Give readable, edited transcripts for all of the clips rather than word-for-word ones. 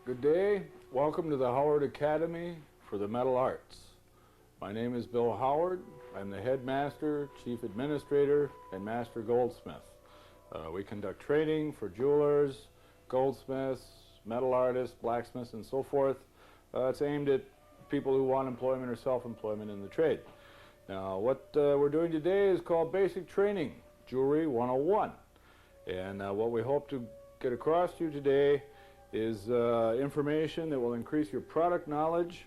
Good day. Welcome to the Howard Academy for the Metal Arts. My name is Bill Howard. I'm the headmaster, chief administrator, and master goldsmith. We conduct training for jewelers, goldsmiths, metal artists, blacksmiths, and so forth. It's aimed at people who want employment or self-employment in the trade. Now, what we're doing today is called Basic Training, Jewelry 101. And what we hope to get across to you today is information that will increase your product knowledge,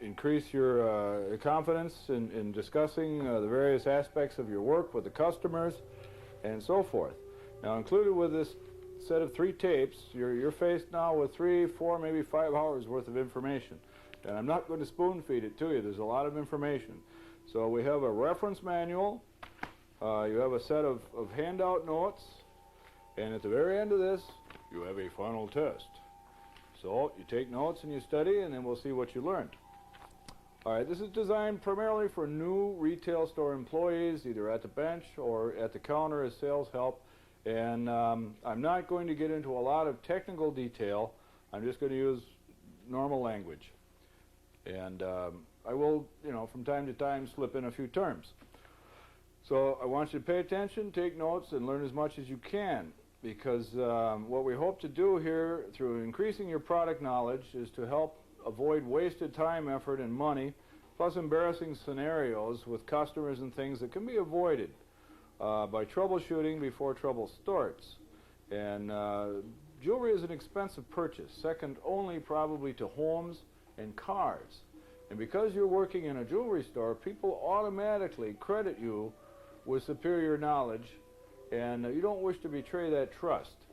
increase your confidence in discussing the various aspects of your work with the customers, and so forth. Now, included with this set of 3 tapes, you're faced now with 3, 4, maybe 5 hours worth of information. And I'm not going to spoon feed it to you. There's a lot of information. So we have a reference manual. You have a set of handout notes. And at the very end of this, you have a final test. So you take notes and you study, and then we'll see what you learned. All right, this is designed primarily for new retail store employees, either at the bench or at the counter as sales help. And I'm not going to get into a lot of technical detail. I'm just going to use normal language. And I will, from time to time slip in a few terms. So I want you to pay attention, take notes, and learn as much as you can. Because what we hope to do here through increasing your product knowledge is to help avoid wasted time, effort, and money, plus embarrassing scenarios with customers and things that can be avoided by troubleshooting before trouble starts. And jewelry is an expensive purchase, second only probably to homes and cars. And because you're working in a jewelry store, people automatically credit you with superior knowledge, and you don't wish to betray that trust.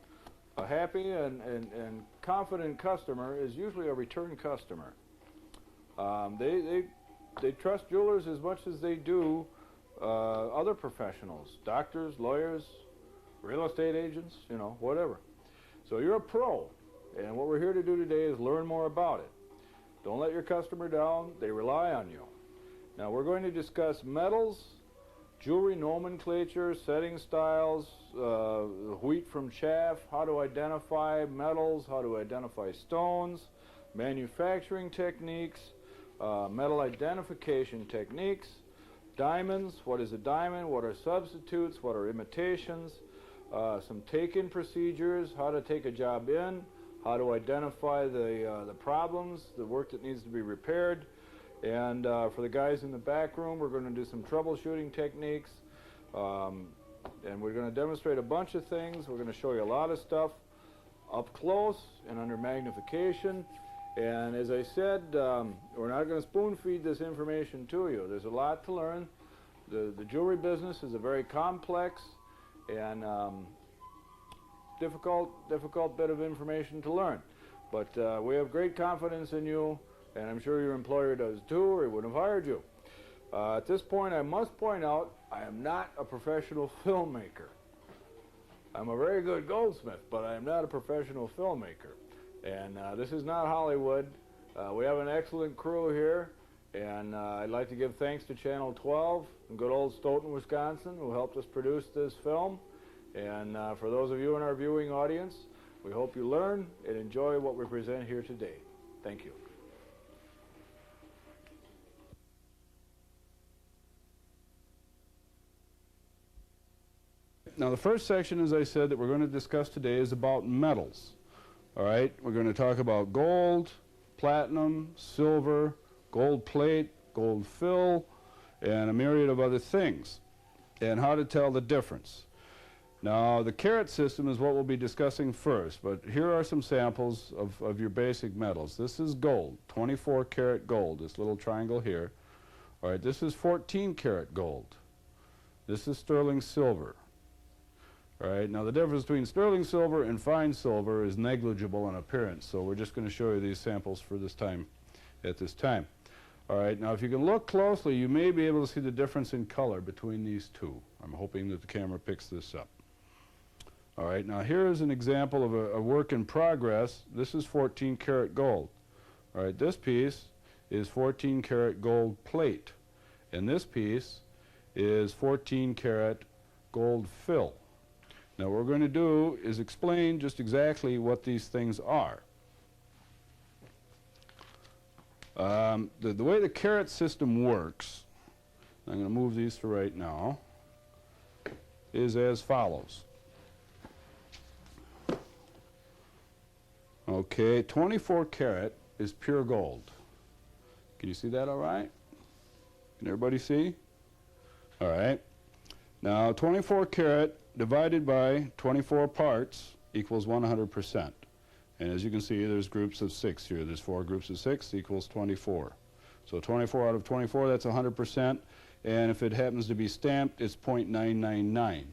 A happy and confident customer is usually a return customer. They trust jewelers as much as they do other professionals, doctors, lawyers, real estate agents, whatever. So you're a pro, and what we're here to do today is learn more about it. Don't let your customer down. They rely on you. Now we're going to discuss metals, jewelry nomenclature, setting styles, wheat from chaff, how to identify metals, how to identify stones, manufacturing techniques, metal identification techniques, diamonds, what is a diamond, what are substitutes, what are imitations, some take-in procedures, how to take a job in, how to identify the problems, the work that needs to be repaired. And for the guys in the back room, we're going to do some troubleshooting techniques. And we're going to demonstrate a bunch of things. We're going to show you a lot of stuff up close and under magnification. And as I said, we're not going to spoon feed this information to you. There's a lot to learn. The jewelry business is a very complex and difficult bit of information to learn. But we have great confidence in you, and I'm sure your employer does too, or he wouldn't have hired you. At this point, I must point out, I am not a professional filmmaker. I'm a very good goldsmith, but I am not a professional filmmaker. And this is not Hollywood. We have an excellent crew here, and I'd like to give thanks to Channel 12 in good old Stoughton, Wisconsin, who helped us produce this film. And for those of you in our viewing audience, we hope you learn and enjoy what we present here today. Thank you. Now, the first section, as I said, that we're going to discuss today is about metals. All right, we're going to talk about gold, platinum, silver, gold plate, gold fill, and a myriad of other things, and how to tell the difference. Now, the carat system is what we'll be discussing first, but here are some samples of your basic metals. This is gold, 24 karat gold, this little triangle here. All right, this is 14 karat gold. This is sterling silver. All right, now the difference between sterling silver and fine silver is negligible in appearance, so we're just going to show you these samples for this time, at this time. All right, now if you can look closely, you may be able to see the difference in color between these two. I'm hoping that the camera picks this up. All right, now here is an example of a work in progress. This is 14 karat gold. All right, this piece is 14 karat gold plate, and this piece is 14 karat gold fill. Now what we're going to do is explain just exactly what these things are. The way the carat system works, I'm going to move these to right now, is as follows. Okay, 24 karat is pure gold. Can you see that all right? Can everybody see? All right. Now 24 karat divided by 24 parts equals 100%. And as you can see, there's groups of 6 here. There's 4 groups of 6 equals 24. So 24 out of 24, that's 100%. And if it happens to be stamped, it's 0.999.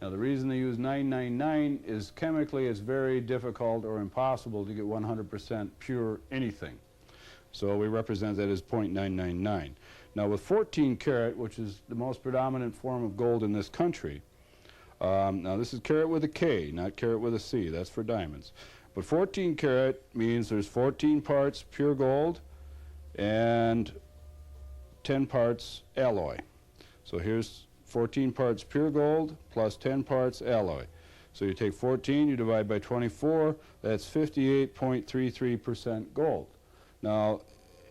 Now the reason they use 999 is chemically it's very difficult or impossible to get 100% pure anything. So we represent that as 0.999. Now with 14 karat, which is the most predominant form of gold in this country, now this is carat with a K, not carat with a C, that's for diamonds. But 14 karat means there's 14 parts pure gold and 10 parts alloy. So here's 14 parts pure gold plus 10 parts alloy. So you take 14, you divide by 24, that's 58.33% gold. Now,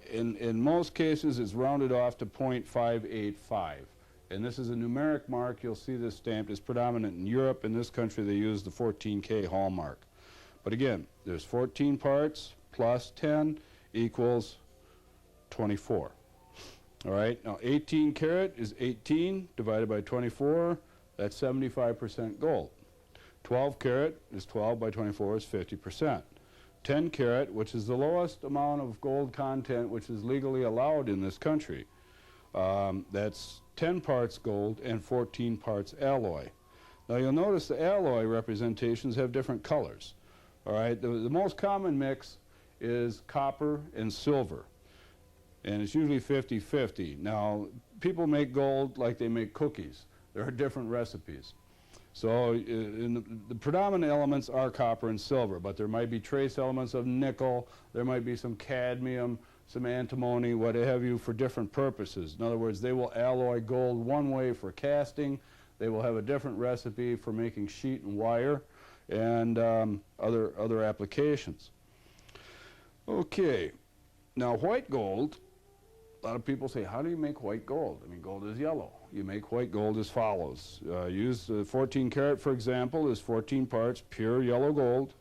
in most cases, it's rounded off to 0.585. And this is a numeric mark. You'll see this stamped. It's predominant in Europe. In this country, they use the 14K hallmark. But again, there's 14 parts plus 10 equals 24. All right, now 18 karat is 18 divided by 24, that's 75% gold. 12 karat is 12 by 24 is 50%. 10 karat, which is the lowest amount of gold content which is legally allowed in this country, that's 10 parts gold and 14 parts alloy. Now you'll notice the alloy representations have different colors. All right, the most common mix is copper and silver. And it's usually 50-50. Now, people make gold like they make cookies. There are different recipes. So the predominant elements are copper and silver, but there might be trace elements of nickel, there might be some cadmium, some antimony, what have you, for different purposes. In other words, they will alloy gold one way for casting, they will have a different recipe for making sheet and wire, and other applications. Okay, now white gold, a lot of people say, how do you make white gold? I mean, gold is yellow. You make white gold as follows. Use 14 karat, for example, is 14 parts pure yellow gold,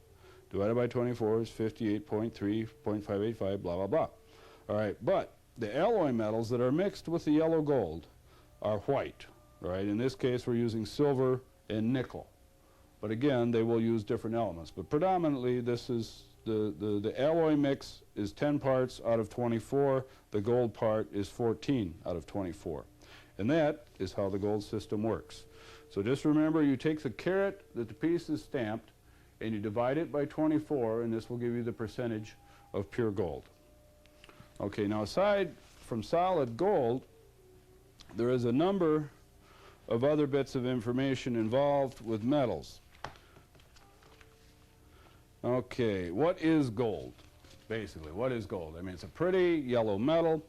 divided by 24 is 58.3.585, blah, blah, blah. All right, but the alloy metals that are mixed with the yellow gold are white, right? In this case, we're using silver and nickel. But again, they will use different elements. But predominantly, this is the alloy mix is 10 parts out of 24. The gold part is 14 out of 24. And that is how the gold system works. So just remember, you take the carat that the piece is stamped, and you divide it by 24, and this will give you the percentage of pure gold. Okay, now aside from solid gold, there is a number of other bits of information involved with metals. Okay, what is gold? Basically, what is gold? I mean, it's a pretty yellow metal,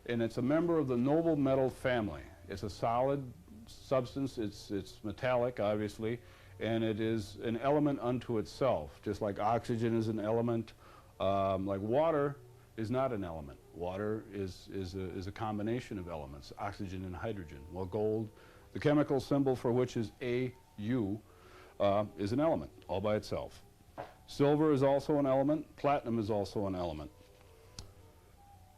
and it's a member of the noble metal family. It's a solid substance, it's metallic, obviously, and it is an element unto itself, just like oxygen is an element, like water is not an element. Water is a combination of elements, oxygen and hydrogen. Well, gold, the chemical symbol for which is AU, is an element all by itself. Silver is also an element. Platinum is also an element.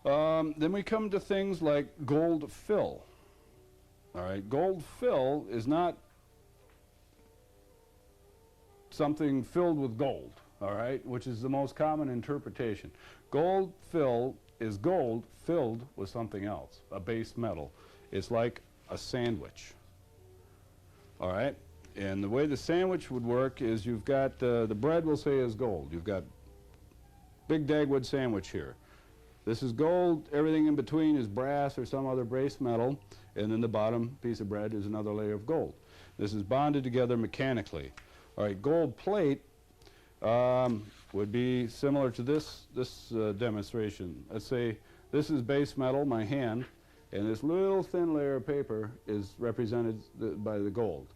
Then we come to things like gold fill. All right, gold fill is not something filled with gold, all right, which is the most common interpretation. Gold fill is gold filled with something else, a base metal. It's like a sandwich, all right? And the way the sandwich would work is you've got, the bread we'll say is gold. You've got big Dagwood sandwich here. This is gold, everything in between is brass or some other base metal, and then the bottom piece of bread is another layer of gold. This is bonded together mechanically. All right, gold plate would be similar to this demonstration. Let's say this is base metal, my hand, and this little thin layer of paper is represented by the gold.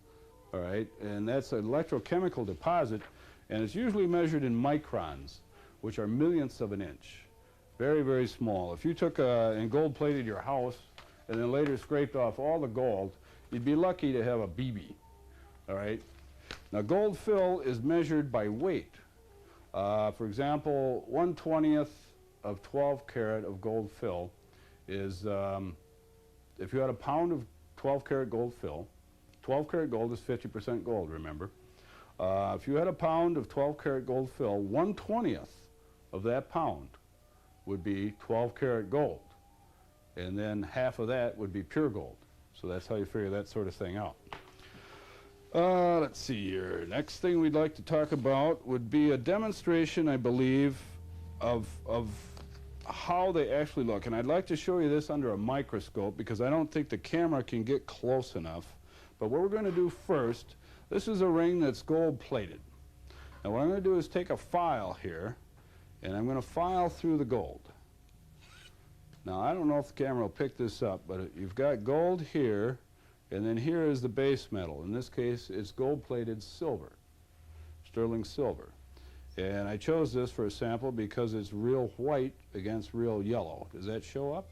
all right? And that's an electrochemical deposit, and it's usually measured in microns, which are millionths of an inch. Very, very small. If you took and gold plated your house and then later scraped off all the gold, you'd be lucky to have a BB, all right? Now, gold fill is measured by weight. For example, 1/20th of 12 karat of gold fill is, if you had a pound of 12 karat gold fill, 12 karat gold is 50% gold, remember. If you had a pound of 12 karat gold fill, 1/20th of that pound would be 12 karat gold. And then half of that would be pure gold. So that's how you figure that sort of thing out. Let's see here. Next thing we'd like to talk about would be a demonstration, I believe, of how they actually look. And I'd like to show you this under a microscope because I don't think the camera can get close enough. But what we're going to do first, this is a ring that's gold plated. Now what I'm going to do is take a file here, and I'm going to file through the gold. Now I don't know if the camera will pick this up, but you've got gold here, and then here is the base metal. In this case, it's gold-plated silver, sterling silver. And I chose this for a sample because it's real white against real yellow. Does that show up?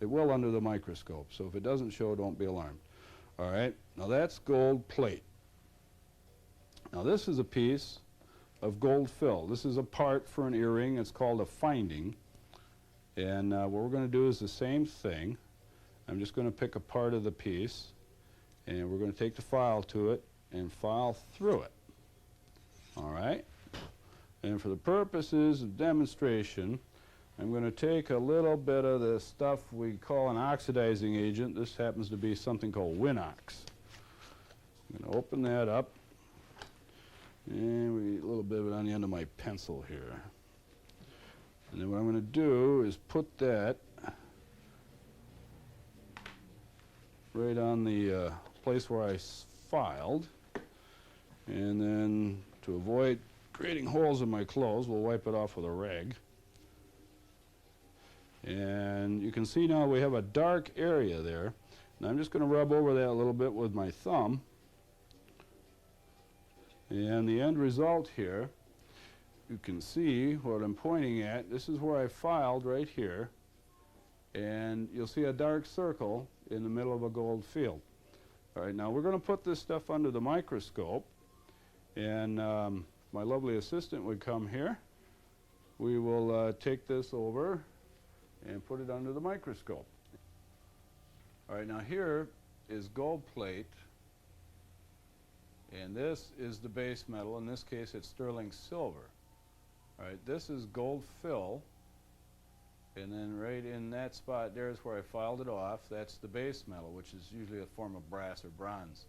It will under the microscope, so if it doesn't show, don't be alarmed. All right, now that's gold plate. Now this is a piece of gold fill. This is a part for an earring. It's called a finding. And what we're going to do is the same thing. I'm just going to pick a part of the piece, and we're going to take the file to it and file through it. All right? And for the purposes of demonstration, I'm going to take a little bit of the stuff we call an oxidizing agent. This happens to be something called Winox. I'm going to open that up, and we get a little bit of it on the end of my pencil here. And then what I'm going to do is put that right on the place where I filed. And then to avoid creating holes in my clothes, we'll wipe it off with a rag. And you can see now we have a dark area there. And I'm just going to rub over that a little bit with my thumb. And the end result here, you can see what I'm pointing at. This is where I filed right here. And you'll see a dark circle in the middle of a gold field. All right, now we're going to put this stuff under the microscope. And my lovely assistant would come here. We will take this over and put it under the microscope. All right, now here is gold plate. And this is the base metal. In this case, it's sterling silver. All right, this is gold fill, and then right in that spot there is where I filed it off. That's the base metal, which is usually a form of brass or bronze.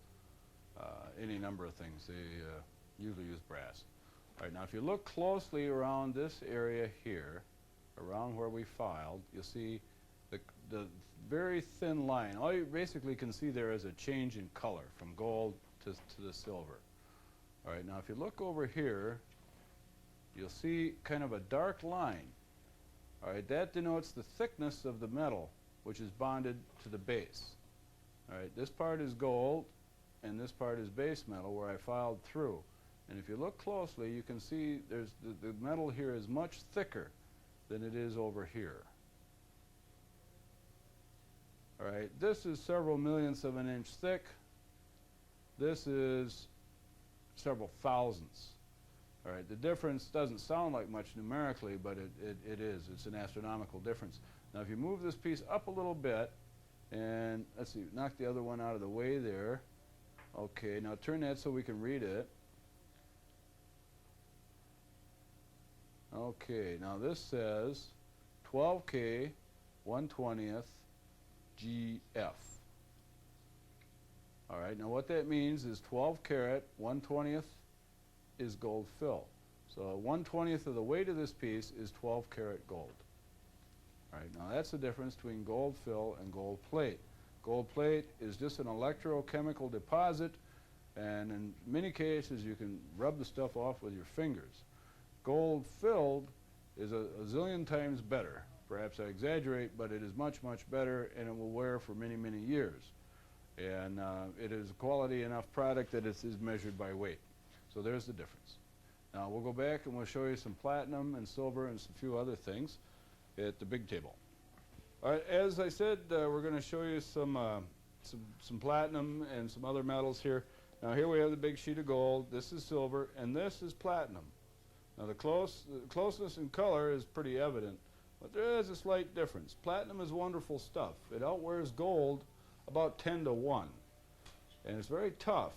Any number of things. They usually use brass. All right, now if you look closely around this area here, around where we filed, you'll see the very thin line. All you basically can see there is a change in color from gold to the silver. All right, now if you look over here, you'll see kind of a dark line. All right, that denotes the thickness of the metal, which is bonded to the base. All right, this part is gold, and this part is base metal where I filed through. And if you look closely, you can see there's the metal here is much thicker than it is over here. All right, this is several millionths of an inch thick. This is several thousandths. All right, the difference doesn't sound like much numerically, but it is. It's an astronomical difference. Now, if you move this piece up a little bit, and let's see, knock the other one out of the way there. Okay, now turn that so we can read it. Okay, now this says 12K 1/20th GF. All right, now what that means is 12 karat 1/20th is gold fill. So 1/20th of the weight of this piece is 12 karat gold. All right, now that's the difference between gold fill and gold plate. Gold plate is just an electrochemical deposit, and in many cases you can rub the stuff off with your fingers. Gold filled is a zillion times better. Perhaps I exaggerate, but it is much, much better, and it will wear for many, many years. And it is a quality enough product that it is measured by weight. So there's the difference. Now we'll go back and we'll show you some platinum and silver and a few other things at the big table. All right, as I said, we're going to show you some platinum and some other metals here. Now here we have the big sheet of gold. This is silver, and this is platinum. Now the closeness in color is pretty evident, but there is a slight difference. Platinum is wonderful stuff. It outwears gold about 10 to 1, and it's very tough.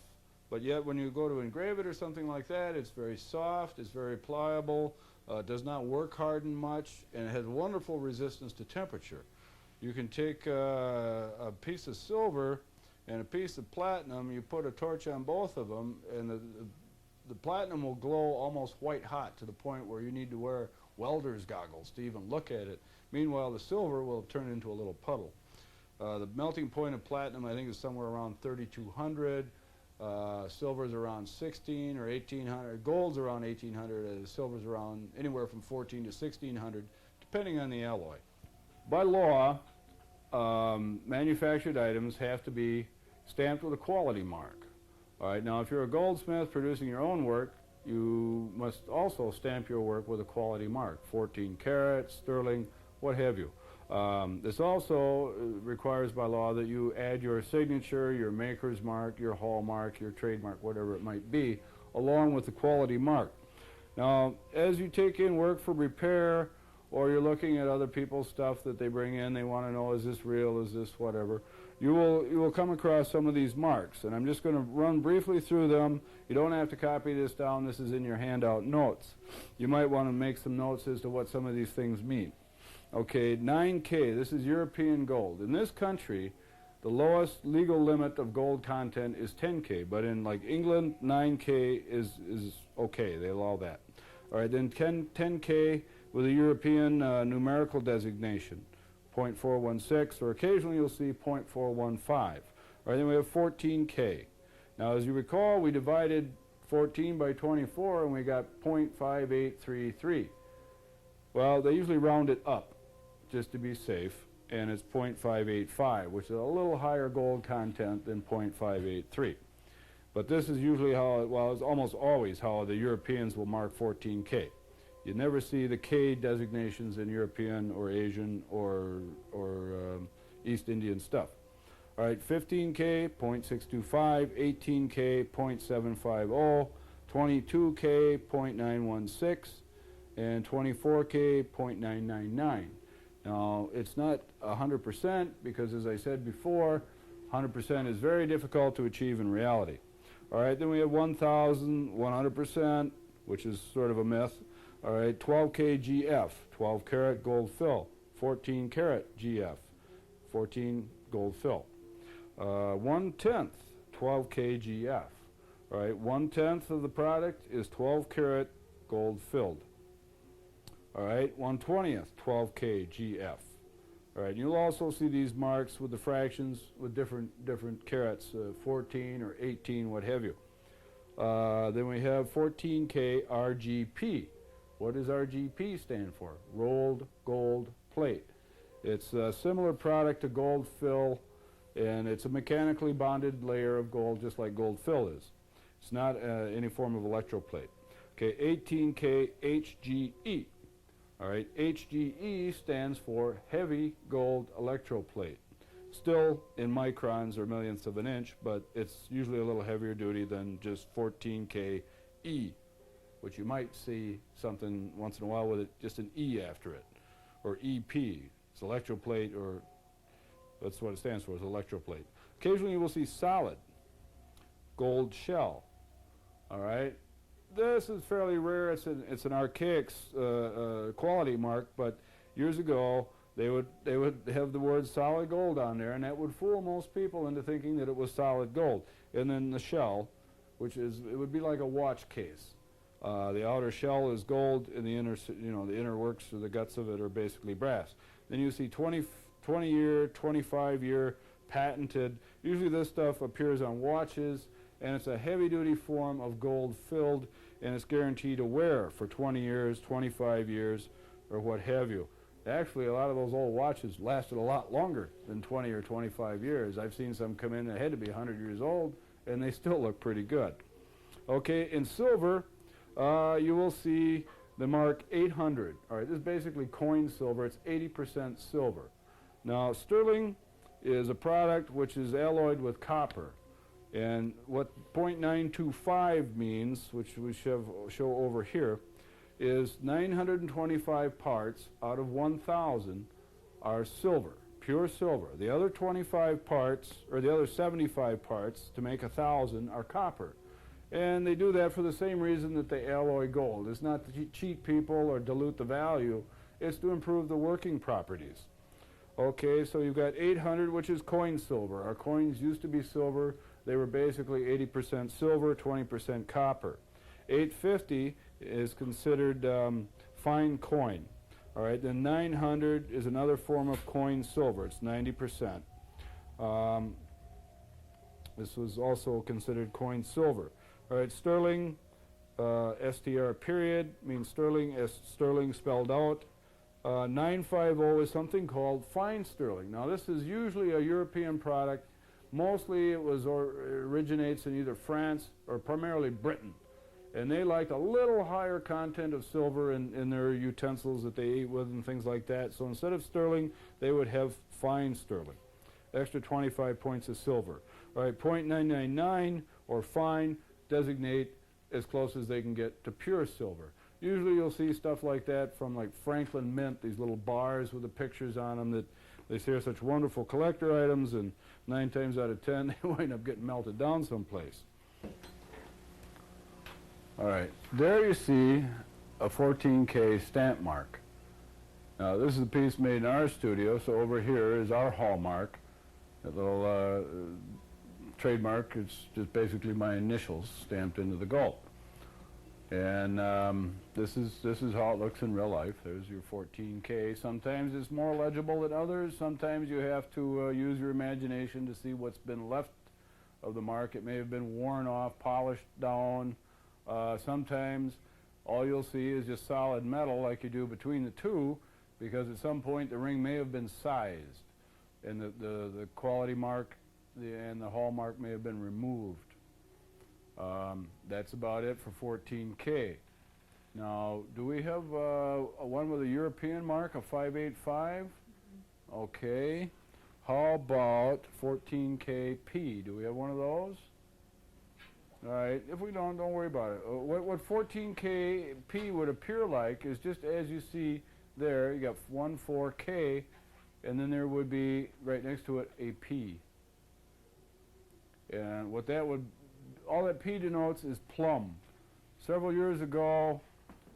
But yet when you go to engrave it or something like that, it's very soft, it's very pliable, does not work harden much, and it has wonderful resistance to temperature. You can take a piece of silver and a piece of platinum, you put a torch on both of them, and the platinum will glow almost white hot to the point where you need to wear welder's goggles to even look at it. Meanwhile, the silver will turn into a little puddle. The melting point of platinum, I think, is somewhere around 3,200. Silver's around 16 or 1,800. Gold's around 1,800. Silver's around anywhere from 14 to 1,600, depending on the alloy. By law, manufactured items have to be stamped with a quality mark. All right. Now, if you're a goldsmith producing your own work, you must also stamp your work with a quality mark, 14 carats, sterling, what have you. This also requires by law that you add your signature, your maker's mark, your hallmark, your trademark, whatever it might be, along with the quality mark. Now, as you take in work for repair, or you're looking at other people's stuff that they bring in, they want to know, is this real, is this whatever, you will come across some of these marks, and I'm just going to run briefly through them. You don't have to copy this down. This is in your handout notes. You might want to make some notes as to what some of these things mean. Okay, 9K, this is European gold. In this country, the lowest legal limit of gold content is 10K, but in like England, 9K is okay, they allow that. All right, then 10K with a European numerical designation, 0.416, or occasionally you'll see 0.415. All right, then we have 14K. Now, as you recall, we divided 14 by 24 and we got 0.5833. Well, they usually round it up just to be safe, and it's 0.585, which is a little higher gold content than 0.583. But this is usually how, well, it's almost always how the Europeans will mark 14K. You never see the K designations in European or Asian or East Indian stuff. All right, 15K, 0.625, 18K, 0.750, 22K, 0.916, and 24K, 0.999. Now, it's not 100% because, as I said before, 100% is very difficult to achieve in reality. All right, then we have 1,000, 100%, which is sort of a myth. All right, 12K GF, 12 karat gold fill, 14 karat GF, 14 gold fill. 1/10, 12K GF. All right, 1/10 of the product is 12 karat gold filled. All right, 1/20th, 12K GF. All right, you'll also see these marks with the fractions with different carats, 14 or 18, what have you. Then we have 14K RGP. What does RGP stand for? Rolled gold plate. It's a similar product to gold fill, and it's a mechanically bonded layer of gold, just like gold fill is. It's not any form of electroplate. Okay, 18K HGE. All right, HGE stands for heavy gold electroplate. Still in microns or millionths of an inch, but it's usually a little heavier duty than just 14K E, which you might see something once in a while with it, just an E after it, or EP. It's electroplate, or that's what it stands for, is electroplate. Occasionally you will see solid gold shell. All right, this is fairly rare. It's an archaic quality mark, but years ago they would have the word solid gold on there, and that would fool most people into thinking that it was solid gold. And then the shell, which is, it would be like a watch case. The outer shell is gold, and the inner, the inner works or the guts of it are basically brass. Then you see 20-year, 25-year patented. Usually this stuff appears on watches, and it's a heavy-duty form of gold filled, and it's guaranteed to wear for 20 years, 25 years, or what have you. Actually, a lot of those old watches lasted a lot longer than 20 or 25 years. I've seen some come in that had to be 100 years old, and they still look pretty good. Okay, in silver, you will see the mark 800. All right, this is basically coin silver. It's 80% silver. Now, sterling is a product which is alloyed with copper. And what .925 means, which we show over here, is 925 parts out of 1,000 are silver, pure silver. The other 25 parts, or the other 75 parts to make 1,000 are copper. And they do that for the same reason that they alloy gold. It's not to cheat people or dilute the value. It's to improve the working properties. Okay, so you've got 800, which is coin silver. Our coins used to be silver. They were basically 80% silver, 20% copper. 850 is considered fine coin. All right, then 900 is another form of coin silver. It's 90%. This was also considered coin silver. All right, sterling, STR period, means sterling, as sterling spelled out. 950 is something called fine sterling. Now, this is usually a European product. Mostly it originates in either France or primarily Britain. And they liked a little higher content of silver in their utensils that they eat with and things like that. So instead of sterling, they would have fine sterling. Extra 25 points of silver. All right, .999 or fine designate as close as they can get to pure silver. Usually you'll see stuff like that from like Franklin Mint, these little bars with the pictures on them that they say are such wonderful collector items, and 9 times out of 10 they wind up getting melted down someplace. All right, there you see a 14K stamp mark. Now this is a piece made in our studio, so over here is our hallmark. That little trademark is just basically my initials stamped into the gold. And this is how it looks in real life. There's your 14K. Sometimes it's more legible than others. Sometimes you have to use your imagination to see what's been left of the mark. It may have been worn off, polished down. Sometimes all you'll see is just solid metal like you do between the two, because at some point the ring may have been sized and the quality mark and the hallmark may have been removed. That's about it for 14K. Now, do we have a one with a European mark, a 585? Okay. How about 14KP? Do we have one of those? All right. If we don't worry about it. What 14KP would appear like is just as you see there. You got 14K, and then there would be right next to it a P. And what that would, all that P denotes is plum. Several years ago,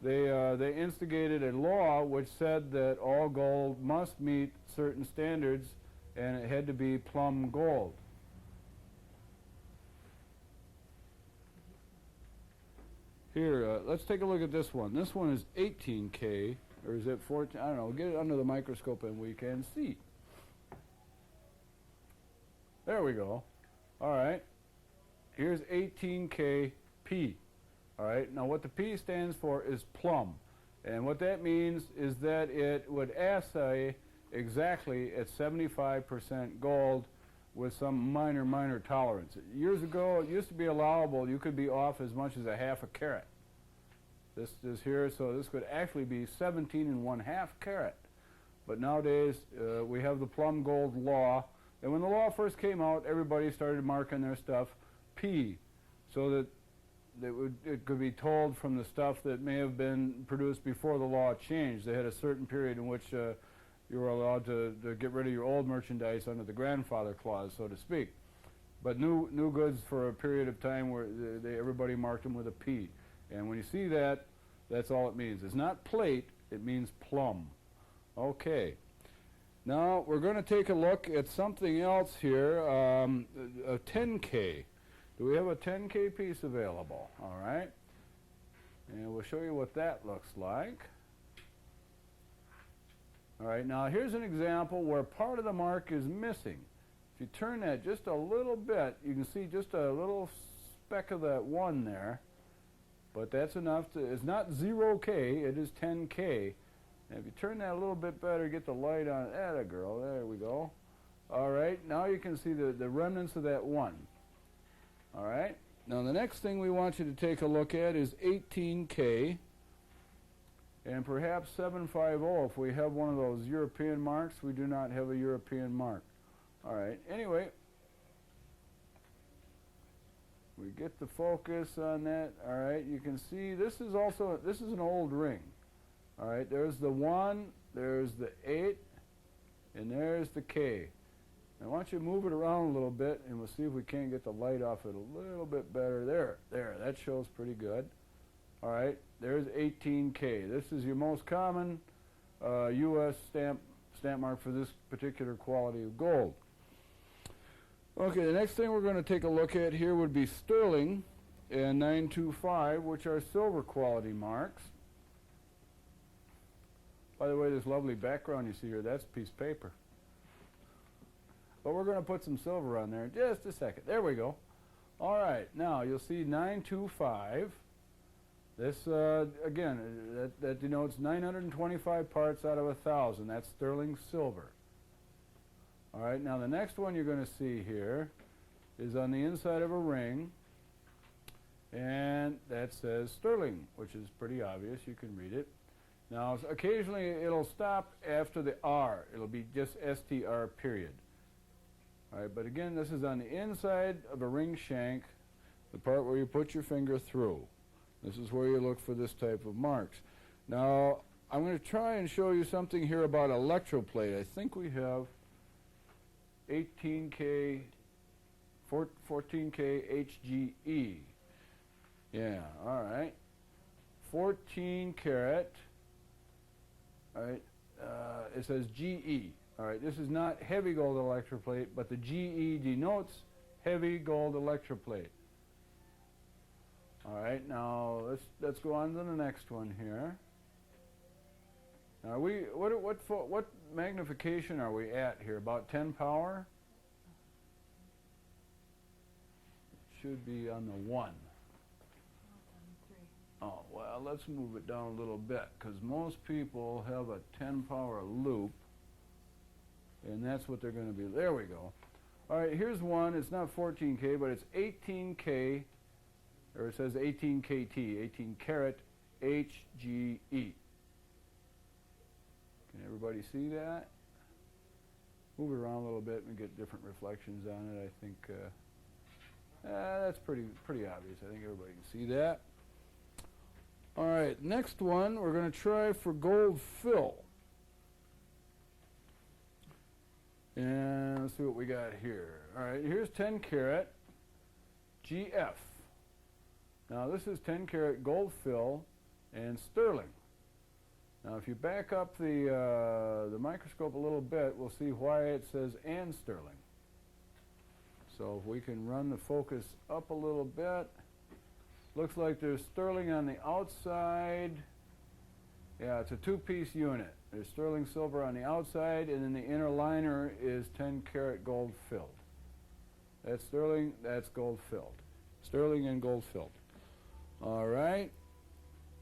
they instigated a law which said that all gold must meet certain standards, and it had to be plum gold. Here, let's take a look at this one. This one is 18K, or is it 14? I don't know. Get it under the microscope and we can see. There we go. All right. Here's 18KP. All right. Now, what the P stands for is plum. And what that means is that it would assay exactly at 75% gold with some minor tolerance. Years ago, it used to be allowable. You could be off as much as a half a carat. This is here, so this could actually be 17 1/2 carat. But nowadays, we have the plum gold law. And when the law first came out, everybody started marking their stuff P, so that it could be told from the stuff that may have been produced before the law changed. They had a certain period in which you were allowed to get rid of your old merchandise under the grandfather clause, so to speak. But new goods for a period of time where everybody marked them with a P. And when you see that, that's all it means. It's not plate, it means plum. Okay. Now we're going to take a look at something else here, a 10K. Do we have a 10K piece available? All right. And we'll show you what that looks like. All right, now here's an example where part of the mark is missing. If you turn that just a little bit, you can see just a little speck of that 1 there. But that's enough to, it's not 0K, it is 10K. And if you turn that a little bit better, get the light on it. Atta girl, there we go. All right, now you can see the remnants of that 1. All right, now the next thing we want you to take a look at is 18K and perhaps 750 if we have one of those European marks. We do not have a European mark. All right, anyway, we get the focus on that. All right, you can see this is an old ring. All right, there's the 1, there's the 8, and there's the K. I want you to move it around a little bit, and we'll see if we can't get the light off it a little bit better. There, that shows pretty good. All right, there's 18K. This is your most common U.S. stamp mark for this particular quality of gold. Okay, the next thing we're going to take a look at here would be sterling and 925, which are silver quality marks. By the way, this lovely background you see here, that's a piece of paper. But we're going to put some silver on there in just a second. There we go. All right, now you'll see 925. This, again, that denotes 925 parts out of 1,000. That's sterling silver. All right, now the next one you're going to see here is on the inside of a ring, and that says sterling, which is pretty obvious. You can read it. Now, occasionally it'll stop after the R. It'll be just STR period. All right, but again, this is on the inside of a ring shank, the part where you put your finger through. This is where you look for this type of marks. Now, I'm going to try and show you something here about electroplate. I think we have 18K, 14K HGE. Yeah, all right. 14 carat. All right, it says GE. All right, this is not heavy gold electroplate, but the GE denotes heavy gold electroplate. All right, now let's go on to the next one here. Now what magnification are we at here? About 10 power? It should be on the 1. Oh, well, let's move it down a little bit, because most people have a 10 power loop, and that's what they're going to be. There we go. All right, here's one. It's not 14K, but it's 18K, or it says 18KT, 18 carat HGE. Can everybody see that? Move it around a little bit and get different reflections on it. I think that's pretty obvious. I think everybody can see that. All right, next one, we're going to try for gold fill. And let's see what we got here. All right, here's 10 carat GF. Now this is 10 carat gold fill and sterling. Now if you back up the microscope a little bit, we'll see why it says and sterling. So if we can run the focus up a little bit. Looks like there's sterling on the outside. Yeah, it's a 2-piece unit. There's sterling silver on the outside, and then the inner liner is 10 karat gold filled. That's sterling, that's gold filled. Sterling and gold filled. All right.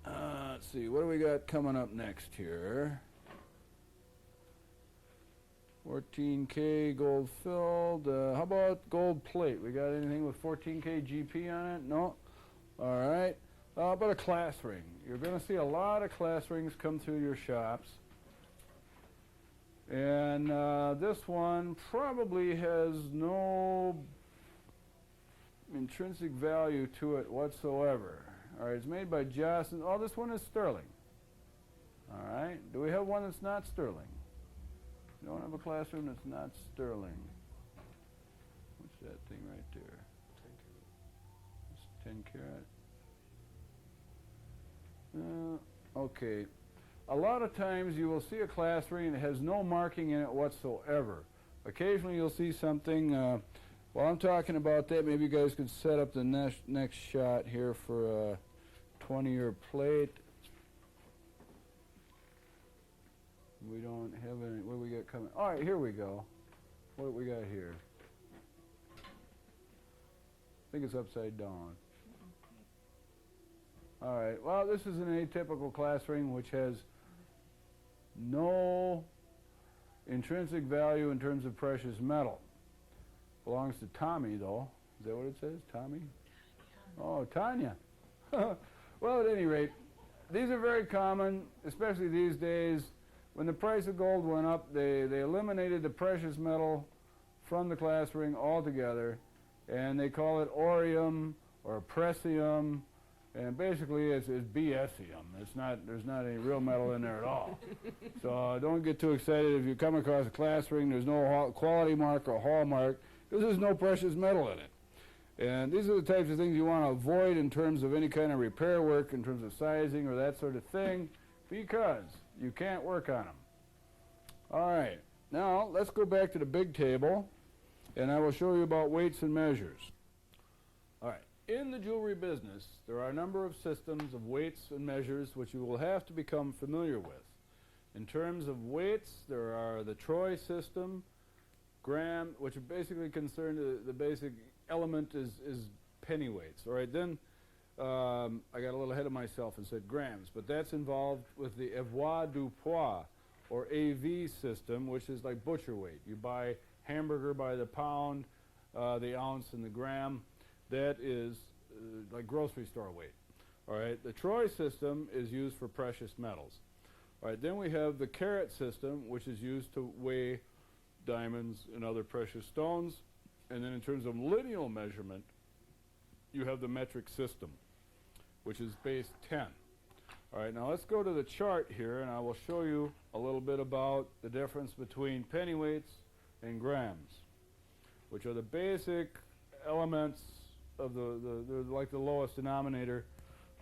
Let's see, what do we got coming up next here? 14K gold filled. How about gold plate? We got anything with 14K GP on it? No? All right. How about a class ring? You're going to see a lot of class rings come through your shops. And this one probably has no intrinsic value to it whatsoever. All right, it's made by Johnson. Oh, this one is sterling. All right. Do we have one that's not sterling? We don't have a class ring that's not sterling. What's that thing right there? 10 carat. Okay. A lot of times you will see a class ring that has no marking in it whatsoever. Occasionally you'll see something. While I'm talking about that, maybe you guys could set up the next shot here for a 20-year plate. We don't have any. What do we got coming? All right, here we go. What do we got here? I think it's upside down. All right, well, this is an atypical class ring which has no intrinsic value in terms of precious metal. Belongs to Tommy, though. Is that what it says? Tommy? Oh, Tanya. Well, at any rate, these are very common, especially these days. When the price of gold went up, they eliminated the precious metal from the class ring altogether, and they call it orium or precium, and basically it's BSium. There's not any real metal in there at all. So don't get too excited if you come across a class ring. There's no quality mark or hallmark, because there's no precious metal in it. And these are the types of things you want to avoid in terms of any kind of repair work, in terms of sizing or that sort of thing, because you can't work on them. All right, now let's go back to the big table, and I will show you about weights and measures. All right, in the jewelry business, there are a number of systems of weights and measures which you will have to become familiar with. In terms of weights, there are the Troy system, gram, which are basically concerned, the basic element is pennyweights. All right, then I got a little ahead of myself and said grams, but that's involved with the avoirdupois du poids, or AV system, which is like butcher weight. You buy hamburger by the pound, the ounce, and the gram. That is like grocery store weight. All right, the Troy system is used for precious metals. All right, then we have the Karat system, which is used to weigh diamonds and other precious stones. And then in terms of lineal measurement, you have the metric system, which is base 10. All right, now let's go to the chart here, and I will show you a little bit about the difference between pennyweights and grams, which are the basic elements of they're like the lowest denominator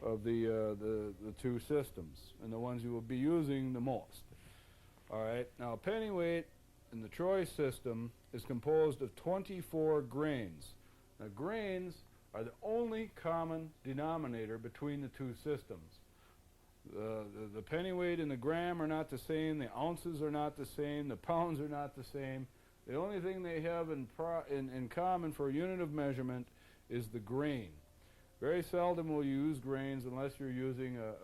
of the two systems, and the ones you will be using the most. All right, now pennyweight in the Troy system is composed of 24 grains. Now grains are the only common denominator between the two systems. The pennyweight and the gram are not the same, the ounces are not the same, the pounds are not the same. The only thing they have in common for a unit of measurement is the grain. Very seldom will you use grains unless you're using a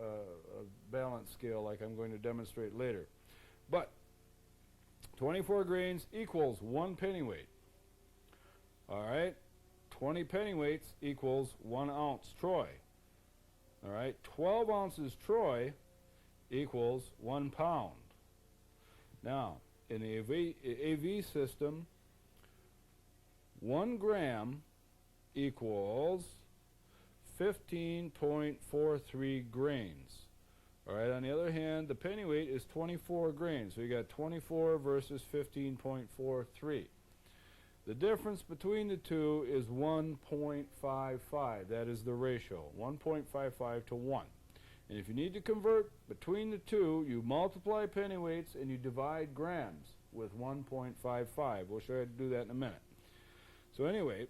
balance scale like I'm going to demonstrate later. But 24 grains equals 1 pennyweight. All right, 20 pennyweights equals 1 ounce Troy. All right, 12 ounces Troy equals 1 pound. Now, in the AV system, 1 gram equals 15.43 grains. All right, on the other hand, the pennyweight is 24 grains, so you got 24 versus 15.43. The difference between the two is 1.55. That is the ratio, 1.55 to 1. And if you need to convert between the two, you multiply pennyweights and you divide grams with 1.55. We'll show you how to do that in a minute. So anyway,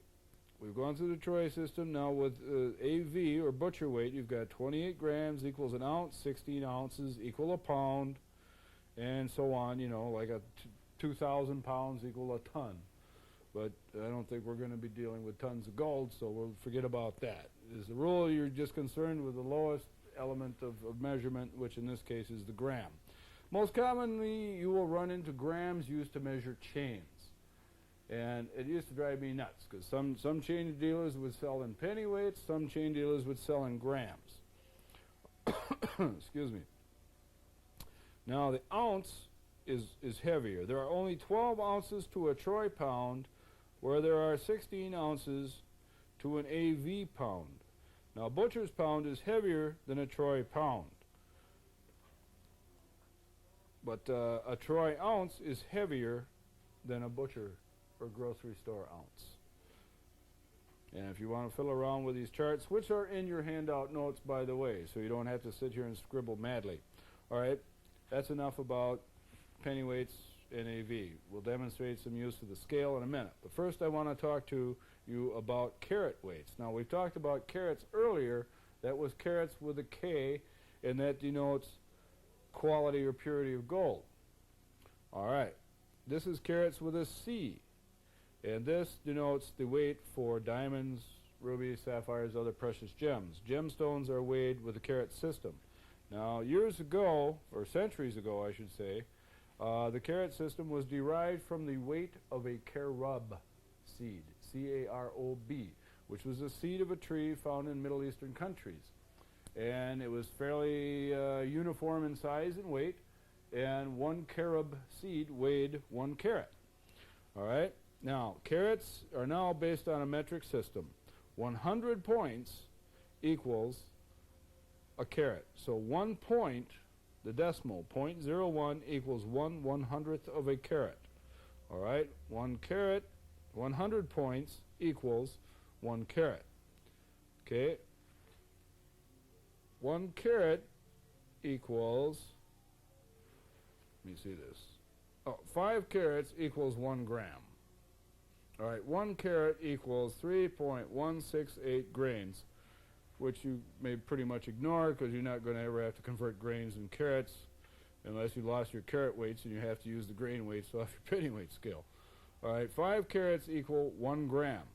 we've gone through the Troy system. Now with AV, or butcher weight, you've got 28 grams equals an ounce, 16 ounces equal a pound, and so on, you know, like 2,000 pounds equal a ton. But I don't think we're going to be dealing with tons of gold, so we'll forget about that. As a rule, you're just concerned with the lowest element of measurement, which in this case is the gram. Most commonly, you will run into grams used to measure chains. And it used to drive me nuts, because some chain dealers would sell in pennyweights, some chain dealers would sell in grams. Excuse me. Now, the ounce is heavier. There are only 12 ounces to a Troy pound, where there are 16 ounces to an AV pound. Now, a butcher's pound is heavier than a Troy pound. But a Troy ounce is heavier than a butcher or grocery store ounce. And if you want to fill around with these charts, which are in your handout notes, by the way, so you don't have to sit here and scribble madly. All right, that's enough about pennyweights and AV. We'll demonstrate some use of the scale in a minute. But first I want to talk to you about carat weights. Now, we talked about carats earlier. That was carats with a K, and that denotes quality or purity of gold. All right, this is carats with a C, and this denotes the weight for diamonds, rubies, sapphires, other precious gems. Gemstones are weighed with the carat system. Now, years ago, or centuries ago, I should say, the carat system was derived from the weight of a carob seed, C-A-R-O-B, which was a seed of a tree found in Middle Eastern countries. And it was fairly uniform in size and weight, and one carob seed weighed 1 carat. All right? Now, carats are now based on a metric system. 100 points equals a carat. So 1 point, the decimal, 0.01 equals 1/100th of a carat. All right? 1 carat, 100 points equals 1 carat. Okay? 1 carat equals, let me see this. Oh, 5 carats equals 1 gram. All right, 1 carat equals 3.168 grains, which you may pretty much ignore because you're not going to ever have to convert grains and carats unless you lost your carat weights and you have to use the grain weights off your pennyweight scale. All right, 5 carats equal 1 gram.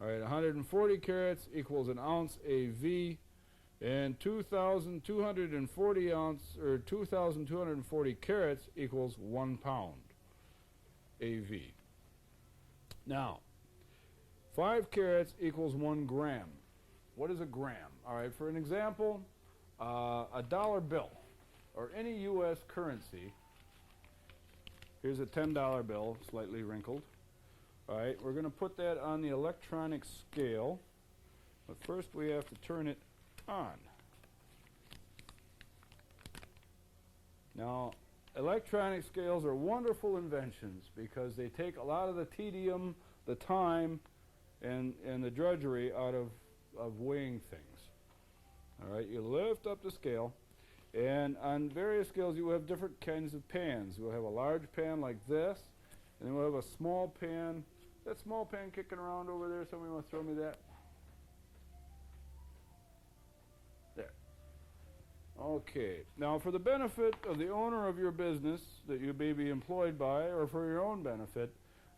All right, 140 carats equals an ounce AV, and 2,240 ounce or 2,240 carats equals 1 pound AV. Now, 5 carats equals 1 gram. What is a gram? All right, for an example, a dollar bill or any U.S. currency. Here's a $10 bill, slightly wrinkled. All right, we're going to put that on the electronic scale, but first we have to turn it on. Now, electronic scales are wonderful inventions because they take a lot of the tedium, the time, and the drudgery out of weighing things. All right, you lift up the scale, and on various scales you have different kinds of pans. You'll have a large pan like this, and then we'll have a small pan. That small pan kicking around over there, somebody want to throw me that? There. Okay, now for the benefit of the owner of your business that you may be employed by, or for your own benefit,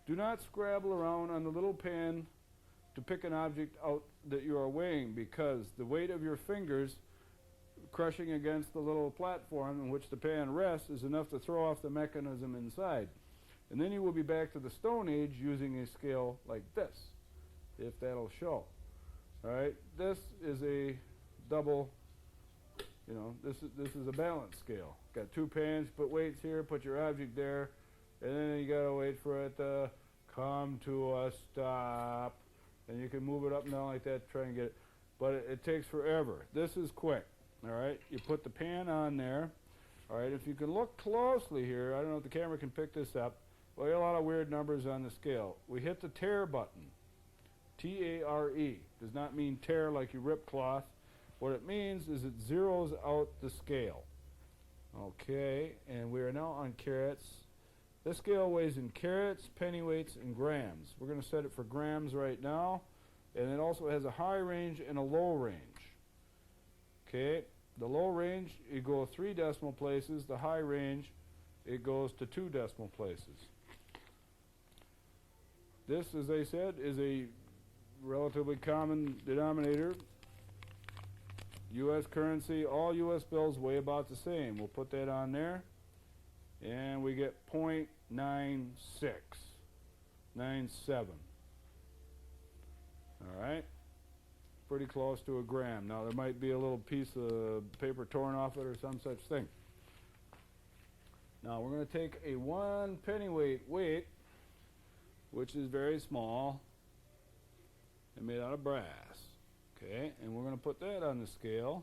do not scrabble around on the little pan to pick an object out that you are weighing, because the weight of your fingers crushing against the little platform in which the pan rests is enough to throw off the mechanism inside. And then you will be back to the Stone Age using a scale like this, if that'll show. All right, this is a double, you know, this is a balance scale. Got 2 pans, put weights here, put your object there, and then you gotta wait for it to come to a stop. And you can move it up and down like that to try and get it. But it takes forever. This is quick. All right, you put the pan on there. All right, if you can look closely here, I don't know if the camera can pick this up. Well, you have a lot of weird numbers on the scale. We hit the tare button. T-A-R-E. Does not mean tear like you rip cloth. What it means is it zeroes out the scale. Okay, and we are now on carats. This scale weighs in carats, pennyweights, and grams. We're going to set it for grams right now. And it also has a high range and a low range. Okay, the low range, you go 3 decimal places. The high range, it goes to 2 decimal places. This, as I said, is a relatively common denominator. U.S. currency, all U.S. bills weigh about the same. We'll put that on there. And we get 0.9697. All right, pretty close to a gram. Now there might be a little piece of paper torn off it or some such thing. Now we're going to take a 1 pennyweight weight, which is very small and made out of brass. Okay, and we're going to put that on the scale.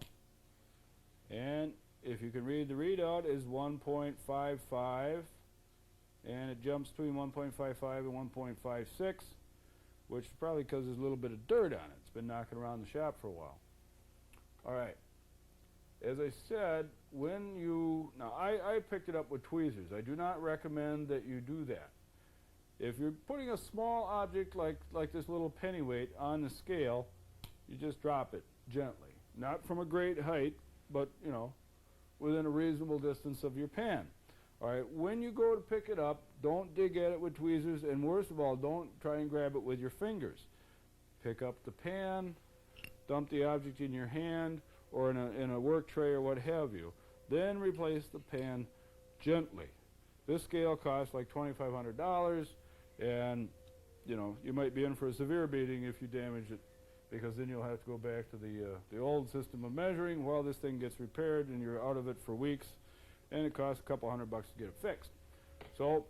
And if you can read, the readout is 1.55, and it jumps between 1.55 and 1.56, which is probably because there's a little bit of dirt on it. It's been knocking around the shop for a while. All right. As I said, when you, now I picked it up with tweezers. I do not recommend that you do that. If you're putting a small object like this little pennyweight on the scale, you just drop it gently. Not from a great height, but, you know, within a reasonable distance of your pan. All right, when you go to pick it up, don't dig at it with tweezers, and worst of all, don't try and grab it with your fingers. Pick up the pan, dump the object in your hand, or in a work tray or what have you. Then replace the pan gently. This scale costs like $2,500, and you know, you might be in for a severe beating if you damage it, because then you'll have to go back to the old system of measuring while this thing gets repaired, and you're out of it for weeks, and it costs a couple $100 to get it fixed. So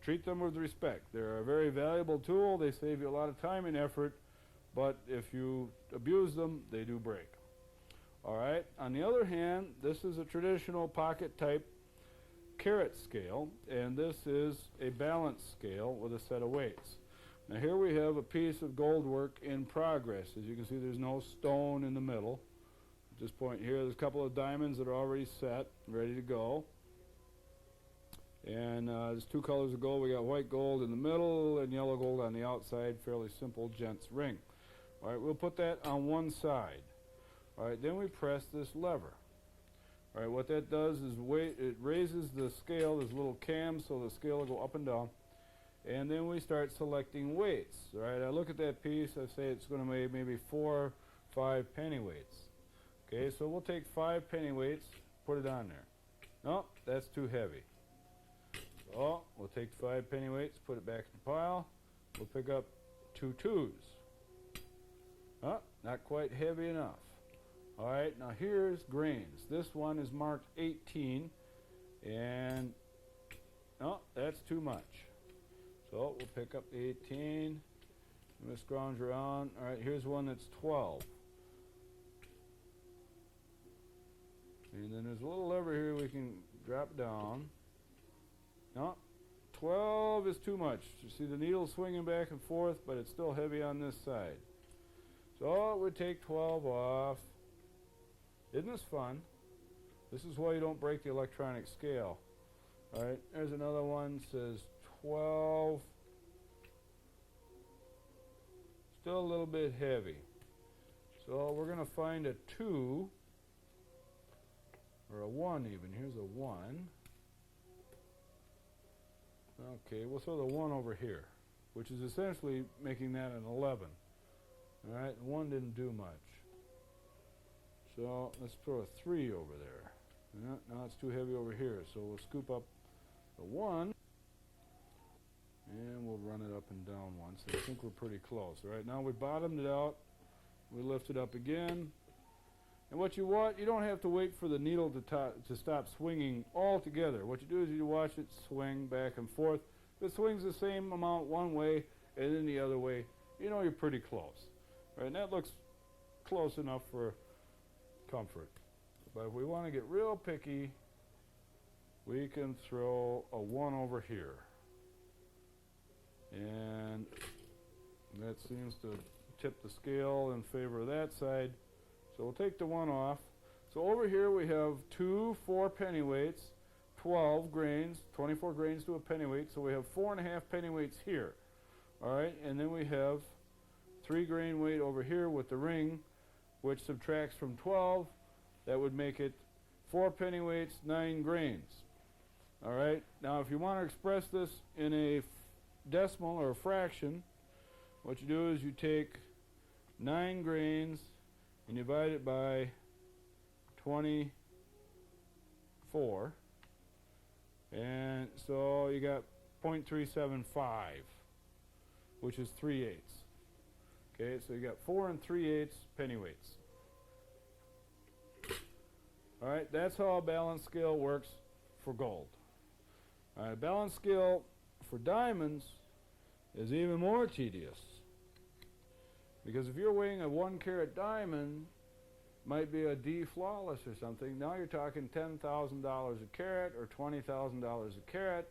treat them with respect. They're a very valuable tool. They save you a lot of time and effort, but if you abuse them, they do break. All right. On the other hand, this is a traditional pocket type carat scale, and this is a balance scale with a set of weights. Now here we have a piece of gold work in progress. As you can see, there's no stone in the middle. At this point here, there's a couple of diamonds that are already set, ready to go. And there's two colors of gold. We got white gold in the middle and yellow gold on the outside. Fairly simple gents ring. All right, we'll put that on one side. All right, then we press this lever. All right, what that does is it raises the scale, this little cam, so the scale will go up and down. And then we start selecting weights. All right, I look at that piece, I say it's going to make maybe 4 or 5 pennyweights. Okay, so we'll take 5 pennyweights, put it on there. No, that's too heavy. So we'll take 5 pennyweights, put it back in the pile. We'll pick up 2 2s. Oh, not quite heavy enough. All right, now here's grains. This one is marked 18, and no, that's too much. So we'll pick up the 18. I'm going to scrounge around. All right, here's one that's 12. And then there's a little lever here we can drop down. No, 12 is too much. You see the needle swinging back and forth, but it's still heavy on this side. So it would take 12 off. Isn't this fun? This is why you don't break the electronic scale. All right, there's another one, says 12. Still a little bit heavy. So we're going to find a 2, or a 1 even. Here's a 1. Okay, we'll throw the 1 over here, which is essentially making that an 11. All right, 1 didn't do much. So let's throw a 3 over there. No, now it's too heavy over here, so we'll scoop up the 1, and we'll run it up and down once. I think we're pretty close. All right, now we bottomed it out. We lift it up again. And what you want, you don't have to wait for the needle to stop swinging altogether. What you do is you watch it swing back and forth. If it swings the same amount one way and then the other way, you know you're pretty close. Right, and that looks close enough for comfort. But if we want to get real picky, we can throw a 1 over here. And that seems to tip the scale in favor of that side. So we'll take the 1 off. So over here we have 2 4 pennyweights, 12 grains, 24 grains to a pennyweight. So we have 4.5 pennyweights here. All right, and then we have 3 grain weight over here with the ring, which subtracts from 12. That would make it 4 pennyweights, 9 grains. All right, now if you want to express this in a decimal or a fraction, what you do is you take 9 grains and divide it by 24, and so you got 0.375, which is 3/8. Okay, so you got 4 3/8 pennyweights. All right, that's how a balance scale works for gold. All right, a balance scale for diamonds is even more tedious, because if you're weighing a 1 carat diamond, might be a D flawless or something. Now you're talking $10,000 a carat or $20,000 a carat.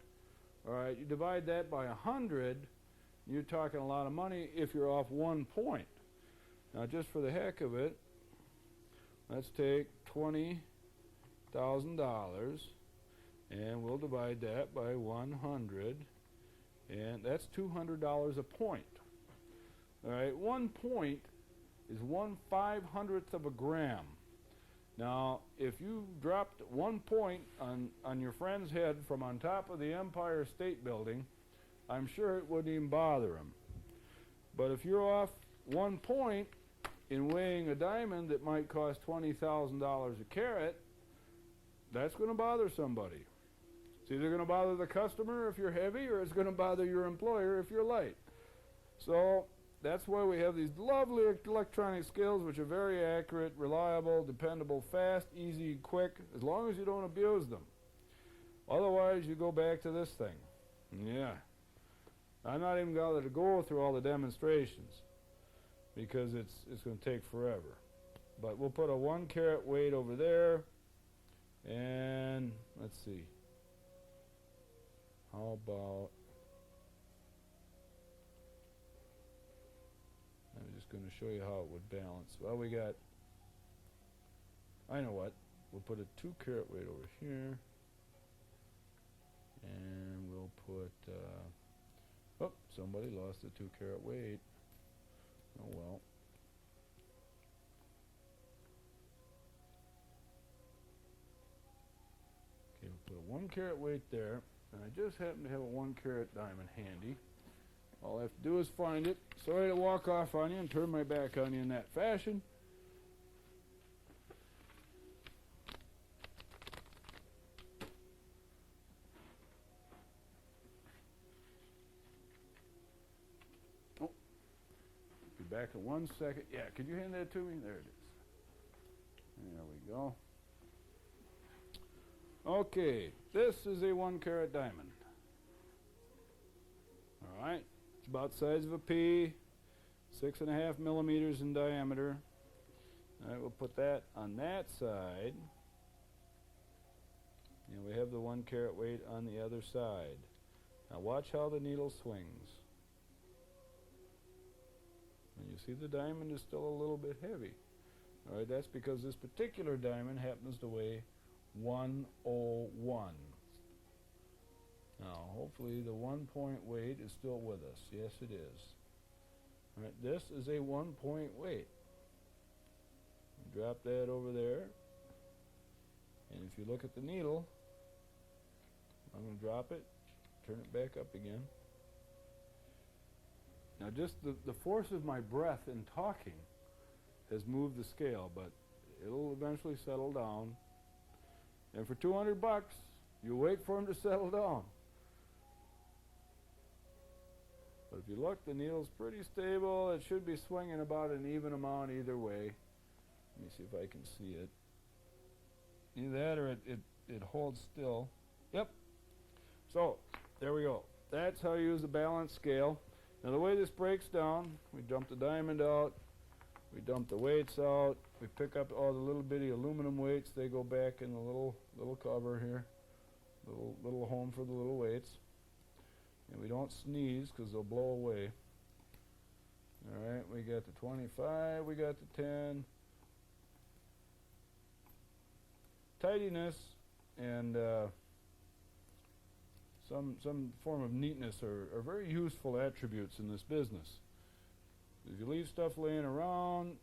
All right, you divide that by 100, you're talking a lot of money if you're off 1 point. Now, just for the heck of it, let's take $20,000 and we'll divide that by 100, and that's $200 a point. All right, 1 point is 1/500th of a gram. Now, if you dropped 1 point on your friend's head from on top of the Empire State Building, I'm sure it wouldn't even bother him. But if you're off 1 point, in weighing a diamond that might cost $20,000 a carat, that's going to bother somebody. It's either going to bother the customer if you're heavy, or it's going to bother your employer if you're light. So that's why we have these lovely electronic scales, which are very accurate, reliable, dependable, fast, easy, quick, as long as you don't abuse them. Otherwise, you go back to this thing. Yeah. I'm not even going to go through all the demonstrations because it's going to take forever. But we'll put a 1 carat weight over there, and let's see. How about, I'm just going to show you how it would balance. Well, we got, I know what, we'll put a 2 carat weight over here, and we'll put, oh, somebody lost a 2 carat weight. Oh well. Okay, we'll put a 1 carat weight there, and I just happen to have a 1 carat diamond handy. All I have to do is find it. Sorry to walk off on you and turn my back on you in that fashion. Oh, be back in 1 second. Yeah, could you hand that to me? There it is. There we go. Okay, this is a 1 carat diamond. All right, it's about the size of a pea, 6.5 millimeters in diameter. All right, we'll put that on that side. And we have the 1 carat weight on the other side. Now watch how the needle swings. And you see the diamond is still a little bit heavy. All right, that's because this particular diamond happens to weigh 101. Now, hopefully the 1 point weight is still with us. Yes, it is. All right, this is a 1 point weight. Drop that over there. And if you look at the needle, I'm going to drop it, turn it back up again. Now, just the force of my breath in talking has moved the scale, but it'll eventually settle down. And for $200, you wait for them to settle down. But if you look, the needle's pretty stable. It should be swinging about an even amount either way. Let me see if I can see it. Either that or it holds still. Yep. So, there we go. That's how you use the balance scale. Now the way this breaks down, we dump the diamond out, we dump the weights out, we pick up all the little bitty aluminum weights, they go back in the little cover here, little home for the little weights. And we don't sneeze because they'll blow away. Alright, we got the 25, we got the 10. Tidiness and some form of neatness are very useful attributes in this business. If you leave stuff laying around,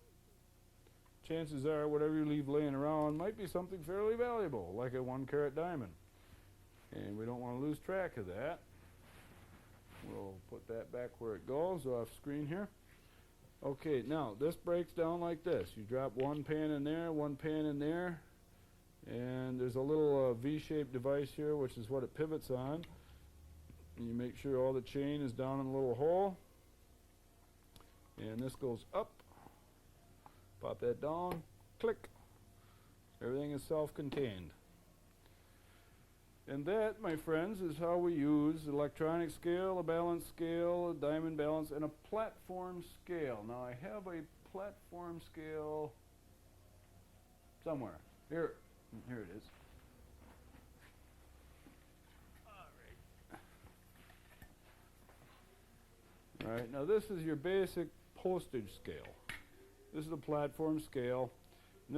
chances are whatever you leave laying around might be something fairly valuable, like a 1 carat diamond. And we don't want to lose track of that. We'll put that back where it goes, off screen here. Okay, now this breaks down like this. You drop 1 pan in there, 1 pan in there, and there's a little V-shaped device here, which is what it pivots on. And you make sure all the chain is down in the little hole. And this goes up. Pop that down, click. Everything is self-contained. And that, my friends, is how we use electronic scale, a balance scale, a diamond balance, and a platform scale. Now I have a platform scale somewhere. Here it is. All right, now this is your basic postage scale. This is a platform scale. And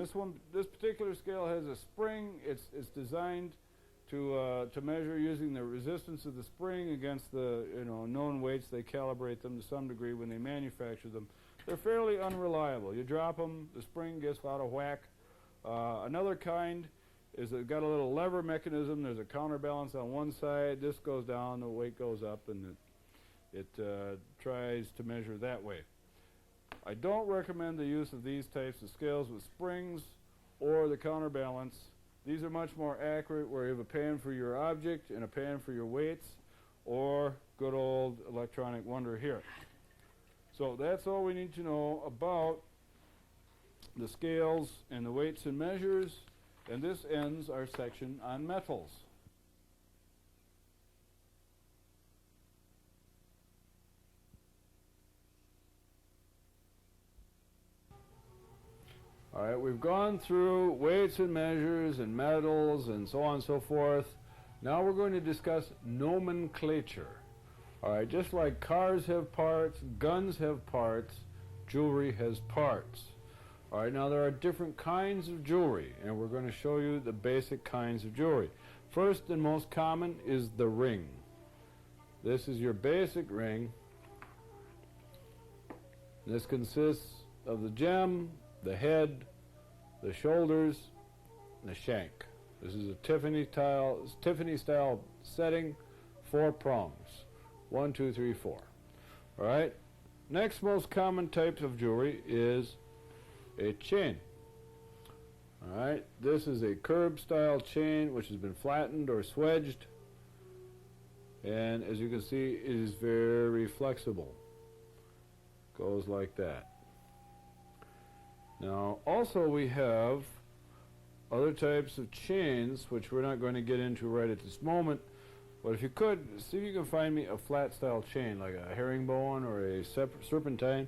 this particular scale has a spring. It's designed to measure using the resistance of the spring against the known weights. They calibrate them to some degree when they manufacture them. They're fairly unreliable. You drop them, the spring gets out of whack. Another kind is got a little lever mechanism. There's a counterbalance on one side. This goes down, the weight goes up, and it tries to measure that way. I don't recommend the use of these types of scales with springs or the counterbalance. These are much more accurate where you have a pan for your object and a pan for your weights, or good old electronic wonder here. So that's all we need to know about the scales and the weights and measures, and this ends our section on metals. All right, we've gone through weights and measures and metals and so on and so forth. Now we're going to discuss nomenclature. All right, just like cars have parts, guns have parts, jewelry has parts. All right, now there are different kinds of jewelry, and we're going to show you the basic kinds of jewelry. First and most common is the ring. This is your basic ring. This consists of the gem, the head, the shoulders, and the shank. This is a Tiffany style setting, 4 prongs. 1, 2, 3, 4. All right. Next most common type of jewelry is a chain. All right. This is a curb style chain which has been flattened or swedged, and as you can see, it is very flexible. Goes like that. Now, also we have other types of chains, which we're not going to get into right at this moment, but if you could, see if you can find me a flat style chain, like a herringbone or a serpentine.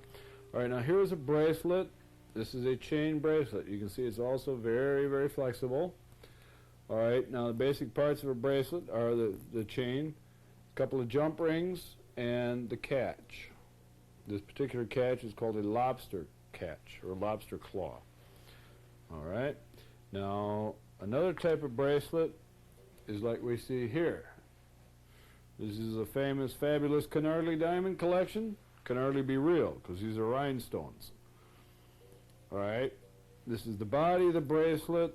All right, now here's a bracelet. This is a chain bracelet. You can see it's also very, very flexible. All right, now the basic parts of a bracelet are the chain, a couple of jump rings, and the catch. This particular catch is called a lobster catch or lobster claw. All right, now another type of bracelet is like we see here. This is a famous, fabulous Canardly diamond collection. Can hardly be real because these are rhinestones. All right, this is the body of the bracelet.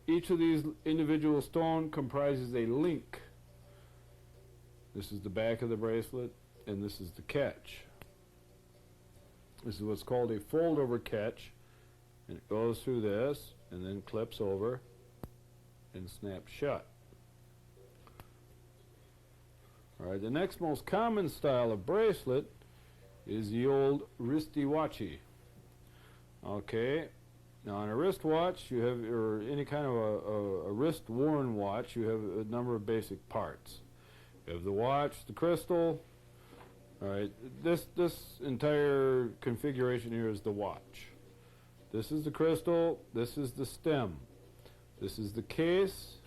Each of these individual stones comprises a link. This is the back of the bracelet, and this is the catch. This is what's called a fold-over catch, and it goes through this and then clips over and snaps shut. All right, the next most common style of bracelet is the old wristy-watchy. Okay, now on a wristwatch, you have, or any kind of a wrist-worn watch, you have a number of basic parts. You have the watch, the crystal. All right, this entire configuration here is the watch. This is the crystal, this is the stem. This is the case.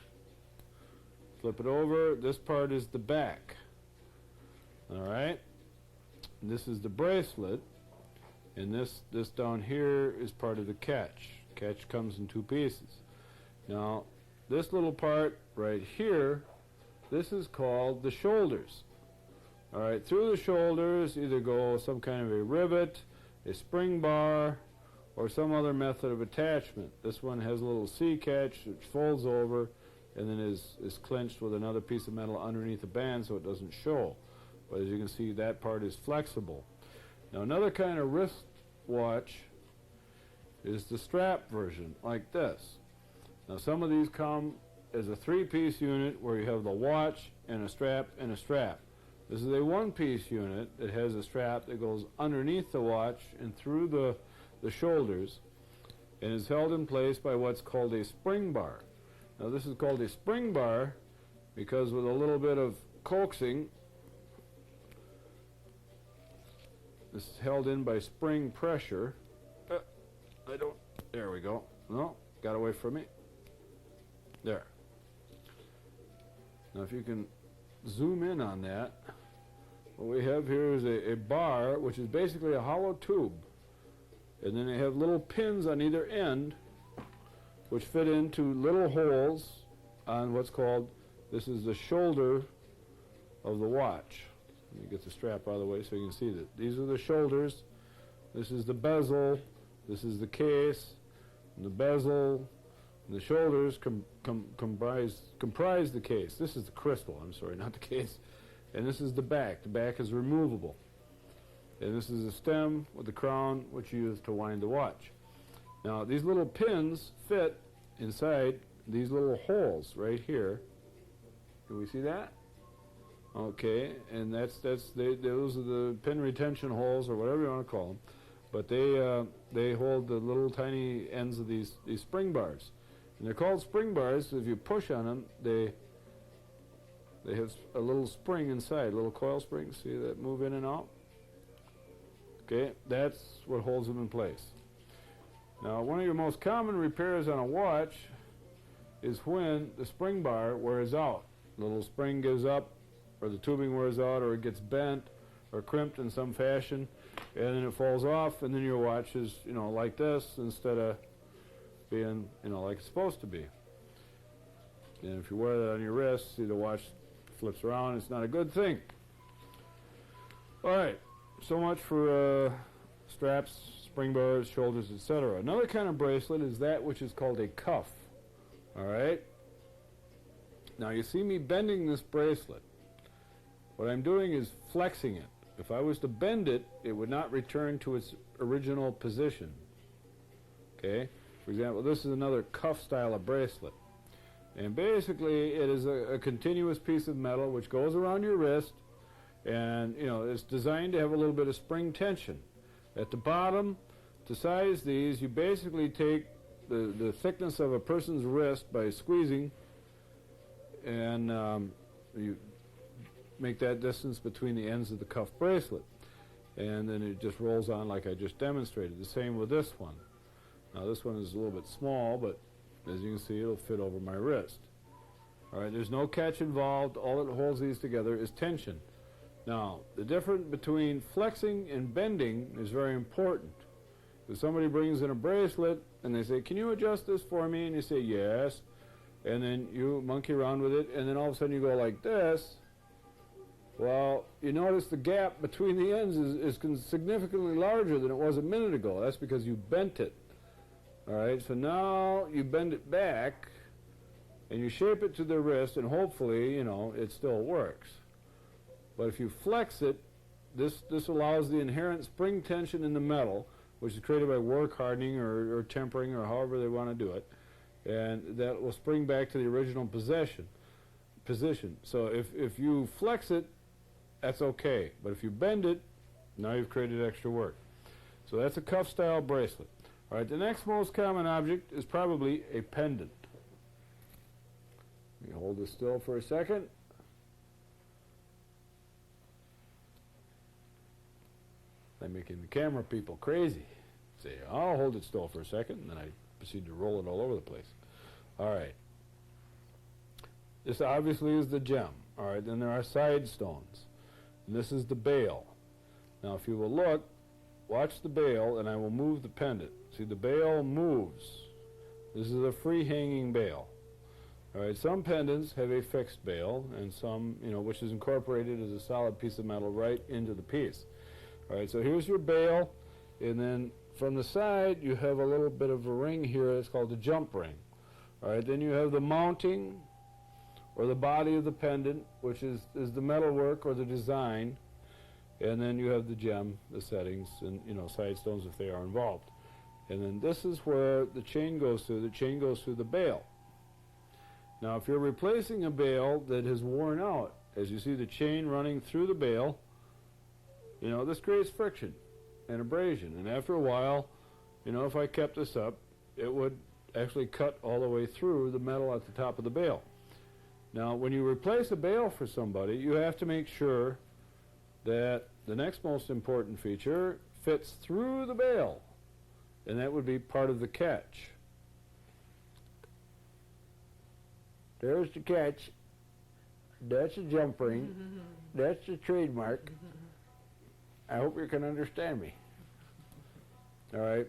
Flip it over, this part is the back. All right, this is the bracelet, and this down here is part of the catch. Catch comes in 2 pieces. Now, this little part right here, this is called the shoulders. All right, through the shoulders either go some kind of a rivet, a spring bar, or some other method of attachment. This one has a little C-catch which folds over and then is clenched with another piece of metal underneath the band so it doesn't show. But as you can see, that part is flexible. Now, another kind of wrist watch is the strap version, like this. Now, some of these come as a 3-piece unit where you have the watch and a strap and a strap. This is a 1-piece unit that has a strap that goes underneath the watch and through the shoulders and is held in place by what's called a spring bar. Now, this is called a spring bar because with a little bit of coaxing, this is held in by spring pressure. There we go. No, got away from me. There. Now, if you can zoom in on that, what we have here is a bar, which is basically a hollow tube. And then they have little pins on either end, which fit into little holes on what's called, this is the shoulder of the watch. Let me get the strap out of the way so you can see that. These are the shoulders. This is the bezel. This is the case. And the bezel and the shoulders comprise the case. This is the crystal, I'm sorry, not the case. And this is the back. The back is removable. And this is a stem with the crown, which you use to wind the watch. Now, these little pins fit inside these little holes right here. Can we see that? Okay, and those are the pin retention holes, or whatever you want to call them. But they hold the little tiny ends of these spring bars, and they're called spring bars. If you push on them, they have a little spring inside, a little coil spring. See that move in and out? Okay, that's what holds them in place. Now, one of your most common repairs on a watch is when the spring bar wears out. The little spring gives up, or the tubing wears out, or it gets bent or crimped in some fashion, and then it falls off, and then your watch is, like this instead of being, like it's supposed to be. And if you wear that on your wrist, see the watch flips around, it's not a good thing. All right, so much for straps, spring bars, shoulders, etc. Another kind of bracelet is that which is called a cuff. All right? Now you see me bending this bracelet. What I'm doing is flexing it. If I was to bend it, it would not return to its original position. Okay? For example, this is another cuff style of bracelet. And basically, it is a continuous piece of metal which goes around your wrist, and it's designed to have a little bit of spring tension. At the bottom, to size these, you basically take the thickness of a person's wrist by squeezing, and you make that distance between the ends of the cuff bracelet, and then it just rolls on like I just demonstrated. The same with this one. Now this one is a little bit small, but as you can see, it'll fit over my wrist. All right, there's no catch involved. All that holds these together is tension. Now, the difference between flexing and bending is very important. If somebody brings in a bracelet and they say, "Can you adjust this for me?" and you say, "Yes," and then you monkey around with it, and then all of a sudden you go like this, well, you notice the gap between the ends is significantly larger than it was a minute ago. That's because you bent it. All right, so now you bend it back, and you shape it to the wrist, and hopefully, it still works. But if you flex it, this allows the inherent spring tension in the metal, which is created by work hardening or tempering or however they want to do it, and that will spring back to the original position. So if you flex it, that's okay. But if you bend it, now you've created extra work. So that's a cuff style bracelet. All right, the next most common object is probably a pendant. Let me hold this still for a second. I'm making the camera people crazy. Say, I'll hold it still for a second, and then I proceed to roll it all over the place. All right. This obviously is the gem. All right, then there are side stones. And this is the bail. Now, if you will look, watch the bail, and I will move the pendant. See, the bail moves. This is a free-hanging bail. All right, some pendants have a fixed bail, and some, which is incorporated as a solid piece of metal right into the piece. All right, so here's your bail, and then from the side, you have a little bit of a ring here. It's called the jump ring. All right, then you have the mounting, or the body of the pendant, which is the metalwork or the design, and then you have the gem, the settings, and side stones if they are involved. And then this is where the chain goes through. The chain goes through the bail. Now, if you're replacing a bail that has worn out, as you see the chain running through the bail, this creates friction and abrasion. And after a while, if I kept this up, it would actually cut all the way through the metal at the top of the bail. Now, when you replace a bail for somebody, you have to make sure that the next most important feature fits through the bail, and that would be part of the catch. There's the catch. That's a jump ring. That's the trademark. I hope you can understand me. All right.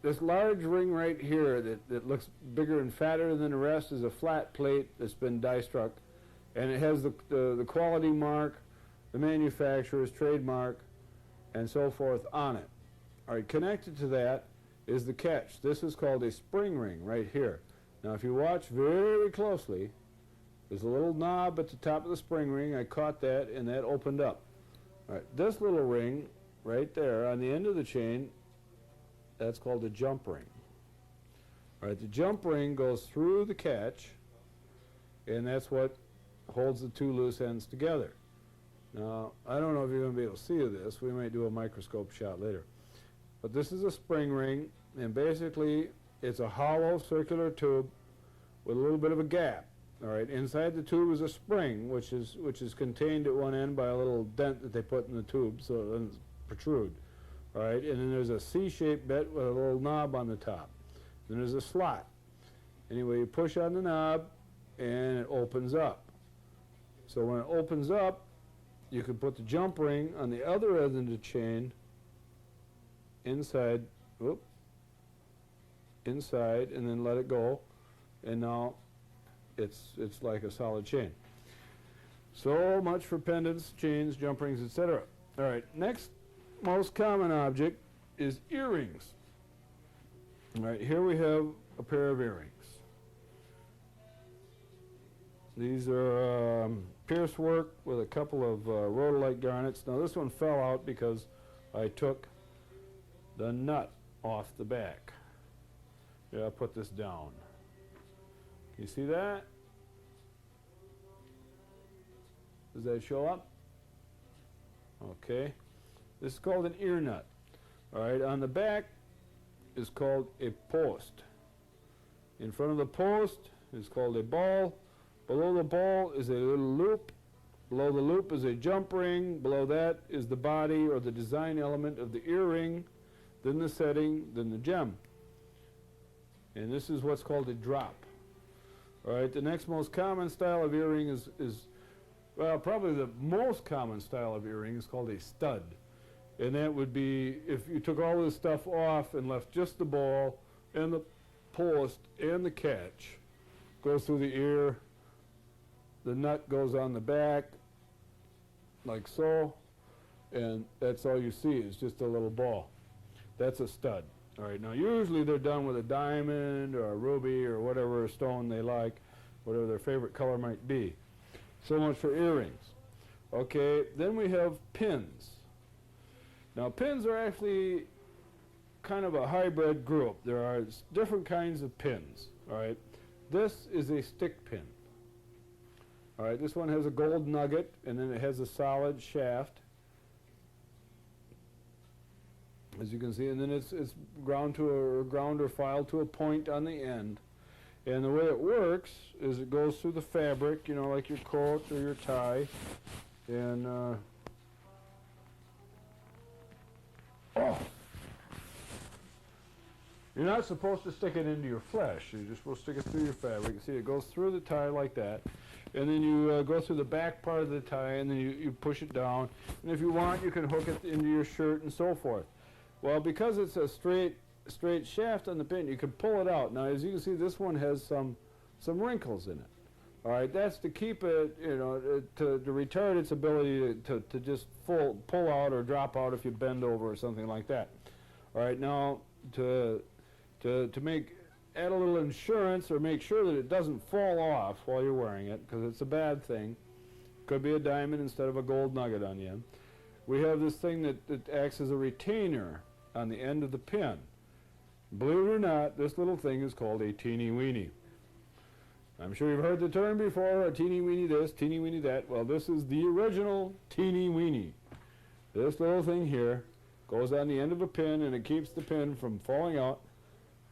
This large ring right here that looks bigger and fatter than the rest is a flat plate that's been die struck, and it has the quality mark, the manufacturer's trademark, and so forth on it. All right, connected to that is the catch. This is called a spring ring right here. Now, if you watch very closely, there's a little knob at the top of the spring ring. I caught that, and that opened up. All right, this little ring right there on the end of the chain, that's called a jump ring. All right, the jump ring goes through the catch, and that's what holds the two loose ends together. Now, I don't know if you're going to be able to see this. We might do a microscope shot later. But this is a spring ring, and basically it's a hollow circular tube with a little bit of a gap. All right, inside the tube is a spring, which is contained at one end by a little dent that they put in the tube so it doesn't protrude. All right, and then there's a C-shaped bit with a little knob on the top. Then there's a slot. Anyway, you push on the knob, and it opens up. So when it opens up, you can put the jump ring on the other end of the chain inside, inside, and then let it go, and now it's like a solid chain. So much for pendants, chains, jump rings, etc. All right, next most common object is earrings. All right, here we have a pair of earrings. These are pierce work with a couple of rhodolite garnets. Now this one fell out because I took the nut off the back. Yeah, I'll put this down. Can you see that? Does that show up? Okay. This is called an ear nut. All right, on the back is called a post. In front of the post is called a ball. Below the ball is a little loop. Below the loop is a jump ring. Below that is the body or the design element of the earring, then the setting, then the gem. And this is what's called a drop. All right, the next most common style of earring is well, probably the most common style of earring is called a stud. And that would be if you took all this stuff off and left just the ball and the post and the catch. Goes through the ear. The nut goes on the back, like so, and that's all you see is just a little ball. That's a stud. All right, now usually they're done with a diamond or a ruby or whatever stone they like, whatever their favorite color might be. So much for earrings. Okay, then we have pins. Now pins are actually kind of a hybrid group. There are different kinds of pins. All right, this is a stick pin. All right, this one has a gold nugget, and then it has a solid shaft, as you can see, and then it's ground or filed to a point on the end. And the way it works is it goes through the fabric, you know, like your coat or your tie, and you're not supposed to stick it into your flesh. You're just supposed to stick it through your fabric. See, it goes through the tie like that. And then you go through the back part of the tie, and then you push it down. And if you want, you can hook it into your shirt and so forth. Well, because it's a straight shaft on the pin, you can pull it out. Now, as you can see, this one has some wrinkles in it. All right, that's to keep it, you know, to retard its ability to just pull out or drop out if you bend over or something like that. All right, now to add a little insurance or make sure that it doesn't fall off while you're wearing it, because it's a bad thing. Could be a diamond instead of a gold nugget on the end. We have this thing that acts as a retainer on the end of the pin. Believe it or not, this little thing is called a teeny-weeny. I'm sure you've heard the term before, a teeny-weeny this, teeny-weeny that. Well, this is the original teeny-weeny. This little thing here goes on the end of a pin, and it keeps the pin from falling out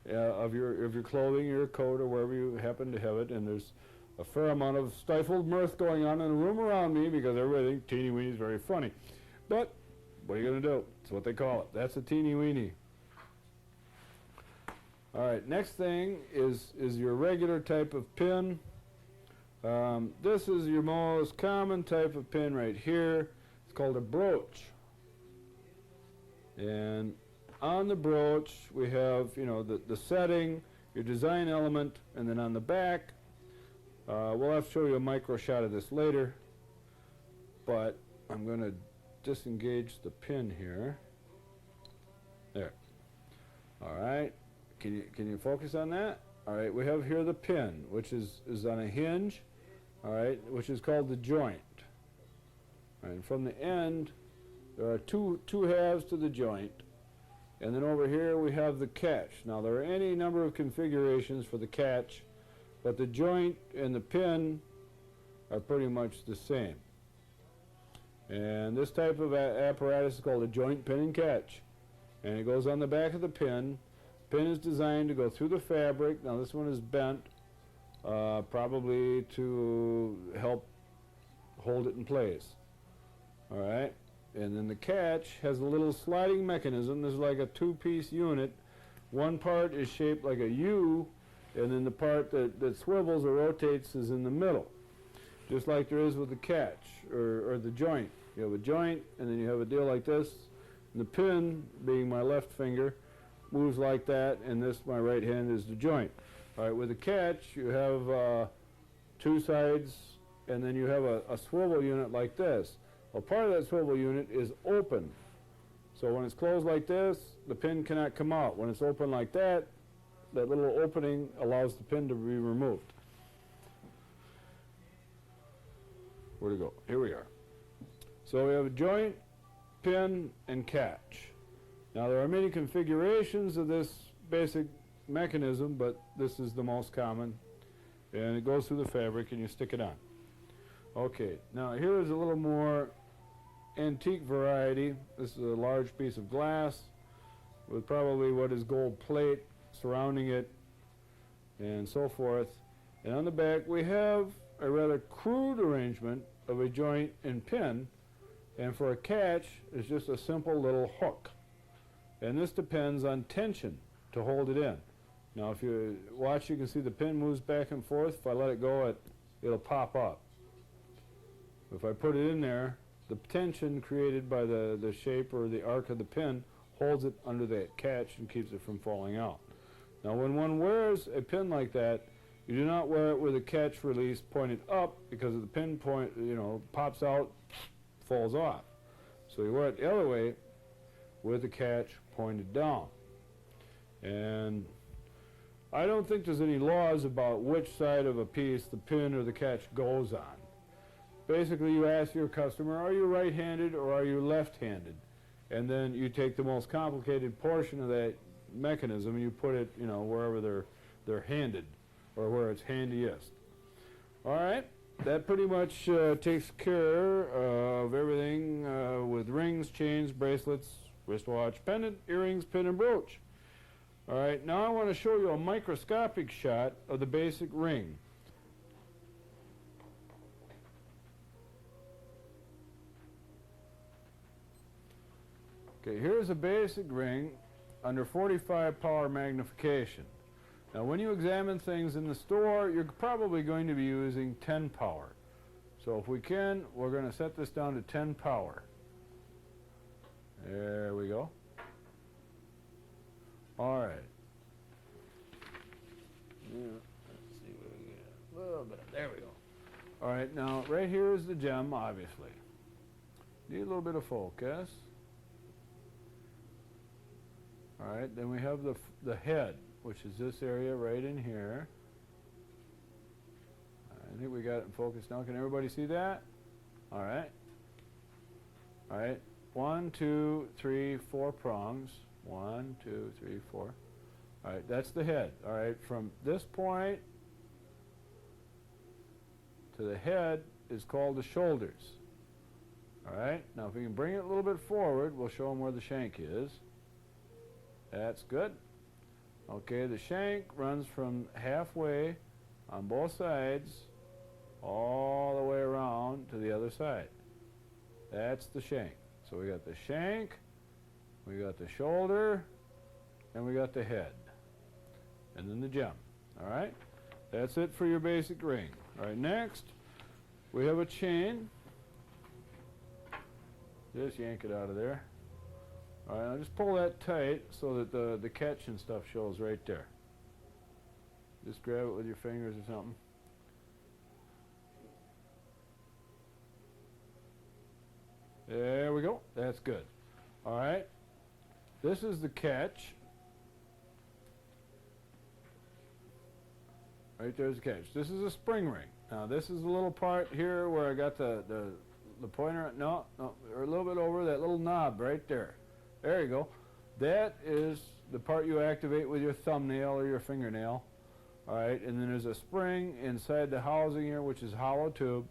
of your clothing, your coat, or wherever you happen to have it. And there's a fair amount of stifled mirth going on in the room around me because everybody thinks teeny-weeny is very funny. But what are you going to do? It's what they call it. That's a teeny-weeny. All right, next thing is your regular type of pin. This is your most common type of pin right here. It's called a brooch. And on the brooch, we have, you know, the setting, your design element, and then on the back, we'll have to show you a micro shot of this later, but I'm going to disengage the pin here. There. All right. Can you focus on that? All right. We have here the pin, which is on a hinge, all right, which is called the joint. All right, and from the end there are two halves to the joint. And then over here we have the catch. Now there are any number of configurations for the catch, but the joint and the pin are pretty much the same. And this type of apparatus is called a joint pin and catch. And it goes on the back of the pin. Pin is designed to go through the fabric. Now this one is bent, probably to help hold it in place. All right. And then the catch has a little sliding mechanism. This is like a two-piece unit. One part is shaped like a U, and then the part that swivels or rotates is in the middle, just like there is with the catch or the joint. You have a joint, and then you have a deal like this. And the pin, being my left finger, moves like that, and this, my right hand, is the joint. All right, with the catch, you have two sides, and then you have a swivel unit like this. Well, part of that swivel unit is open. So when it's closed like this, the pin cannot come out. When it's open like that, that little opening allows the pin to be removed. Where'd it go? Here we are. So we have a joint, pin, and catch. Now there are many configurations of this basic mechanism, but this is the most common. And it goes through the fabric and you stick it on. Okay, now here is a little more antique variety. This is a large piece of glass with probably what is gold plate surrounding it and so forth. And on the back we have a rather crude arrangement of a joint and pin, and for a catch it's just a simple little hook. And this depends on tension to hold it in. Now if you watch, you can see the pin moves back and forth. If I let it go, it'll pop up. If I put it in there, the tension created by the shape or the arc of the pin holds it under that catch and keeps it from falling out. Now when one wears a pin like that, you do not wear it with a catch release pointed up, because if the pin pops out, falls off. So you wear it the other way with the catch pointed down. And I don't think there's any laws about which side of a piece the pin or the catch goes on. Basically, you ask your customer, are you right-handed or are you left-handed? And then you take the most complicated portion of that mechanism and you put it, wherever they're handed, or where it's handiest. All right, that pretty much takes care of everything with rings, chains, bracelets, wristwatch, pendant, earrings, pin, and brooch. All right, now I want to show you a microscopic shot of the basic ring. Okay, here's a basic ring under 45 power magnification. Now when you examine things in the store, you're probably going to be using 10 power. So if we can, we're going to set this down to 10 power. There we go. All right. Yeah, let's see what we get. A little bit. There we go. All right, now right here is the gem, obviously. Need a little bit of focus. All right, then we have the head, which is this area right in here. I think we got it in focus now. Can everybody see that? All right. All right. 1, 2, 3, 4 prongs. 1, 2, 3, 4. All right, that's the head. All right, from this point to the head is called the shoulders. All right, now if we can bring it a little bit forward, we'll show them where the shank is. That's good. Okay, the shank runs from halfway on both sides all the way around to the other side. That's the shank. So we got the shank, we got the shoulder, and we got the head. And then the gem. All right? That's it for your basic ring. All right, next, we have a chain. Just yank it out of there. All right, now just pull that tight so that the catch and stuff shows right there. Just grab it with your fingers or something. There we go. That's good. All right. This is the catch. Right there's the catch. This is a spring ring. Now this is the little part here where I got the the pointer, no, or a little bit over that little knob right there. There you go. That is the part you activate with your thumbnail or your fingernail. All right, and then there's a spring inside the housing here, which is hollow tube,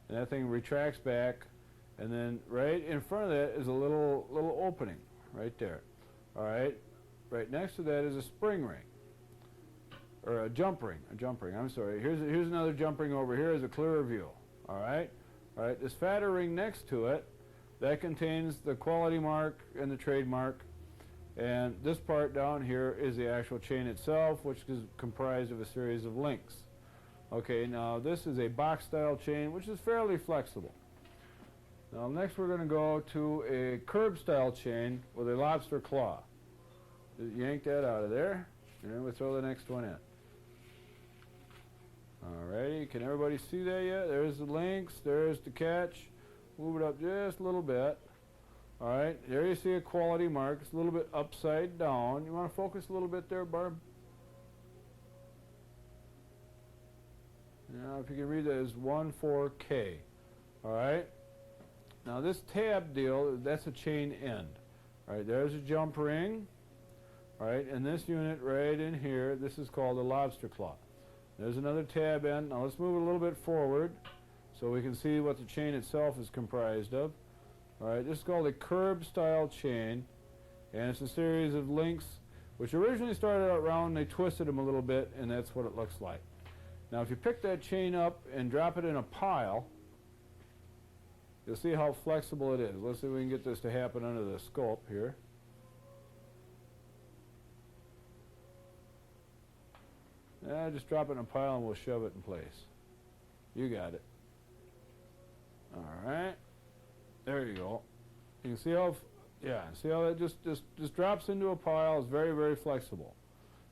and that thing retracts back, and then right in front of that is a little opening right there. All right, right next to that is a spring ring, or a jump ring. I'm sorry. Here's another jump ring over here as a clearer view. All right, this fatter ring next to it, that contains the quality mark and the trademark. And this part down here is the actual chain itself, which is comprised of a series of links. Okay, now this is a box style chain, which is fairly flexible. Now next we're going to go to a curb style chain with a lobster claw. Yank that out of there, and then we'll throw the next one in. Alrighty, can everybody see that yet? There's the links, there's the catch. Move it up just a little bit. All right, there you see a quality mark. It's a little bit upside down. You want to focus a little bit there, Barb? Now, if you can read that as 14K. All right. Now, this tab deal, that's a chain end. All right, there's a jump ring. All right, and this unit right in here, this is called a lobster claw. There's another tab end. Now, let's move it a little bit forward so we can see what the chain itself is comprised of. All right, this is called a curb style chain, and it's a series of links which originally started out round, they twisted them a little bit, and that's what it looks like. Now if you pick that chain up and drop it in a pile, you'll see how flexible it is. Let's see if we can get this to happen under the scope here. Just drop it in a pile and we'll shove it in place. You got it. All right. There you go. You can see how, see how that just drops into a pile. It's very, very flexible.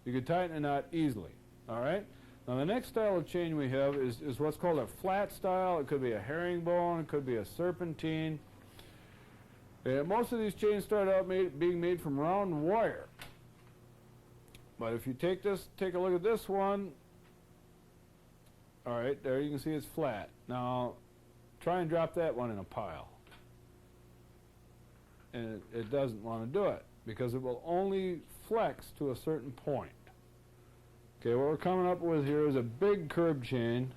You can tighten a knot easily. All right. Now the next style of chain we have is what's called a flat style. It could be a herringbone. It could be a serpentine. Most of these chains start out being made from round wire. But if you take a look at this one. All right, there you can see it's flat. Now try and drop that one in a pile. And it doesn't want to do it because it will only flex to a certain point. Okay, what we're coming up with here is a big curb chain,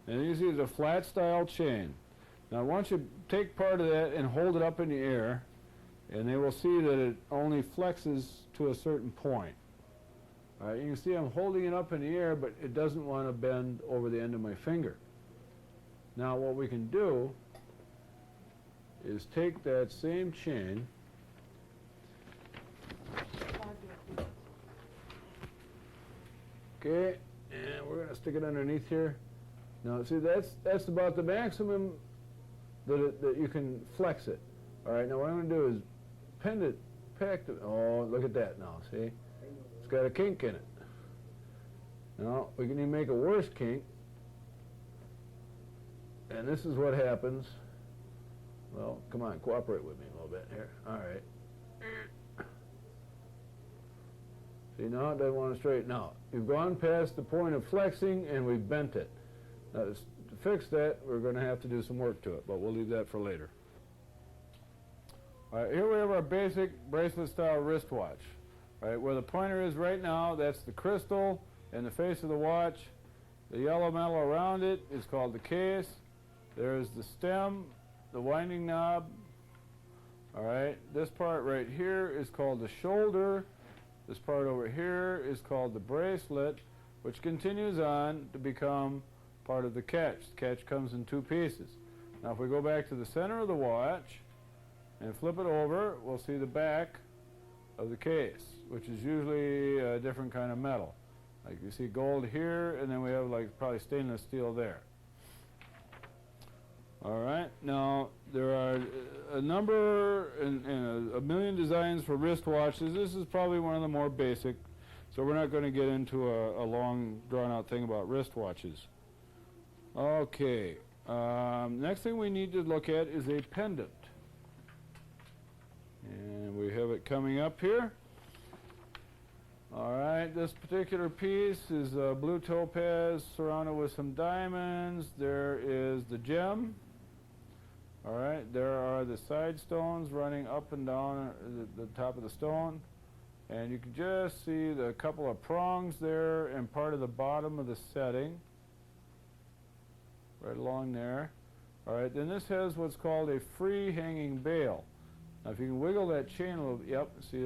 and you see it's a flat style chain. Now once you take part of that and hold it up in the air, and they will see that it only flexes to a certain point. All right, you can see I'm holding it up in the air, but it doesn't want to bend over the end of my finger. Now what we can do is take that same chain okay, and we're going to stick it underneath here. Now see that's about the maximum that you can flex it. All right, now what I'm going to do is pin it, oh, look at that now, see? It's got a kink in it. Now we can even make a worse kink, and this is what happens. Well, come on, cooperate with me a little bit here. All right. See, now it doesn't want to straighten out. You've gone past the point of flexing, and we've bent it. Now, to fix that, we're going to have to do some work to it, but we'll leave that for later. All right, here we have our basic bracelet-style wristwatch. All right, where the pointer is right now, that's the crystal and the face of the watch. The yellow metal around it is called the case. There's the stem, the winding knob. All right, this part right here is called the shoulder. This part over here is called the bracelet, which continues on to become part of the catch. The catch comes in two pieces. Now if we go back to the center of the watch and flip it over, we'll see the back of the case, which is usually a different kind of metal. Like you see gold here, and then we have like probably stainless steel there. All right, now there are a number and a million designs for wristwatches. This is probably one of the more basic, so we're not going to get into a long drawn-out thing about wristwatches. Okay, next thing we need to look at is a pendant. And we have it coming up here. All right, this particular piece is blue topaz surrounded with some diamonds. There is the gem. All right, there are the side stones running up and down the top of the stone. And you can just see the couple of prongs there and part of the bottom of the setting. Right along there. All right, then this has what's called a free hanging bail. Now if you can wiggle that chain a little, yep, see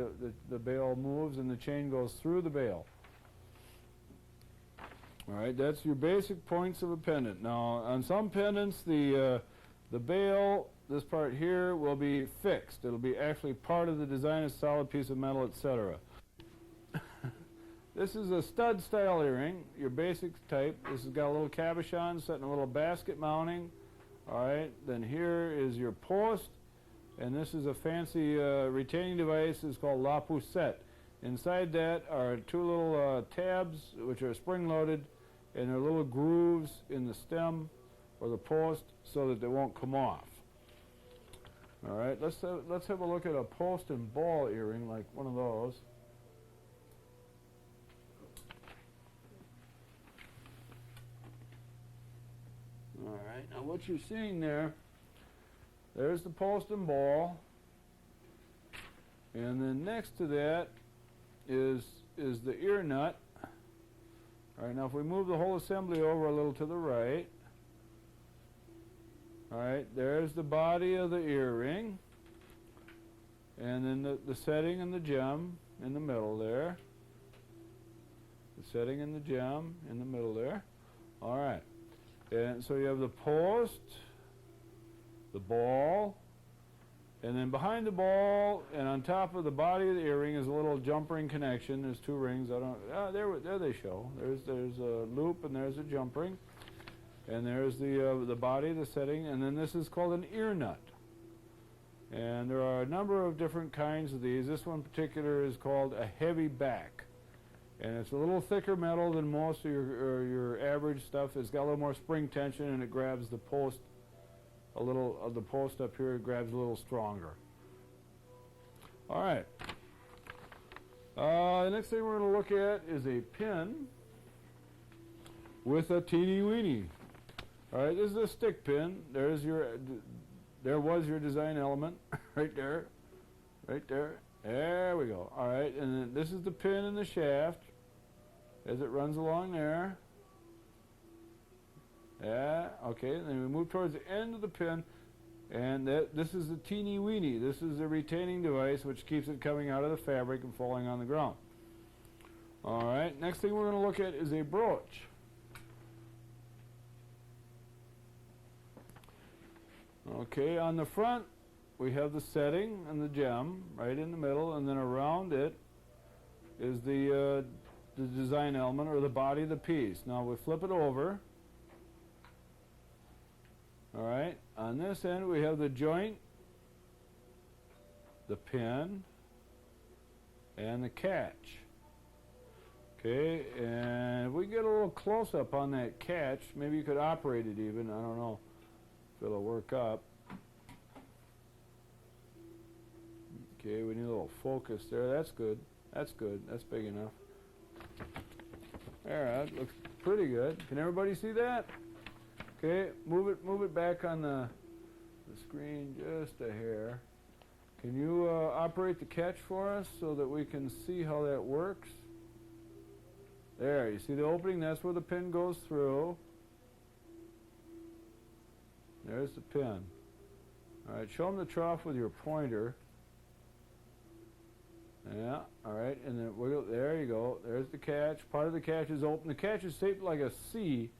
the bail moves and the chain goes through the bail. All right, that's your basic points of a pendant. Now on some pendants the bail, this part here, will be fixed. It'll be actually part of the design, a solid piece of metal, etc. This is a stud style earring, your basic type. This has got a little cabochon set in a little basket mounting. All right, then here is your post, and this is a fancy retaining device. It's called La Poussette. Inside that are two little tabs which are spring loaded, and there are little grooves in the stem or the post so that they won't come off. All right, let's have a look at a post and ball earring like one of those. All right, now what you're seeing there's the post and ball, and then next to that is the ear nut. All right, now if we move the whole assembly over a little to the right, all right, there's the body of the earring, and then the setting and the gem in the middle there. The setting and the gem in the middle there. All right, and so you have the post, the ball, and then behind the ball and on top of the body of the earring is a little jump ring connection. There's two rings. There they show. There's a loop and there's a jump ring. And there's the body, the setting, and then this is called an ear nut. And there are a number of different kinds of these. This one in particular is called a heavy back. And it's a little thicker metal than most of your average stuff. It's got a little more spring tension, and it grabs the post a little, of the post up here, it grabs a little stronger. All right. The next thing we're going to look at is a pin with a teeny weeny. All right, this is a stick pin. There was your design element right there, right there. There we go. All right, and then this is the pin in the shaft as it runs along there. Yeah, okay, and then we move towards the end of the pin, and this is the teeny weeny. This is the retaining device which keeps it coming out of the fabric and falling on the ground. All right, next thing we're going to look at is a brooch. Okay, on the front we have the setting and the gem right in the middle, and then around it is the design element or the body of the piece. Now we flip it over. All right, on this end we have the joint, the pin, and the catch. Okay, and if we get a little close up on that catch, maybe you could operate it even, I don't know if it'll work up. Okay, we need a little focus there. That's good. That's good. That's big enough. There, that looks pretty good. Can everybody see that? Okay, move it back on the screen just a hair. Can you operate the catch for us so that we can see how that works? There, you see the opening? That's where the pin goes through. There's the pin. All right, show them the trough with your pointer. Yeah, all right, and then wiggle. There you go. There's the catch. Part of the catch is open. The catch is shaped like a C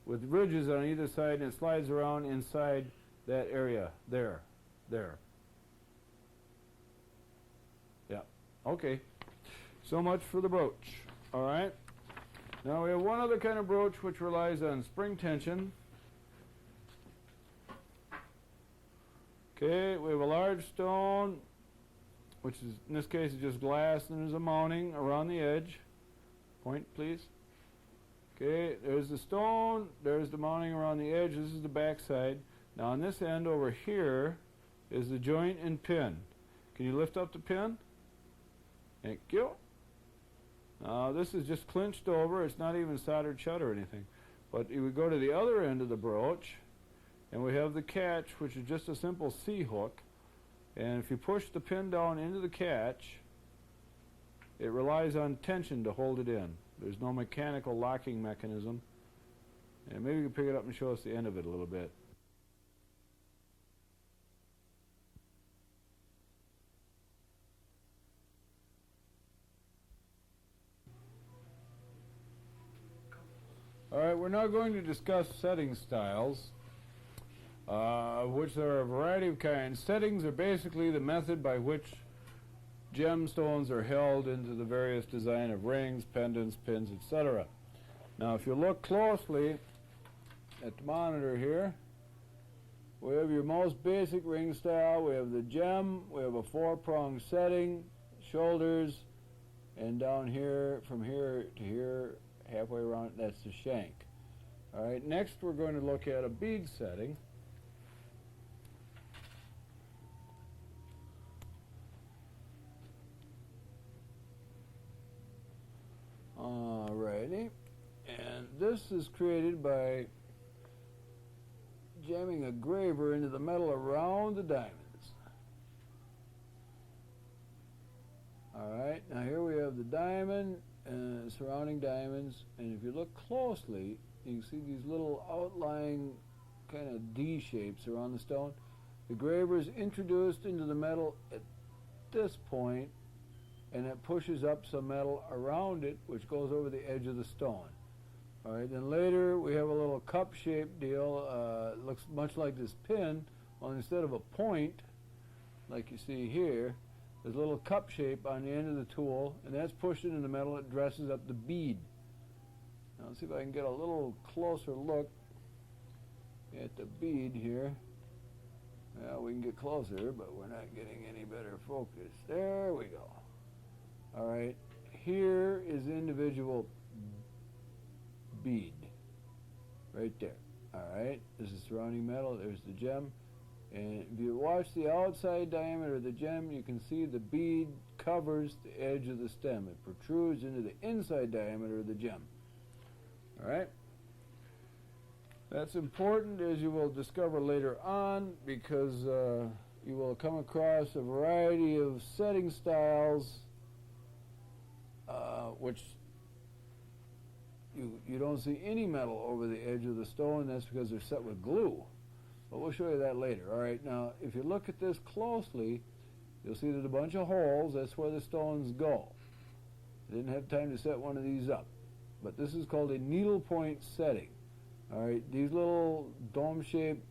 with ridges on either side, and it slides around inside that area. There. Yeah, okay. So much for the brooch. All right. Now we have one other kind of brooch which relies on spring tension. Okay, we have a large stone, which is, in this case, is just glass, and there's a mounting around the edge. Point, please. Okay, there's the stone, there's the mounting around the edge, this is the back side. Now on this end over here is the joint and pin. Can you lift up the pin? Thank you. Now this is just clinched over, it's not even soldered shut or anything. But you would go to the other end of the brooch, And we have the catch, which is just a simple C-hook. And if you push the pin down into the catch, it relies on tension to hold it in. There's no mechanical locking mechanism. And maybe you can pick it up and show us the end of it a little bit. All right, we're now going to discuss setting styles, which there are a variety of kinds. Settings are basically the method by which gemstones are held into the various design of rings, pendants, pins, etc. Now, if you look closely at the monitor here, we have your most basic ring style. We have the gem, we have a 4-prong setting, shoulders, and down here, from here to here, halfway around, that's the shank. All right, next we're going to look at a bead setting. Alrighty, and this is created by jamming a graver into the metal around the diamonds. Alright, now here we have the diamond and surrounding diamonds, and if you look closely, you can see these little outlying kind of D shapes around the stone. The graver is introduced into the metal at this point, and it pushes up some metal around it, which goes over the edge of the stone. All right, then later we have a little cup-shaped deal. It looks much like this pin, only instead of a point, like you see here, there's a little cup shape on the end of the tool, and that's pushed into the metal. It dresses up the bead. Now let's see if I can get a little closer look at the bead here. Well, we can get closer, but we're not getting any better focus. There we go. All right, here is the individual bead, right there. All right, this is surrounding metal. There's the gem. And if you watch the outside diameter of the gem, you can see the bead covers the edge of the stem. It protrudes into the inside diameter of the gem. All right? That's important, as you will discover later on, because you will come across a variety of setting styles which you don't see any metal over the edge of the stone. That's because they're set with glue. But we'll show you that later. All right, now if you look at this closely, you'll see there's a bunch of holes. That's where the stones go. I didn't have time to set one of these up. But this is called a needlepoint setting. All right, these little dome-shaped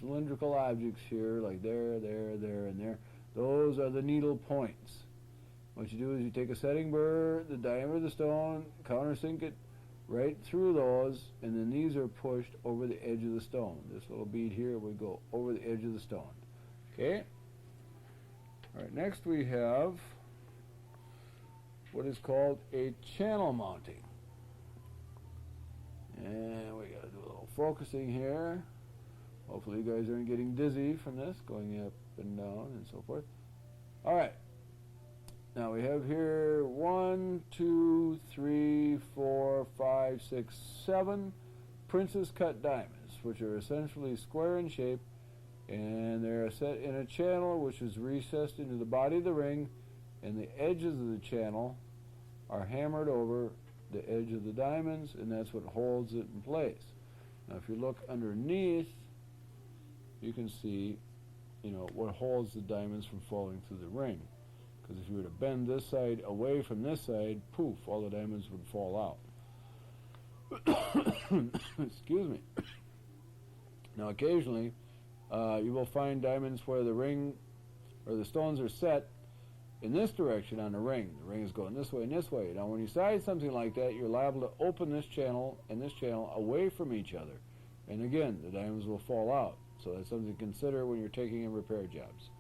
cylindrical objects here, like there, there, there, and there, those are the needle points. What you do is you take a setting burr, the diameter of the stone, countersink it right through those, and then these are pushed over the edge of the stone. This little bead here would go over the edge of the stone. Okay? All right, next we have what is called a channel mounting. And we got to do a little focusing here. Hopefully you guys aren't getting dizzy from this, going up and down and so forth. All right. Now we have here 1, 2, 3, 4, 5, 6, 7 princess cut diamonds, which are essentially square in shape, and they're set in a channel which is recessed into the body of the ring, and the edges of the channel are hammered over the edge of the diamonds, and that's what holds it in place. Now if you look underneath, you can see, what holds the diamonds from falling through the ring. Because if you were to bend this side away from this side, poof, all the diamonds would fall out. Excuse me. Now occasionally, you will find diamonds where the ring, or the stones are set in this direction on the ring. The ring is going this way and this way. Now when you size something like that, you're liable to open this channel and this channel away from each other. And again, the diamonds will fall out. So that's something to consider when you're taking in repair jobs.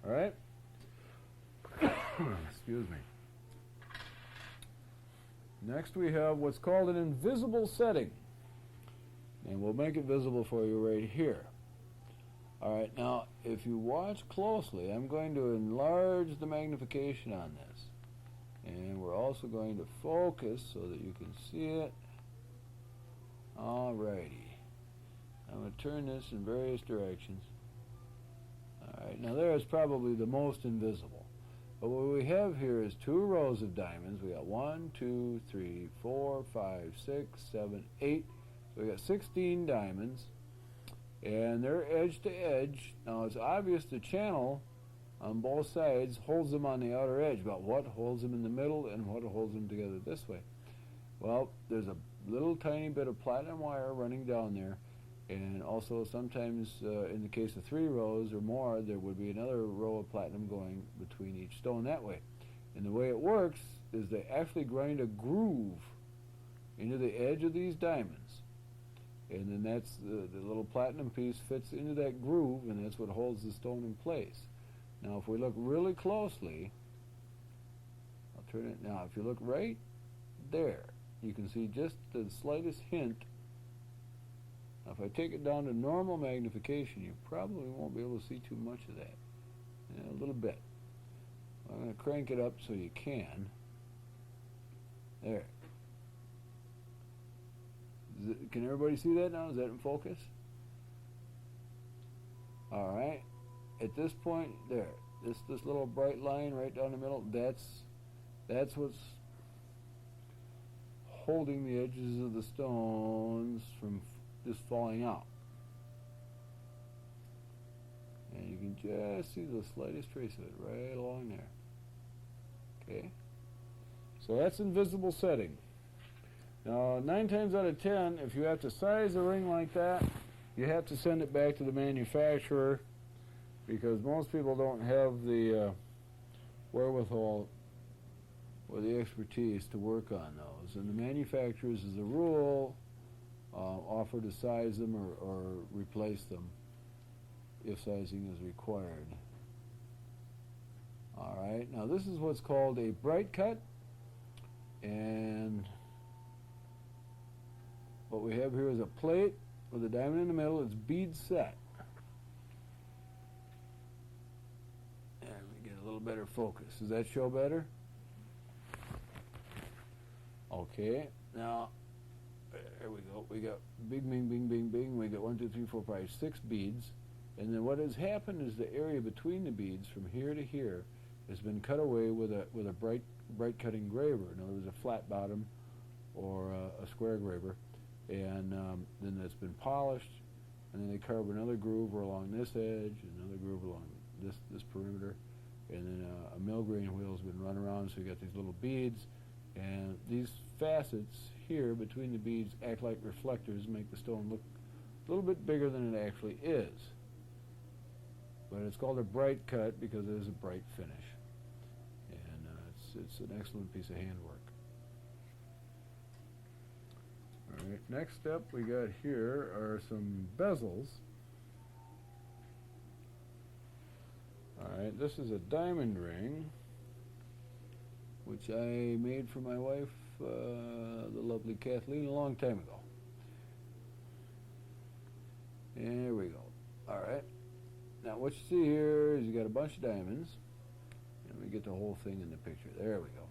All right? Excuse me. Next we have what's called an invisible setting. And we'll make it visible for you right here. Alright, now if you watch closely, I'm going to enlarge the magnification on this. And we're also going to focus so that you can see it. Alrighty. I'm going to turn this in various directions. Alright, now there is probably the most invisible. But what we have here is 2 rows of diamonds. We got 1, 2, 3, 4, 5, 6, 7, 8. So we got 16 diamonds. And they're edge to edge. Now it's obvious the channel on both sides holds them on the outer edge, but what holds them in the middle and what holds them together this way? Well, there's a little tiny bit of platinum wire running down there, and also sometimes in the case of 3 rows or more, there would be another row of platinum going between each stone that way. And the way it works is they actually grind a groove into the edge of these diamonds, and then that's the little platinum piece fits into that groove, and that's what holds the stone in place. Now if we look really closely, I'll turn it now, if you look right there, you can see just the slightest hint. Now if I take it down to normal magnification, you probably won't be able to see too much of that. Yeah, a little bit. I'm going to crank it up so you can. There. Can everybody see that now? Is that in focus? Alright. At this point, there. This little bright line right down the middle, that's what's holding the edges of the stones from just falling out. And you can just see the slightest trace of it right along there. Okay? So that's invisible setting. Now, 9 times out of 10, if you have to size a ring like that, you have to send it back to the manufacturer, because most people don't have the wherewithal or the expertise to work on those. And the manufacturers, as a rule, offer to size them or replace them if sizing is required. Alright, now this is what's called a bright cut, and what we have here is a plate with a diamond in the middle. It's bead set. And we get a little better focus. Does that show better? Okay, now there we go. We got bing, bing, bing, bing, bing. We got 1, 2, 3, 4, 5, 6 beads. And then what has happened is the area between the beads from here to here has been cut away with a bright cut engraver. In other words, a flat bottom or a square engraver. And then it's been polished, and then they carve another groove along this edge, another groove along this perimeter, and then a mill grain wheel has been run around, so you got these little beads, and these facets here between the beads act like reflectors, make the stone look a little bit bigger than it actually is. But it's called a bright cut because it is a bright finish, and it's an excellent piece of handwork. Alright, next step we got here are some bezels. Alright, this is a diamond ring, which I made for my wife, the lovely Kathleen, a long time ago. There we go. Alright, now what you see here is you got a bunch of diamonds, and we get the whole thing in the picture. There we go.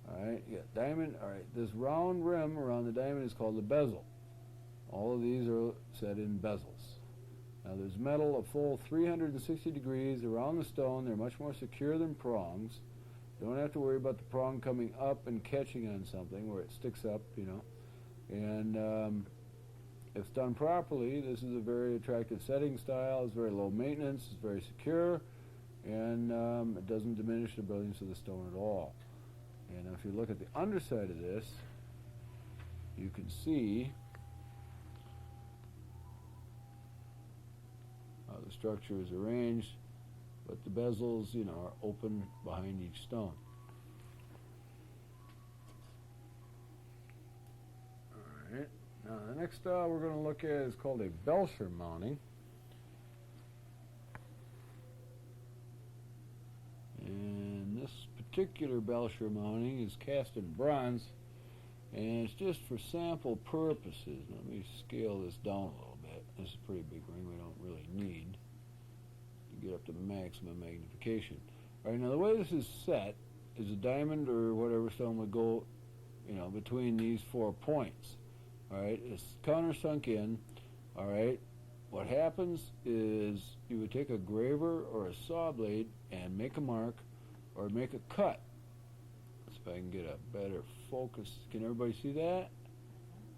Alright, you got diamond. Alright, this round rim around the diamond is called the bezel. All of these are set in bezels. Now there's metal a full 360 degrees around the stone. They're much more secure than prongs. Don't have to worry about the prong coming up and catching on something where it sticks up, you know. And if done properly, this is a very attractive setting style. It's very low maintenance, it's very secure, and it doesn't diminish the brilliance of the stone at all. And if you look at the underside of this, you can see how the structure is arranged, but the bezels, you know, are open behind each stone. Alright, now the next style we're going to look at is called a Belcher mounting. And this particular Belcher mounting is cast in bronze, and it's just for sample purposes. Let me scale this down a little bit. This is a pretty big ring we don't really need to get up to maximum magnification. Alright, now the way this is set is a diamond or whatever stone would go, you know, between these 4 points. Alright, it's countersunk in. All right. What happens is you would take a graver or a saw blade and make a mark or make a cut. Let's see if I can get a better focus. Can everybody see that?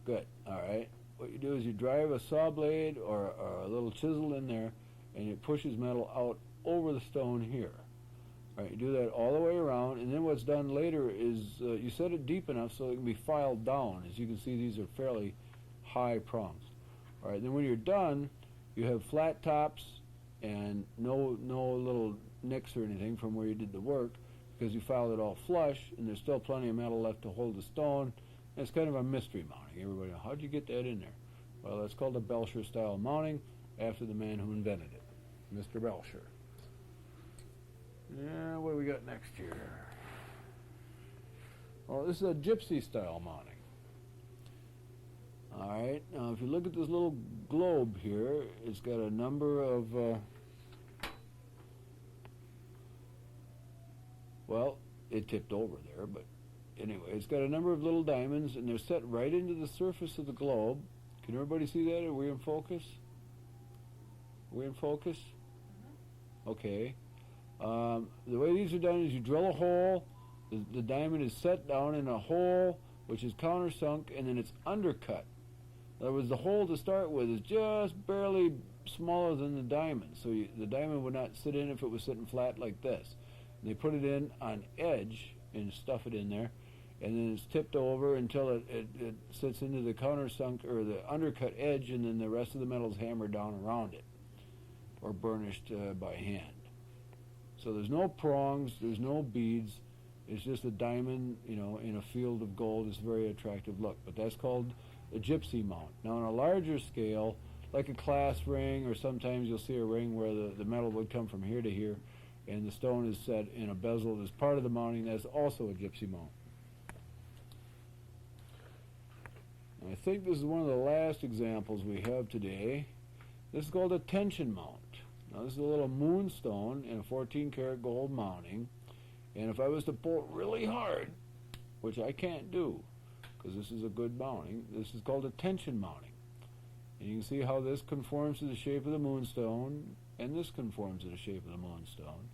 Good. All right. What you do is you drive a saw blade or a little chisel in there, and it pushes metal out over the stone here. All right. You do that all the way around, and then what's done later is you set it deep enough so it can be filed down. As you can see, these are fairly high prongs. All right. Then when you're done, you have flat tops and no little nicks or anything from where you did the work, because you filed it all flush, and there's still plenty of metal left to hold the stone. And it's kind of a mystery mounting. Everybody, how'd you get that in there? Well, that's called a Belcher style mounting, after the man who invented it, Mr. Belcher. Yeah, what do we got next here? Well, this is a gypsy style mounting. All right, now if you look at this little globe here, it's got a number of, well, it tipped over there, but anyway, it's got a number of little diamonds, and they're set right into the surface of the globe. Can everybody see that? Are we in focus? Are we in focus? Okay. The way these are done is you drill a hole, the diamond is set down in a hole which is countersunk, and then it's undercut. In other words, the hole to start with is just barely smaller than the diamond, so the diamond would not sit in if it was sitting flat like this. And they put it in on edge and stuff it in there, and then it's tipped over until it sits into the countersunk or the undercut edge, and then the rest of the metal is hammered down around it or burnished by hand. So there's no prongs, there's no beads, it's just a diamond, you know, in a field of gold. It's a very attractive look, but that's called a gypsy mount. Now on a larger scale, like a class ring, or sometimes you'll see a ring where the metal would come from here to here, and the stone is set in a bezel as part of the mounting. That's also a gypsy mount. I think this is one of the last examples we have today. This is called a tension mount. Now this is a little moonstone in a 14 karat gold mounting, and if I was to pull really hard, which I can't do because this is a good mounting, this is called a tension mounting. And you can see how this conforms to the shape of the moonstone, and this conforms to the shape of the moonstone.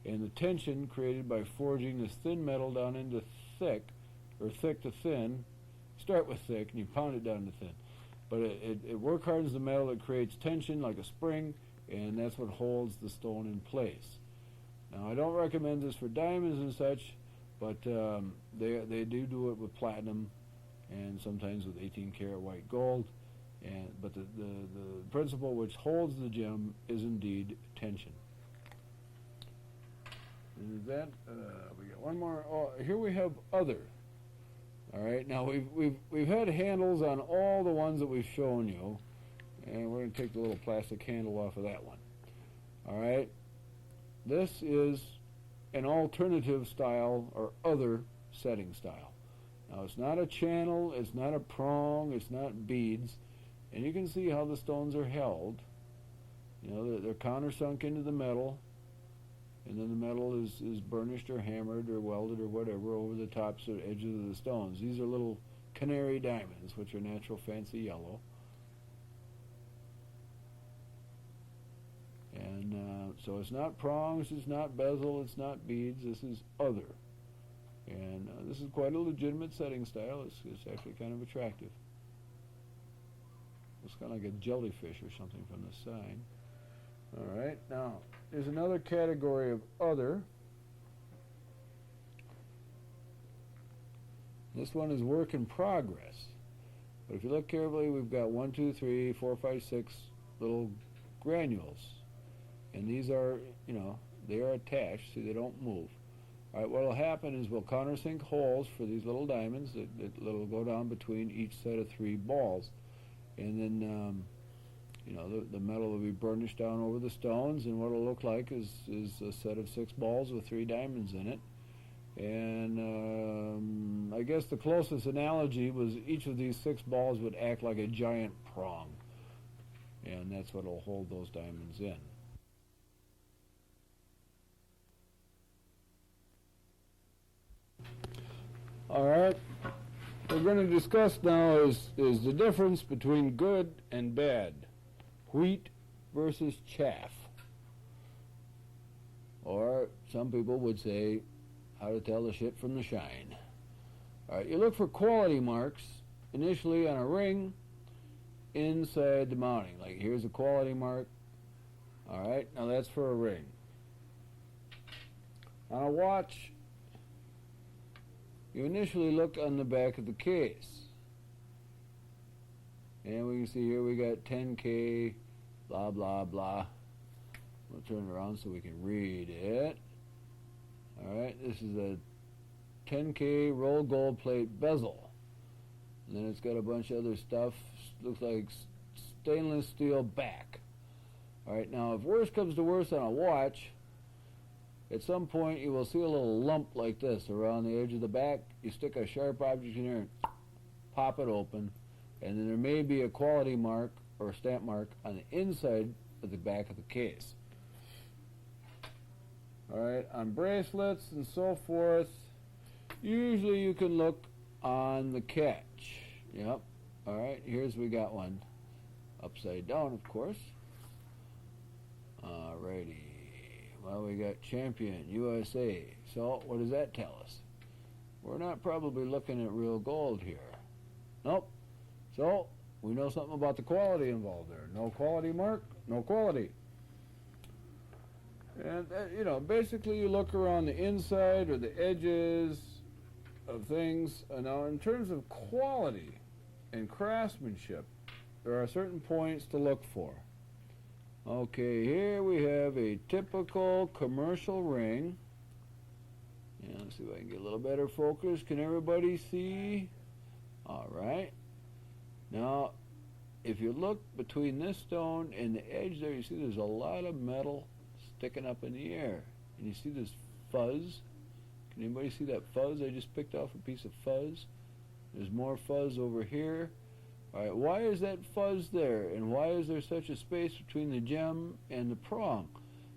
And the tension created by forging this thin metal down into thick, or thick to thin. Start with thick and you pound it down to thin. But it work hardens the metal, it creates tension like a spring, and that's what holds the stone in place. Now I don't recommend this for diamonds and such, but they do it with platinum and sometimes with 18 karat white gold. But the principle which holds the gem is indeed tension. And that we got one more. Oh, here we have other. All right. Now we've had handles on all the ones that we've shown you, and we're going to take the little plastic handle off of that one. All right. This is an alternative style or other setting style. Now it's not a channel, it's not a prong, it's not beads, and you can see how the stones are held. You know, they're countersunk into the metal, and then the metal is burnished or hammered or welded or whatever over the tops or edges of the stones. These are little canary diamonds, which are natural fancy yellow. And so it's not prongs, it's not bezel, it's not beads, this is other. And this is quite a legitimate setting style. It's actually kind of attractive. Looks kind of like a jellyfish or something from the side. All right, now there's another category of other. This one is work in progress. But if you look carefully, we've got 1, 2, 3, 4, 5, 6 little granules. And these are, you know, they are attached, so they don't move. All right, what will happen is we'll countersink holes for these little diamonds that will go down between each set of 3 balls. And then, you know, the metal will be burnished down over the stones, and what it'll look like is a set of 6 balls with 3 diamonds in it. And I guess the closest analogy was each of these 6 balls would act like a giant prong. And that's what will hold those diamonds in. All right, what we're going to discuss now is the difference between good and bad. wheat versus chaff. Or some people would say how to tell the shit from the shine. All right, you look for quality marks initially on a ring inside the mounting. Like here's a quality mark. All right, now that's for a ring. On a watch, you initially look on the back of the case. And we can see here we got 10K, blah, blah, blah. We'll turn it around so we can read it. Alright, this is a 10K roll gold plate bezel. And then it's got a bunch of other stuff. Looks like stainless steel back. Alright, now if worse comes to worse on a watch, at some point you will see a little lump like this around the edge of the back. You stick a sharp object in there and pop it open. And then there may be a quality mark or a stamp mark on the inside of the back of the case. Alright, on bracelets and so forth, usually you can look on the catch. Yep. Alright, here's we got one. Upside down, of course. Alrighty. Well, we got Champion, USA. So, what does that tell us? We're not probably looking at real gold here. Nope. So, we know something about the quality involved there. No quality mark, no quality. And, basically you look around the inside or the edges of things. Now, in terms of quality and craftsmanship, there are certain points to look for. Okay, here we have a typical commercial ring. Yeah, let's see if I can get a little better focus. Can everybody see? All right. Now, if you look between this stone and the edge there, you see there's a lot of metal sticking up in the air. And you see this fuzz. Can anybody see that fuzz? I just picked off a piece of fuzz. There's more fuzz over here. All right, why is that fuzz there? And why is there such a space between the gem and the prong?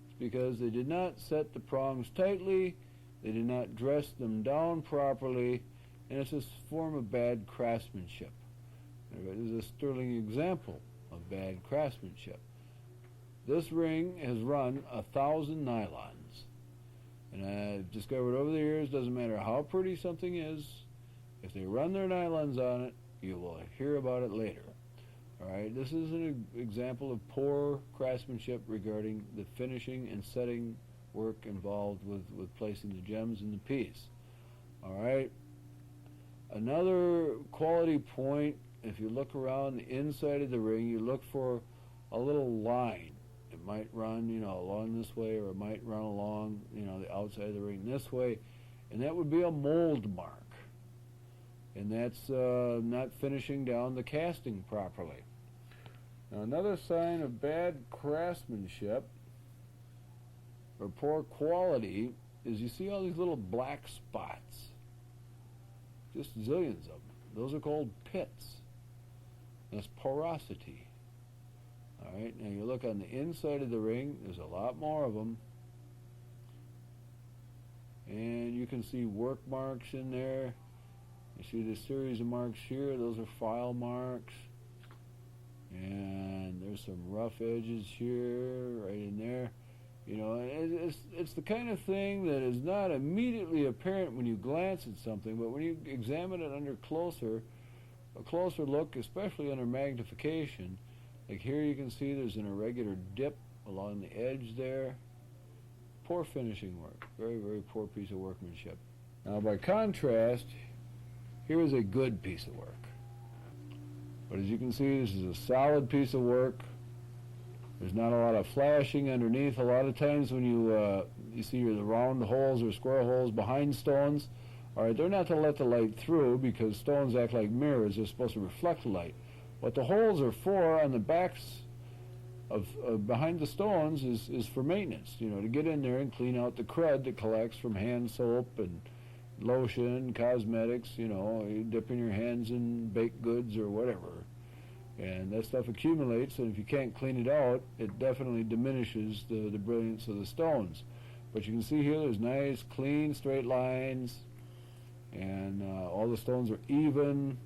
It's because they did not set the prongs tightly. They did not dress them down properly. And it's a form of bad craftsmanship. This is a sterling example of bad craftsmanship. This ring has run 1,000 nylons. And I've discovered over the years, doesn't matter how pretty something is, if they run their nylons on it, you will hear about it later. Alright, this is an example of poor craftsmanship regarding the finishing and setting work involved with placing the gems in the piece. Alright, another quality point, if you look around the inside of the ring, you look for a little line. It might run, along this way, or it might run along, the outside of the ring this way, and that would be a mold mark. And that's not finishing down the casting properly. Now, another sign of bad craftsmanship or poor quality is you see all these little black spots. Just zillions of them. Those are called pits. That's porosity. Alright, now you look on the inside of the ring, there's a lot more of them. And you can see work marks in there. You see this series of marks here, those are file marks. And there's some rough edges here, right in there. It's the kind of thing that is not immediately apparent when you glance at something, but when you examine it under a closer look, especially under magnification, like here you can see there's an irregular dip along the edge there. Poor finishing work. Very, very poor piece of workmanship. Now by contrast, here is a good piece of work. But as you can see, this is a solid piece of work. There's not a lot of flashing underneath. A lot of times when you see the round holes or square holes behind stones, all right, they're not to let the light through because stones act like mirrors. They're supposed to reflect light. What the holes are for on the backs of behind the stones is for maintenance, to get in there and clean out the crud that collects from hand soap and lotion, cosmetics, you dip in your hands in baked goods or whatever. And that stuff accumulates, and if you can't clean it out, it definitely diminishes the brilliance of the stones. But you can see here there's nice, clean, straight lines, and all the stones are even.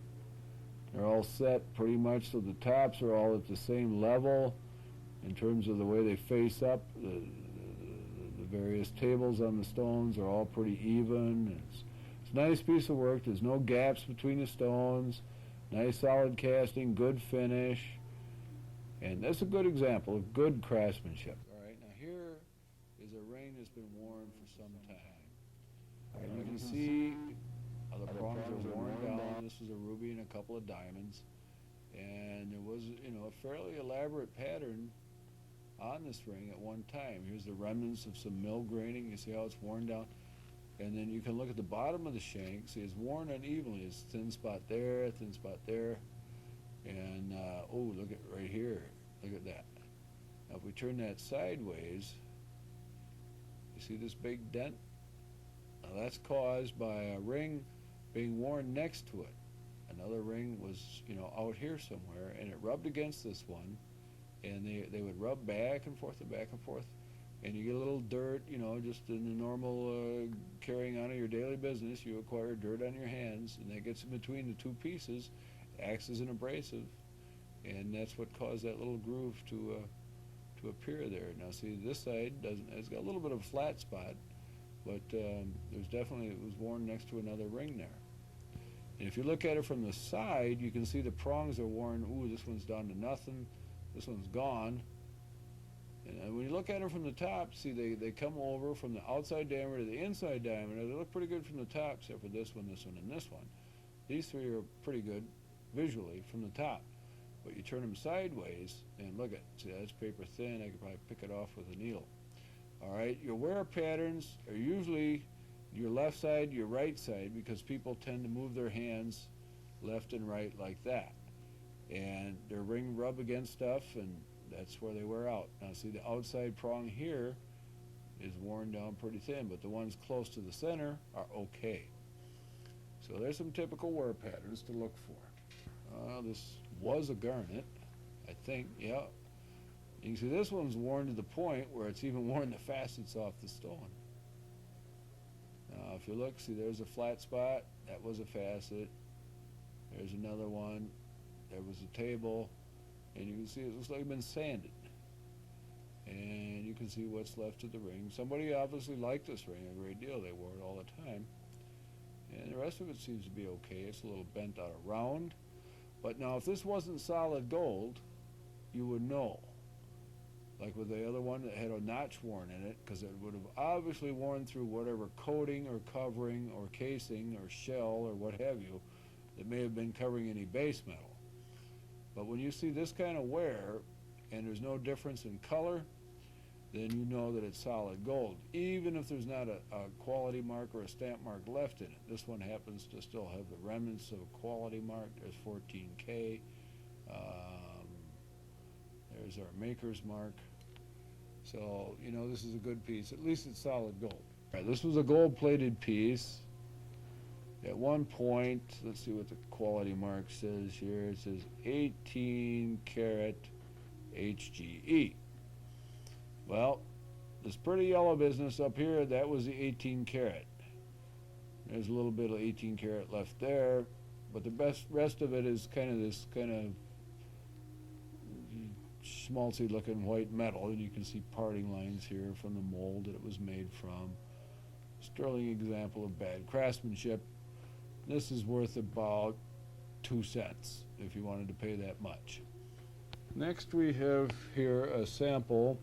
They're all set pretty much so the tops are all at the same level. in terms of the way they face up. The various tables on the stones are all pretty even. It's a nice piece of work. There's no gaps between the stones. Nice solid casting, good finish. And that's a good example of good craftsmanship. All right, now here is a ring that's been worn for some time. And you can see how the prongs are worn down. This was a ruby and a couple of diamonds. And there was, a fairly elaborate pattern on this ring at one time. Here's the remnants of some mill graining. You see how it's worn down? And then you can look at the bottom of the shank. See, it's worn unevenly. It's a thin spot there, a thin spot there. And, oh, look at right here. Look at that. Now, if we turn that sideways, you see this big dent? Now, that's caused by a ring being worn next to it. Another ring was, out here somewhere, and it rubbed against this one, and they would rub back and forth and back and forth, and you get a little dirt, just in the normal carrying on of your daily business. You acquire dirt on your hands, and that gets in between the two pieces, acts as an abrasive, and that's what caused that little groove to appear there. Now, see, this side it's got a little bit of a flat spot, but there's definitely, it was worn next to another ring there. And if you look at it from the side, you can see the prongs are worn. Ooh, this one's down to nothing. This one's gone. And when you look at them from the top, see, they come over from the outside diameter to the inside diameter. They look pretty good from the top, except for this one, and this one. These three are pretty good visually from the top. But you turn them sideways, and look at, see, that's paper thin. I could probably pick it off with a needle. All right, your wear patterns are usually your left side, your right side, because people tend to move their hands left and right like that. And their ring rub against stuff, and that's where they wear out. Now, see, the outside prong here is worn down pretty thin, but the ones close to the center are okay. So there's some typical wear patterns to look for. This was a garnet, I think, yeah. You can see this one's worn to the point where it's even worn the facets off the stone. Now, if you look, see, there's a flat spot. That was a facet. There's another one. There was a table. And you can see it looks like it's been sanded. And you can see what's left of the ring. Somebody obviously liked this ring a great deal. They wore it all the time. And the rest of it seems to be okay. It's a little bent out of round. But now, if this wasn't solid gold, you would know. Like with the other one that had a notch worn in it, because it would have obviously worn through whatever coating or covering or casing or shell or what have you that may have been covering any base metal. But when you see this kind of wear and there's no difference in color, then you know that it's solid gold, even if there's not a quality mark or a stamp mark left in it. This one happens to still have the remnants of a quality mark. There's 14K. There's our maker's mark. So, this is a good piece. At least it's solid gold. All right, this was a gold-plated piece. At one point, let's see what the quality mark says here. It says 18 karat HGE. Well, this pretty yellow business up here, that was the 18 karat. There's a little bit of 18 karat left there, but the rest of it is this kind of schmaltzy looking white metal, and you can see parting lines here from the mold that it was made from. Sterling example of bad craftsmanship. This is worth about 2 cents if you wanted to pay that much. Next we have here a sample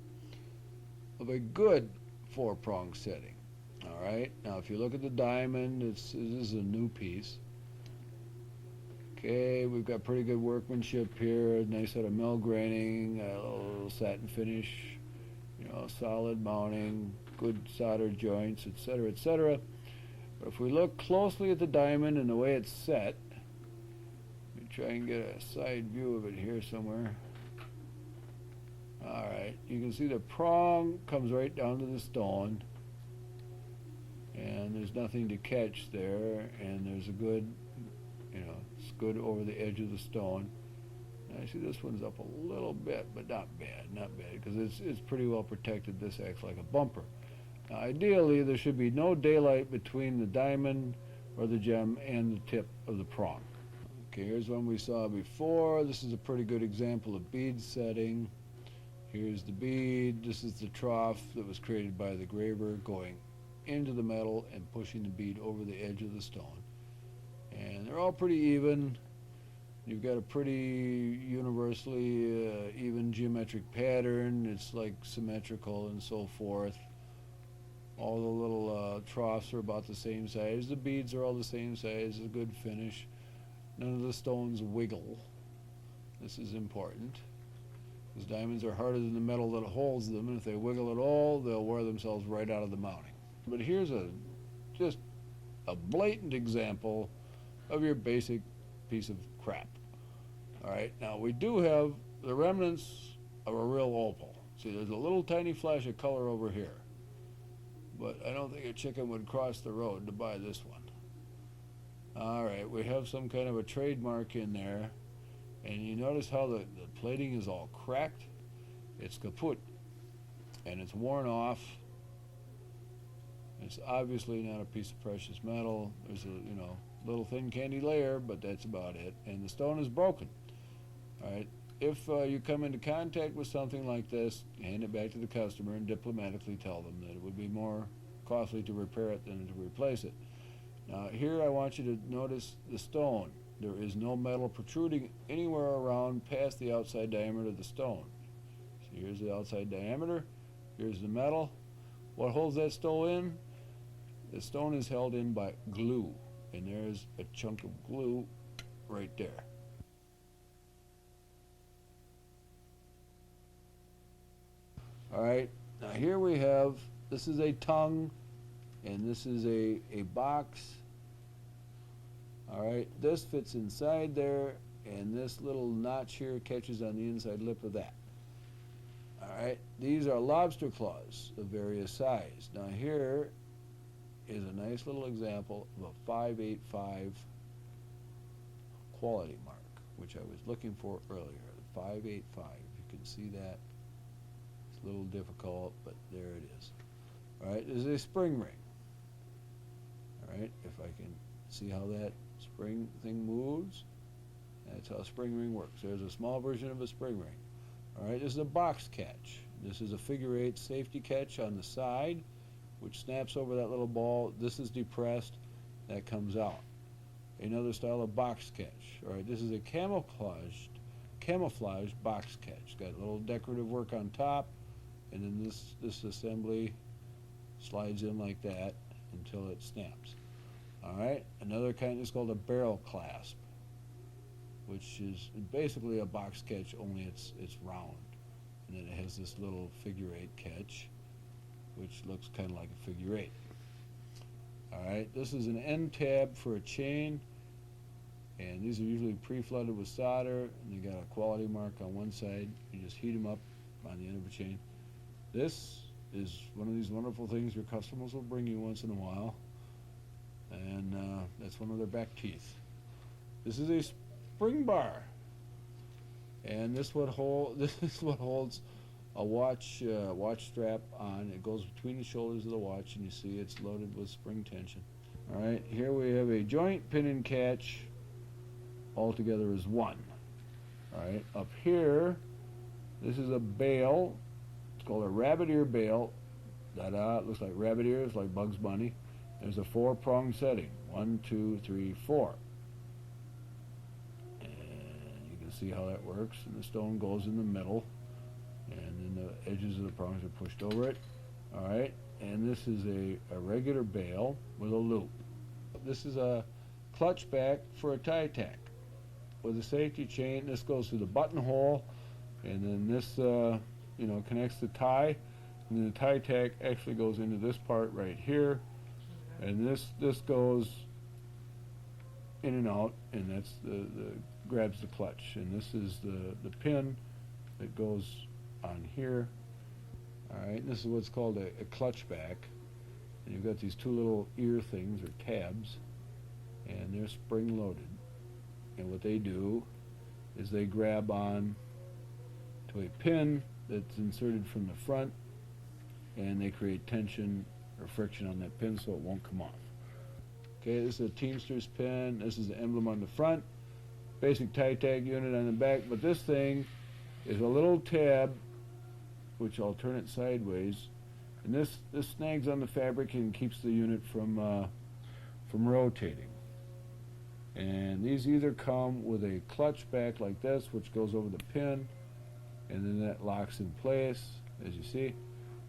of a good 4-prong setting. All right, now if you look at the diamond, this is a new piece. Okay, we've got pretty good workmanship here, nice set of mill graining, a little satin finish, solid mounting, good solder joints, etc., etc. But if we look closely at the diamond and the way it's set, let me try and get a side view of it here somewhere. All right, you can see the prong comes right down to the stone, and there's nothing to catch there, and there's a good, it's good over the edge of the stone. And I see this one's up a little bit, but not bad, because it's pretty well protected. This acts like a bumper. Now, ideally, there should be no daylight between the diamond or the gem and the tip of the prong. Okay, here's one we saw before. This is a pretty good example of bead setting. Here's the bead. This is the trough that was created by the graver going into the metal and pushing the bead over the edge of the stone. And they're all pretty even. You've got a pretty universally even geometric pattern. It's like symmetrical and so forth. All the little troughs are about the same size. The beads are all the same size. A good finish. None of the stones wiggle. This is important, because diamonds are harder than the metal that holds them, and if they wiggle at all, they'll wear themselves right out of the mounting. But here's just a blatant example of your basic piece of crap. All right, now we do have the remnants of a real opal. See, there's a little tiny flash of color over here, but I don't think a chicken would cross the road to buy this one. All right, we have some kind of a trademark in there, and you notice how the plating is all cracked. It's kaput, and it's worn off. It's obviously not a piece of precious metal. There's a little thin candy layer, but that's about it. And the stone is broken. All right. If you come into contact with something like this, hand it back to the customer and diplomatically tell them that it would be more costly to repair it than to replace it. Now here I want you to notice the stone. There is no metal protruding anywhere around past the outside diameter of the stone. So here's the outside diameter. Here's the metal. What holds that stone in? The stone is held in by glue. And there's a chunk of glue right there. All right, now here we have, this is a tongue, and this is a box. All right, this fits inside there, and this little notch here catches on the inside lip of that. All right, these are lobster claws of various size. Now here is a nice little example of a 585 quality mark, which I was looking for earlier. The 585, you can see that. It's a little difficult, but there it is. All right, this is a spring ring. All right, if I can see how that spring thing moves, that's how a spring ring works. There's a small version of a spring ring. All right, this is a box catch. This is a figure 8 safety catch on the side, which snaps over that little ball. This is depressed, that comes out. Another style of box catch. All right, this is a camouflaged box catch. Got a little decorative work on top, and then this assembly slides in like that until it snaps. All right, another kind is called a barrel clasp, which is basically a box catch, only it's round, and then it has this little figure 8 catch, which looks kind of like a figure 8. All right, this is an end tab for a chain, and these are usually pre-flooded with solder, and they got a quality mark on one side. You just heat them up on the end of a chain. This is one of these wonderful things your customers will bring you once in a while, and that's one of their back teeth. This is a spring bar, and this is what holds a watch strap on. It goes between the shoulders of the watch, and you see it's loaded with spring tension. All right, here we have a joint pin and catch. All together is one. All right, up here, this is a bail. It's called a rabbit ear bail. It looks like rabbit ears, like Bugs Bunny. There's a 4-prong setting. 1, 2, 3, 4. And you can see how that works. And the stone goes in the middle, and then the edges of the prongs are pushed over it. All right, and this is a regular bail with a loop. This is a clutch back for a tie tack with a safety chain. This goes through the buttonhole, and then this connects the tie, and then the tie tack actually goes into this part right here, and this goes in and out, and that's the grabs the clutch, and this is the pin that goes on here. All right, and this is what's called a clutch back, and you've got these two little ear things or tabs, and they're spring loaded, and what they do is they grab on to a pin that's inserted from the front, and they create tension or friction on that pin so it won't come off. Okay, this is a Teamster's pin. This is the emblem on the front, basic tie tag unit on the back, but this thing is a little tab which I'll turn it sideways, and this snags on the fabric and keeps the unit from rotating. And these either come with a clutch back like this, which goes over the pin, and then that locks in place, as you see,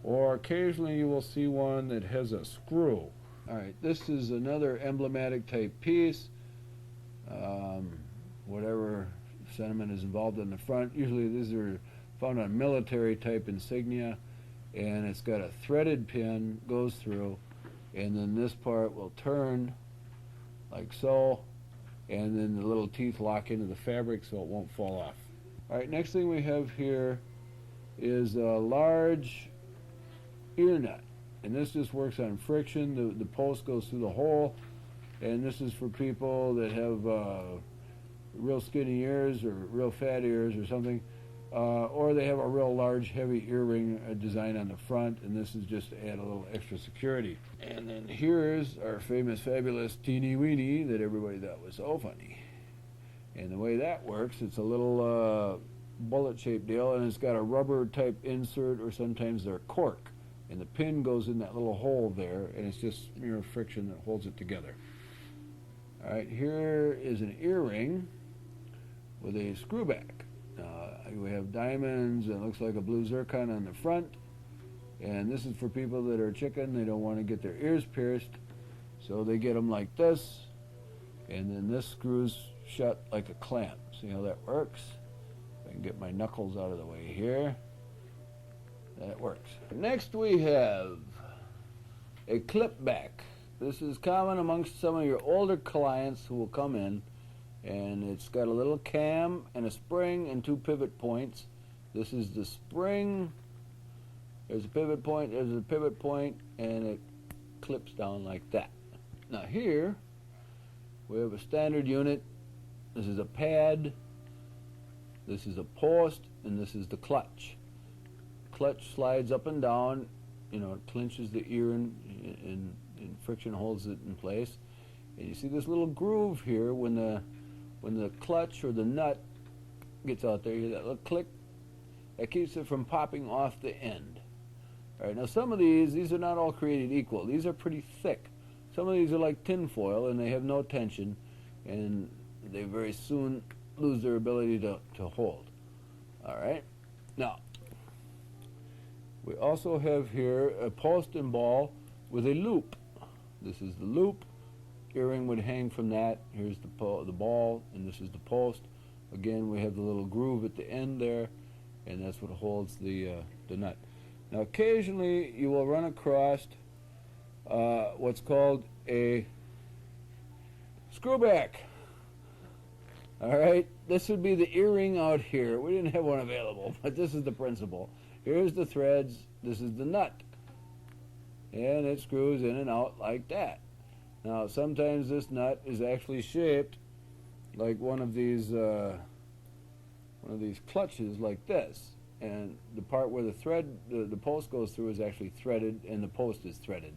or occasionally you will see one that has a screw. Alright, this is another emblematic type piece. Whatever sentiment is involved in the front. Usually these are found on military type insignia, and it's got a threaded pin, goes through, and then this part will turn like so, and then the little teeth lock into the fabric so it won't fall off. Alright, next thing we have here is a large ear nut, and this just works on friction. The post goes through the hole, and this is for people that have real skinny ears or real fat ears or something, or they have a real large heavy earring design on the front, and this is just to add a little extra security. And then here's our famous fabulous teeny weeny that everybody thought was so funny. And the way that works, it's a little bullet shaped deal, and it's got a rubber type insert, or sometimes they're cork, and the pin goes in that little hole there, and it's just mere friction that holds it together. Alright, here is an earring with a screw back. We have diamonds, and it looks like a blue zircon on the front, and this is for people that are chicken. They don't want to get their ears pierced, so they get them like this, and then this screws shut like a clamp. See how that works? If I can get my knuckles out of the way here. That works. Next we have a clip back. This is common amongst some of your older clients who will come in, and it's got a little cam and a spring and 2 pivot points. This is the spring. There's a pivot point, there's a pivot point, and it clips down like that. Now here we have a standard unit. This is a pad, this is a post, and this is the clutch. Clutch slides up and down, you know, it clinches the ear and friction holds it in place. And you see this little groove here when the clutch or the nut gets out there, you hear that little click? That keeps it from popping off the end. Alright, now some of these are not all created equal. These are pretty thick. Some of these are like tin foil, and they have no tension, and they very soon lose their ability to hold. Alright, now we also have here a post and ball with a loop. This is the loop. Earring would hang from that. Here's the ball, and this is the post. Again, we have the little groove at the end there, and that's what holds the nut. Now, occasionally you will run across what's called a screwback. All right, this would be the earring out here. We didn't have one available, but this is the principle. Here's the threads. This is the nut, and it screws in and out like that. Now, sometimes this nut is actually shaped like one of these clutches like this, and the part where the post goes through is actually threaded, and the post is threaded,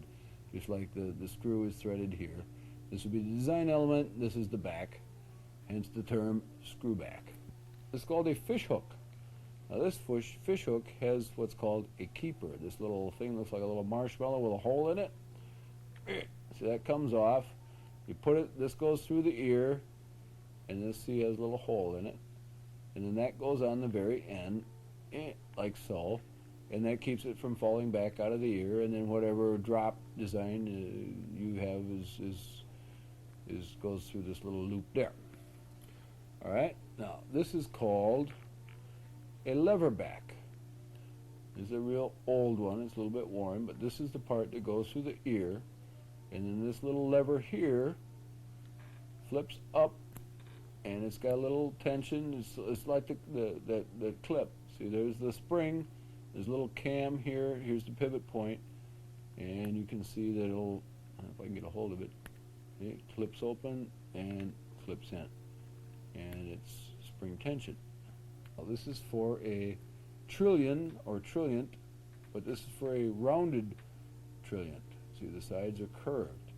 just like the screw is threaded here. This would be the design element. This is the back, hence the term screw back. It's called a fish hook. Now, this fish hook has what's called a keeper. This little thing looks like a little marshmallow with a hole in it. So that comes off. You put it, this goes through the ear, and this has a little hole in it, and then that goes on the very end, like so, and that keeps it from falling back out of the ear, and then whatever drop design you have goes through this little loop there. All right, now this is called a lever back. This is a real old one. It's a little bit worn, but this is the part that goes through the ear, and then this little lever here flips up, and it's got a little tension. It's like the clip. See, there's the spring. There's a little cam here. Here's the pivot point, and you can see that it'll, if I can get a hold of it, it clips open and clips in, and it's spring tension. Now, this is for a trillion or trillient, but this is for a rounded trilliant. See, the sides are curved.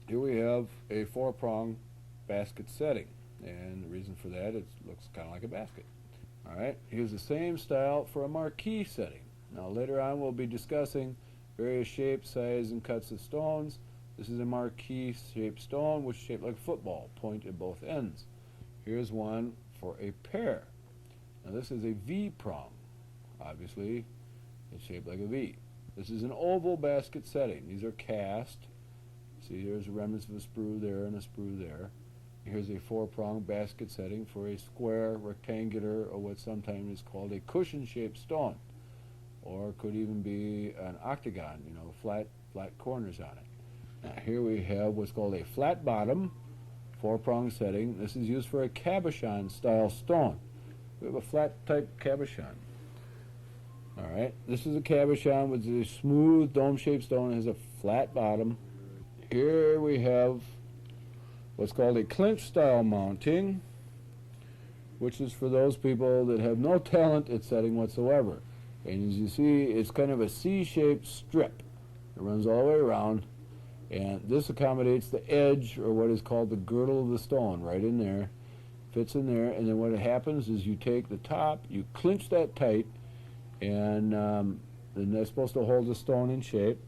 Here we have a 4-prong basket setting, and the reason for that, it looks kind of like a basket. All right, here's the same style for a marquee setting. Now later on we'll be discussing various shapes, size, and cuts of stones. This is a marquee shaped stone which is shaped like a football, point at both ends. Here's one for a pear. Now this is a V prong. Obviously it's shaped like a V. This is an oval basket setting. These are cast. See, there's remnants of a sprue there and a sprue there. Here's a 4-prong basket setting for a square, rectangular, or what sometimes is called a cushion-shaped stone. Or it could even be an octagon, you know, flat corners on it. Now here we have what's called a flat bottom, 4-prong setting. This is used for a cabochon style stone. We have a flat type cabochon. Alright, this is a cabochon with a smooth dome-shaped stone. It has a flat bottom. Here we have what's called a clinch style mounting, which is for those people that have no talent at setting whatsoever. And as you see, it's kind of a C-shaped strip. It runs all the way around, and this accommodates the edge, or what is called the girdle of the stone, right in there. Fits in there, and then what happens is you take the top, you clinch that tight, and then that's supposed to hold the stone in shape,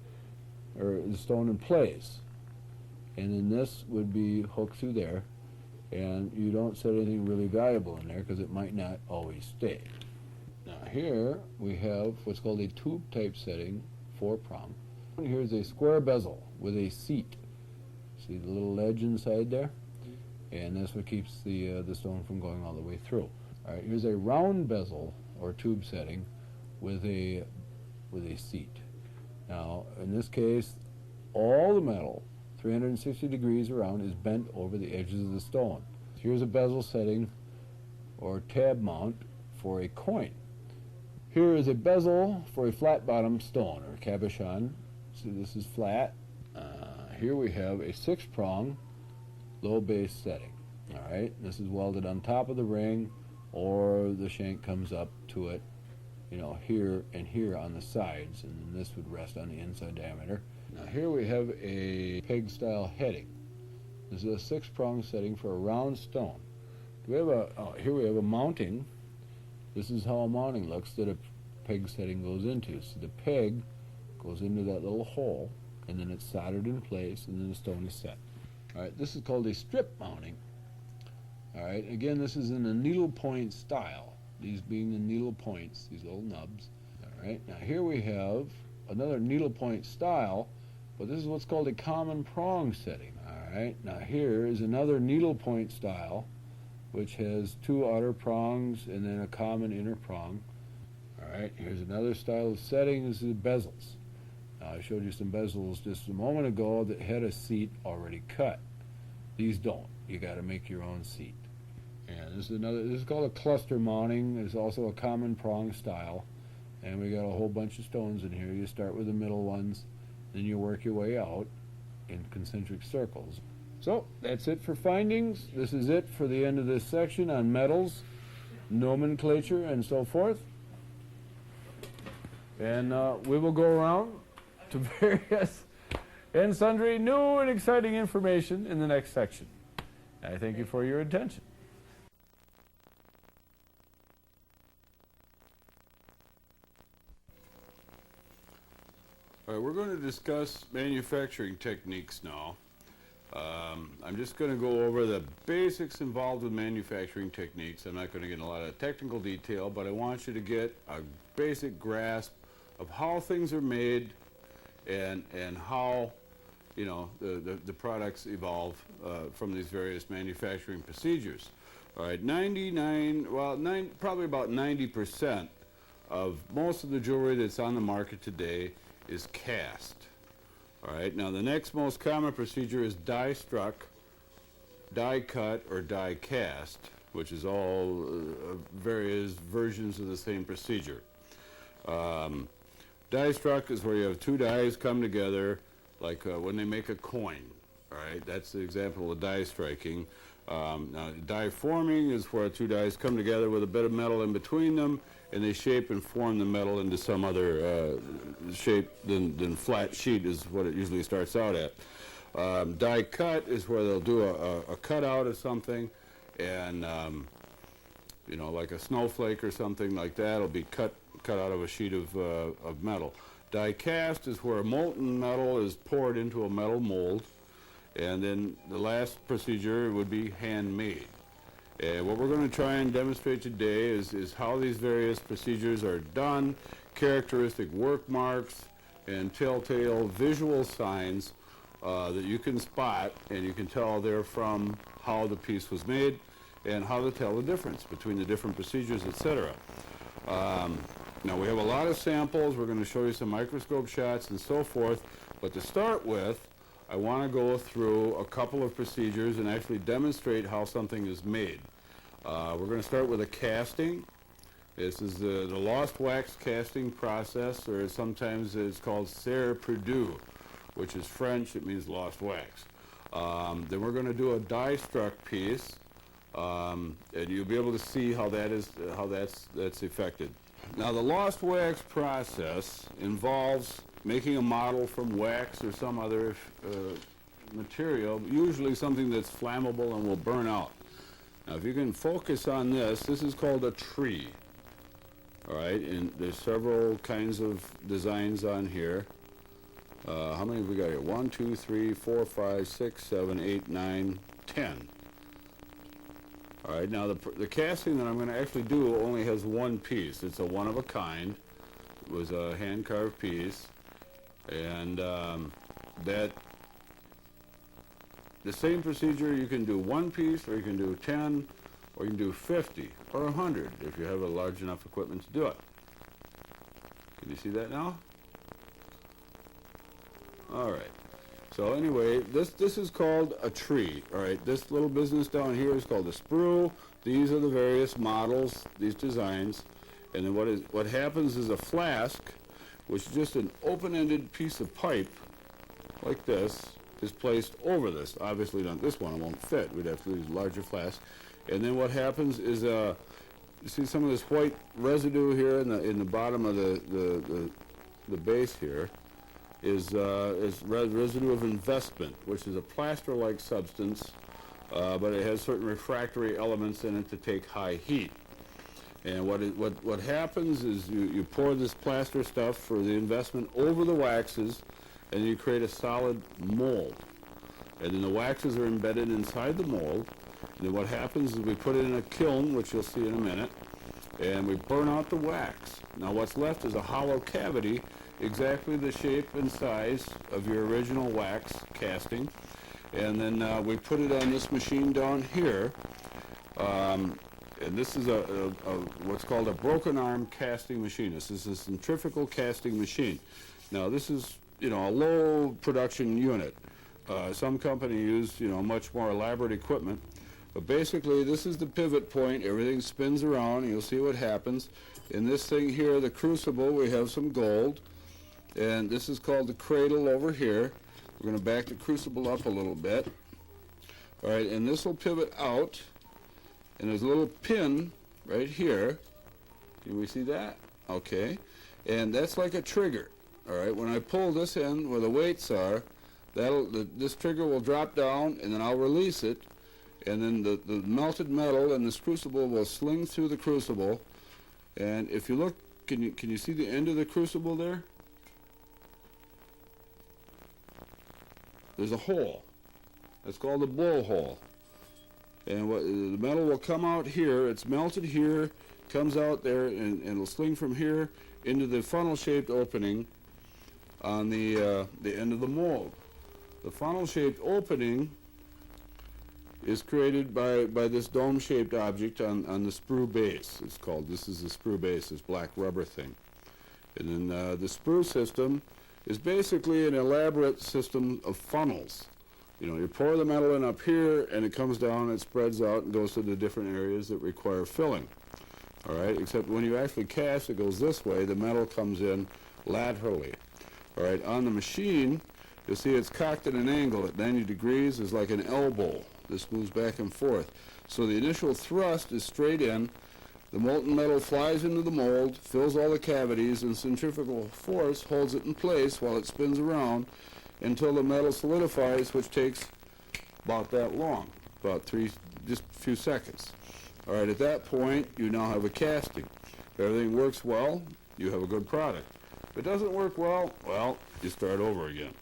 or the stone in place. And then this would be hooked through there, and you don't set anything really valuable in there because it might not always stay. Now here we have what's called a tube type setting, 4-prong. Here's a square bezel with a seat. See the little ledge inside there? And that's what keeps the stone from going all the way through. All right, here's a round bezel or tube setting with a seat. Now in this case, all the metal 360 degrees around is bent over the edges of the stone. Here's a bezel setting or tab mount for a coin. Here is a bezel for a flat bottom stone or cabochon. See, this is flat. Here we have a 6-prong low base setting. All right, this is welded on top of the ring, or the shank comes up to it, you know, here and here on the sides, and then this would rest on the inside diameter. Now here we have a peg style heading. This is a 6-prong setting for a round stone. Here we have a mounting. This is how a mounting looks that a peg setting goes into. So the peg goes into that little hole, and then it's soldered in place, and then the stone is set. Alright, this is called a strip mounting. Alright, again, this is in a needle point style. These being the needle points, these little nubs. Alright, now here we have another needle point style, but this is what's called a common prong setting. Alright, now here is another needle point style, which has 2 outer prongs and then a common inner prong. Alright, here's another style of setting. This is bezels. Now I showed you some bezels just a moment ago that had a seat already cut. These don't. You got to make your own seat. And this is called a cluster mounting. There's also a common prong style. And we got a whole bunch of stones in here. You start with the middle ones, then you work your way out in concentric circles. So that's it for findings. This is it for the end of this section on metals, nomenclature, and so forth. And we will go around to various and sundry new and exciting information in the next section. I thank you for your attention. All right, we're going to discuss manufacturing techniques now. I'm just going to go over the basics involved with manufacturing techniques. I'm not going to get in a lot of technical detail, but I want you to get a basic grasp of how things are made and how, you know, the products evolve from these various manufacturing procedures. All right, probably about 90% of most of the jewelry that's on the market today is cast. All right, now the next most common procedure is die struck, die cut, or die cast, which is all various versions of the same procedure. Die struck is where you have 2 dies come together, like when they make a coin. All right, that's the example of die striking. Now, die forming is where 2 dies come together with a bit of metal in between them, and they shape and form the metal into some other shape than flat sheet is what it usually starts out at. Die cut is where they'll do a cutout of something, and you know, like a snowflake or something like that, will be cut out of a sheet of metal. Die cast is where molten metal is poured into a metal mold, and then the last procedure would be handmade. And what we're going to try and demonstrate today is how these various procedures are done, characteristic work marks, and telltale visual signs that you can spot, and you can tell they're from how the piece was made and how to tell the difference between the different procedures, etc. Now we have a lot of samples. We're going to show you some microscope shots and so forth, but to start with, I want to go through a couple of procedures and actually demonstrate how something is made. We're going to start with a casting. This is the lost wax casting process, or sometimes it's called serre perdu, which is French. It means lost wax. Then we're going to do a die struck piece, and you'll be able to see how that's effected. Now the lost wax process involves making a model from wax or some other material, usually something that's flammable and will burn out. Now if you can focus on this is called a tree. All right, and there's several kinds of designs on here. How many have we got here? 1, 2, 3, 4, 5, 6, 7, 8, 9, 10. All right, now the casting that I'm going to actually do only has one piece. It's a one of a kind. It was a hand-carved piece, and that the same procedure, you can do one piece, or you can do 10, or you can do 50 or 100 if you have a large enough equipment to do it. Can you see that now? All right. So anyway, this is called a tree. All right. This little business down here is called a sprue. These are the various models, these designs, and then what happens is a flask, which is just an open-ended piece of pipe like this, is placed over this. Obviously not this one, it won't fit. We'd have to use a larger flask. And then what happens is, you see some of this white residue here in the bottom of the base here is residue of investment, which is a plaster-like substance, but it has certain refractory elements in it to take high heat. And what happens is you pour this plaster stuff for the investment over the waxes, and you create a solid mold. And then the waxes are embedded inside the mold. And then what happens is we put it in a kiln, which you'll see in a minute, and we burn out the wax. Now what's left is a hollow cavity, exactly the shape and size of your original wax casting. And then we put it on this machine down here. And this is what's called a broken arm casting machine. This is a centrifugal casting machine. Now this is, you know, a low production unit. Some companies use, you know, much more elaborate equipment. But basically, this is the pivot point. Everything spins around, and you'll see what happens. In this thing here, the crucible, we have some gold. And this is called the cradle over here. We're going to back the crucible up a little bit. All right, and this will pivot out. And there's a little pin right here. Can we see that? Okay. And that's like a trigger. All right, when I pull this in where the weights are, this trigger will drop down, and then I'll release it. And then the melted metal in this crucible will sling through the crucible. And if you look, can you see the end of the crucible there? There's a hole. That's called a blowhole. And the metal will come out here. It's melted here, comes out there, and it'll sling from here into the funnel-shaped opening on the end of the mold. The funnel-shaped opening is created by this dome-shaped object on the sprue base. It's called, this is the sprue base, this black rubber thing. And then the sprue system is basically an elaborate system of funnels. You know, you pour the metal in up here, and it comes down, it spreads out, and goes to the different areas that require filling. All right, except when you actually cast, it goes this way. The metal comes in laterally. All right, on the machine, you'll see it's cocked at an angle at 90 degrees. It's like an elbow. This moves back and forth. So the initial thrust is straight in. The molten metal flies into the mold, fills all the cavities, and centrifugal force holds it in place while it spins around until the metal solidifies, which takes about that long, about just a few seconds. All right, at that point, you now have a casting. If everything works well, you have a good product. If it doesn't work well, you start over again.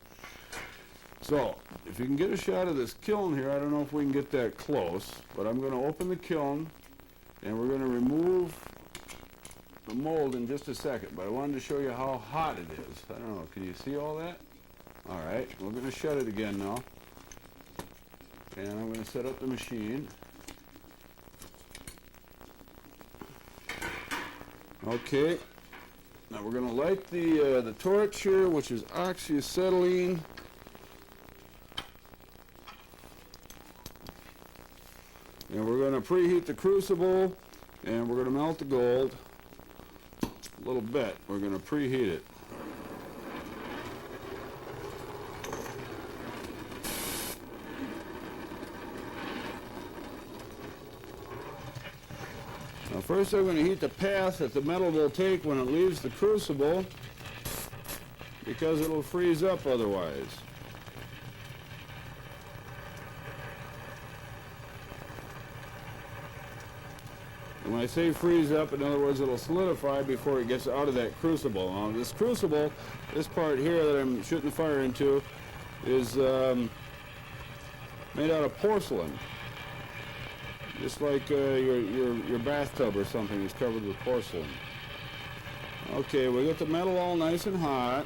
So, if you can get a shot of this kiln here, I don't know if we can get that close, but I'm going to open the kiln, and we're going to remove the mold in just a second. But I wanted to show you how hot it is. I don't know, can you see all that? All right, we're going to shut it again now. And I'm going to set up the machine. Okay, now we're going to light the torch here, which is oxyacetylene. And we're going to preheat the crucible, and we're going to melt the gold a little bit. We're going to preheat it. Now first I'm going to heat the path that the metal will take when it leaves the crucible, because it'll freeze up otherwise. And when I say freeze up, in other words, it'll solidify before it gets out of that crucible. Now this crucible, this part here that I'm shooting the fire into, is made out of porcelain. Just like your bathtub or something is covered with porcelain. Okay, we get the metal all nice and hot,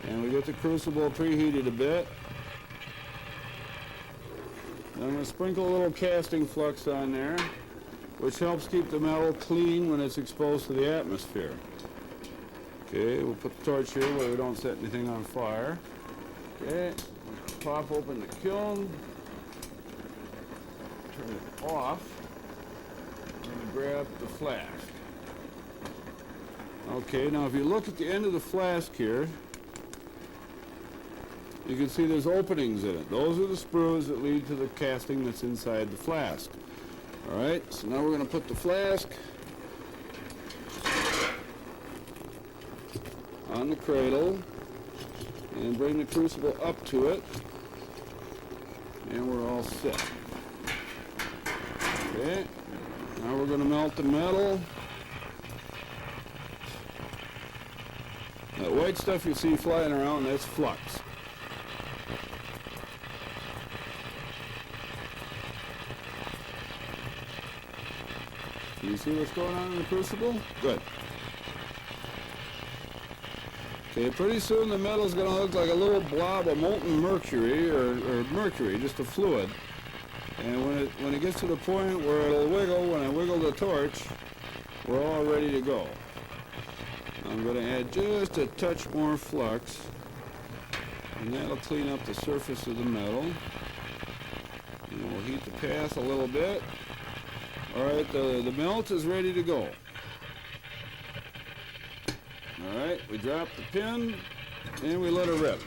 and we get the crucible preheated a bit. And I'm going to sprinkle a little casting flux on there, which helps keep the metal clean when it's exposed to the atmosphere. Okay, we'll put the torch here where we don't set anything on fire. Okay, pop open the kiln. Turn it off. I'm going to grab the flask. Okay, now if you look at the end of the flask here, you can see there's openings in it. Those are the screws that lead to the casting that's inside the flask. All right, so now we're going to put the flask on the cradle and bring the crucible up to it, and we're all set. Okay, now we're going to melt the metal. That white stuff you see flying around, that's flux. Can you see what's going on in the crucible? Good. Okay, pretty soon the metal's going to look like a little blob of molten mercury, or mercury, just a fluid. And when it gets to the point where it'll wiggle, when I wiggle the torch, we're all ready to go. I'm going to add just a touch more flux, and that'll clean up the surface of the metal. And we'll heat the path a little bit. All right, the melt is ready to go. All right, we drop the pin, and we let her rip.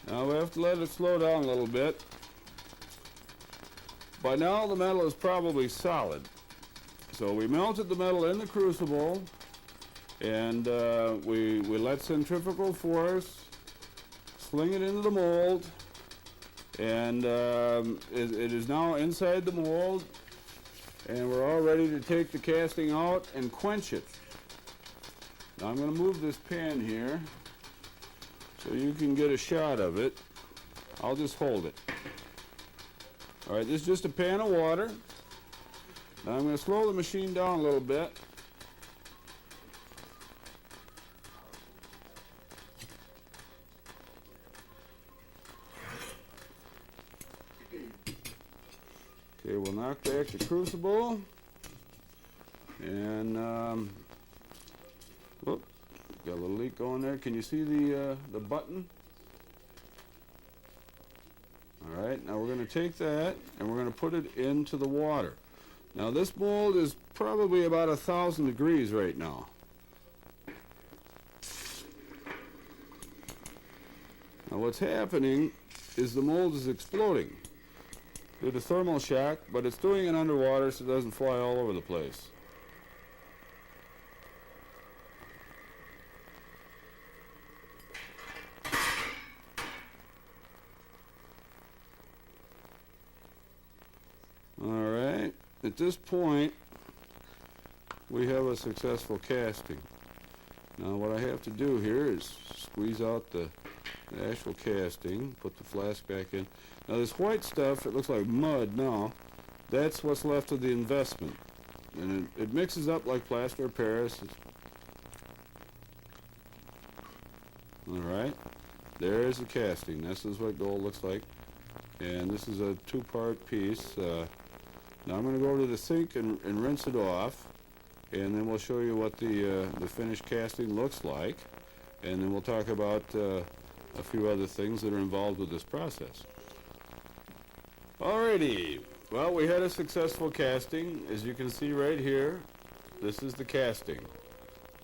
Now we have to let it slow down a little bit. By now the metal is probably solid. So we melted the metal in the crucible, and we let centrifugal force sling it into the mold, and it is now inside the mold, and we're all ready to take the casting out and quench it. Now I'm going to move this pan here so you can get a shot of it. I'll just hold it. All right, this is just a pan of water. Now I'm going to slow the machine down a little bit. Okay, we'll knock back the crucible. And, whoop, got a little leak going there. Can you see the button? All right, now we're going to take that and we're going to put it into the water. Now this mold is probably about 1,000 degrees right now. Now what's happening is the mold is exploding. due to thermal shock, but it's doing it underwater so it doesn't fly all over the place. Alright, at this point we have a successful casting. Now what I have to do here is squeeze out the actual casting, put the flask back in. Now this white stuff, it looks like mud now, that's what's left of the investment. And it mixes up like plaster of Paris. Alright, there's the casting. This is what gold looks like. And this is a two-part piece. Now I'm going to go to the sink and rinse it off, and then we'll show you what the finished casting looks like, and then we'll talk about a few other things that are involved with this process. Alrighty, well, we had a successful casting. As you can see right here, this is the casting.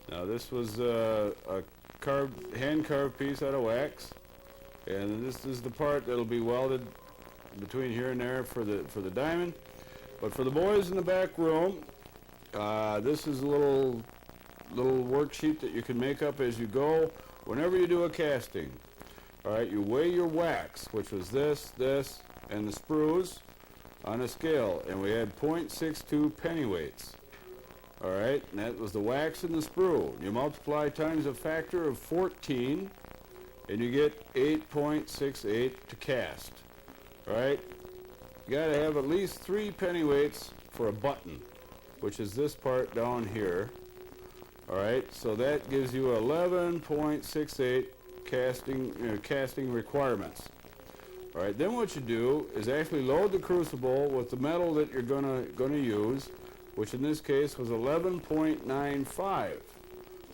Now this was a hand-carved piece out of wax, and this is the part that'll be welded between here and there for the diamond. But for the boys in the back room, this is a little worksheet that you can make up as you go whenever you do a casting. Alright, you weigh your wax, which was this, and the sprues on a scale, and we had 0.62 pennyweights. Alright, and that was the wax and the sprue. You multiply times a factor of 14, and you get 8.68 to cast. Alright, you got to have at least 3 pennyweights for a button, which is this part down here. Alright, so that gives you 11.68 casting requirements. Alright, then what you do is actually load the crucible with the metal that you're gonna use, which in this case was 11.95.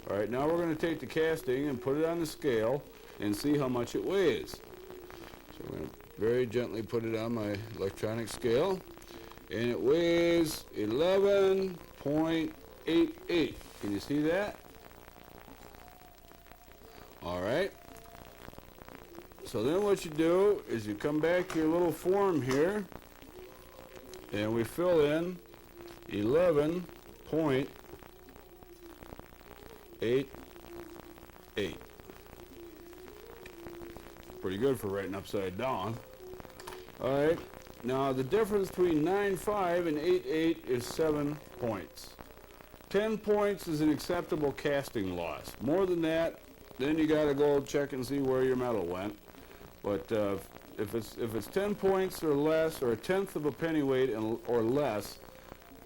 Alright, now we're going to take the casting and put it on the scale and see how much it weighs. So we're going to very gently put it on my electronic scale, and it weighs 11.88. Can you see that? Alright. So then what you do is you come back to your little form here, and we fill in 11.88. Pretty good for writing upside down. Alright, now the difference between 9.5 and 8.8 is 7 points. 10 points is an acceptable casting loss. More than that, then you got to go check and see where your metal went. But if it's 10 points or less, or a tenth of a pennyweight or less,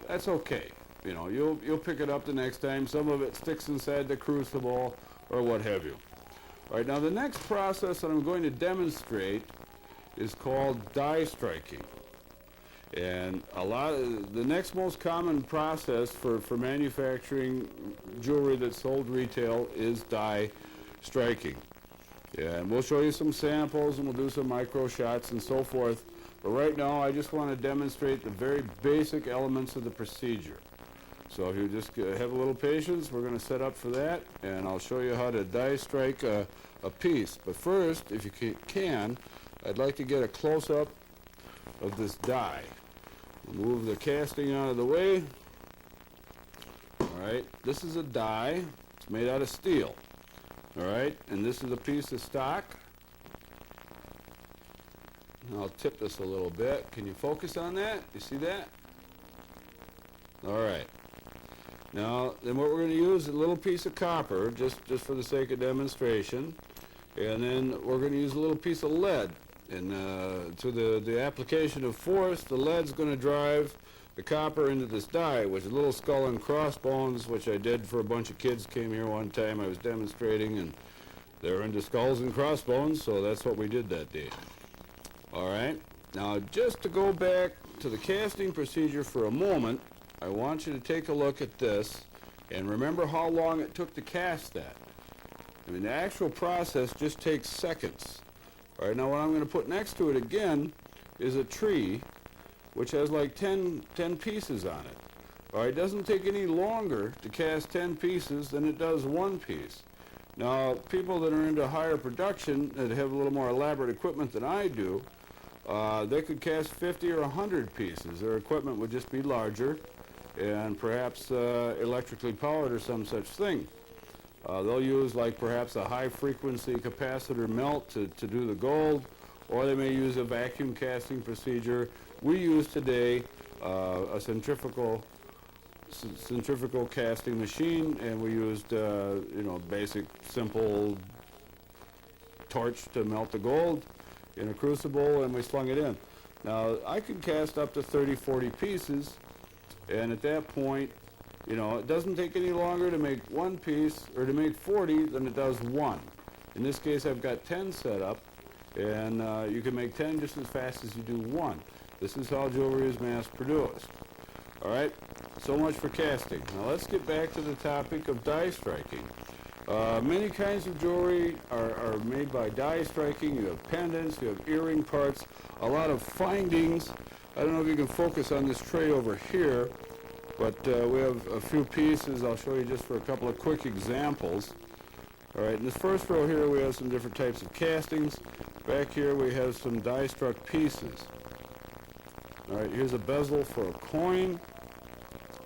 that's okay. You know, you'll pick it up the next time. Some of it sticks inside the crucible or what have you. All right, now the next process that I'm going to demonstrate is called die striking. And the next most common process for manufacturing jewelry that's sold retail is die striking. And we'll show you some samples and we'll do some micro shots and so forth. But right now I just want to demonstrate the very basic elements of the procedure. So if you just have a little patience, we're going to set up for that, and I'll show you how to die strike a piece. But first, if you can, I'd like to get a close-up of this die. Move the casting out of the way. Alright, this is a die. It's made out of steel. Alright, and this is a piece of stock. I'll tip this a little bit. Can you focus on that? You see that? Alright. Now, then what we're going to use is a little piece of copper, just for the sake of demonstration. And then we're going to use a little piece of lead. And to the application of force, the lead's going to drive the copper into this die, which is a little skull and crossbones, which I did for a bunch of kids. Came here one time, I was demonstrating, and they were into skulls and crossbones, so that's what we did that day. All right, now just to go back to the casting procedure for a moment, I want you to take a look at this and remember how long it took to cast that. I mean, the actual process just takes seconds. All right, now what I'm going to put next to it again is a tree which has like 10 pieces on it. All right, it doesn't take any longer to cast 10 pieces than it does one piece. Now, people that are into higher production that have a little more elaborate equipment than I do, They could cast 50 or 100 pieces. Their equipment would just be larger and perhaps electrically powered or some such thing. They'll use like perhaps a high frequency capacitor melt to do the gold, or they may use a vacuum casting procedure. We use today a centrifugal casting machine, and we used basic simple torch to melt the gold in a crucible, and we slung it in. Now I can cast up to 30-40 pieces, and at that point, it doesn't take any longer to make one piece or to make 40 than it does one. In this case, I've got 10 set up, and you can make 10 just as fast as you do one. This is how jewelry is mass produced. All right, so much for casting. Now let's get back to the topic of die striking. Many kinds of jewelry are made by die striking. You have pendants, you have earring parts, a lot of findings. I don't know if you can focus on this tray over here, but we have a few pieces. I'll show you just for a couple of quick examples. All right, in this first row here we have some different types of castings. Back here we have some die struck pieces. All right, here's a bezel for a coin.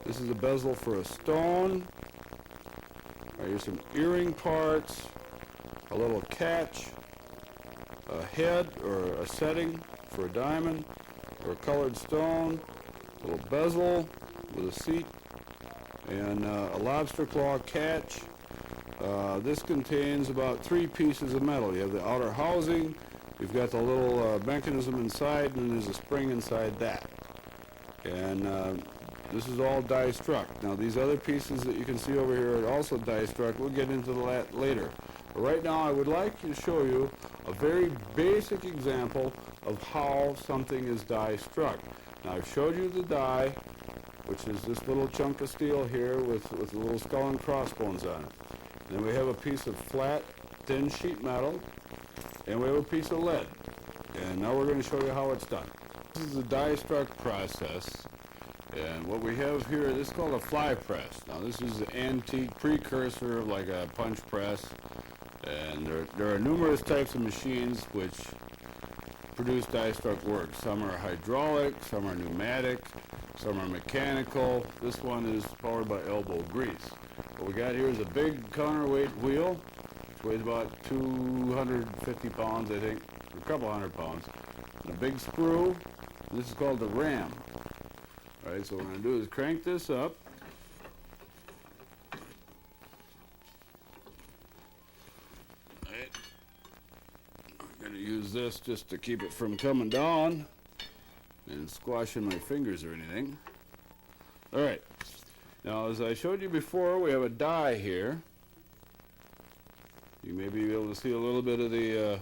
This is a bezel for a stone. All right, here's some earring parts, a little catch, a head or a setting for a diamond or a colored stone, a little bezel with a seat, and a lobster claw catch. This contains about 3 pieces of metal. You have the outer housing, you've got the little mechanism inside, and there's a spring inside that. And this is all die struck. Now these other pieces that you can see over here are also die struck. We'll get into that later. But right now I would like to show you a very basic example of how something is die struck. Now I've showed you the die, which is this little chunk of steel here with a little skull and crossbones on it. Then we have a piece of flat, thin sheet metal, and we have a piece of lead. And now we're going to show you how it's done. This is the die struck process. And what we have here, this is called a fly press. Now this is the antique precursor of like a punch press. And there are numerous types of machines which produce die struck work. Some are hydraulic, some are pneumatic, some are mechanical. This one is powered by elbow grease. What we got here is a big counterweight wheel, which weighs about 250 pounds, I think, a couple hundred pounds. And a big screw. This is called the ram. All right, so what we're going to do is crank this up. All right. I'm going to use this just to keep it from coming down and squashing my fingers or anything. All right. Now, as I showed you before, we have a die here. You may be able to see a little bit of the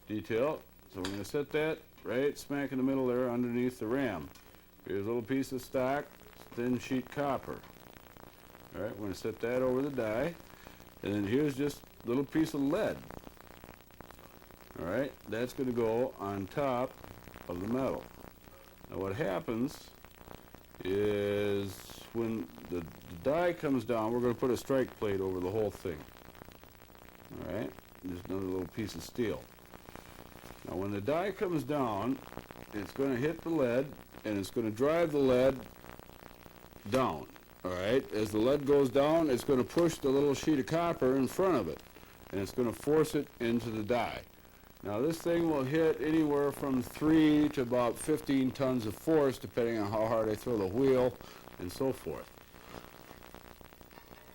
detail. So we're going to set that right smack in the middle there underneath the ram. Here's a little piece of stock, thin sheet copper. All right, we're going to set that over the die. And then here's just a little piece of lead. All right, that's going to go on top of the metal. Now what happens is when the die comes down, we're going to put a strike plate over the whole thing. All right, just another little piece of steel. Now when the die comes down, it's going to hit the lead, and it's going to drive the lead down. All right, as the lead goes down, it's going to push the little sheet of copper in front of it, and it's going to force it into the die. Now this thing will hit anywhere from 3 to about 15 tons of force, depending on how hard I throw the wheel and so forth.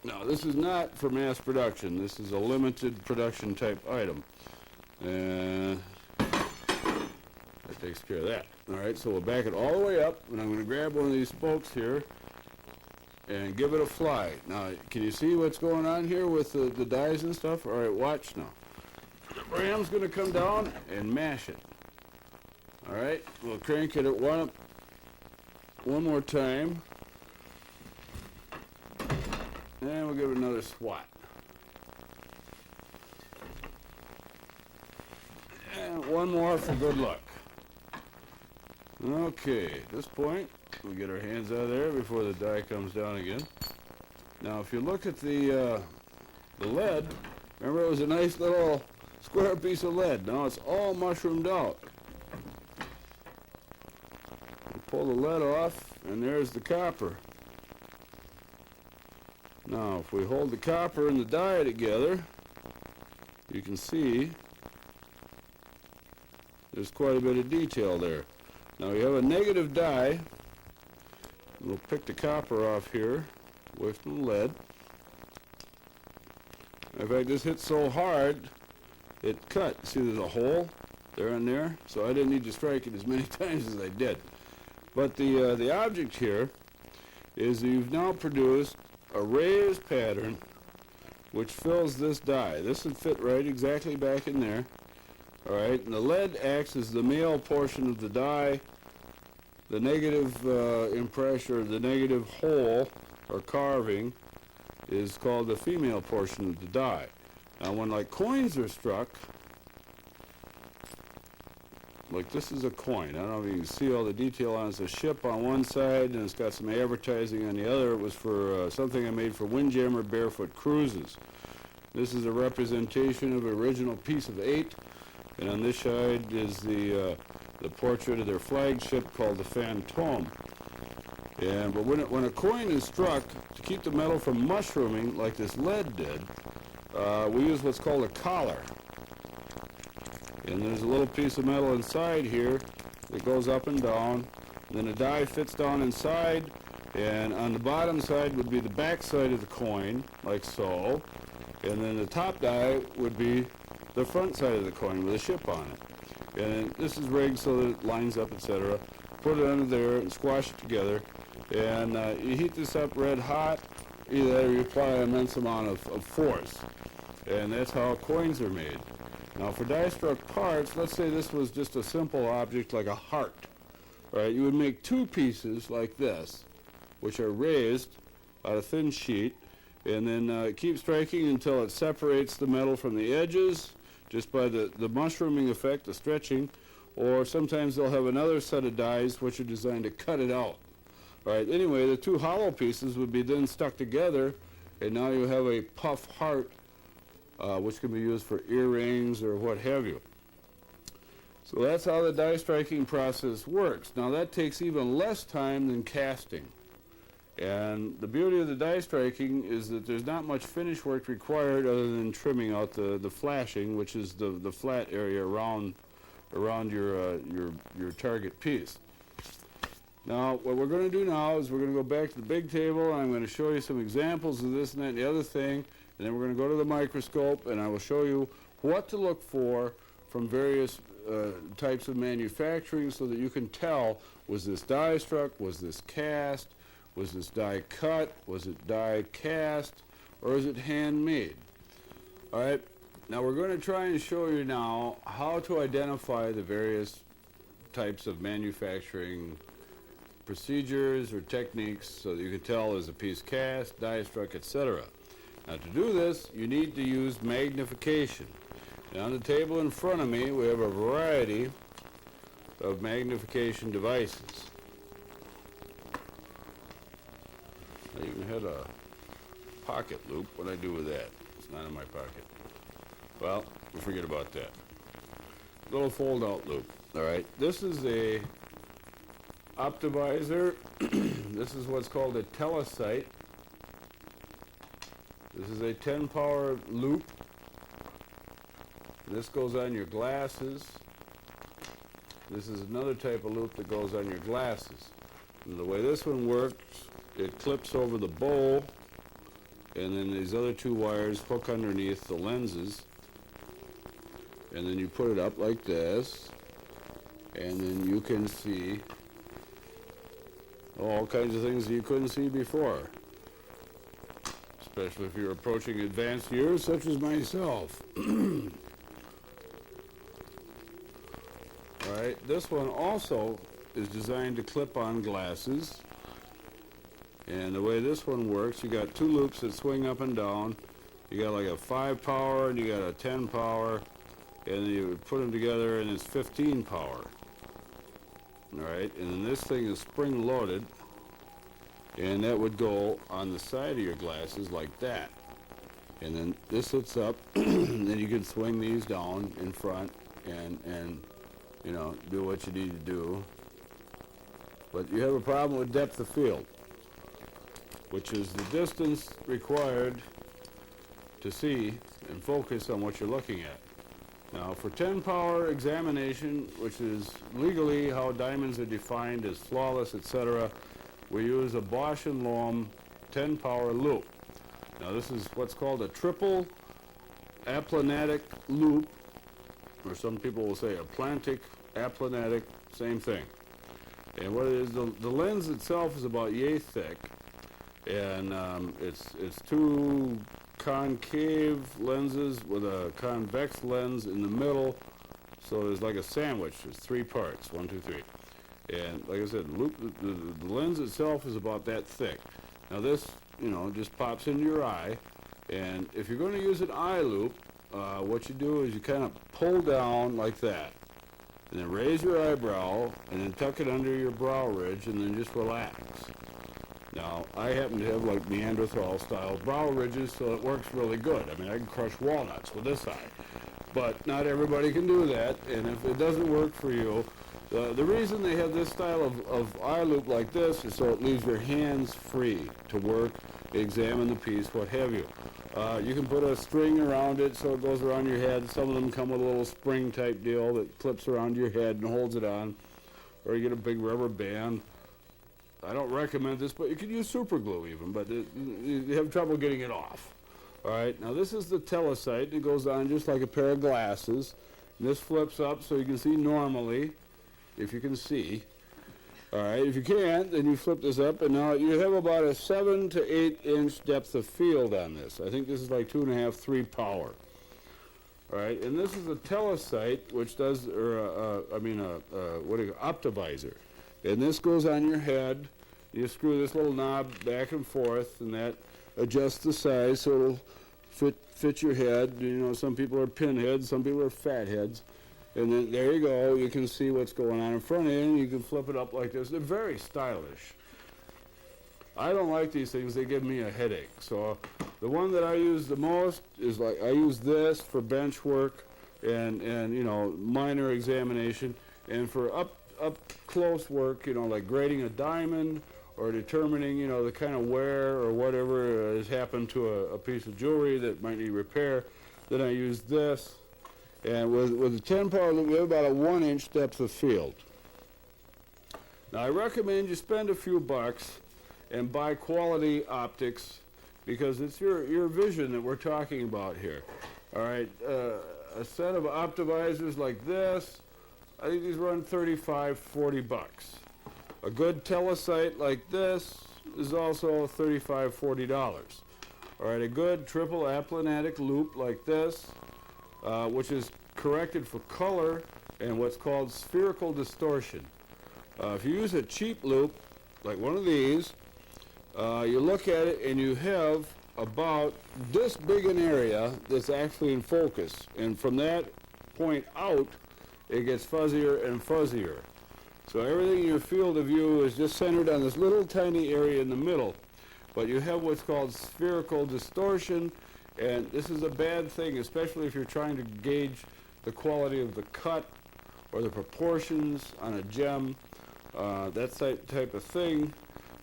Now this is not for mass production. This is a limited production type item. And that takes care of that. All right, so we'll back it all the way up, and I'm going to grab one of these spokes here and give it a fly. Now, can you see what's going on here with the dies and stuff? All right, watch now. The ram's going to come down and mash it. All right, we'll crank it at one more time. And we'll give it another swat. And one more for good luck. Okay, at this point, we get our hands out of there before the die comes down again. Now, if you look at the lead, remember it was a nice little square piece of lead. Now it's all mushroomed out. pull the lead off, and there's the copper. Now, if we hold the copper and the die together, you can see there's quite a bit of detail there. Now, we have a negative die. We'll pick the copper off here, away from the lead. In fact, this hit so hard, it cut. See, there's a hole there and there, so I didn't need to strike it as many times as I did. But the object here is that you've now produced a raised pattern which fills this die. This would fit right exactly back in there. All right, and the lead acts as the male portion of the die. The negative impression, or the negative hole or carving, is called the female portion of the die. Now, when like coins are struck, like this is a coin. I don't know if you can see all the detail on it. It's a ship on one side, and it's got some advertising on the other. It was for something I made for Windjammer Barefoot Cruises. This is a representation of an original piece of 8, and on this side is the portrait of their flagship called the Phantom. But when a coin is struck, to keep the metal from mushrooming like this lead did, we use what's called a collar. And there's a little piece of metal inside here that goes up and down, and then the die fits down inside, and on the bottom side would be the back side of the coin, like so, and then the top die would be the front side of the coin with a ship on it. And this is rigged so that it lines up, etc. Put it under there and squash it together, and you heat this up red hot. Either that or you apply an immense amount of force, and that's how coins are made. Now, for die-struck parts, let's say this was just a simple object like a heart. Right? You would make 2 pieces like this, which are raised on a thin sheet, and then keep striking until it separates the metal from the edges, just by the mushrooming effect, the stretching, or sometimes they'll have another set of dies which are designed to cut it out. Right? Anyway, the 2 hollow pieces would be then stuck together, and now you have a puff heart, which can be used for earrings or what have you. So that's how the die striking process works. Now that takes even less time than casting. And the beauty of the die striking is that there's not much finish work required other than trimming out the flashing, which is the flat area around your target piece. Now, what we're going to do now is we're going to go back to the big table, and I'm going to show you some examples of this and that and the other thing, and then we're going to go to the microscope, and I will show you what to look for from various types of manufacturing so that you can tell, was this die struck, was this cast, was this die cut, was it die cast, or is it handmade? All right, now we're going to try and show you now how to identify the various types of manufacturing procedures or techniques so that you can tell is a piece cast, die struck, etc. Now to do this, you need to use magnification. And on the table in front of me, we have a variety of magnification devices. I even had a pocket loop. What do I do with that? It's not in my pocket. Well, we'll forget about that. Little fold-out loop. All right, this is a optimizer. This is what's called a telesight. This is a 10-power loop. This goes on your glasses. This is another type of loop that goes on your glasses. And the way this one works, it clips over the bowl, and then these other 2 wires hook underneath the lenses, and then you put it up like this, and then you can see all kinds of things that you couldn't see before, especially if you're approaching advanced years such as myself. All right, this one also is designed to clip on glasses, and the way this one works, you got 2 loops that swing up and down. You got like a 5 power and you got a 10 power, and you put them together and it's 15 power. All right, and then this thing is spring loaded, and that would go on the side of your glasses like that. And then this sits up, and then you can swing these down in front and you know, do what you need to do. but you have a problem with depth of field, which is the distance required to see and focus on what you're looking at. Now, for 10 power examination, which is legally how diamonds are defined as flawless, etc., we use a Bosch & Lomb 10 power loop. Now, this is what's called a triple aplanatic loop, or some people will say Atlantic, aplanatic, same thing. And what it is, the lens itself is about yay thick, and it's two concave lenses with a convex lens in the middle, so there's like a sandwich. There's 3 parts, 1, 2, 3. And like I said, the lens itself is about that thick. Now this, you know, just pops into your eye, and if you're going to use an eye loop, what you do is you kind of pull down like that, and then raise your eyebrow, and then tuck it under your brow ridge, and then just relax. Now, I happen to have like Neanderthal-style brow ridges, so it works really good. I mean, I can crush walnuts with this eye, but not everybody can do that, and if it doesn't work for you, the reason they have this style of eye loop like this is so it leaves your hands free to work, examine the piece, what have you. You can put a string around it so it goes around your head. Some of them come with a little spring type deal that clips around your head and holds it on, or you get a big rubber band. I don't recommend this, but you can use super glue even, but you have trouble getting it off. All right, now this is the telecite. It goes on just like a pair of glasses. And this flips up so you can see normally, if you can see. All right, if you can't, then you flip this up, and now you have about a 7 to 8 inch depth of field on this. I think this is like 2.5, 3 power. All right, and this is a telecite, which does, or what do you call, optivisor. And this goes on your head. You screw this little knob back and forth, and that adjusts the size so it'll fit your head. You know, some people are pinheads, some people are fat heads. And then there you go. You can see what's going on in front of you, and you can flip it up like this. They're very stylish. I don't like these things. They give me a headache. So the one that I use the most is like I use this for bench work and you know, minor examination, and for up close work, you know, like grading a diamond or determining, you know, the kind of wear or whatever has happened to a piece of jewelry that might need repair. Then I use this, and with the 10 power loop, we have about a 1 inch depth of field. Now I recommend you spend a few bucks and buy quality optics, because it's your vision that we're talking about here. All right, a set of optivisors like this, I think these run 35, 40 bucks. A good telecite like this is also $35, $40. All right, a good triple aplanatic loop like this, which is corrected for color and what's called spherical distortion. If you use a cheap loop, like one of these, you look at it and you have about this big an area that's actually in focus. And from that point out, it gets fuzzier and fuzzier. So everything in your field of view is just centered on this little tiny area in the middle. But you have what's called spherical distortion, and this is a bad thing, especially if you're trying to gauge the quality of the cut or the proportions on a gem, that type of thing.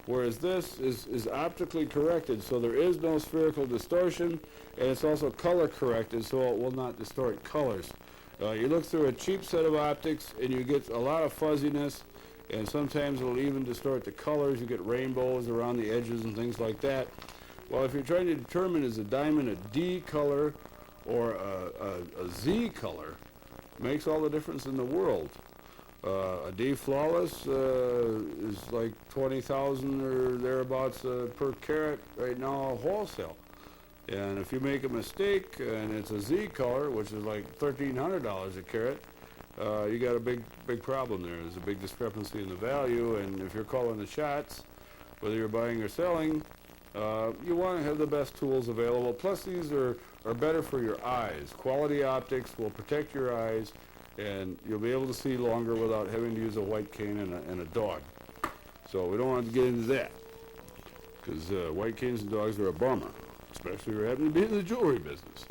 Whereas this is optically corrected, so there is no spherical distortion, and it's also color corrected, so it will not distort colors. You look through a cheap set of optics, and you get a lot of fuzziness, and sometimes it'll even distort the colors. You get rainbows around the edges and things like that. Well, if you're trying to determine is a diamond a D color or a Z color, makes all the difference in the world. A D flawless is like 20,000 or thereabouts per carat right now wholesale. And if you make a mistake and it's a Z color, which is like $1,300 a carat, you got a big problem there. There's a big discrepancy in the value, and if you're calling the shots, whether you're buying or selling, you want to have the best tools available. Plus, these are better for your eyes. Quality optics will protect your eyes, and you'll be able to see longer without having to use a white cane and a dog. So we don't want to get into that, because white canes and dogs are a bummer, especially if you happen to be in the jewelry business.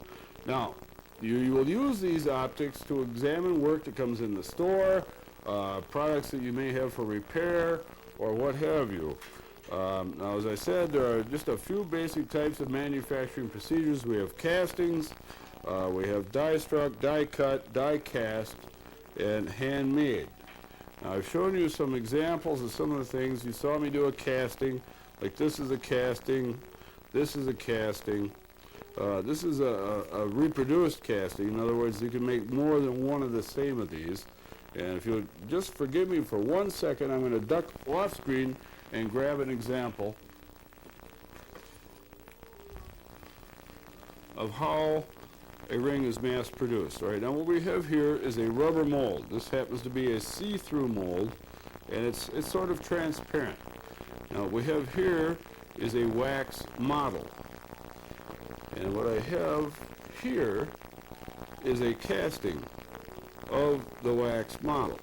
Now, you will use these optics to examine work that comes in the store, products that you may have for repair, or what have you. Now, as I said, there are just a few basic types of manufacturing procedures. We have castings, we have die struck, die cut, die cast, and handmade. Now, I've shown you some examples of some of the things. You saw me do a casting, like this is a casting, this is a casting. This is a reproduced casting. In other words, you can make more than one of the same of these. And if you'll just forgive me for 1 second, I'm going to duck off screen and grab an example of how a ring is mass produced. All right, now what we have here is a rubber mold. This happens to be a see-through mold, and it's sort of transparent. Now what we have here is a wax model. And what I have here is a casting of the wax model.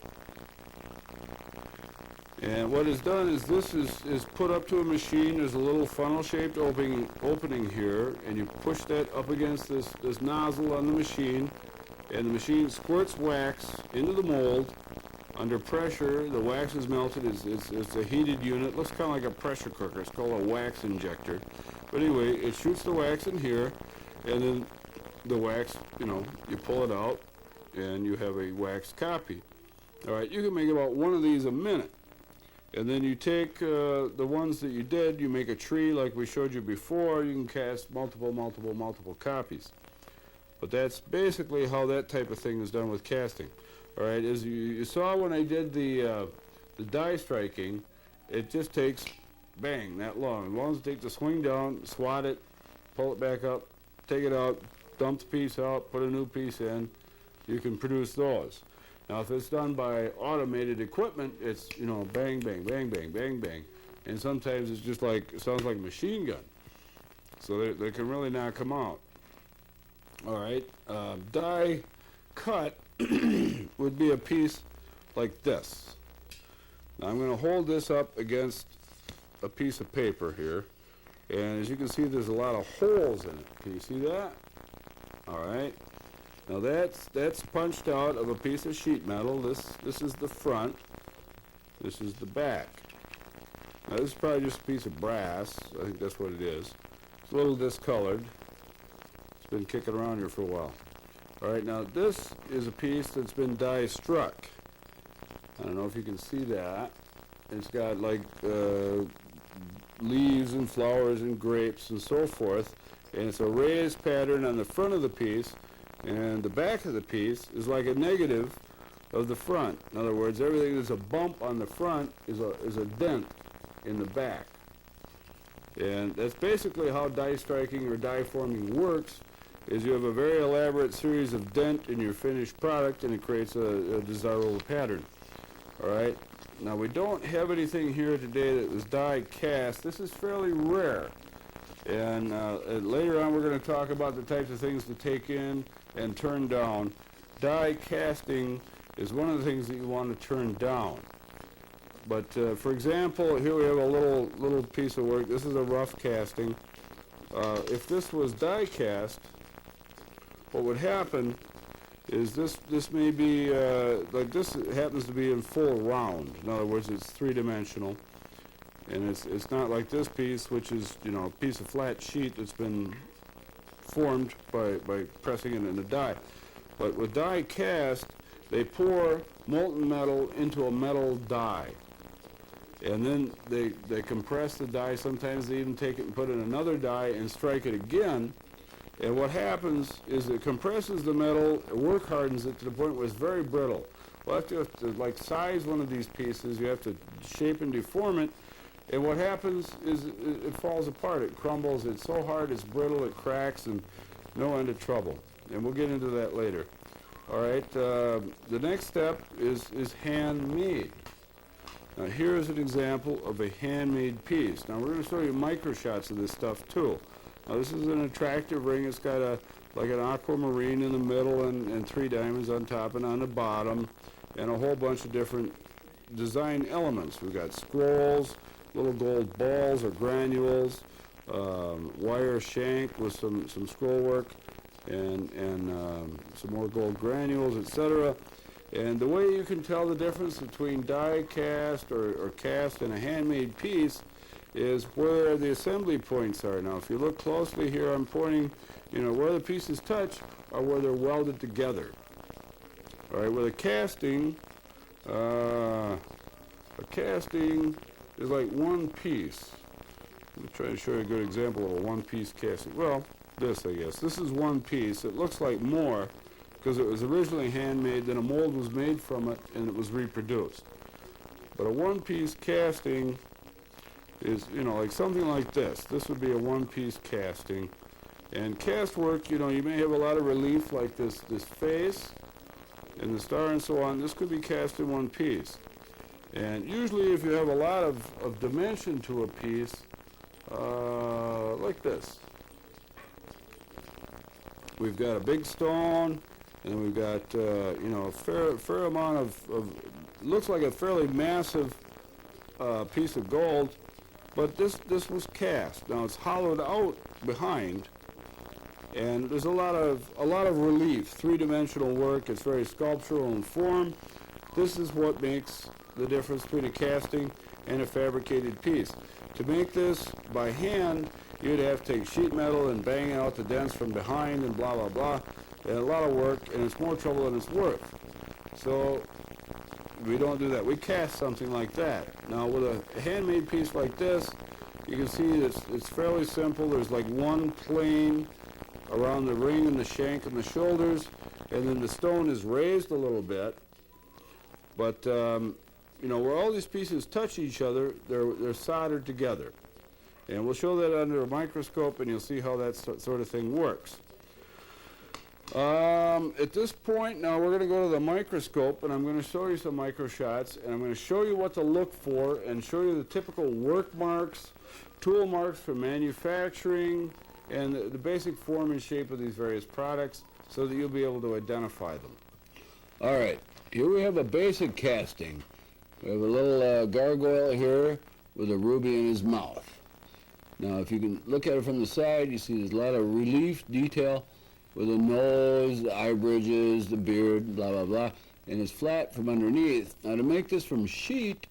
And what is done is this is put up to a machine. There's a little funnel-shaped opening here, and you push that up against this nozzle on the machine, and the machine squirts wax into the mold. Under pressure, the wax is melted. It's a heated unit. Looks kind of like a pressure cooker. It's called a wax injector. But anyway, it shoots the wax in here, and then the wax, you pull it out, and you have a wax copy. All right, you can make about one of these a minute. And then you take the ones that you did, you make a tree like we showed you before. You can cast multiple copies. But that's basically how that type of thing is done with casting. All right, as you saw when I did the die striking, it just takes, bang, that long. As long as it takes the swing down, swat it, pull it back up, take it out, dump the piece out, put a new piece in, you can produce those. Now, if it's done by automated equipment, it's, bang, bang, bang, bang, bang, bang. And sometimes it's just like, it sounds like a machine gun. So they can really knock them out. All right, die cut would be a piece like this. Now, I'm going to hold this up against a piece of paper here. And as you can see, there's a lot of holes in it. Can you see that? All right. Now that's punched out of a piece of sheet metal. This is the front. This is the back. Now this is probably just a piece of brass. I think that's what it is. It's a little discolored. It's been kicking around here for a while. All right, now this is a piece that's been die struck. I don't know if you can see that. It's got like leaves and flowers and grapes and so forth. And it's a raised pattern on the front of the piece. And the back of the piece is like a negative of the front. In other words, everything that's a bump on the front is a dent in the back. And that's basically how die striking or die forming works, is you have a very elaborate series of dent in your finished product, and it creates a desirable pattern. All right? Now, we don't have anything here today that was die cast. This is fairly rare. And later on, we're going to talk about the types of things to take in and turn down. Die casting is one of the things that you want to turn down. But for example, here we have a little piece of work. This is a rough casting. If this was die cast, what would happen is this may be like this happens to be in full round. In other words, it's three-dimensional. And it's not like this piece, which is, a piece of flat sheet that's been formed by pressing it in a die. But with die cast, they pour molten metal into a metal die. And then they compress the die. Sometimes they even take it and put it in another die and strike it again. And what happens is it compresses the metal, work hardens it to the point where it's very brittle. Well, you have to like size one of these pieces. You have to shape and deform it. And what happens is it falls apart. It crumbles. It's so hard, it's brittle, it cracks, and no end of trouble. And we'll get into that later. All right, the next step is handmade. Now, here is an example of a handmade piece. Now, we're going to show you micro shots of this stuff, too. Now, this is an attractive ring. It's got like an aquamarine in the middle and 3 diamonds on top and on the bottom, and a whole bunch of different design elements. We've got scrolls, little gold balls or granules, wire shank with some scroll work, and some more gold granules, etc. And the way you can tell the difference between die cast or cast in a handmade piece is where the assembly points are. Now, if you look closely here, I'm pointing, where the pieces touch or where they're welded together. All right, with a casting is like one piece. Let me try to show you a good example of a one-piece casting. Well, this, I guess. This is one piece. It looks like more because it was originally handmade, then a mold was made from it, and it was reproduced. But a one-piece casting is, like something like this. This would be a one-piece casting. And cast work, you may have a lot of relief like this face and the star and so on. This could be cast in one piece. And usually if you have a lot of dimension to a piece, like this. We've got a big stone, and we've got, a fair amount of looks like a fairly massive piece of gold, but this was cast. Now it's hollowed out behind, and there's a lot of relief, three-dimensional work. It's very sculptural in form. This is what makes the difference between a casting and a fabricated piece. To make this by hand, you'd have to take sheet metal and bang out the dents from behind and blah, blah, blah. And a lot of work, and it's more trouble than it's worth. So we don't do that. We cast something like that. Now, with a handmade piece like this, you can see it's fairly simple. There's like one plane around the ring and the shank and the shoulders, and then the stone is raised a little bit. But where all these pieces touch each other, they're soldered together. And we'll show that under a microscope, and you'll see how that sort of thing works. At this point, now we're going to go to the microscope, and I'm going to show you some micro shots, and I'm going to show you what to look for and show you the typical work marks, tool marks for manufacturing, and the basic form and shape of these various products so that you'll be able to identify them. All right, here we have a basic casting. We have a little gargoyle here with a ruby in his mouth. Now, if you can look at it from the side, you see there's a lot of relief detail with the nose, the eye bridges, the beard, blah, blah, blah, and it's flat from underneath. Now, to make this from sheet,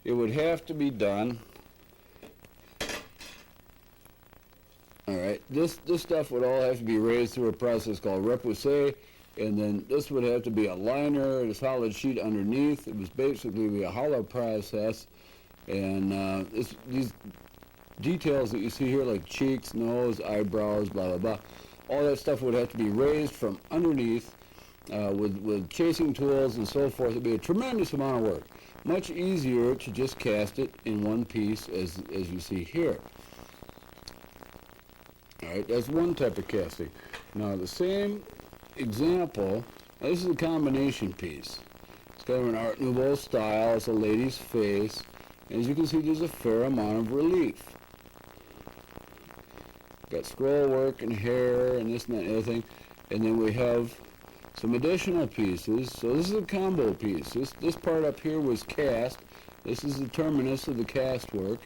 it would have to be done. All right, this stuff would all have to be raised through a process called repoussé, and then this would have to be a liner, a solid sheet underneath. It was basically a hollow process, and these details that you see here, like cheeks, nose, eyebrows, blah, blah, blah, all that stuff would have to be raised from underneath with chasing tools and so forth. It would be a tremendous amount of work. Much easier to just cast it in one piece as you see here. All right, that's one type of casting. Now, the same example, this is a combination piece. It's kind of an Art Nouveau style. It's a lady's face. As you can see, there's a fair amount of relief. Got scroll work and hair and this and that and the other thing. And then we have some additional pieces. So this is a combo piece. This part up here was cast. This is the terminus of the cast work.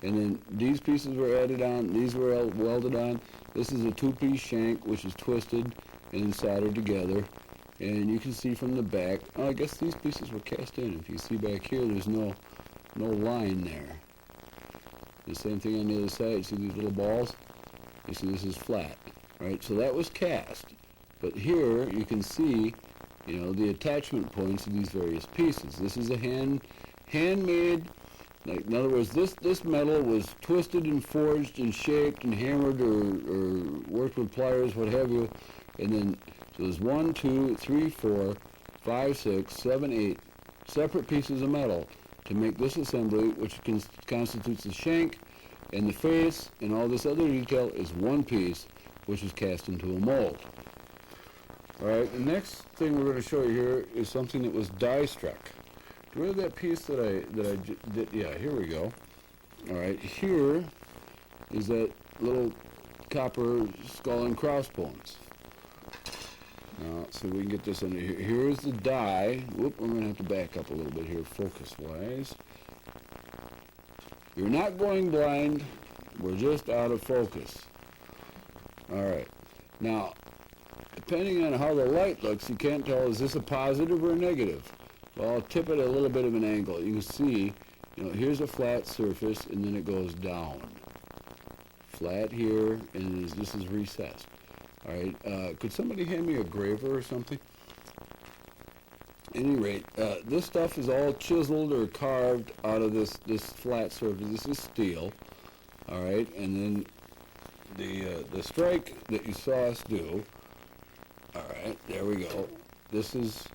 And then these pieces were added on. These were welded on. This is a two-piece shank, which is twisted and soldered together. And you can see from the back, oh, I guess these pieces were cast in. If you see back here, there's no line there. The same thing on the other side. You see these little balls? You see this is flat, right? So that was cast. But here you can see, the attachment points of these various pieces. This is a handmade, like, in other words, this metal was twisted and forged and shaped and hammered or worked with pliers, what have you. And then, so there's 1, 2, 3, 4, 5, 6, 7, 8 separate pieces of metal to make this assembly, which constitutes the shank and the face, and all this other detail is one piece, which is cast into a mold. All right, the next thing we're going to show you here is something that was die struck. Do you remember that piece that I did? Yeah, here we go. All right, here is that little copper skull and crossbones. Now, so we can get this under here. Here's the die. Whoop, we're going to have to back up a little bit here, focus-wise. You're not going blind. We're just out of focus. All right. Now, depending on how the light looks, you can't tell, is this a positive or a negative? Well, I'll tip it at a little bit of an angle. You can see, here's a flat surface, and then it goes down. Flat here, and this is recessed. All right, could somebody hand me a graver or something? At any rate, this stuff is all chiseled or carved out of this flat surface. This is steel, all right, and then the strike that you saw us do, all right, there we go. This is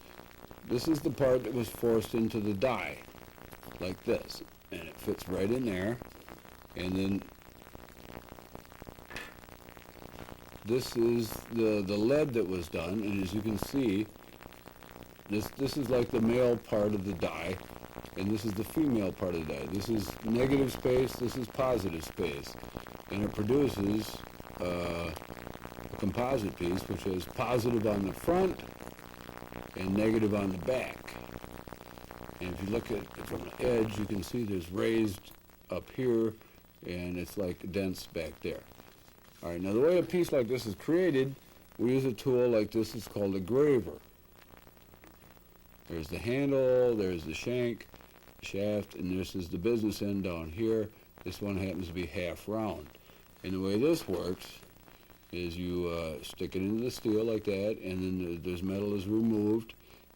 the part that was forced into the die, like this, and it fits right in there, and then this is the lead that was done, and as you can see, this is like the male part of the die, and this is the female part of the die. This is negative space, this is positive space, and it produces a composite piece which is positive on the front and negative on the back. And if you look at it from the edge, you can see there's raised up here, and it's like dense back there. All right, now the way a piece like this is created, we use a tool like this. It's called a graver. There's the handle, there's the shank, shaft, and this is the business end down here. This one happens to be half round. And the way this works is you stick it into the steel like that, and then this metal is removed,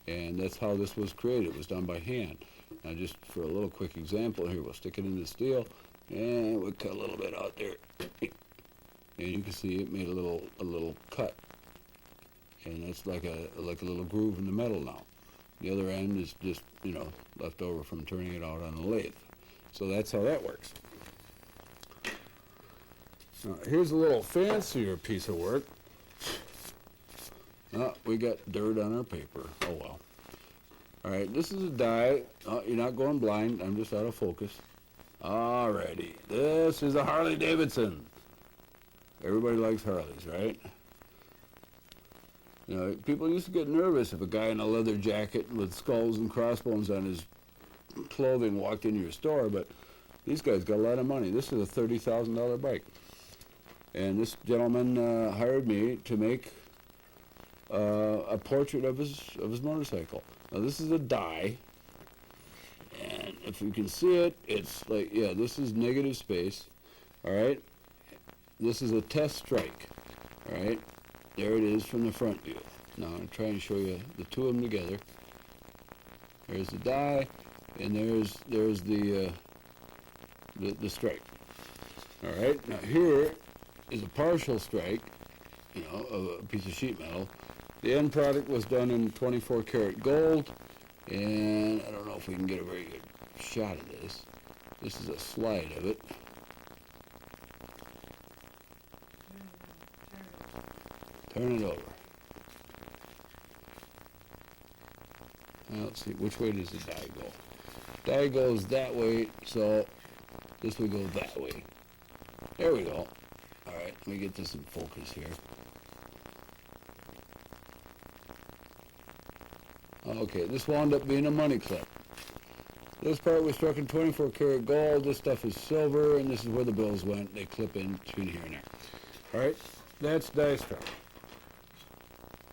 and that's how this was created. It was done by hand. Now just for a little quick example here, we'll stick it into the steel, and we'll cut a little bit out there. And you can see it made a little cut. And that's like a little groove in the metal now. The other end is just, left over from turning it out on the lathe. So that's how that works. Now, here's a little fancier piece of work. Oh, we got dirt on our paper. Oh, well. All right, this is a die. Oh, you're not going blind. I'm just out of focus. Alrighty. This is a Harley Davidson. Everybody likes Harleys, right? People used to get nervous if a guy in a leather jacket with skulls and crossbones on his clothing walked into your store, but these guys got a lot of money. This is a $30,000 bike. And this gentleman hired me to make a portrait of his motorcycle. Now this is a die, and if you can see it, it's like, this is negative space, all right? This is a test strike, all right? There it is from the front view. Now I'm trying to show you the two of them together. There's the die, and there's the strike. All right. Now here is a partial strike, of a piece of sheet metal. The end product was done in 24 karat gold, and I don't know if we can get a very good shot of this. This is a slide of it. Turn it over. Now let's see, which way does the die go? Die goes that way, so this would go that way. There we go. All right, let me get this in focus here. Okay, this wound up being a money clip. This part was struck in 24 karat gold. This stuff is silver, and this is where the bills went. They clip in between here and there. All right, that's die struck.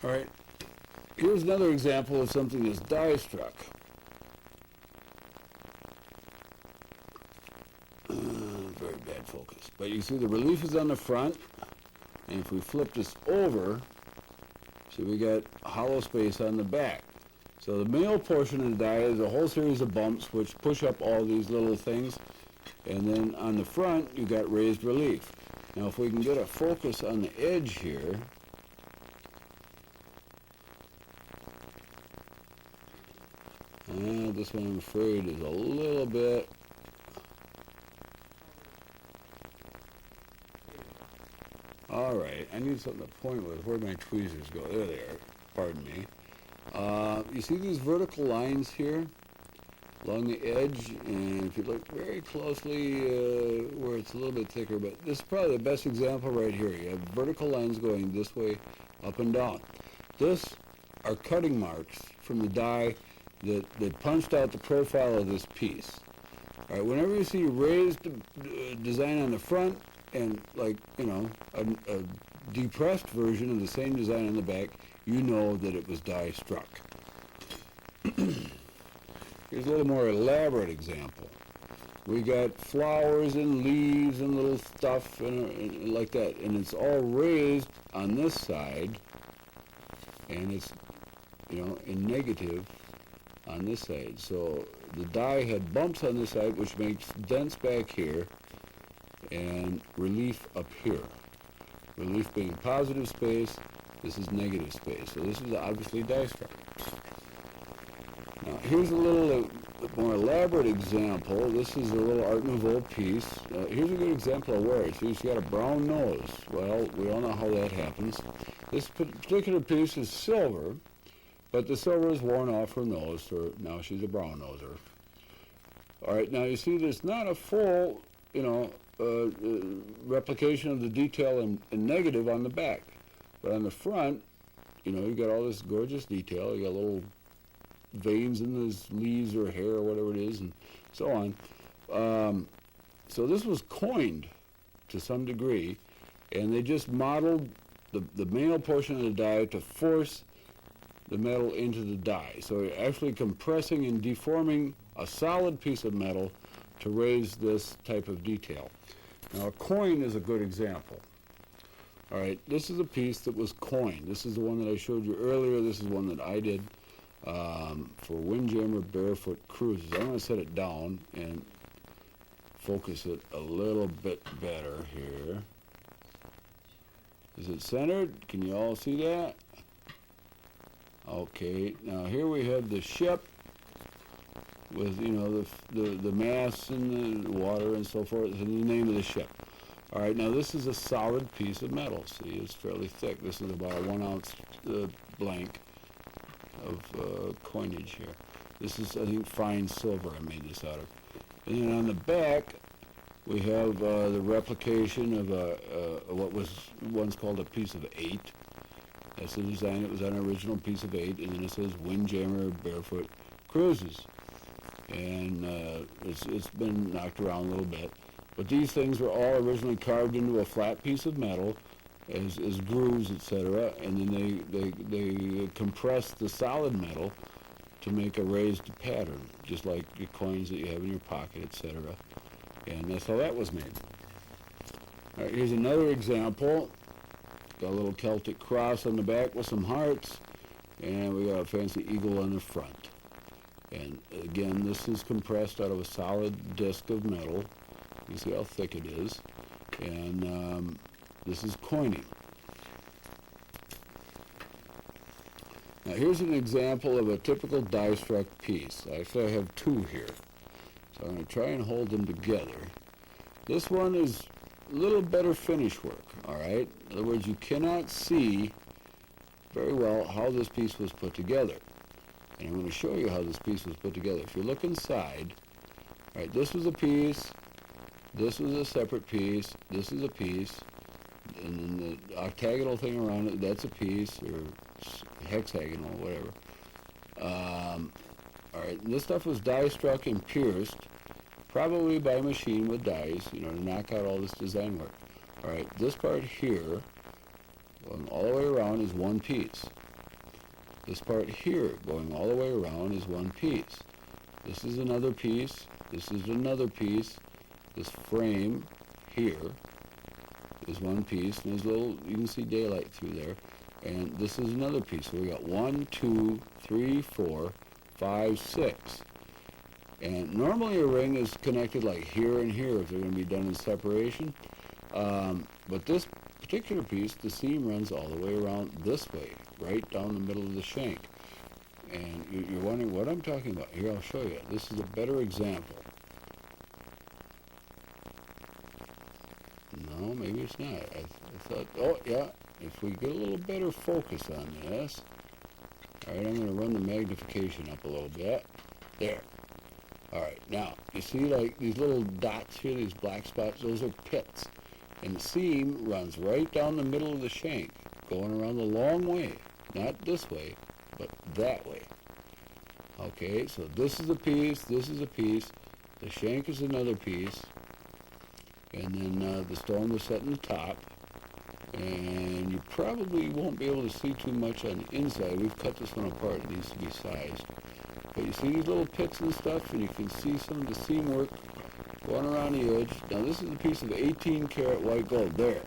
All right, here's another example of something that's die struck. Very bad focus. But you see the relief is on the front, and if we flip this over, see we got hollow space on the back. So the male portion of the die is a whole series of bumps which push up all these little things, and then on the front you got raised relief. Now if we can get a focus on the edge here, this one I'm afraid is a little bit. All right, I need something to point with. Where'd my tweezers go? There they are. Pardon me. You see these vertical lines here along the edge, and if you look very closely where it's a little bit thicker, but this is probably the best example right here. You have vertical lines going this way, up and down. This are cutting marks from the die that punched out the profile of this piece. All right, whenever you see raised design on the front and a depressed version of the same design on the back, you know that it was die struck. Here's a little more elaborate example. We got flowers and leaves and little stuff and like that, and it's all raised on this side, and it's, you know, in negative on this side. So the die had bumps on this side, which makes dents back here and relief up here. Relief being positive space, this is negative space. So this is obviously die struck. Now here's a little more elaborate example. This is a little Art Nouveau piece. Here's a good example of where it's. She's got a brown nose. Well, we all know how that happens. This particular piece is silver, but the silver is worn off her nose, so now she's a brown noser. All right, now you see there's not a full, you know, replication of the detail in negative on the back. But on the front, you know, you got all this gorgeous detail. You got little veins in those leaves or hair or whatever it is, and so on. So this was coined to some degree, and they just modeled the male portion of the die to force the metal into the die. So you're actually compressing and deforming a solid piece of metal to raise this type of detail. Now a coin is a good example. All right, this is a piece that was coined. This is the one that I showed you earlier. This is one that I did for Windjammer Barefoot Cruises. I'm going to set it down and focus it a little bit better here. Is it centered? Can you all see that? Okay, now here we have the ship with, you know, the masts and the water and so forth, and the name of the ship. All right, now this is a solid piece of metal. See, it's fairly thick. This is about a 1 ounce blank of coinage here. This is, I think, fine silver I made this out of. And then on the back, we have the replication of what was once called a piece of 8. That's the design. It was an original piece of 8, and then it says Windjammer Barefoot Cruises. And it's been knocked around a little bit. But these things were all originally carved into a flat piece of metal as grooves, etc., and then they compressed the solid metal to make a raised pattern, just like the coins that you have in your pocket, etc. And that's how that was made. All right, here's another example. Got a little Celtic cross on the back with some hearts, and we got a fancy eagle on the front. And again, this is compressed out of a solid disc of metal. You see how thick it is. And this is coining. Now here's an example of a typical die-struck piece. Actually, I have 2 here. So I'm going to try and hold them together. This one is a little better finish work, all right? In other words, you cannot see very well how this piece was put together. And I'm going to show you how this piece was put together. If you look inside, all right, this was a piece, this was a separate piece, this is a piece, and then the octagonal thing around it, that's a piece, or hexagonal, whatever. All right, and this stuff was die-struck and pierced, probably by machine with dies, you know, to knock out all this design work. All right, this part here, going all the way around, is one piece. This part here, going all the way around, is one piece. This is another piece. This is another piece. This frame here is one piece, and there's a little, you can see daylight through there. And this is another piece. So we got 1, 2, 3, 4, 5, 6. And normally a ring is connected like here and here if they're going to be done in separation. But this particular piece, the seam runs all the way around this way, right down the middle of the shank. And you're wondering what I'm talking about. Here, I'll show you. This is a better example. No, maybe it's not. I thought, oh, yeah, if we get a little better focus on this. All right, I'm going to run the magnification up a little bit. There. All right, now, you see like these little dots here, these black spots, those are pits. And the seam runs right down the middle of the shank, going around the long way. Not this way, but that way. Okay, so this is a piece, this is a piece, the shank is another piece, and then the stone was set in the top, And you probably won't be able to see too much on the inside. We've cut this one apart. It needs to be sized. But you see these little pits and stuff, and you can see some of the seam work going around the edge. Now this is a piece of 18 karat white gold. There.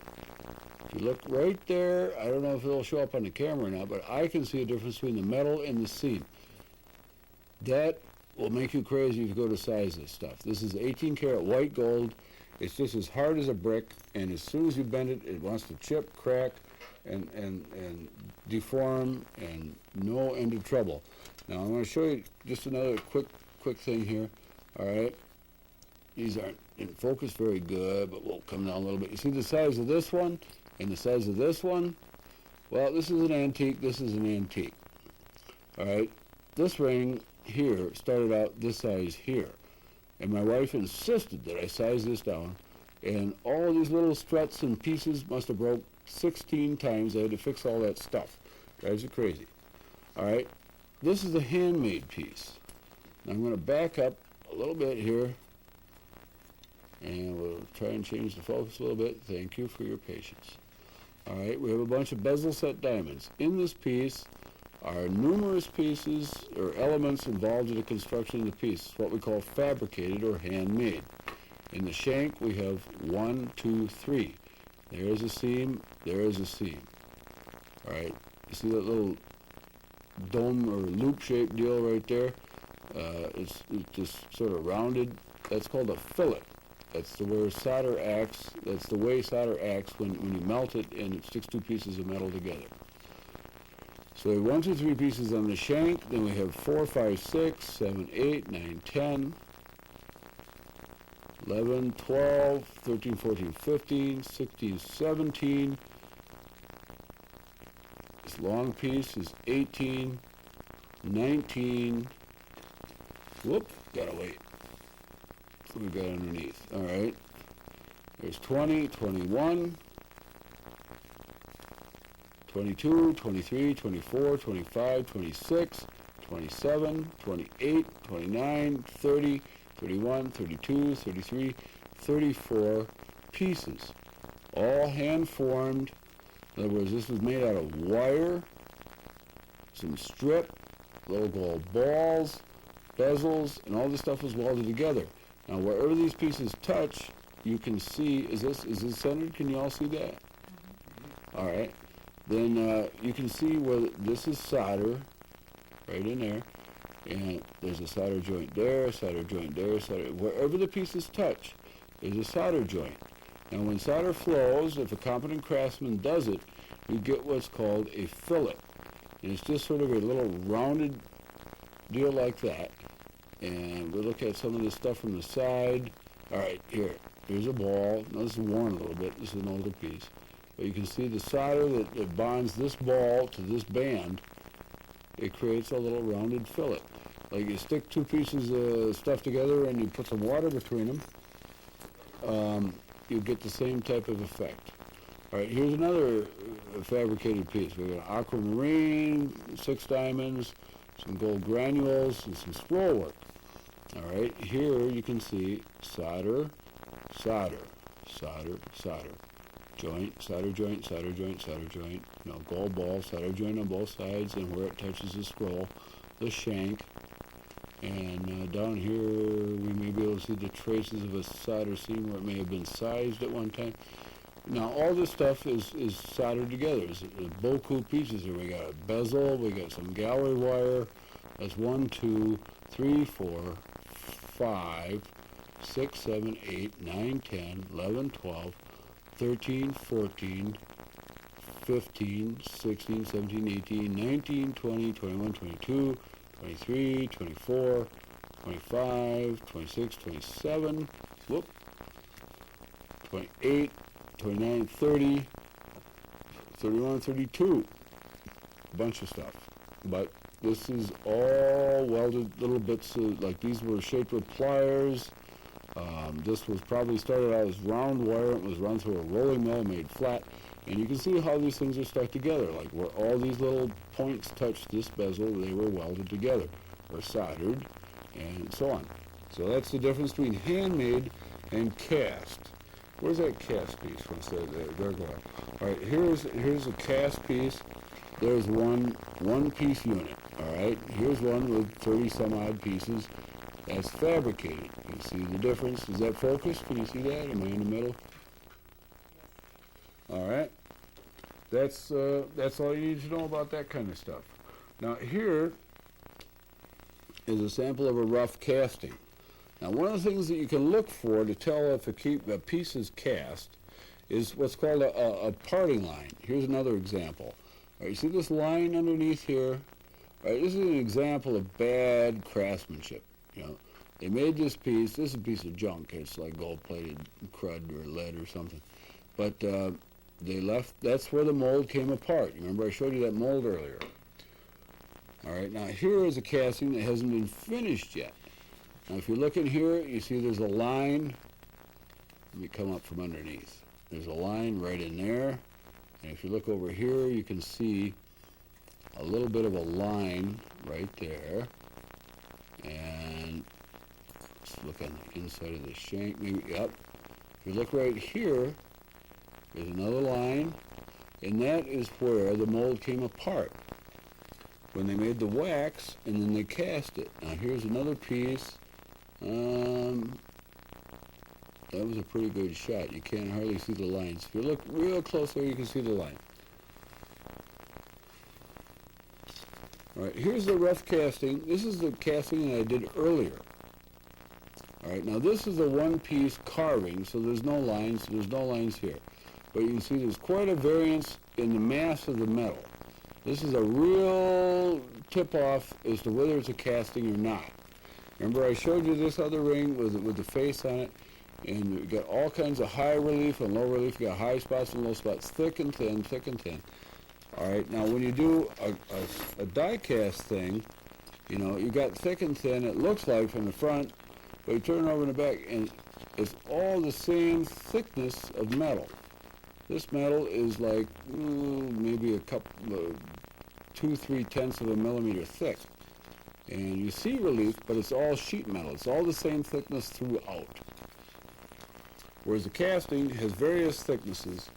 If you look right there, I don't know if it'll show up on the camera or not, but I can see a difference between the metal and the seam. That will make you crazy if you go to size this stuff. This is 18 karat white gold. It's just as hard as a brick, and as soon as you bend it, it wants to chip, crack, and deform, and no end of trouble. Now I'm going to show you just another quick thing here. All right, these aren't in focus very good, but we'll come down a little bit. You see the size of this one and the size of this one? Well, this is an antique. This is an antique. All right, this ring here started out this size here. And my wife insisted that I size this down, and all these little struts and pieces must have broke 16 times. I had to fix all that stuff. Drives you crazy. All right, this is a handmade piece. Now I'm going to back up a little bit here, and we'll try and change the focus a little bit. Thank you for your patience. All right, we have a bunch of bezel set diamonds. In this piece are numerous pieces or elements involved in the construction of the piece. It's what we call fabricated or handmade. In the shank, we have 1, 2, 3. There's a seam, there's a seam. All right, you see that little dome or loop-shaped deal right there? It's just sort of rounded. That's called a fillet. That's the way solder acts. That's the way solder acts when you melt it and it sticks two pieces of metal together. So we have 1, 2, 3 pieces on the shank. Then we have 4, 5, 6, 7, 8, 9, 10, 11, 12, 13, 14, 15, 16, 17. This long piece is 18, 19. Whoop, gotta wait. What we got underneath? All right. There's 20, 21. 22, 23, 24, 25, 26, 27, 28, 29, 30, 31, 32, 33, 34 pieces. All hand-formed. In other words, this was made out of wire, some strip, little gold balls, bezels, and all this stuff was welded together. Now, wherever these pieces touch, you can see, is this centered? Can you all see that? All right. Then you can see where this is solder, right in there, and there's a solder joint there, solder joint there, solder. Wherever the pieces touch, there's a solder joint. Now, when solder flows, if a competent craftsman does it, you get what's called a fillet, and it's just sort of a little rounded deal like that. And we'll look at some of this stuff from the side. All right, here's a ball. Now, this is worn a little bit. This is an older piece. But you can see the solder that bonds this ball to this band. It creates a little rounded fillet. Like you stick two pieces of stuff together and you put some water between them, you get the same type of effect. All right, here's another fabricated piece. We've got aquamarine, 6 diamonds, some gold granules, and some scroll work. All right, here you can see solder, solder, solder, solder. Joint, solder joint, solder joint, solder joint. You know, gold ball, solder joint on both sides, and where it touches the scroll, the shank. And down here, we may be able to see the traces of a solder seam where it may have been sized at one time. Now, all this stuff is soldered together. It's beaucoup pieces here. We got a bezel, we got some gallery wire. That's 1, 2, 3, 4, 5, 6, 7, 8, 9, 10, 11, 12, 13, 14, 15, 16, 17, 18, 19, 20, 21, 22, 23, 24, 25, 26, 27, 28, 29, 30, 31, 32. A bunch of stuff. But this is all welded little bits of, like these were shaped with pliers. This was probably started out as round wire. It was run through a rolling mill, made flat. And you can see how these things are stuck together. Like where all these little points touch this bezel, they were welded together or soldered and so on. So that's the difference between handmade and cast. Where's that cast piece? What's that? There go. All right, here's a cast piece. There's one piece unit. All right, here's one with 30 some odd pieces. That's fabricated. You see the difference? Is that focused? Can you see that? Am I in the middle? All right. That's all you need to know about that kind of stuff. Now here is a sample of a rough casting. Now one of the things that you can look for to tell if a piece is cast is what's called a parting line. Here's another example. All right, you see this line underneath here? All right, this is an example of bad craftsmanship. You know, they made this piece. This is a piece of junk. It's like gold-plated crud or lead or something. But they left. That's where the mold came apart. You remember I showed you that mold earlier. All right, now here is a casting that hasn't been finished yet. Now if you look in here, you see there's a line. Let me come up from underneath. There's a line right in there. And if you look over here, you can see a little bit of a line right there. And let's look on the inside of the shank. Maybe, yep. If you look right here, there's another line. And that is where the mold came apart, when they made the wax and then they cast it. Now here's another piece. That was a pretty good shot. You can't hardly see the lines. If you look real close there, you can see the line. All right, here's the rough casting. This is the casting that I did earlier. All right, now this is a one-piece carving, so there's no lines. There's no lines here. But you can see there's quite a variance in the mass of the metal. This is a real tip-off as to whether it's a casting or not. Remember I showed you this other ring with the face on it, and you got all kinds of high relief and low relief. You got high spots and low spots, thick and thin, thick and thin. All right, now when you do a die cast thing, you know, you got thick and thin, it looks like from the front, but you turn it over in the back, and it's all the same thickness of metal. This metal is like maybe a couple, 2-3 of a millimeter thick. And you see relief, but it's all sheet metal. It's all the same thickness throughout. Whereas the casting has various thicknesses,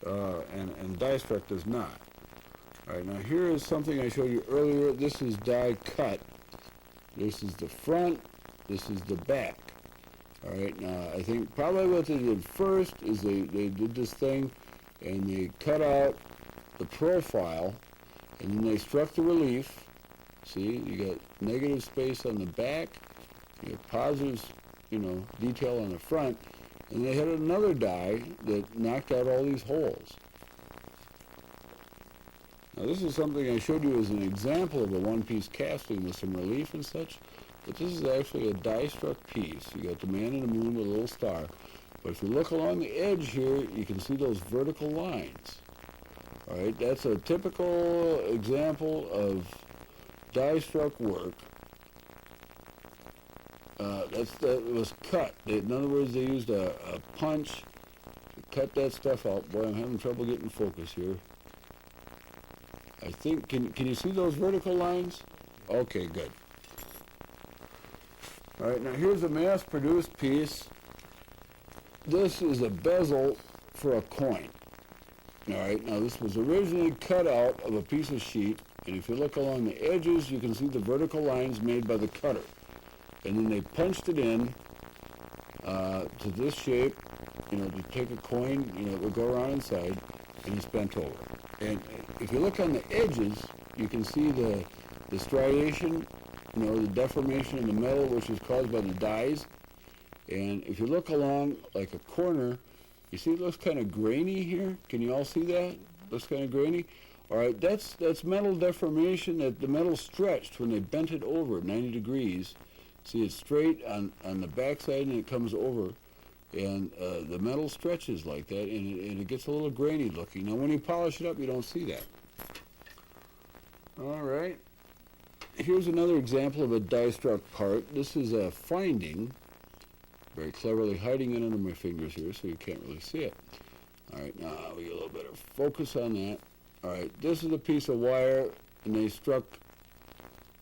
and die struck does not. All right, now here is something I showed you earlier. This is die cut. This is the front. This is the back. All right, now I think probably what they did first is they did this thing and they cut out the profile and then they struck the relief. See, you got negative space on the back, you got positive, detail on the front, and they had another die that knocked out all these holes. Now this is something I showed you as an example of a one-piece casting with some relief and such. But this is actually a die-struck piece. You got the man in the moon with a little star. But if you look along the edge here, you can see those vertical lines. All right, that's a typical example of die-struck work. That was cut. In other words, they used a punch to cut that stuff out. Boy, I'm having trouble getting focus here. I think, can you see those vertical lines? Okay, good. All right, now here's a mass-produced piece. This is a bezel for a coin. All right, now this was originally cut out of a piece of sheet, and if you look along the edges, you can see the vertical lines made by the cutter. And then they punched it in to this shape, to take a coin, it would go around inside, and it's bent over. And if you look on the edges, you can see the striation, the deformation in the metal, which is caused by the dies. And if you look along like a corner, you see it looks kind of grainy here. Can you all see that? Looks kind of grainy. All right, that's metal deformation, that the metal stretched when they bent it over 90 degrees. See, it's straight on the backside and it comes over. And the metal stretches like that, and it gets a little grainy looking. Now, when you polish it up, you don't see that. All right. Here's another example of a die-struck part. This is a finding, very cleverly hiding it under my fingers here so you can't really see it. All right, now we get a little bit of focus on that. All right, this is a piece of wire, and they struck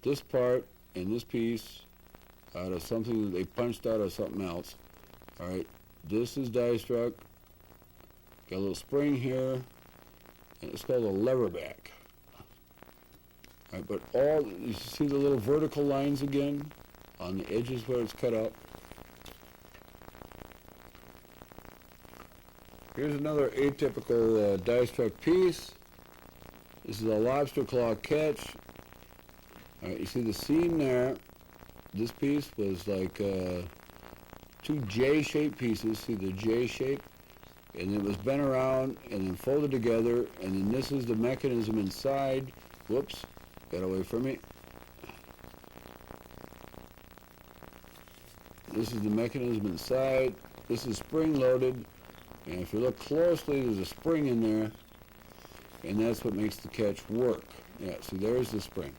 this part and this piece out of something that they punched out of something else. All right, This is die struck. Got a little spring here, and it's called a lever back. All right, but you see the little vertical lines again on the edges where it's cut up. Here's another atypical die struck piece. This is a lobster claw catch. All right, you see the seam there. This piece was like two J-shaped pieces. See the J shape? And it was bent around and then folded together. And then this is the mechanism inside. Whoops, got away from me. This is the mechanism inside. This is spring loaded. And if you look closely, there's a spring in there. And that's what makes the catch work. Yeah, see, there's the spring.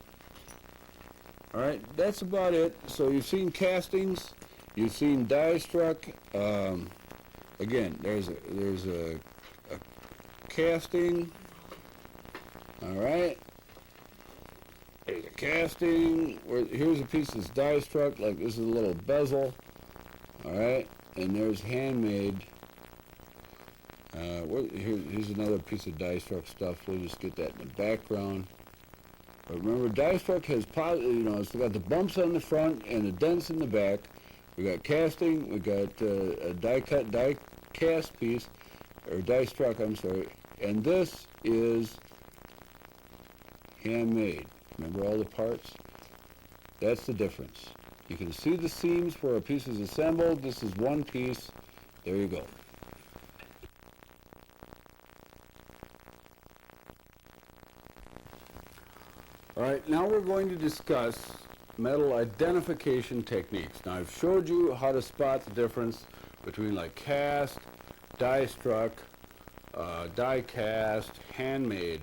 All right, that's about it. So you've seen castings, you've seen die struck. Again, there's a casting. All right, there's a casting. Here's a piece that's die struck. Like this is a little bezel. All right, and there's handmade. Here's another piece of die struck stuff. We'll just get that in the background. But remember, die struck has, it's got the bumps on the front and the dents in the back. We got casting, we got a die cut, die cast piece, or die struck, I'm sorry. And this is handmade. Remember all the parts? That's the difference. You can see the seams where a piece is assembled. This is one piece. There you go. All right, now we're going to discuss metal identification techniques. Now I've showed you how to spot the difference between like cast, die struck, die cast, handmade.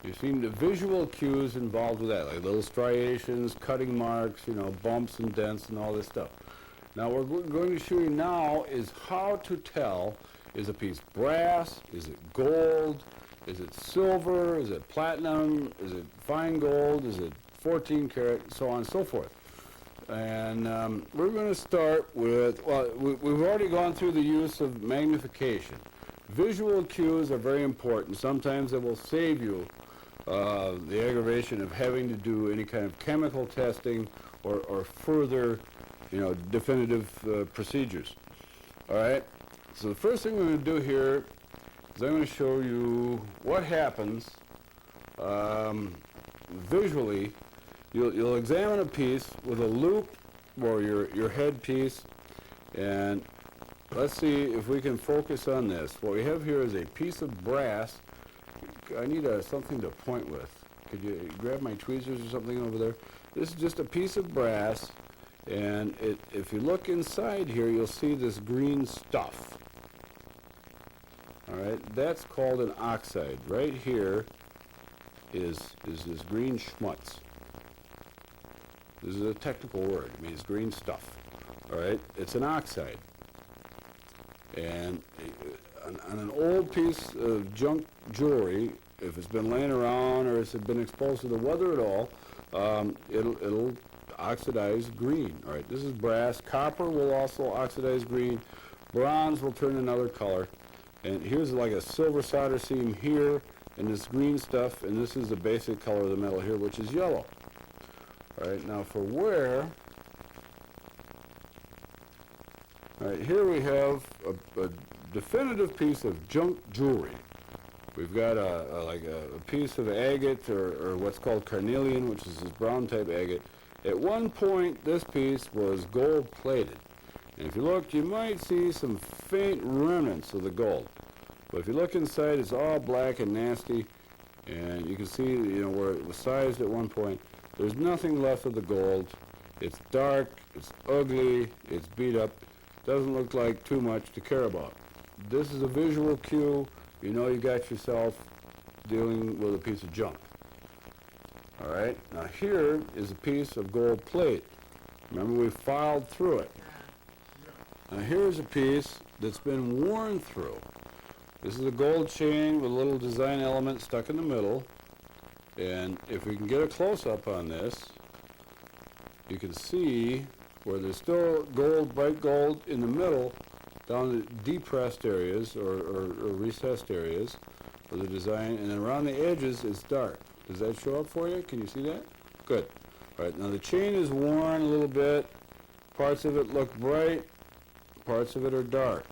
You've seen the visual cues involved with that, like little striations, cutting marks, bumps and dents and all this stuff. Now what we're going to show you now is how to tell, is a piece brass, is it gold, is it silver? Is it platinum? Is it fine gold? Is it 14 karat? So on and so forth. And we're going to start with, we've already gone through the use of magnification. Visual cues are very important. Sometimes it will save you the aggravation of having to do any kind of chemical testing or further, definitive procedures. All right? So the first thing we're going to do here is I'm going to show you what happens visually. You'll examine a piece with a loop or your head piece, and let's see if we can focus on this. What we have here is a piece of brass. I need something to point with. Could you grab my tweezers or something over there? This is just a piece of brass, and if you look inside here, you'll see this green stuff. All right, that's called an oxide. Right here is this green schmutz. This is a technical word. It means green stuff. All right, it's an oxide. And on an old piece of junk jewelry, if it's been laying around or it's been exposed to the weather at all, it'll oxidize green. All right, this is brass. Copper will also oxidize green. Bronze will turn another color. And here's like a silver solder seam here, and this green stuff, and this is the basic color of the metal here, which is yellow. All right, now for wear, all right, here we have a definitive piece of junk jewelry. We've got a piece of agate, or what's called carnelian, which is this brown type agate. At one point, this piece was gold plated. And if you look, you might see some faint remnants of the gold. But if you look inside, it's all black and nasty. And you can see, where it was sized at one point. There's nothing left of the gold. It's dark, it's ugly, it's beat up. Doesn't look like too much to care about. This is a visual cue. You know you got yourself dealing with a piece of junk. All right, now here is a piece of gold plate. Remember, we filed through it. Now here's a piece that's been worn through. This is a gold chain with a little design element stuck in the middle. And if we can get a close-up on this, you can see where there's still gold, bright gold in the middle, down the depressed areas or recessed areas of the design, and then around the edges it's dark. Does that show up for you? Can you see that? Good. All right, now the chain is worn a little bit. Parts of it look bright, parts of it are dark.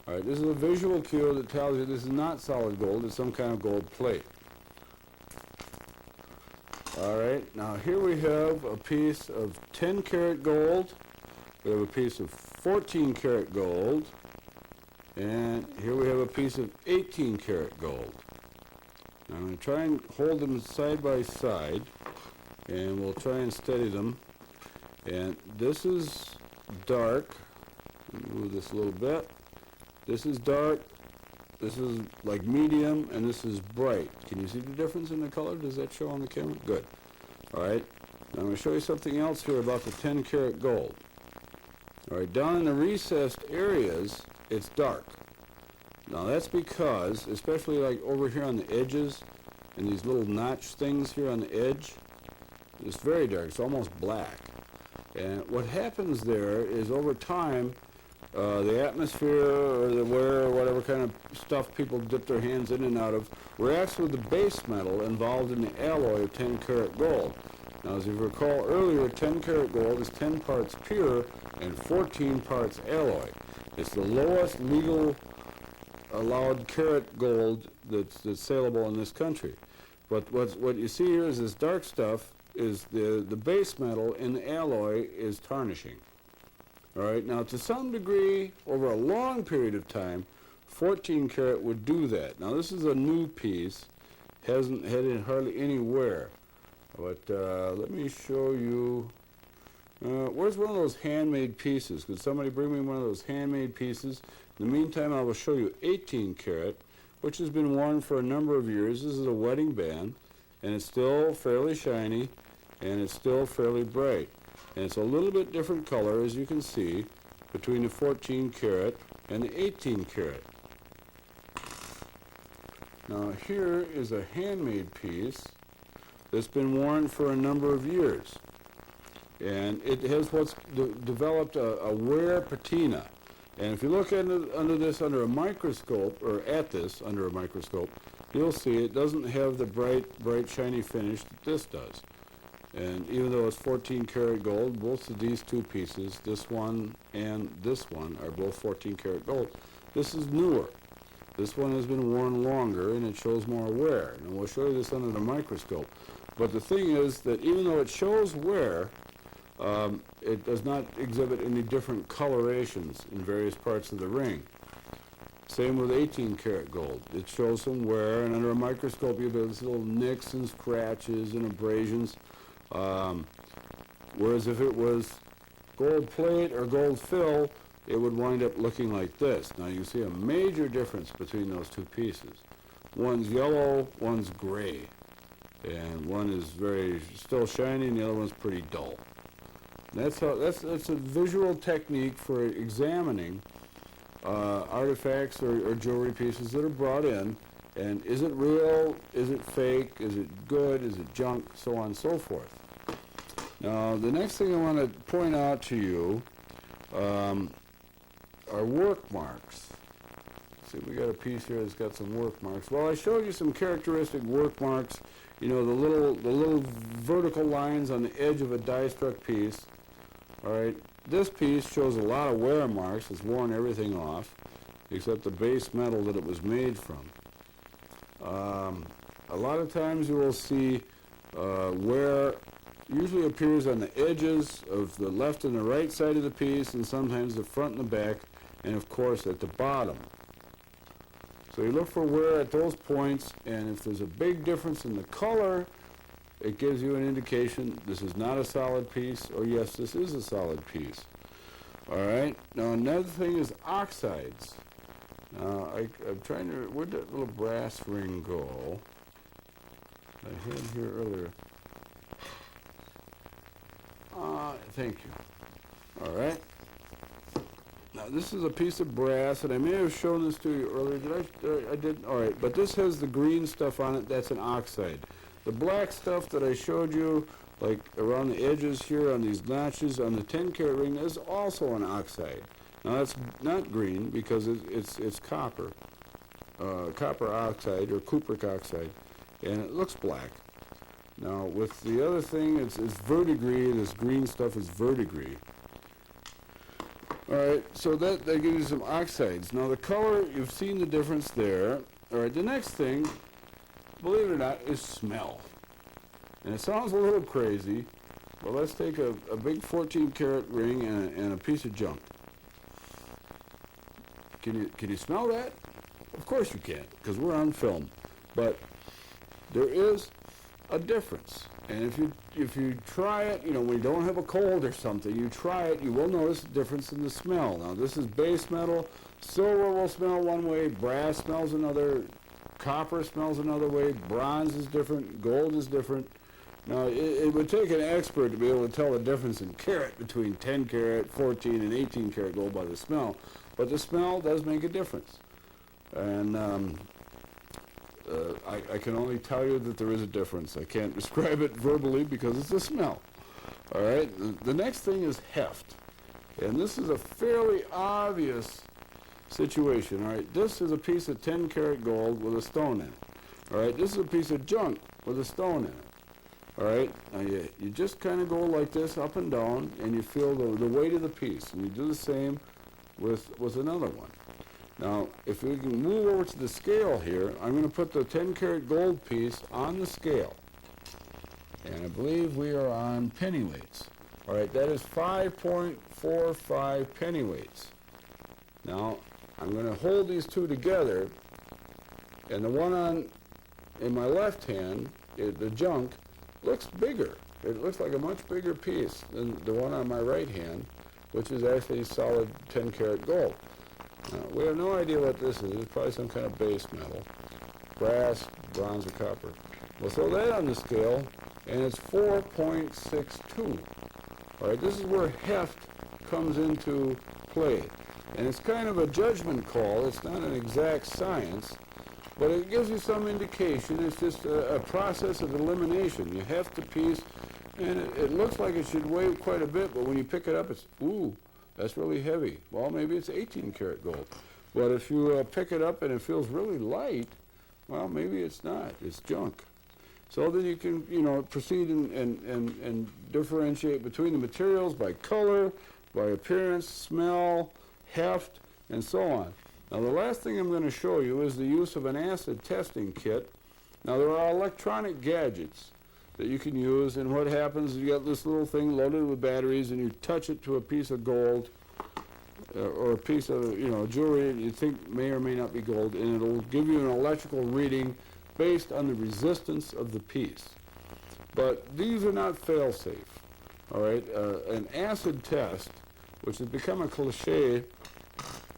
All right, this is a visual cue that tells you this is not solid gold, it's some kind of gold plate. All right, now here we have a piece of 10 karat gold, we have a piece of 14 karat gold, and here we have a piece of 18 karat gold. Now I'm going to try and hold them side by side, and we'll try and steady them. And this is dark. Move this a little bit. This is dark. This is like medium, and this is bright. Can you see the difference in the color? Does that show on the camera? Good. All right. Now I'm going to show you something else here about the 10 karat gold. All right. Down in the recessed areas, it's dark. Now that's because, especially like over here on the edges, and these little notch things here on the edge, it's very dark. It's almost black. And what happens there is over time, the atmosphere or the wear or whatever kind of stuff people dip their hands in and out of reacts with the base metal involved in the alloy of 10 karat gold. Now, as you recall earlier, 10 karat gold is 10 parts pure and 14 parts alloy. It's the lowest legal allowed karat gold that's saleable in this country. But what you see here is this dark stuff is the base metal in the alloy is tarnishing. All right, now to some degree, over a long period of time, 14 karat would do that. Now this is a new piece, hasn't had hardly any wear. But let me show you, where's one of those handmade pieces? Could somebody bring me one of those handmade pieces? In the meantime, I will show you 18 karat, which has been worn for a number of years. This is a wedding band, and it's still fairly shiny, and it's still fairly bright. And it's a little bit different color, as you can see, between the 14 karat and the 18 karat. Now here is a handmade piece that's been worn for a number of years. And it has what's developed a wear patina. And if you look under this under a microscope, or at this under a microscope, you'll see it doesn't have the bright, shiny finish that this does. And even though it's 14 karat gold, both of these two pieces, this one and this one, are both 14 karat gold. This is newer. This one has been worn longer, and it shows more wear. And we'll show you this under the microscope. But the thing is that even though it shows wear, it does not exhibit any different colorations in various parts of the ring. Same with 18 karat gold. It shows some wear, and under a microscope you have these little nicks and scratches and abrasions. Whereas if it was gold plate or gold fill, it would wind up looking like this. Now you see a major difference between those two pieces. One's yellow, one's gray. And one is still shiny, and the other one's pretty dull. That's a visual technique for examining artifacts or jewelry pieces that are brought in, and is it real, is it fake, is it good, is it junk, so on and so forth. Now the next thing I want to point out to you are work marks. See, we got a piece here that's got some work marks. Well, I showed you some characteristic work marks. You know, the little vertical lines on the edge of a die-struck piece. All right, this piece shows a lot of wear marks. It's worn everything off, except the base metal that it was made from. A lot of times you will see wear usually appears on the edges of the left and the right side of the piece, and sometimes the front and the back, and of course at the bottom. So you look for wear at those points, and if there's a big difference in the color, it gives you an indication this is not a solid piece, or yes, this is a solid piece. All right, now another thing is oxides. Now I'm trying to, where'd that little brass ring go? I had here earlier. Thank you. All right. Now this is a piece of brass, and I may have shown this to you earlier. Did I didn't. All right, but this has the green stuff on it. That's an oxide. The black stuff that I showed you, like around the edges here on these notches on the 10 karat ring, is also an oxide. Now that's not green because it's copper, copper oxide or cupric oxide, and it looks black. Now with the other thing, it's verdigris. This green stuff is verdigris. All right, so that gives you some oxides. Now the color, you've seen the difference there. All right, the next thing, believe it or not, is smell. And it sounds a little crazy, but let's take a big 14-karat ring and a piece of junk. Can you smell that? Of course you can't, because we're on film. But there is a difference. And if you try it, you know, when you don't have a cold or something, you try it, you will notice a difference in the smell. Now this is base metal. Silver will smell one way, brass smells another, copper smells another way, bronze is different, gold is different. Now it would take an expert to be able to tell the difference in carat between 10 karat, 14 and 18 karat gold by the smell. But the smell does make a difference. And I can only tell you that there is a difference. I can't describe it verbally because it's a smell. All right, the next thing is heft. And this is a fairly obvious situation. All right, this is a piece of 10 karat gold with a stone in it. All right, this is a piece of junk with a stone in it. All right, now you just kind of go like this up and down, and you feel the weight of the piece. And you do the same with another one. Now, if we can move over to the scale here, I'm going to put the 10 karat gold piece on the scale. And I believe we are on pennyweights. All right, that is 5.45 pennyweights. Now, I'm going to hold these two together, and the one in my left hand, the junk, looks bigger. It looks like a much bigger piece than the one on my right hand, which is actually solid 10 karat gold. We have no idea what this is. It's probably some kind of base metal, brass, bronze, or copper. We'll throw that on the scale, and it's 4.62. All right, this is where heft comes into play. And it's kind of a judgment call. It's not an exact science, but it gives you some indication. It's just a process of elimination. You heft the piece, and it looks like it should weigh quite a bit, but when you pick it up, it's, ooh, that's really heavy. Well, maybe it's 18 karat gold. But if you pick it up and it feels really light, well, maybe it's not. It's junk. So then you can, you know, proceed and differentiate between the materials by color, by appearance, smell, heft, and so on. Now, the last thing I'm going to show you is the use of an acid testing kit. Now, there are electronic gadgets that you can use, and what happens is you got this little thing loaded with batteries, and you touch it to a piece of gold or a piece of, you know, jewelry that you think may or may not be gold, and it'll give you an electrical reading based on the resistance of the piece. But these are not fail-safe. All right, an acid test, which has become a cliche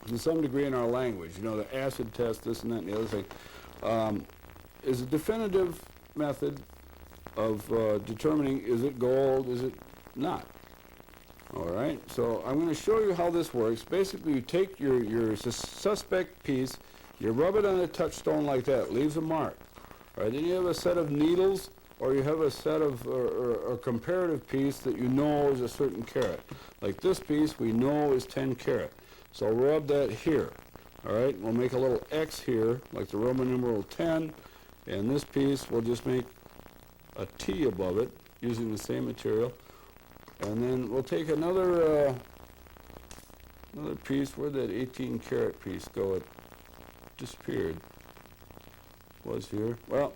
to some degree in our language, you know, the acid test, this and that and the other thing, is a definitive method of determining is it gold, is it not. All right, so I'm going to show you how this works. Basically, you take your suspect piece, you rub it on a touchstone like that, leaves a mark. All right, then you have a set of needles, or you have a set of a comparative piece that you know is a certain carat. Like this piece we know is 10 karat. So rub that here. All right, we'll make a little X here, like the Roman numeral 10, and this piece we'll just make a T above it using the same material. And then we'll take another piece. Where'd that 18 karat piece go? It disappeared. Was here. Well,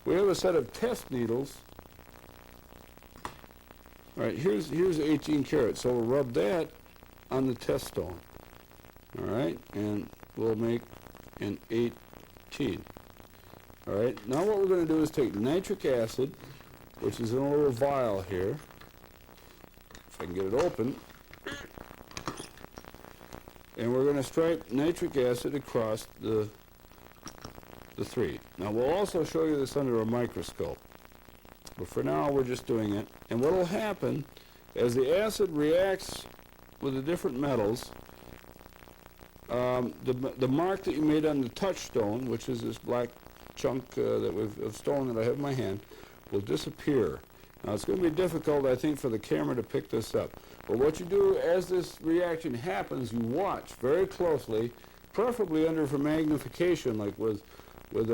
we have a set of test needles. All right, here's 18 karat. So we'll rub that on the test stone. All right, and we'll make an 18. All right, now what we're going to do is take nitric acid, which is in a little vial here. If I can get it open. And we're going to stripe nitric acid across the three. Now we'll also show you this under a microscope. But for now we're just doing it. And what will happen as the acid reacts with the different metals, the mark that you made on the touchstone, which is this black chunk of stone that I have in my hand, will disappear. Now it's going to be difficult, I think, for the camera to pick this up. But what you do as this reaction happens, you watch very closely, preferably under for magnification, like with a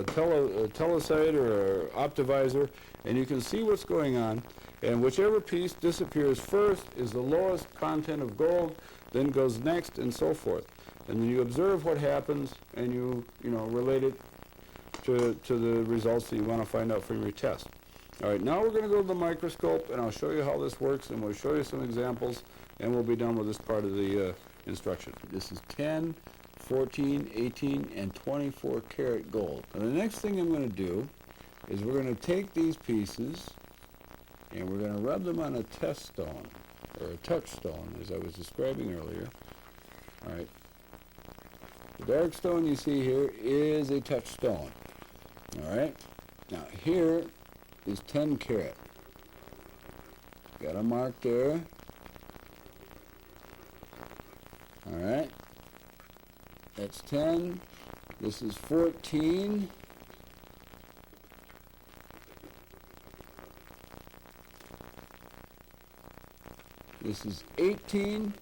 telesight or a optivisor, and you can see what's going on. And whichever piece disappears first is the lowest content of gold, then goes next, and so forth. And then you observe what happens, and you relate it to the results that you want to find out from your test. All right, now we're going to go to the microscope, and I'll show you how this works, and we'll show you some examples, and we'll be done with this part of the instruction. This is 10, 14, 18, and 24 karat gold. And the next thing I'm going to do is we're going to take these pieces, and we're going to rub them on a test stone, or a touchstone, as I was describing earlier. All right. The dark stone you see here is a touchstone. All right. Now here is 10 karat. Got a mark there. All right. That's 10. This is 14. This is 18.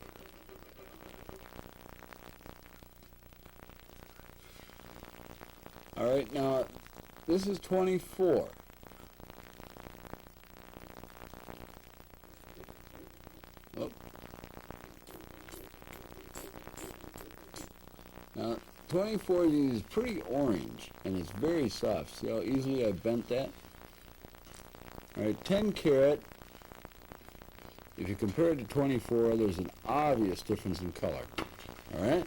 All right, now this is 24. Oh. Now 24 is pretty orange and it's very soft. See how easily I bent that? All right, 10 karat. If you compare it to 24, there's an obvious difference in color. All right?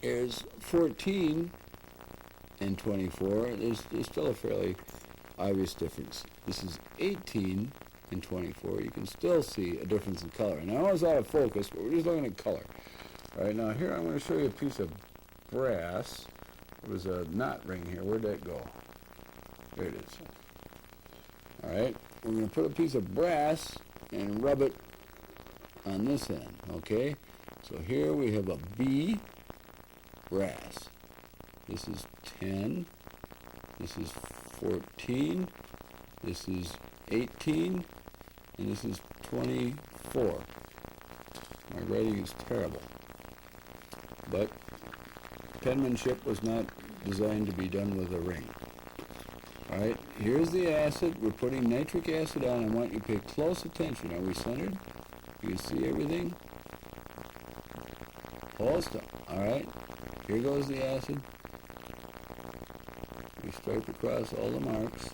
There's 14 and 24. There's still a fairly obvious difference. This is 18 and 24. You can still see a difference in color. And I know it's out of focus, but we're just looking at color. All right, now here I'm going to show you a piece of brass. There was a knot ring here. Where'd that go? There it is. All right, we're going to put a piece of brass and rub it on this end, okay? So here we have a B, brass. This is 10, this is 14, this is 18, and this is 24. My writing is terrible, but penmanship was not designed to be done with a ring. All right, here's the acid. We're putting nitric acid on. I want you to pay close attention. Are we centered? You can see everything? Hold still. All right, here goes the acid. We stripe across all the marks.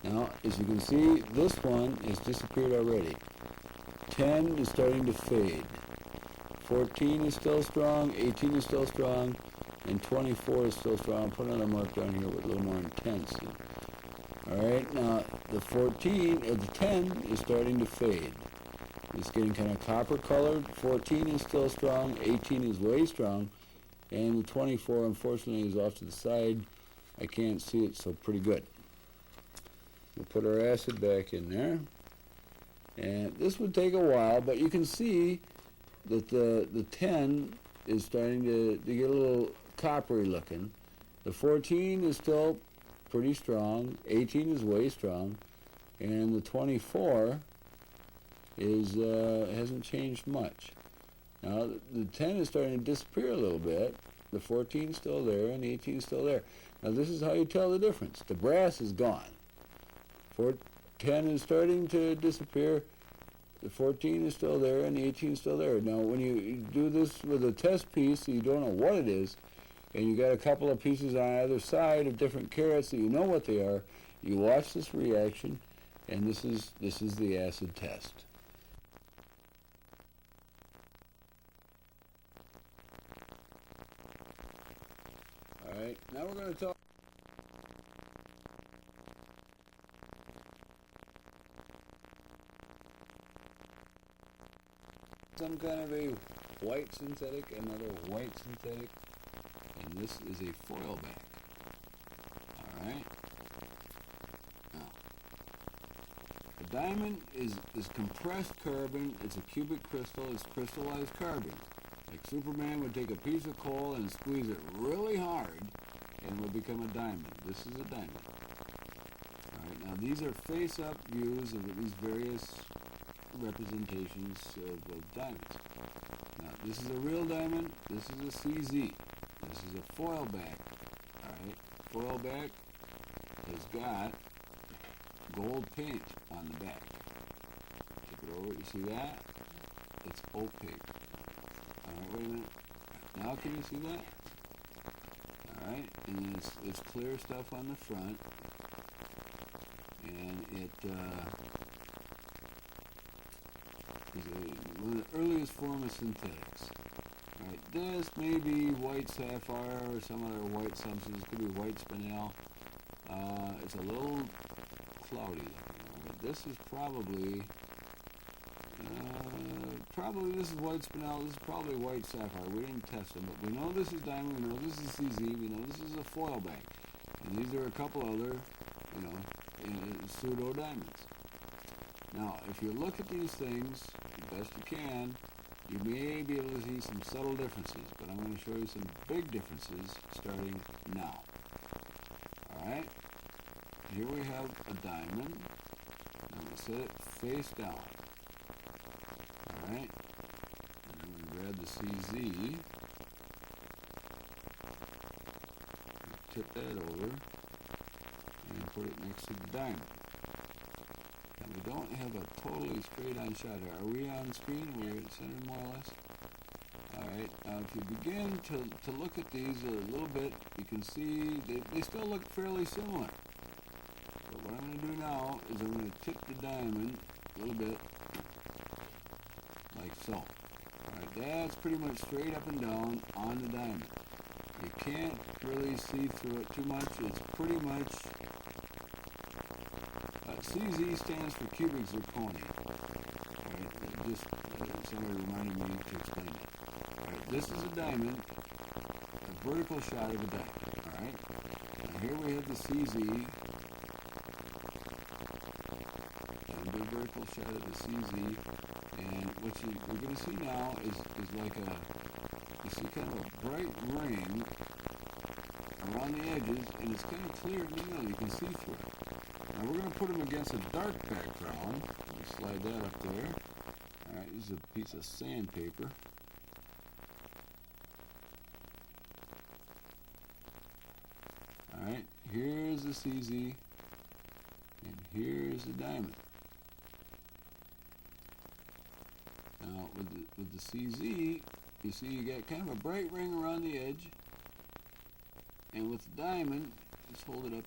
Now, as you can see, this one has disappeared already. 10 is starting to fade. 14 is still strong. 18 is still strong. And 24 is still strong. I'll put another mark down here with a little more intense. All right, now the 10 is starting to fade. It's getting kind of copper colored. 14 is still strong. 18 is way strong. And the 24, unfortunately, is off to the side. I can't see it, so pretty good. We'll put our acid back in there. And this would take a while, but you can see that the 10 is starting to get a little coppery looking. The 14 is still pretty strong. 18 is way strong. And the 24 is hasn't changed much. Now the 10 is starting to disappear a little bit. The 14 is still there and the 18 is still there. Now this is how you tell the difference. The brass is gone. 10 is starting to disappear. The 14 is still there and the 18 is still there. Now when you do this with a test piece, you don't know what it is, and you got a couple of pieces on either side of different carats that you know what they are, you watch this reaction, and this is the acid test. All right, now we're going to talk some kind of a white synthetic, another white synthetic, and this is a foil back. All right. Now, the diamond is compressed carbon. It's a cubic crystal. It's crystallized carbon. Like Superman would take a piece of coal and squeeze it really hard, and it would become a diamond. This is a diamond. All right. Now these are face-up views of these various representations of diamonds. Now, this is a real diamond. This is a CZ. This is a foil back. Alright, foil back has got gold paint on the back. Take it over, you see that? It's opaque. Alright, wait a minute. Now can you see that? Alright, and then it's clear stuff on the front. And it is one of the earliest form of synthetics. Alright, this may be white sapphire or some other white substance. It could be white spinel. It's a little cloudy looking. Alright, this is probably this is white spinel. This is probably white sapphire. We didn't test them, but we know this is diamond. We know this is CZ. We know this is a foil back. And these are a couple other, pseudo diamonds. Now, if you look at these things the best you can, you may be able to see some subtle differences, but I'm going to show you some big differences starting now. Alright, here we have a diamond. I'm going to set it face down. Alright, and then we grab the CZ, tip that over, and put it next to the diamond. And we don't have a totally straight on shot here. Are we on screen? We're at center more or less? Alright, now if you begin to look at these a little bit, you can see they still look fairly similar. But what I'm going to do now is I'm going to tip the diamond a little bit, like so. Alright, that's pretty much straight up and down on the diamond. You can't really see through it too much. It's pretty much CZ stands for cubic zirconia. Alright, just somebody reminded me to explain it. Alright, this is a diamond, a vertical shot of a diamond. Alright, now here we have the CZ, and a big vertical shot of the CZ, and what we're going to see now is like you see kind of a bright ring around the edges, and it's kind of clear in the middle. You can see through it. Now we're going to put them against a dark background. Let me slide that up there. Alright, this is a piece of sandpaper. Alright, here's the CZ, and here's the diamond. Now with the CZ, you see you got kind of a bright ring around the edge, and with the diamond, let's hold it up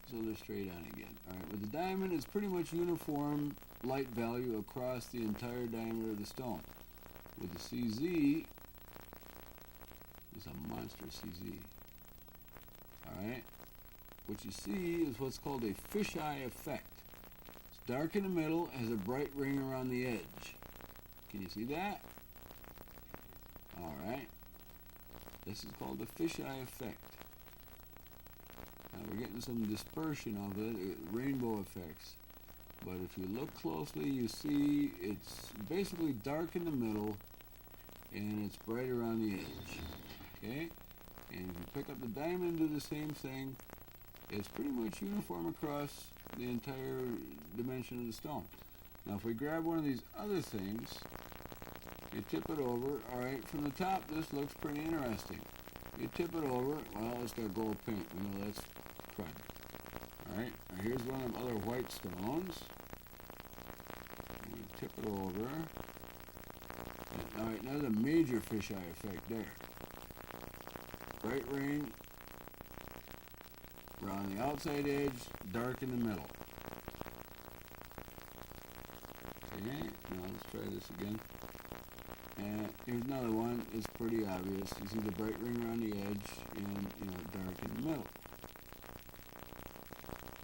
so they're straight on again. Alright, with the diamond, it's pretty much uniform light value across the entire diameter of the stone. With the CZ, it's a monster CZ. Alright, what you see is what's called a fisheye effect. It's dark in the middle, has a bright ring around the edge. Can you see that? Alright, this is called the fisheye effect. Now we're getting some dispersion of it, rainbow effects. But if you look closely, you see it's basically dark in the middle and it's bright around the edge. Okay? And if you pick up the diamond, do the same thing. It's pretty much uniform across the entire dimension of the stone. Now if we grab one of these other things, you tip it over. Alright, from the top this looks pretty interesting. You tip it over, well, it's got gold paint. We know that's crud. Alright, now here's one of them other white stones. We tip it over. Alright, now there's a major fisheye effect there. Bright ring around the outside edge, dark in the middle. Okay, now let's try this again. And here's another one. It's pretty obvious. You see the bright ring around the edge and, dark in the middle.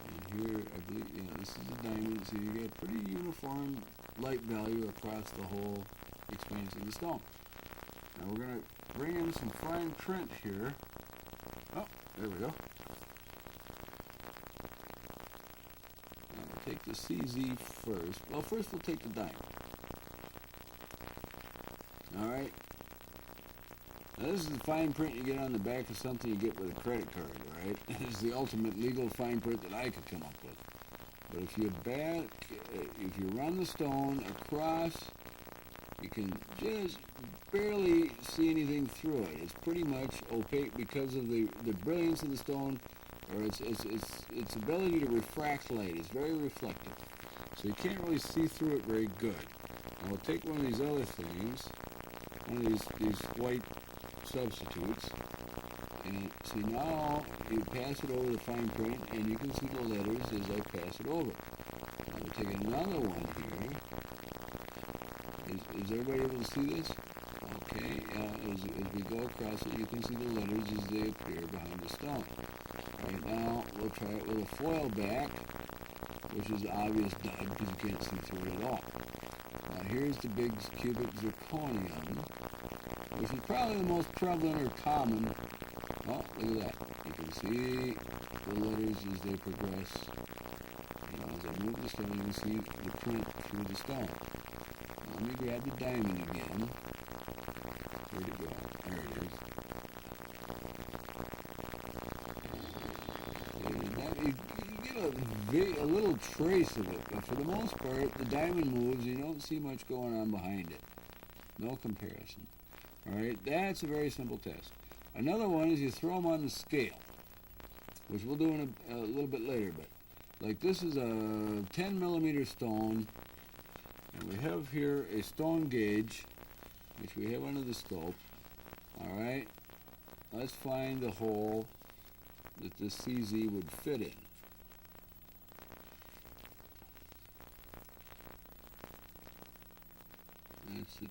And here, I believe, this is a diamond. So you get pretty uniform light value across the whole expanse of the stone. Now we're going to bring in some fine print here. Oh, there we go. Now we'll take the CZ first. Well, first we'll take the diamond. Alright. Now this is the fine print you get on the back of something you get with a credit card, alright? This is the ultimate legal fine print that I could come up with. But if you run the stone across, you can just barely see anything through it. It's pretty much opaque because of the brilliance of the stone, or its ability to refract light. It's very reflective, so you can't really see through it very good. Now we'll take one of these other things, one of these white substitutes, and see now you pass it over the fine print, and you can see the letters as I pass it over. Now we'll take another one here. Is everybody able to see this? Okay, as we go across it, you can see the letters as they appear behind the stone. Right now, we'll try it with a foil back, which is obvious dud because you can't see through it at all. Now here's the big cubic zirconium, which is probably the most prevalent or common. Oh, look at that. You can see the letters as they progress. As I move the stone, you can see the print through the stone. Now, let me grab the diamond again. Where'd it go? There it is. You get a little trace of it, but for the most part, the diamond moves. You don't see much going on behind it. No comparison. All right, that's a very simple test. Another one is you throw them on the scale, which we'll do in a little bit later. But like this is a 10 millimeter stone, and we have here a stone gauge, which we have under the scope. All right, let's find the hole that this CZ would fit in. That's the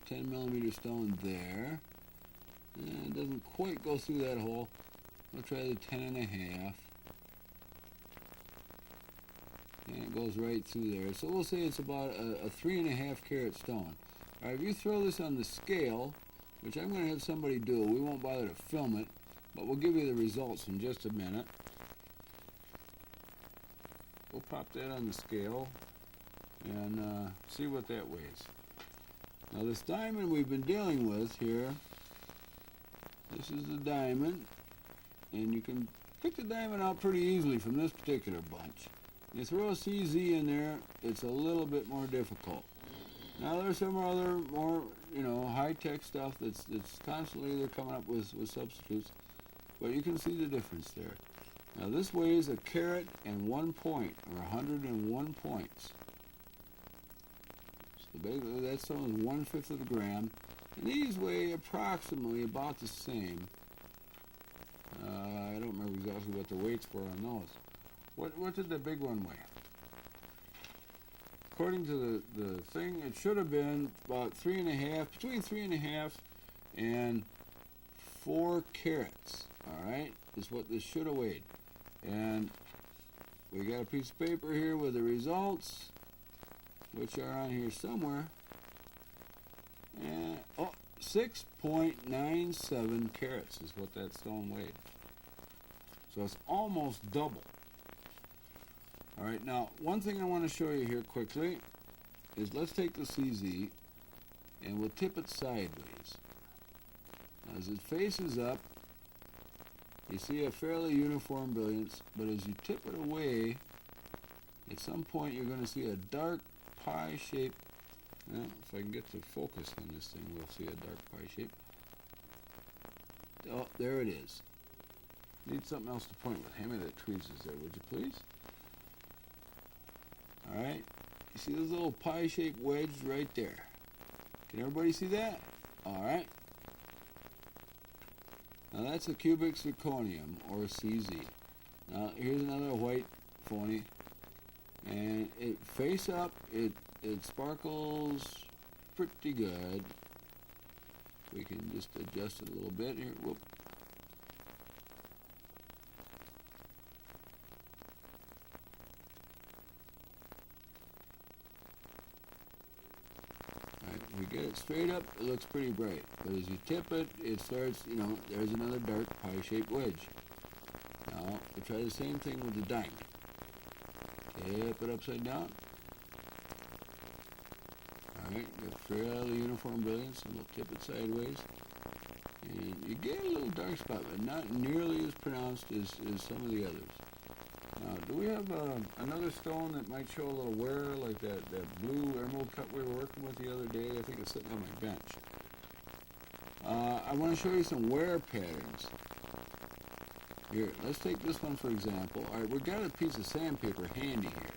10 millimeter stone there. It doesn't quite go through that hole. We'll try the 10.5. And it goes right through there. So we'll say it's about a 3.5 carat stone. All right, if you throw this on the scale, which I'm going to have somebody do, we won't bother to film it, but we'll give you the results in just a minute. We'll pop that on the scale and see what that weighs. Now this diamond we've been dealing with here, this is the diamond, and you can pick the diamond out pretty easily from this particular bunch. You throw a CZ in there, it's a little bit more difficult. Now there's some other more, high-tech stuff that's constantly they're coming up with substitutes, but you can see the difference there. Now this weighs a carat and 1 point, or 101 points. So basically that's almost 1/5 of a gram, and these weigh approximately about the same. I don't remember exactly what the weights were on those. What did the big one weigh? According to the thing, it should have been about between 3.5 and 4 carats. All right, is what this should have weighed. And we got a piece of paper here with the results, which are on here somewhere. And 6.97 carats is what that stone weighed. So it's almost double. All right, now one thing I want to show you here quickly is let's take the CZ and we'll tip it sideways. Now, as it faces up, you see a fairly uniform brilliance, but as you tip it away, at some point you're going to see a dark pie shape. Well, if I can get to focus on this thing, we'll see a dark pie shape. Oh, there it is. Need something else to point with. Hand me that tweezers there, would you please? All right. You see those little pie-shaped wedges right there? Can everybody see that? All right. Now that's a cubic zirconium, or a CZ. Now here's another white phony, and it face up. It sparkles pretty good. We can just adjust it a little bit here. Whoop. We get it straight up, it looks pretty bright. But as you tip it, it starts, there's another dark pie-shaped wedge. Now, we try the same thing with the diamond. Tip it upside down. Alright, got fairly uniform brilliance, and we'll tip it sideways. And you get a little dark spot, but not nearly as pronounced as some of the others. Do we have another stone that might show a little wear, like that blue emerald cut we were working with the other day? I think it's sitting on my bench. I want to show you some wear patterns. Here, let's take this one for example. All right, we've got a piece of sandpaper handy here.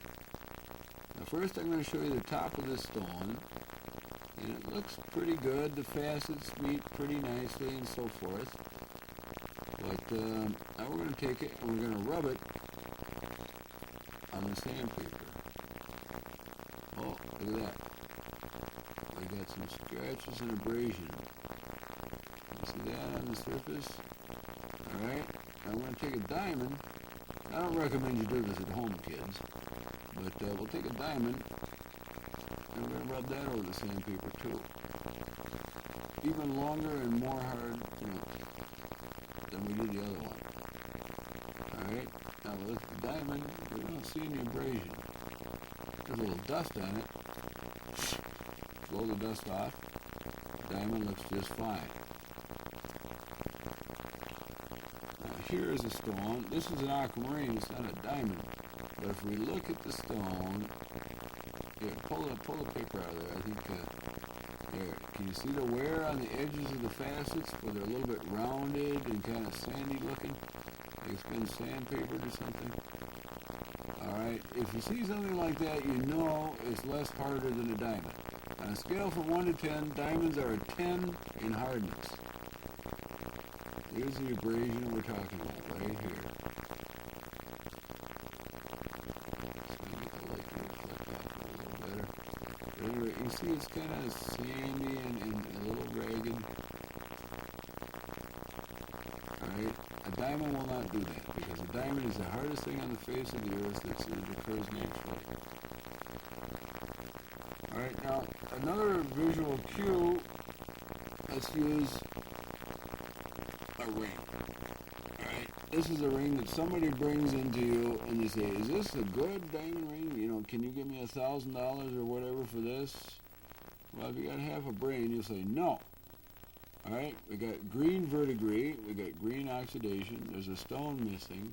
Now first I'm going to show you the top of this stone. And it looks pretty good. The facets meet pretty nicely and so forth. But now we're going to take it and we're going to rub it on the sandpaper. Oh, look at that. We got some scratches and abrasion. You see that on the surface? Alright, now I'm going to take a diamond. I don't recommend you do this at home, kids. But we'll take a diamond and we're going to rub that over the sandpaper too. Even longer and more hard, than we did the other one. Alright, now with the diamond, we don't see any abrasion. There's a little dust on it. Blow the dust off. The diamond looks just fine. Now here is a stone. This is an aquamarine, it's not a diamond. But if we look at the stone, here, pull the paper out of there. I think, there. Can you see the wear on the edges of the facets where they're a little bit rounded and kind of sandy looking? Like it's been sandpapered or something. Alright, if you see something like that, you know it's less harder than a diamond. On a scale from 1 to 10, diamonds are a 10 in hardness. Here's the abrasion we're talking about right here. Anyway, you see it's kind of sandy and a little ragged. Alright, a diamond will not do that because a diamond is the hardest thing on the face of the earth that occurs naturally. Alright, now another visual cue, let's use a ring. Alright, this is a ring that somebody brings into you and you say, is this a good diamond ring? Can you give me $1,000 or whatever for this? Well, if you got half a brain, you'll say no. Alright, we got green verdigris, we got green oxidation, there's a stone missing.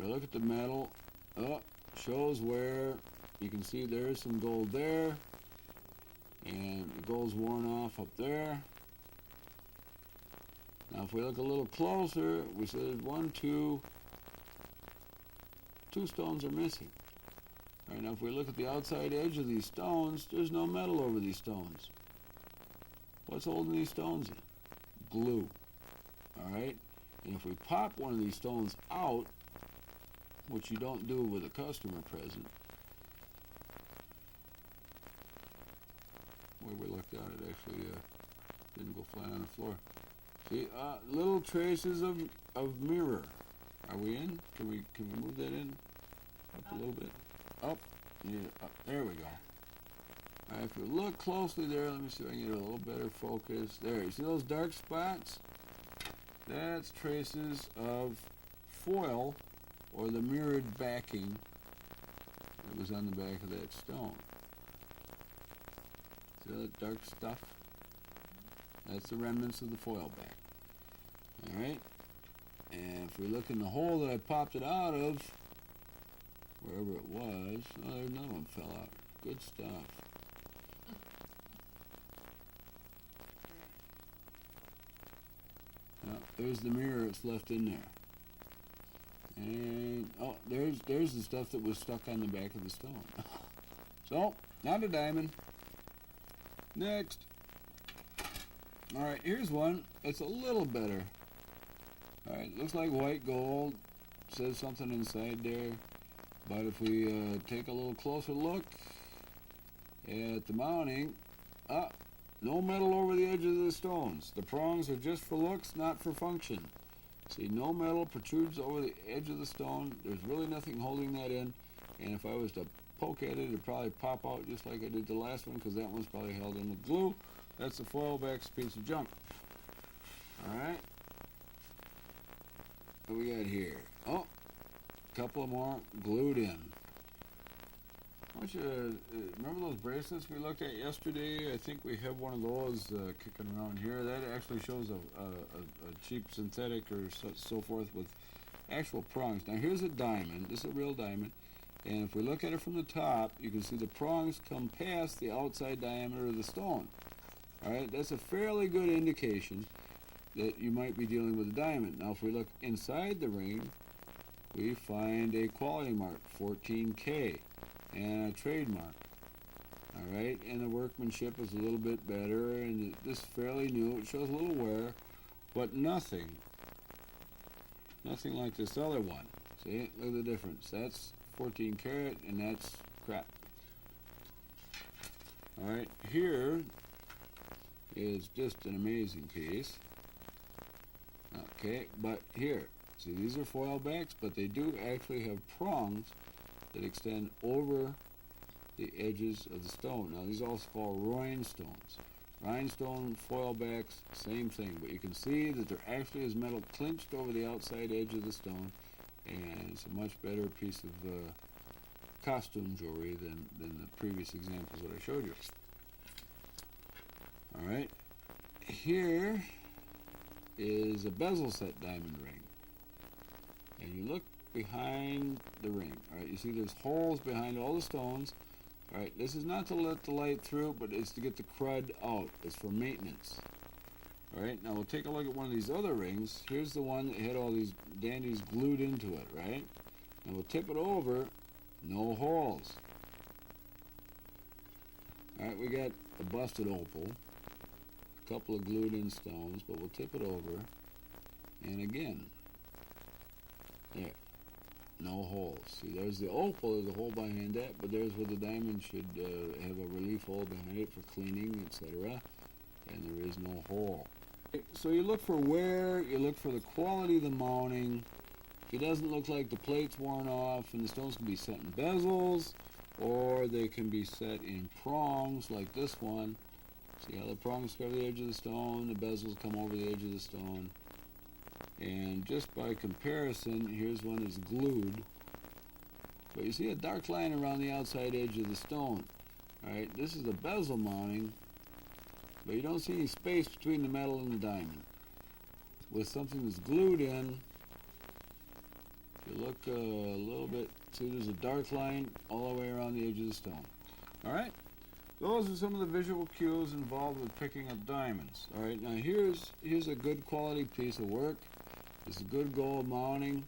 We look at the metal, shows where, you can see there's some gold there, and the gold's worn off up there. Now if we look a little closer, we see there's two stones are missing. All right, now if we look at the outside edge of these stones, there's no metal over these stones. What's holding these stones in? Glue. Alright? And if we pop one of these stones out, which you don't do with a customer present, where we looked at it actually didn't go flat on the floor. See, little traces of mirror. Are we in? Can we move that in? Up a little bit. Up. Yeah, up. There we go. Alright, if we look closely there, let me see if I can get a little better focus. There, you see those dark spots? That's traces of foil or the mirrored backing that was on the back of that stone. See that dark stuff? That's the remnants of the foil back. Alright? And if we look in the hole that I popped it out of, wherever it was, oh, there's another one fell out. Good stuff. Now, there's the mirror that's left in there. And, oh, there's the stuff that was stuck on the back of the stone. So, not a diamond. Next. Alright, here's one. It's a little better. Alright, looks like white gold. Says something inside there. But if we take a little closer look at the mounting, no metal over the edge of the stones. The prongs are just for looks, not for function. See, no metal protrudes over the edge of the stone. There's really nothing holding that in. And if I was to poke at it, it'd probably pop out just like I did the last one, because that one's probably held in with glue. That's the foil back's piece of junk. Alright. What we got here? Oh, a couple more glued in. I want you to remember those bracelets we looked at yesterday? I think we have one of those kicking around here. That actually shows a cheap synthetic or so forth with actual prongs. Now here's a diamond. This is a real diamond. And if we look at it from the top, you can see the prongs come past the outside diameter of the stone. Alright, that's a fairly good indication that you might be dealing with a diamond. Now if we look inside the ring, we find a quality mark, 14K, and a trademark. Alright, and the workmanship is a little bit better, and this is fairly new. It shows a little wear, but nothing like this other one. See, look at the difference. That's 14 karat, and that's crap. Alright, here is just an amazing piece. Okay, but here, see, these are foil backs, but they do actually have prongs that extend over the edges of the stone. Now, these are also called rhinestones. Rhinestone foil backs, same thing, but you can see that there actually is metal clinched over the outside edge of the stone, and it's a much better piece of costume jewelry than the previous examples that I showed you. Alright, here is a bezel set diamond ring, and you look behind the ring. Alright, you see there's holes behind all the stones. Alright, this is not to let the light through, but it's to get the crud out. It's for maintenance. Alright, now we'll take a look at one of these other rings. Here's the one that had all these dandies glued into it, right? And we'll tip it over, no holes. Alright, we got a busted opal, a couple of glued in stones, but we'll tip it over, and again, there. No holes. See, there's the opal, there's a hole behind that, but there's where the diamond should have a relief hole behind it for cleaning, etc. And there is no hole. So you look for wear, you look for the quality of the mounting. If it doesn't look like the plate's worn off, and the stones can be set in bezels, or they can be set in prongs like this one. See how the prongs cover the edge of the stone, the bezels come over the edge of the stone. And just by comparison, here's one that's glued. But you see a dark line around the outside edge of the stone. Alright, this is the bezel mounting, but you don't see any space between the metal and the diamond. With something that's glued in, if you look a little bit, see there's a dark line all the way around the edge of the stone. Alright, those are some of the visual cues involved with picking up diamonds. Alright, now here's a good quality piece of work. It's a good gold mounting.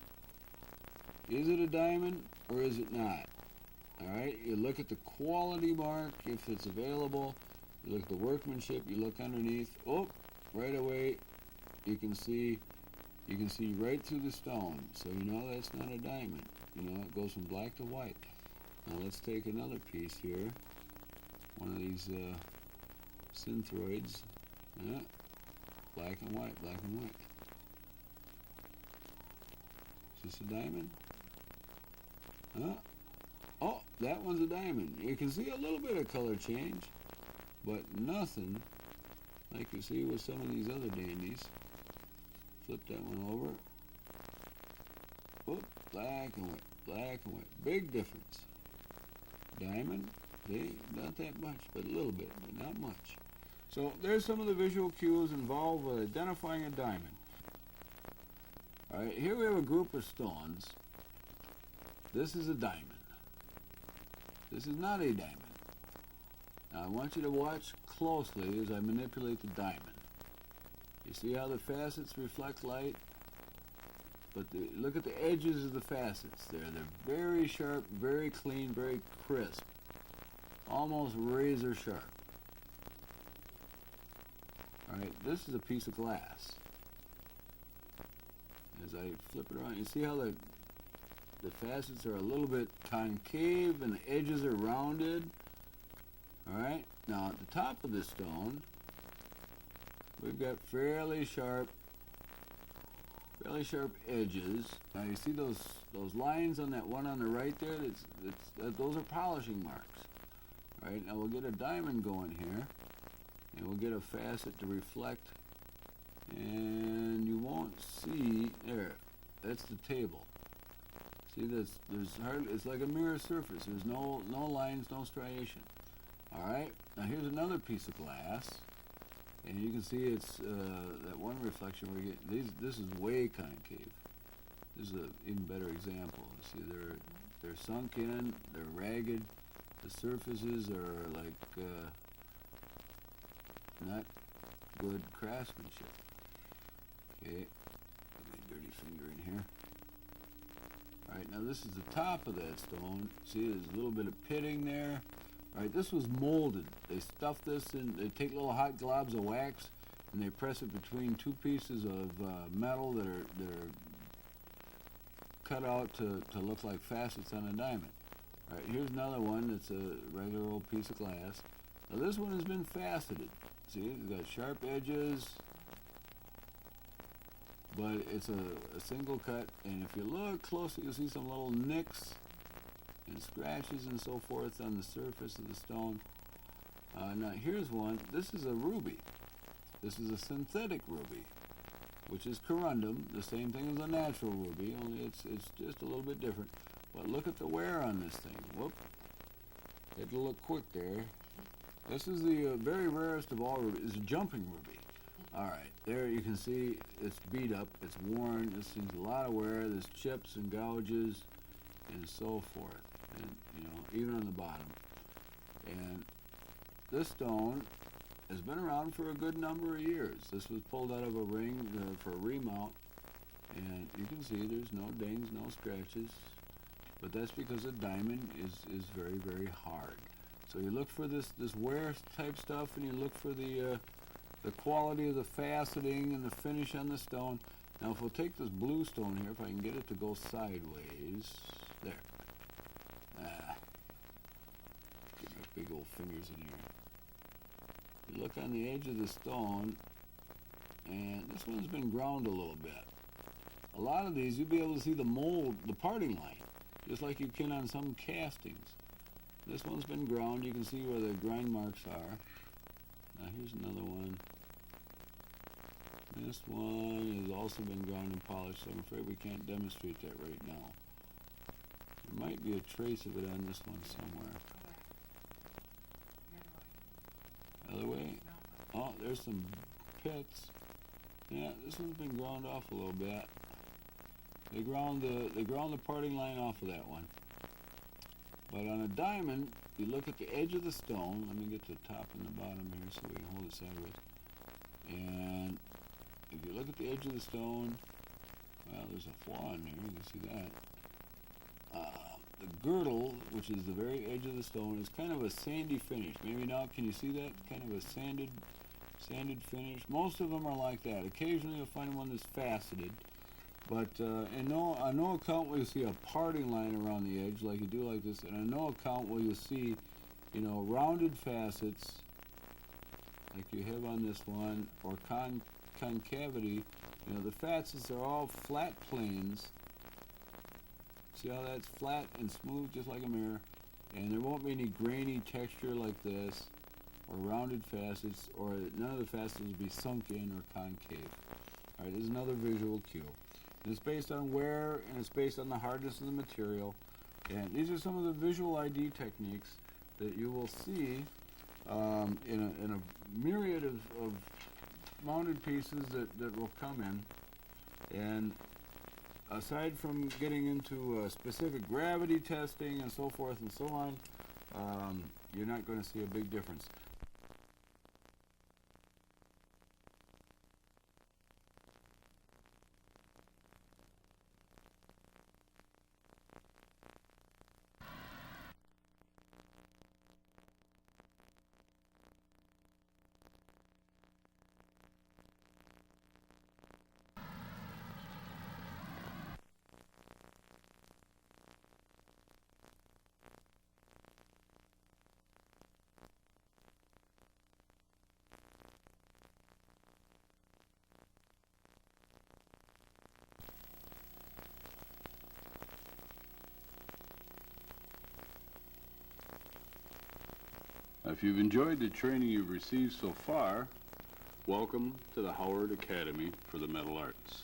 Is it a diamond or is it not? Alright, you look at the quality mark if it's available. You look at the workmanship, you look underneath. Oh, right away you can see right through the stone. So you know that's not a diamond. You know, it goes from black to white. Now let's take another piece here. One of these synthroids. Yeah. Black and white, black and white. Is this a diamond? Huh? Oh, that one's a diamond. You can see a little bit of color change, but nothing like you see with some of these other dandies. Flip that one over. Oh, black and white, black and white. Big difference. Diamond, not that much, but a little bit, but not much. So there's some of the visual cues involved with identifying a diamond. Alright, here we have a group of stones. This is a diamond. This is not a diamond. Now I want you to watch closely as I manipulate the diamond. You see how the facets reflect light? But look at the edges of the facets there. They're very sharp, very clean, very crisp. Almost razor sharp. Alright, this is a piece of glass. As I flip it around, you see how the facets are a little bit concave and the edges are rounded. Alright, now at the top of this stone, we've got fairly sharp edges. Now you see those lines on that one on the right there? Those are polishing marks. Alright, now we'll get a diamond going here, and we'll get a facet to reflect, and you won't see there. That's the table. See, it's like a mirror surface. There's no lines, no striation. All right. Now here's another piece of glass, and you can see it's that one reflection where you get this is way concave. This is an even better example. See, they're sunk in, they're ragged, the surfaces are like not good craftsmanship. Okay, put my dirty finger in here. Alright, now this is the top of that stone. See, there's a little bit of pitting there. Alright, this was molded. They stuff this in, they take little hot globs of wax and they press it between two pieces of metal that are cut out to look like facets on a diamond. Alright, here's another one that's a regular old piece of glass. Now this one has been faceted. See, it's got sharp edges, but it's a single cut, and if you look closely, you'll see some little nicks and scratches and so forth on the surface of the stone. Now here's one. This is a ruby. This is a synthetic ruby, which is corundum, the same thing as a natural ruby, only it's just a little bit different. But look at the wear on this thing. Whoop. Had to look quick there. This is the very rarest of all rubies. It's a jumping ruby. Alright, there you can see it's beat up, it's worn, this seems a lot of wear, there's chips and gouges and so forth. And, you know, even on the bottom. And this stone has been around for a good number of years. This was pulled out of a ring for a remount, and you can see there's no dings, no scratches, but that's because the diamond is very, very hard. So you look for this wear type stuff, and you look for the quality of the faceting and the finish on the stone. Now if we'll take this blue stone here, if I can get it to go sideways, there. Get my big old fingers in here. You look on the edge of the stone, and this one's been ground a little bit. A lot of these, you'll be able to see the mold, the parting line, just like you can on some castings. This one's been ground. You can see where the grind marks are. Now here's another one. This one has also been ground and polished, so I'm afraid we can't demonstrate that right now. There might be a trace of it on this one somewhere. Other way? Oh, there's some pits. Yeah, this one's been ground off a little bit. They ground the parting line off of that one. But on a diamond, you look at the edge of the stone. Let me get the top and the bottom here so we can hold it sideways. And if you look at the edge of the stone, well, there's a flaw in there. You can see that. The girdle, which is the very edge of the stone, is kind of a sandy finish. Maybe now, can you see that? Kind of a sanded finish. Most of them are like that. Occasionally you'll find one that's faceted. But on no account will you see a parting line around the edge like you do like this, and on no account will you see, you know, rounded facets like you have on this one, or concavity. You know, the facets are all flat planes. See how that's flat and smooth just like a mirror, and there won't be any grainy texture like this, or rounded facets, or none of the facets will be sunk in or concave. Alright, this is another visual cue. And it's based on wear, and it's based on the hardness of the material. And these are some of the visual ID techniques that you will see in a myriad of mounted pieces that will come in. And aside from getting into specific gravity testing and so forth and so on, you're not going to see a big difference. If you've enjoyed the training you've received so far, welcome to the Howard Academy for the Metal Arts.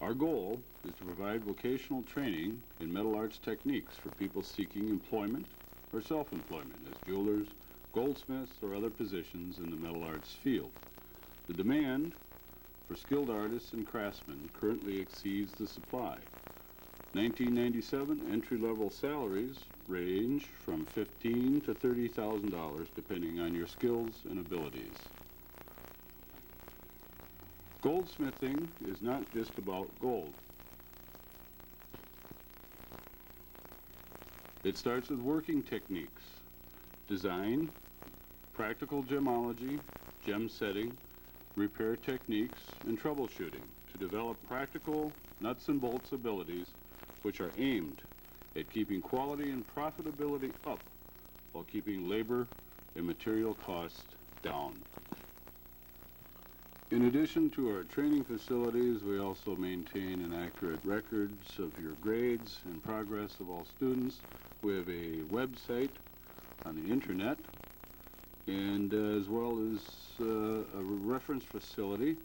Our goal is to provide vocational training in metal arts techniques for people seeking employment or self-employment as jewelers, goldsmiths, or other positions in the metal arts field. The demand for skilled artists and craftsmen currently exceeds the supply. 1997 entry-level salaries range from $15,000 to $30,000 depending on your skills and abilities. Goldsmithing is not just about gold. It starts with working techniques, design, practical gemology, gem setting, repair techniques, and troubleshooting to develop practical nuts and bolts abilities which are aimed at keeping quality and profitability up while keeping labor and material costs down. In addition to our training facilities, we also maintain an accurate records of your grades and progress of all students. We have a website on the internet, and as well as a reference facility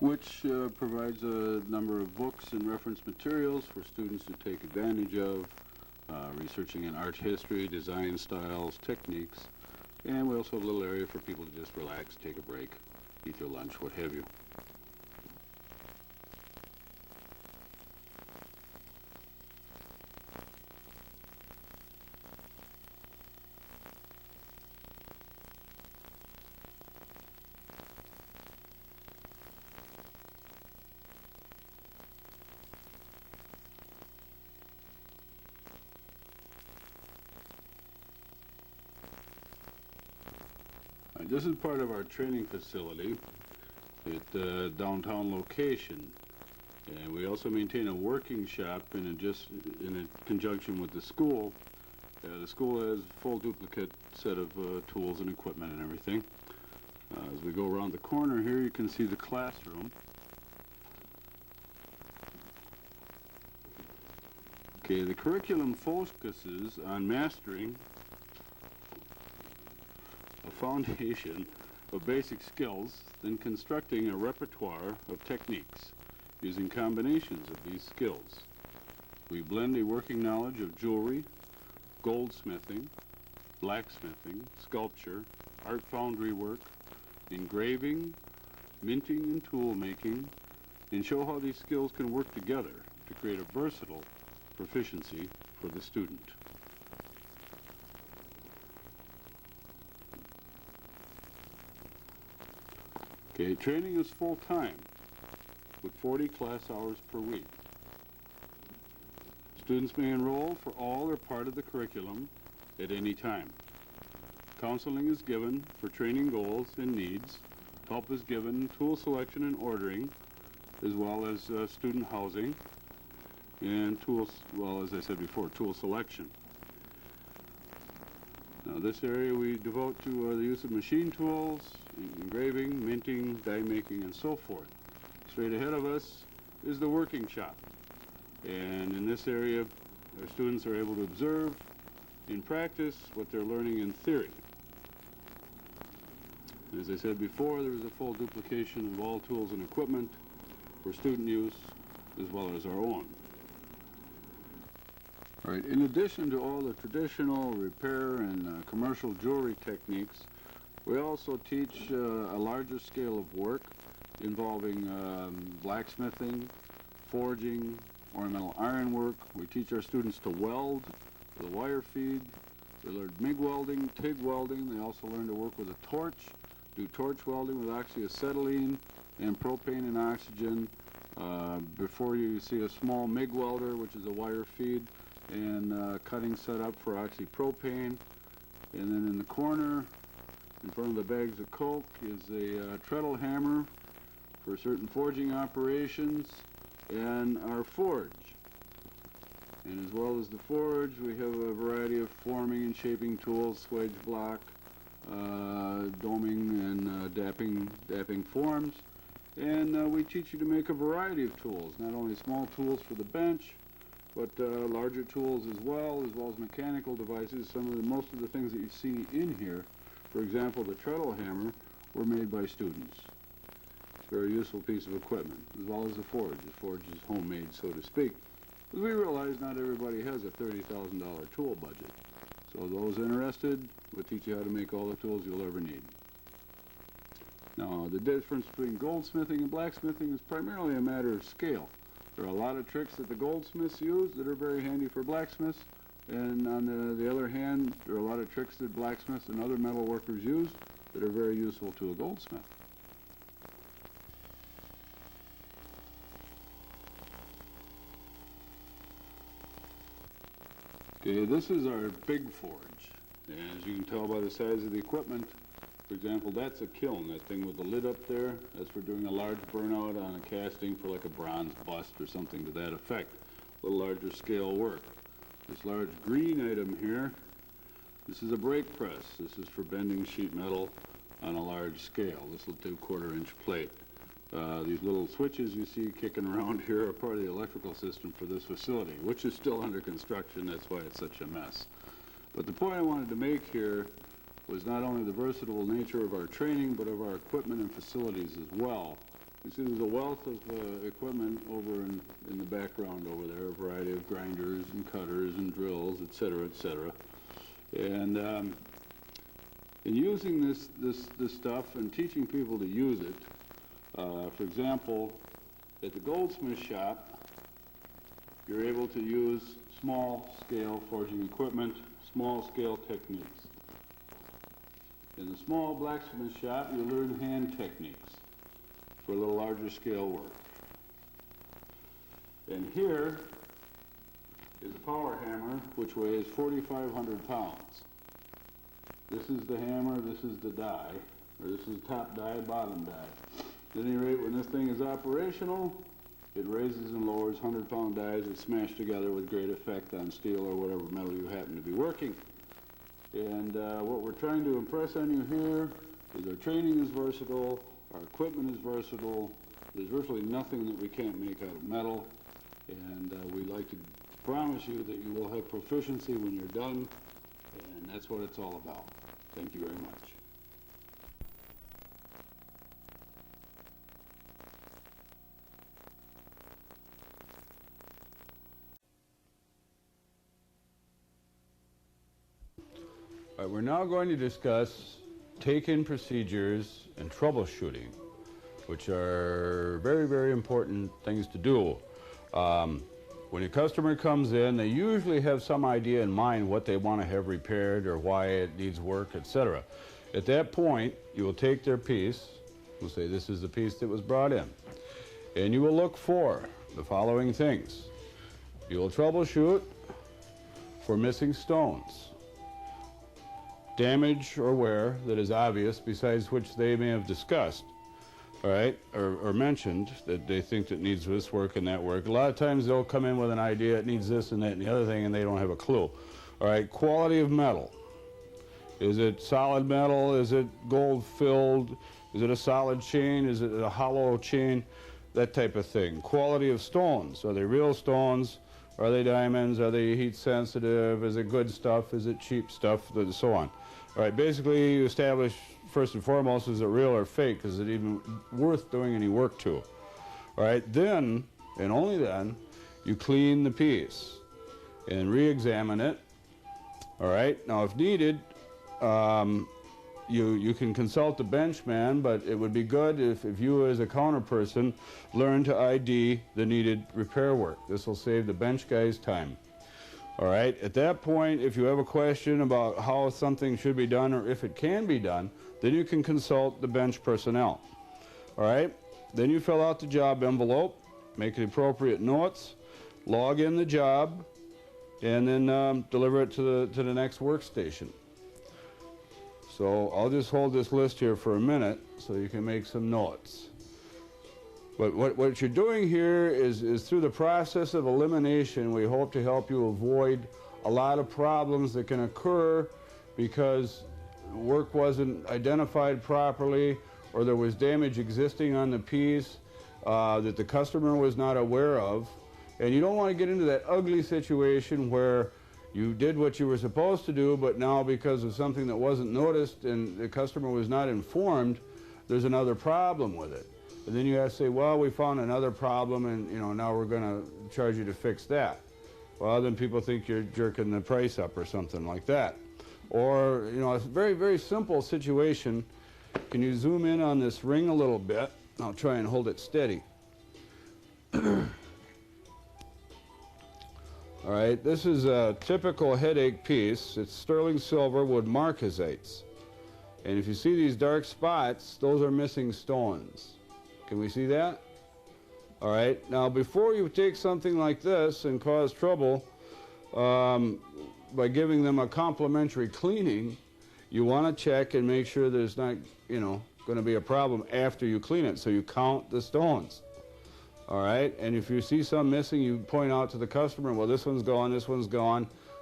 which provides a number of books and reference materials for students to take advantage of, researching in art history, design styles, techniques, and we also have a little area for people to just relax, take a break, eat their lunch, what have you. This is part of our training facility at the downtown location, and we also maintain a working shop in conjunction with the school. The school has a full duplicate set of tools and equipment and everything. As we go around the corner here, you can see the classroom. Okay, the curriculum focuses on mastering a foundation of basic skills, then constructing a repertoire of techniques using combinations of these skills. We blend a working knowledge of jewelry, goldsmithing, blacksmithing, sculpture, art foundry work, engraving, minting, and tool making, and show how these skills can work together to create a versatile proficiency for the student. Okay, training is full-time with 40 class hours per week. Students may enroll for all or part of the curriculum at any time. Counseling is given for training goals and needs. Help is given tool selection and ordering, as well as student housing and tools, well, as I said before, tool selection. Now, this area we devote to the use of machine tools, engraving, minting, die making, and so forth. Straight ahead of us is the working shop. And in this area, our students are able to observe in practice what they're learning in theory. As I said before, there is a full duplication of all tools and equipment for student use as well as our own. All right, in addition to all the traditional repair and commercial jewelry techniques, we also teach a larger scale of work involving blacksmithing, forging, ornamental ironwork. We teach our students to weld with a wire feed. They learn MIG welding, TIG welding. They also learn to work with a torch, do torch welding with oxyacetylene and propane and oxygen. Before you see a small MIG welder, which is a wire feed, and cutting set up for oxypropane. And then in the corner, in front of the bags of coke, is a treadle hammer for certain forging operations, and our forge. And as well as the forge, we have a variety of forming and shaping tools, swage block, doming and dapping forms. And we teach you to make a variety of tools, not only small tools for the bench, but larger tools as well as mechanical devices. Most of the things that you see in here, for example, the treadle hammer, were made by students. It's a very useful piece of equipment, as well as the forge. The forge is homemade, so to speak. Because we realize not everybody has a $30,000 tool budget. So those interested, we'll teach you how to make all the tools you'll ever need. Now, the difference between goldsmithing and blacksmithing is primarily a matter of scale. There are a lot of tricks that the goldsmiths use that are very handy for blacksmiths, and on the other hand, there are a lot of tricks that blacksmiths and other metal workers use that are very useful to a goldsmith. Okay, this is our big forge. And as you can tell by the size of the equipment, for example, that's a kiln, that thing with the lid up there. That's for doing a large burnout on a casting for like a bronze bust or something to that effect. A little larger scale work. This large green item here, this is a brake press. This is for bending sheet metal on a large scale. This will do 1/4 inch plate. These little switches you see kicking around here are part of the electrical system for this facility, which is still under construction. That's why it's such a mess. But the point I wanted to make here was not only the versatile nature of our training, but of our equipment and facilities as well. You see there's a wealth of equipment over in the background over there, a variety of grinders and cutters and drills, et cetera, et cetera. And in using this stuff and teaching people to use it, for example, at the goldsmith shop, you're able to use small-scale forging equipment, small-scale techniques. In the small blacksmith shop, you learn hand techniques for a little larger scale work. And here is a power hammer, which weighs 4,500 pounds. This is the hammer, this is the die, or this is top die, bottom die. At any rate, when this thing is operational, it raises and lowers 100-pound dies that smash together with great effect on steel or whatever metal you happen to be working. And what we're trying to impress on you here is our training is versatile, our equipment is versatile, there's virtually nothing that we can't make out of metal, and we'd like to promise you that you will have proficiency when you're done, and that's what it's all about. Thank you very much. All right, we're now going to discuss take-in procedures and troubleshooting, which are very, very important things to do. When a customer comes in, they usually have some idea in mind what they want to have repaired or why it needs work, etc. At that point, you will take their piece, we'll say this is the piece that was brought in, and you will look for the following things. You will troubleshoot for missing stones, damage or wear that is obvious, besides which they may have discussed, all right, or mentioned that they think that needs this work and that work. A lot of times they'll come in with an idea, it needs this and that and the other thing, and they don't have a clue. All right, quality of metal. Is it solid metal? Is it gold filled? Is it a solid chain? Is it a hollow chain? That type of thing. Quality of stones. Are they real stones? Are they diamonds? Are they heat sensitive? Is it good stuff? Is it cheap stuff? And so on. All right, basically you establish first and foremost, is it real or fake? Is it even worth doing any work to? All right, then, and only then, you clean the piece and re-examine it. All right, now if needed, you can consult the benchman, but it would be good if you as a counter person learn to ID the needed repair work. This will save the bench guy's time. All right, at that point, if you have a question about how something should be done or if it can be done, then you can consult the bench personnel. All right, then you fill out the job envelope, make the appropriate notes, log in the job, and then deliver it to the next workstation. So I'll just hold this list here for a minute so you can make some notes. But what you're doing here is through the process of elimination, we hope to help you avoid a lot of problems that can occur because work wasn't identified properly or there was damage existing on the piece that the customer was not aware of. And you don't want to get into that ugly situation where you did what you were supposed to do, but now because of something that wasn't noticed and the customer was not informed, there's another problem with it. And then you have to say, well, we found another problem and now we're going to charge you to fix that. Well, then people think you're jerking the price up or something like that. Or, a very, very simple situation. Can you zoom in on this ring a little bit? I'll try and hold it steady. All right, this is a typical headache piece. It's sterling silver with marcasites. And if you see these dark spots, those are missing stones. Can we see that? All right, now before you take something like this and cause trouble by giving them a complimentary cleaning, you want to check and make sure there's not, going to be a problem after you clean it. So you count the stones. All right, and if you see some missing, you point out to the customer, well, this one's gone,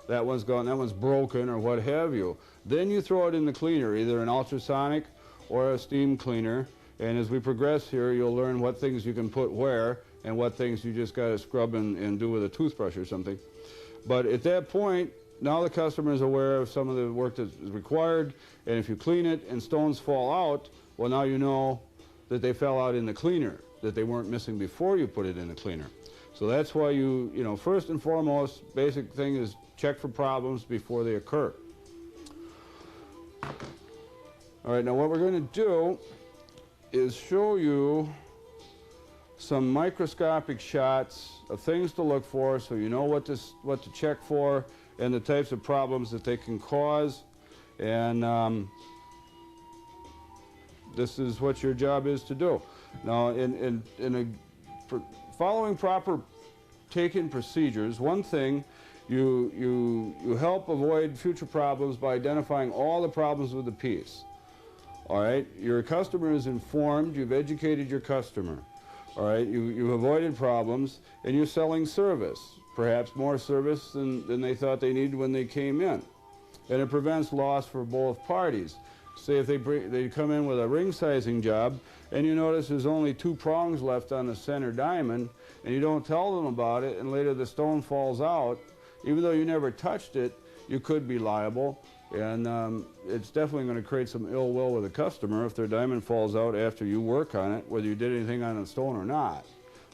that one's gone, that one's broken, or what have you. Then you throw it in the cleaner, either an ultrasonic or a steam cleaner. And as we progress here, you'll learn what things you can put where and what things you just got to scrub and do with a toothbrush or something. But at that point, now the customer is aware of some of the work that is required. And if you clean it and stones fall out, well, now you know that they fell out in the cleaner, that they weren't missing before you put it in the cleaner. So that's why you first and foremost, basic thing is check for problems before they occur. All right, now what we're going to do is show you some microscopic shots of things to look for so you know what to check for and the types of problems that they can cause. And this is what your job is to do. Now, following proper take-in procedures, one thing, you help avoid future problems by identifying all the problems with the piece. All right, your customer is informed, you've educated your customer. All right, you avoided problems, and you're selling service, perhaps more service than they thought they needed when they came in. And it prevents loss for both parties. Say if they come in with a ring sizing job, and you notice there's only 2 prongs left on the center diamond, and you don't tell them about it, and later the stone falls out, even though you never touched it, you could be liable. And it's definitely going to create some ill will with the customer if their diamond falls out after you work on it, whether you did anything on the stone or not.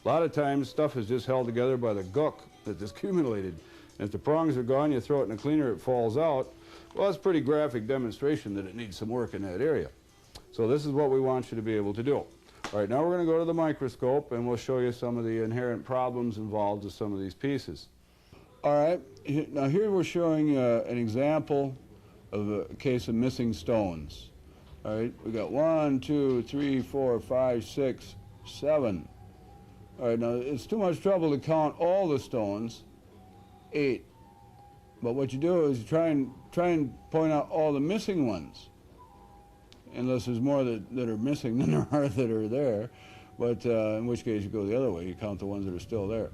A lot of times stuff is just held together by the gook that is accumulated. And if the prongs are gone, you throw it in the cleaner, it falls out. Well, that's a pretty graphic demonstration that it needs some work in that area. So this is what we want you to be able to do. All right, now we're going to go to the microscope and we'll show you some of the inherent problems involved with some of these pieces. All right, now here we're showing an example of a case of missing stones. All right, we got 1, 2, 3, 4, 5, 6, 7. All right, now it's too much trouble to count all the stones. 8. But what you do is you try and point out all the missing ones, unless there's more that are missing than there are that are there. But in which case you go the other way, you count the ones that are still there.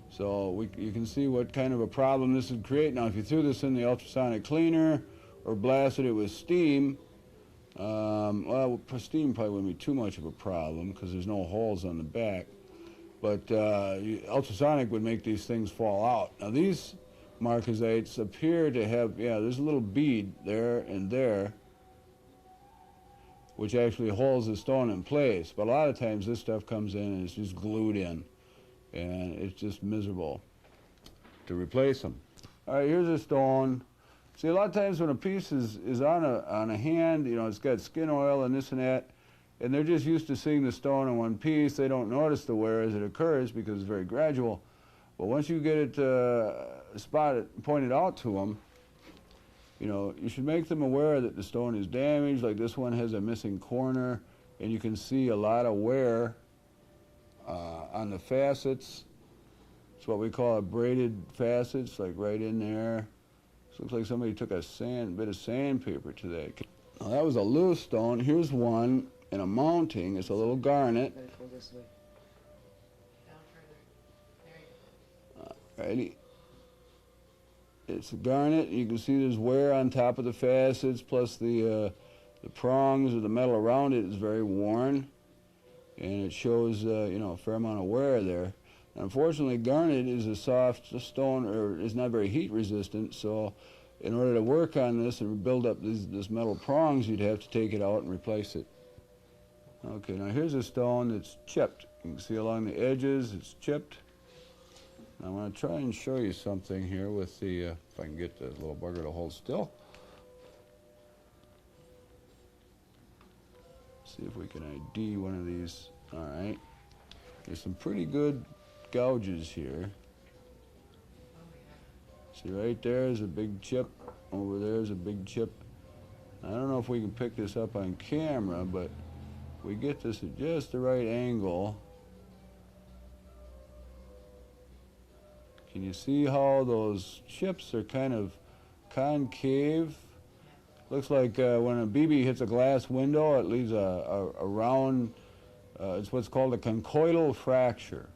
So you can see what kind of a problem this would create. Now, if you threw this in the ultrasonic cleaner or blasted it with steam, well, steam probably wouldn't be too much of a problem because there's no holes on the back. But ultrasonic would make these things fall out. Now, these marcasites appear to have, there's a little bead there and there, which actually holds the stone in place. But a lot of times this stuff comes in and it's just glued in. And it's just miserable to replace them. All right, here's a stone. See, a lot of times when a piece is on a hand, it's got skin oil and this and that, and they're just used to seeing the stone in one piece. They don't notice the wear as it occurs because it's very gradual. But once you get it spotted, pointed out to them, you should make them aware that the stone is damaged. Like this one has a missing corner, and you can see a lot of wear on the facets. It's what we call braided facets, like right in there. This looks like somebody took a bit of sandpaper to that. Now that was a loose stone. Here's one in a mounting. It's a little garnet. Alrighty. It's a garnet. You can see there's wear on top of the facets, plus the prongs or the metal around it is very worn. And it shows, a fair amount of wear there. Unfortunately, garnet is a soft stone, or is not very heat resistant, so in order to work on this and build up this metal prongs, you'd have to take it out and replace it. Okay, now here's a stone that's chipped. You can see along the edges, it's chipped. Now I'm going to try and show you something here with the, if I can get the little bugger to hold still. See if we can ID one of these. All right. There's some pretty good gouges here. See, right there is a big chip. Over there is a big chip. I don't know if we can pick this up on camera, but we get this at just the right angle. Can you see how those chips are kind of concave? Looks like when a BB hits a glass window, it leaves a round, it's what's called a conchoidal fracture.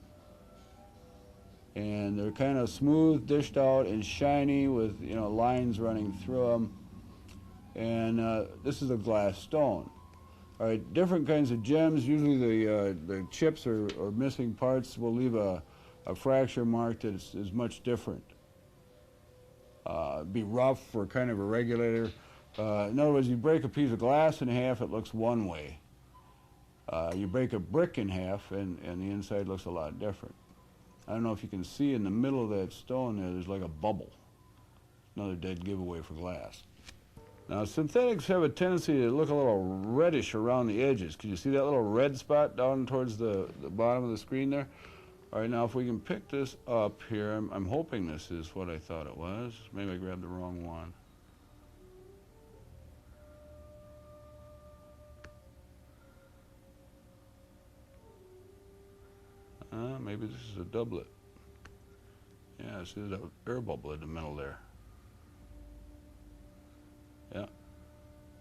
And they're kind of smooth, dished out, and shiny with, you know, lines running through them. And this is a glass stone. All right, different kinds of gems, usually the chips or missing parts will leave a fracture mark that is much different. Be rough or kind of irregular. In other words, you break a piece of glass in half, it looks one way. You break a brick in half, and the inside looks a lot different. I don't know if you can see in the middle of that stone there's like a bubble. Another dead giveaway for glass. Now, synthetics have a tendency to look a little reddish around the edges. Can you see that little red spot down towards the bottom of the screen there? All right, now if we can pick this up here, I'm hoping this is what I thought it was. Maybe I grabbed the wrong one. Maybe this is a doublet. Yeah, see that air bubble in the middle there. Yeah,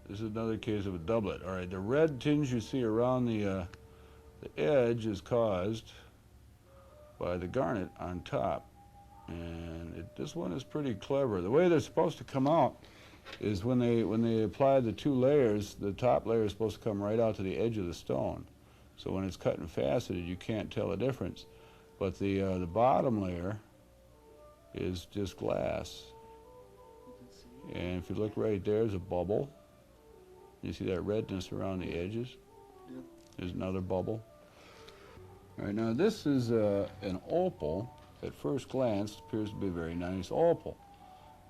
this is another case of a doublet. All right, the red tinge you see around the edge is caused by the garnet on top. And this one is pretty clever. The way they're supposed to come out is when they apply the two layers, the top layer is supposed to come right out to the edge of the stone. So when it's cut and faceted, you can't tell the difference. But the bottom layer is just glass. And if you look right there, there's a bubble. You see that redness around the edges? Yep. There's another bubble. All right, now this is an opal. At first glance, appears to be a very nice opal.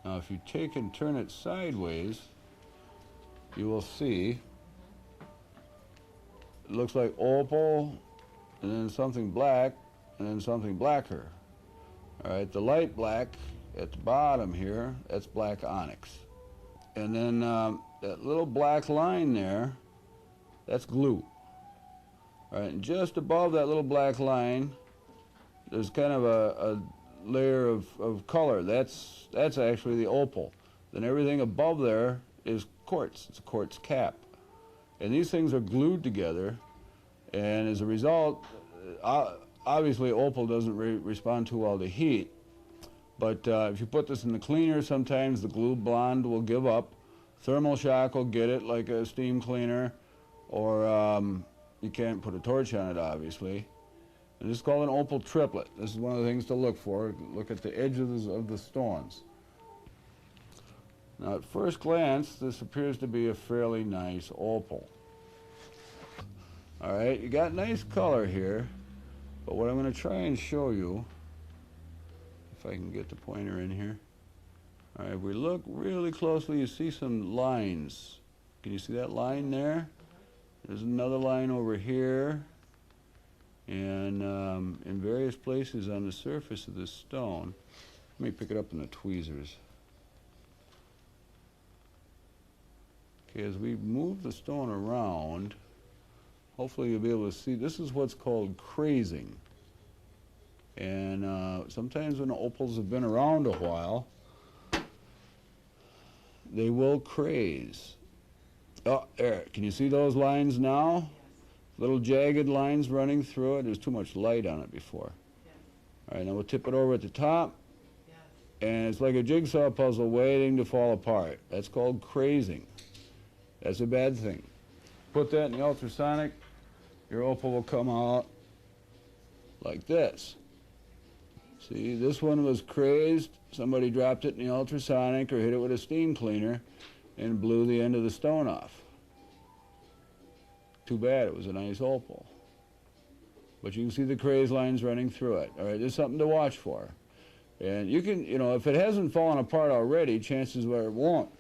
Now if you take and turn it sideways, you will see it looks like opal, and then something black, and then something blacker. All right, the light black at the bottom here, that's black onyx. And then that little black line there, that's glue. All right, and just above that little black line, there's kind of a layer of color. That's actually the opal. Then everything above there is quartz. It's a quartz cap. And these things are glued together, and as a result, obviously opal doesn't respond too well to heat. But if you put this in the cleaner, sometimes the glue bond will give up. Thermal shock will get it, like a steam cleaner, or you can't put a torch on it, obviously. And this is called an opal triplet. This is one of the things to look for. Look at the edges of the stones. Now, at first glance, this appears to be a fairly nice opal. All right, you got nice color here, but what I'm going to try and show you, if I can get the pointer in here. All right, if we look really closely, you see some lines. Can you see that line there? There's another line over here, and in various places on the surface of this stone. Let me pick it up in the tweezers. Okay, as we move the stone around, hopefully you'll be able to see, this is what's called crazing. And sometimes when the opals have been around a while, they will craze. Oh, there, can you see those lines now? Little jagged lines running through it. There's too much light on it before. All right, now we'll tip it over at the top. And it's like a jigsaw puzzle waiting to fall apart. That's called crazing. That's a bad thing. Put that in the ultrasonic, your opal will come out like this. See, this one was crazed. Somebody dropped it in the ultrasonic or hit it with a steam cleaner and blew the end of the stone off. Too bad, it was a nice opal. But you can see the craze lines running through it. All right, there's something to watch for. And you can, you know, if it hasn't fallen apart already, chances are it won't.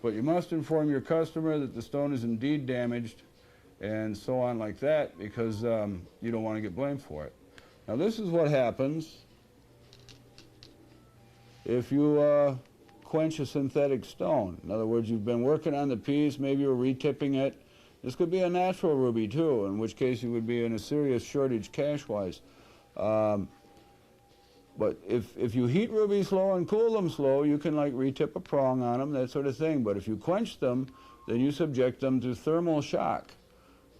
But you must inform your customer that the stone is indeed damaged and so on like that, because you don't want to get blamed for it. Now this is what happens if you quench a synthetic stone. In other words, you've been working on the piece, maybe you're retipping it. This could be a natural ruby too, in which case you would be in a serious shortage cash-wise. But if you heat rubies slow and cool them slow, you can like retip a prong on them, that sort of thing. But if you quench them, then you subject them to thermal shock.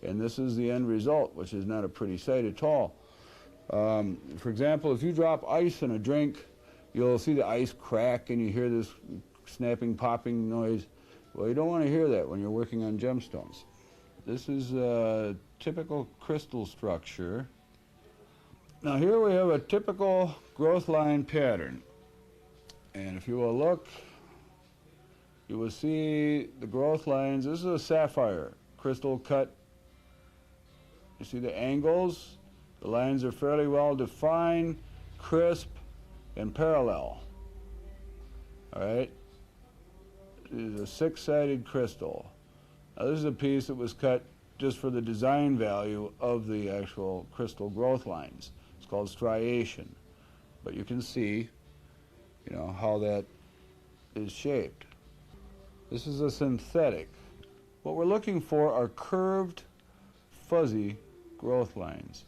And this is the end result, which is not a pretty sight at all. For example, if you drop ice in a drink, you'll see the ice crack and you hear this snapping, popping noise. Well, you don't want to hear that when you're working on gemstones. This is a typical crystal structure. Now here we have a typical growth line pattern. And if you will look, you will see the growth lines. This is a sapphire crystal cut. You see the angles? The lines are fairly well defined, crisp, and parallel. All right? This is a six-sided crystal. Now this is a piece that was cut just for the design value of the actual crystal growth lines. It's called striation. But you can see, you know, how that is shaped. This is a synthetic. What we're looking for are curved, fuzzy growth lines.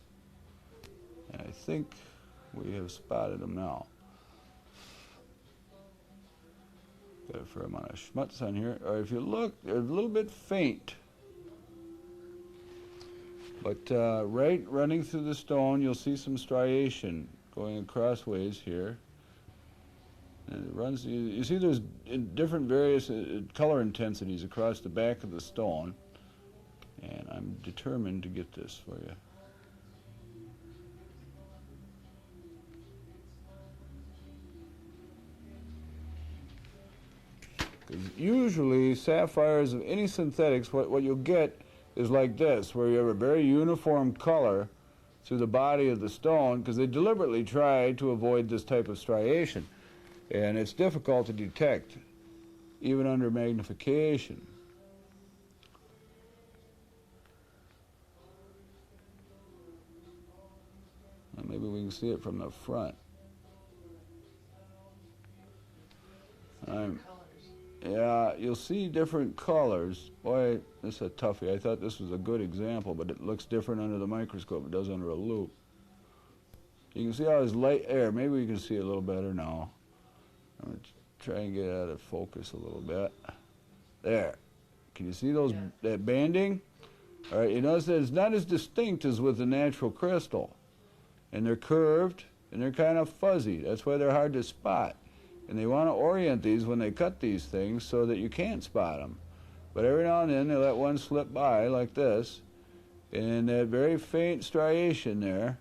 And I think we have spotted them now. Got a fair amount of schmutz on here. Or if you look, they're a little bit faint. But right running through the stone, you'll see some striation going acrossways here. And it runs, you see there's different various color intensities across the back of the stone. And I'm determined to get this for you. Usually sapphires of any synthetics, what you'll get is like this, where you have a very uniform color through the body of the stone, because they deliberately try to avoid this type of striation. And it's difficult to detect, even under magnification. And maybe we can see it from the front. Yeah, you'll see different colors. Boy, this is a toughie. I thought this was a good example, but it looks different under the microscope. It does under a loupe. You can see how his light air. Maybe we can see a little better now. I'm going to try and get out of focus a little bit. There. Can you see those that banding? All right, you notice that it's not as distinct as with the natural crystal. And they're curved, and they're kind of fuzzy. That's why they're hard to spot. And they want to orient these when they cut these things so that you can't spot them. But every now and then they let one slip by like this, and that very faint striation there,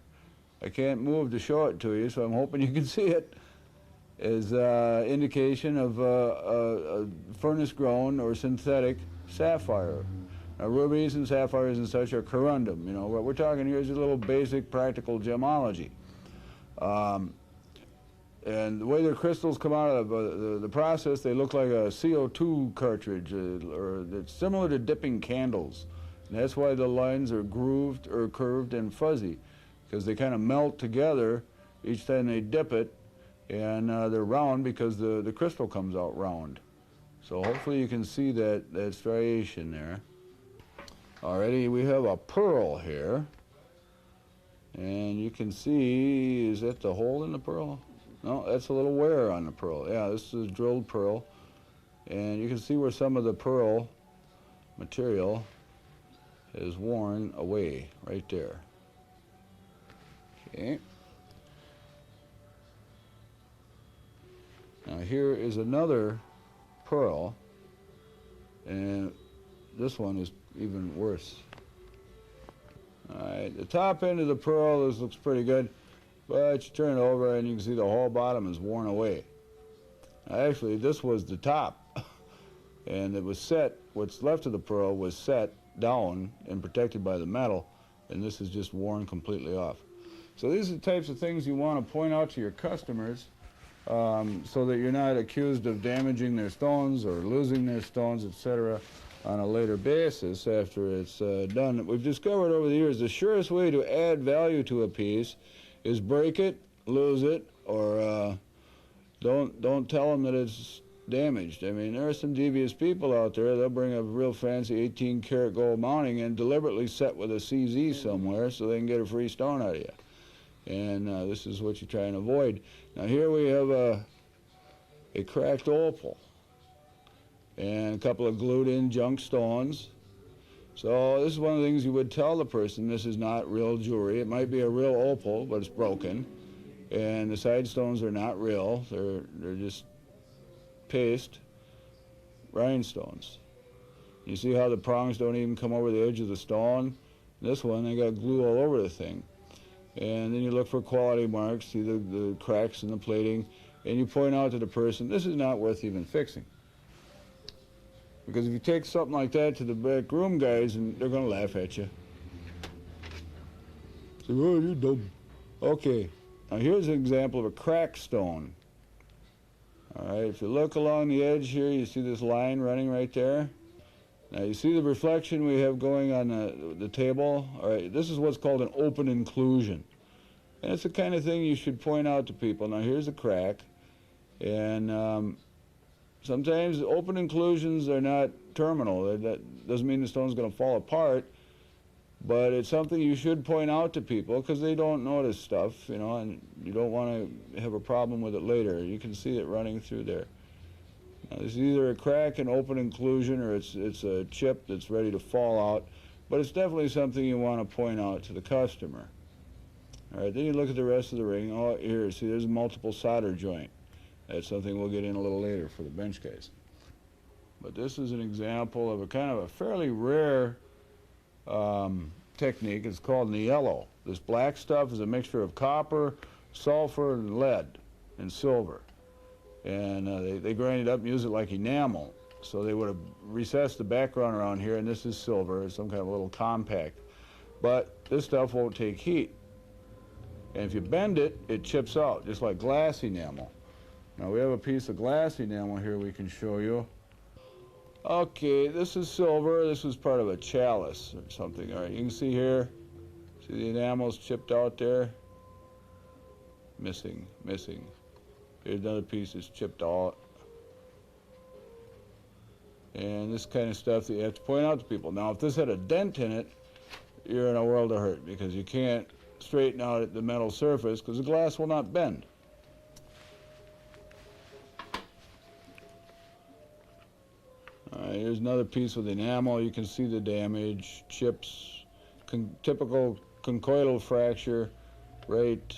I can't move to show it to you, so I'm hoping you can see it, is indication of a furnace-grown or synthetic sapphire. Now, rubies and sapphires and such are corundum. You know, what we're talking here is a little basic practical gemology. And the way the crystals come out of the process, they look like a CO2 cartridge, or it's similar to dipping candles. And that's why the lines are grooved or curved and fuzzy, because they kind of melt together each time they dip it, and they're round because the crystal comes out round. So hopefully you can see that striation there. Alrighty, we have a pearl here, and you can see, is that the hole in the pearl? No, that's a little wear on the pearl. Yeah, this is drilled pearl. And you can see where some of the pearl material is worn away, right there. Okay. Now here is another pearl, and this one is even worse. All right, the top end of the pearl, this looks pretty good. But you turn it over and you can see the whole bottom is worn away. Actually, this was the top. And it was set, what's left of the pearl was set down and protected by the metal. And this is just worn completely off. So these are the types of things you want to point out to your customers so that you're not accused of damaging their stones or losing their stones, etc. on a later basis after it's done. We've discovered over the years the surest way to add value to a piece is break it, lose it, or don't tell them that it's damaged. I mean, there are some devious people out there. They'll bring a real fancy 18 karat gold mounting and deliberately set with a CZ somewhere so they can get a free stone out of you. And this is what you try and avoid. Now here we have a cracked opal and a couple of glued in junk stones. So this is one of the things you would tell the person, this is not real jewelry. It might be a real opal, but it's broken. And the side stones are not real. They're just paste rhinestones. You see how the prongs don't even come over the edge of the stone? This one, they got glue all over the thing. And then you look for quality marks, see the cracks in the plating, and you point out to the person, this is not worth even fixing. Because if you take something like that to the back room guys, and they're going to laugh at you. Say, oh, you're dumb. Okay, now here's an example of a cracked stone. All right, if you look along the edge here, you see this line running right there. Now you see the reflection we have going on the table. All right, this is what's called an open inclusion. And it's the kind of thing you should point out to people. Now here's a crack. And sometimes open inclusions are not terminal. That doesn't mean the stone's going to fall apart. But it's something you should point out to people because they don't notice stuff, you know, and you don't want to have a problem with it later. You can see it running through there. Now, there's either a crack, an open inclusion, or it's a chip that's ready to fall out. But it's definitely something you want to point out to the customer. All right, then you look at the rest of the ring. Oh, here, see, there's a multiple solder joint. That's something we'll get in a little later for the bench case. But this is an example of a kind of a fairly rare technique. It's called niello. This black stuff is a mixture of copper, sulfur, and lead, and silver. And they grind it up and use it like enamel. So they would have recessed the background around here, and this is silver. It's some kind of a little compact. But this stuff won't take heat. And if you bend it, it chips out, just like glass enamel. Now we have a piece of glass enamel here we can show you. Okay, this is silver. This was part of a chalice or something. All right, you can see here, see the enamel's chipped out there? Missing. Here's another piece that's chipped out. And this kind of stuff that you have to point out to people. Now, if this had a dent in it, you're in a world of hurt because you can't straighten out the metal surface because the glass will not bend. Here's another piece with enamel. You can see the damage, chips, typical conchoidal fracture right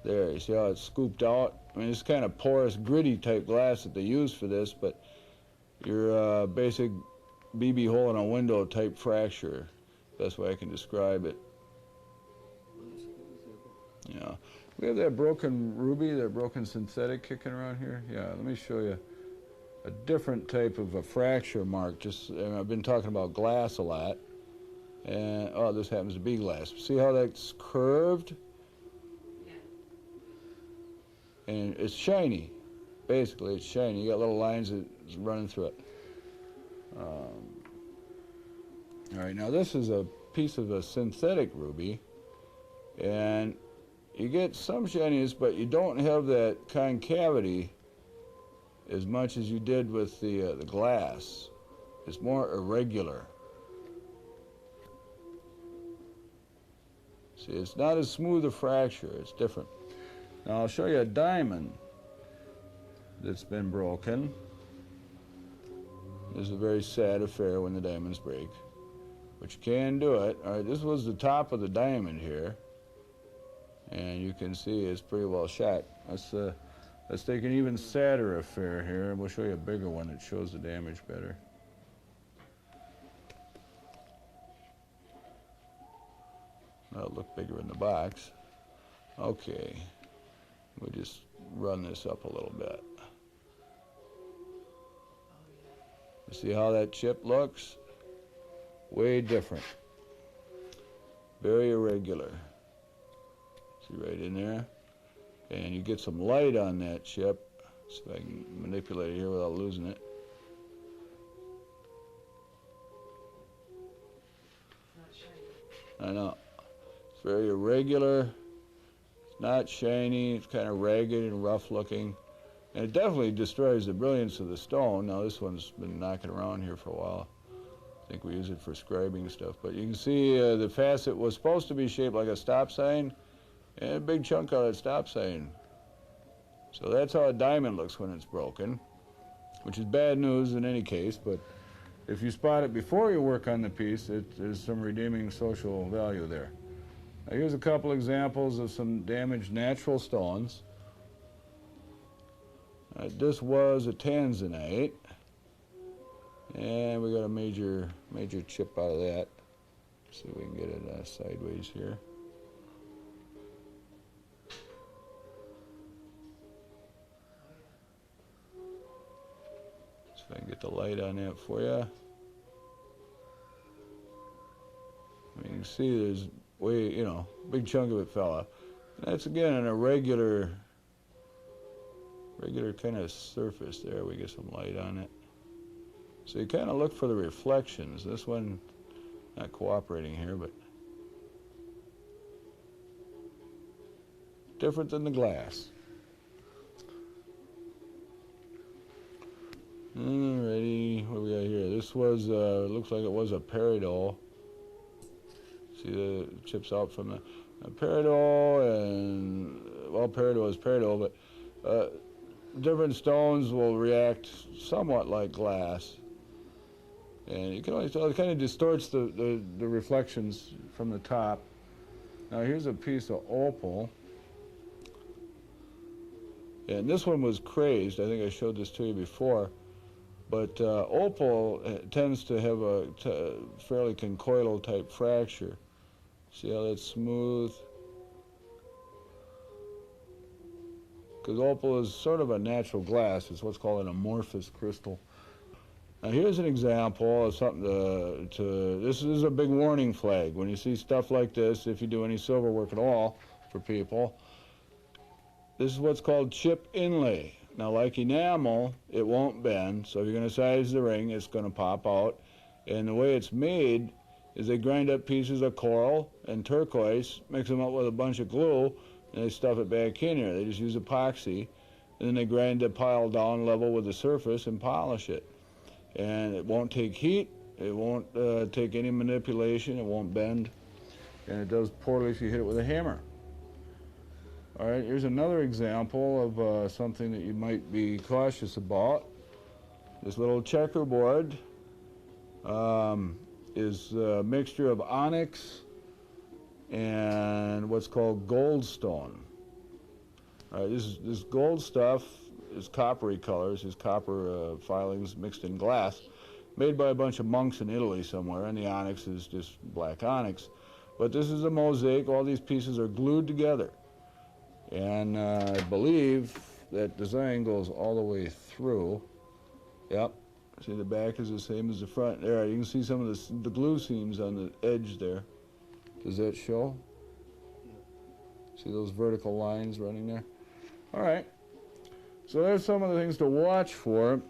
there. You see how it's scooped out? I mean, it's kind of porous, gritty type glass that they use for this, but your basic BB hole in a window type fracture. Best way I can describe it. Yeah. We have that broken ruby, that broken synthetic kicking around here. Yeah, let me show you a different type of a fracture mark. Just, I've been talking about glass a lot. And, oh, this happens to be glass. See how that's curved? And it's shiny. Basically, it's shiny. You got little lines that's running through it. All right, now this is a piece of a synthetic ruby. And you get some shininess, but you don't have that concavity as much as you did with the glass. It's more irregular. See, it's not as smooth a fracture. It's different. Now I'll show you a diamond that's been broken. This is a very sad affair when the diamonds break, but you can do it. All right, this was the top of the diamond here, and you can see it's pretty well shot. Let's take an even sadder affair here, and we'll show you a bigger one that shows the damage better. That'll look bigger in the box. Okay, we'll just run this up a little bit. You see how that chip looks? Way different. Very irregular. See right in there? And you get some light on that chip. See if I can manipulate it here without losing it. I know. It's very irregular. not shiny, it's kind of ragged and rough looking. And it definitely destroys the brilliance of the stone. Now this one's been knocking around here for a while. I think we use it for scribing stuff. But you can see the facet was supposed to be shaped like a stop sign, and a big chunk out of that stop sign. So that's how a diamond looks when it's broken, which is bad news in any case, but if you spot it before you work on the piece, there's some redeeming social value there. Now here's a couple examples of some damaged natural stones. This was a tanzanite, and we got a major chip out of that. See if we can get it sideways here. See if I can get the light on that for you. You can see there's big chunk of it fell off. That's again an irregular kind of surface there. We get some light on it. So you kind of look for the reflections. This one not cooperating here, but different than the glass. Alrighty, what do we got here? This was, looks like it was a peridot. See the chips out from the peridot, and, well, peridot is peridot, but different stones will react somewhat like glass. And you can always tell it kind of distorts the reflections from the top. Now here's a piece of opal. And this one was crazed. I think I showed this to you before. But opal tends to have a fairly conchoidal type fracture. See how that's smooth? Because opal is sort of a natural glass. It's what's called an amorphous crystal. Now here's an example of something this is a big warning flag. When you see stuff like this, if you do any silver work at all for people, this is what's called chip inlay. Now like enamel, it won't bend, so if you're going to size the ring, it's going to pop out. And the way it's made is they grind up pieces of coral and turquoise, mix them up with a bunch of glue, and they stuff it back in here. They just use epoxy, and then they grind the pile down level with the surface and polish it. And it won't take heat, it won't take any manipulation, it won't bend, and it does poorly if you hit it with a hammer. All right, here's another example of something that you might be cautious about. This little checkerboard is a mixture of onyx and what's called goldstone. All right, this gold stuff is coppery colors, is copper filings mixed in glass, made by a bunch of monks in Italy somewhere, and the onyx is just black onyx. But this is a mosaic. All these pieces are glued together. And I believe that design goes all the way through. Yep. See, the back is the same as the front. There, you can see some of the glue seams on the edge there. Does that show? See those vertical lines running there? All right. So there's some of the things to watch for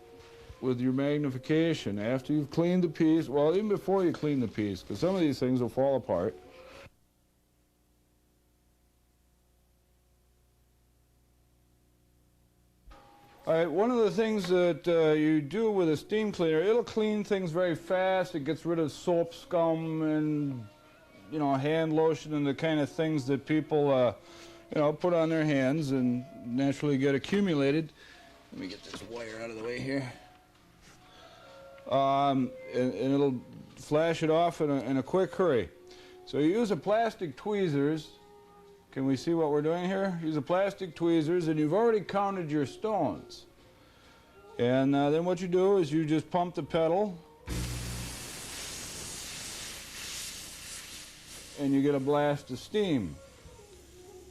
with your magnification. After you've cleaned the piece, well, even before you clean the piece, because some of these things will fall apart. All right, one of the things that you do with a steam cleaner, it'll clean things very fast. It gets rid of soap, scum, and, hand lotion and the kind of things that people, put on their hands and naturally get accumulated. Let me get this wire out of the way here. And it'll flash it off in a quick hurry. So you use a plastic tweezers. Can we see what we're doing here? Use a plastic tweezers, and you've already counted your stones. And then what you do is you just pump the pedal, and you get a blast of steam.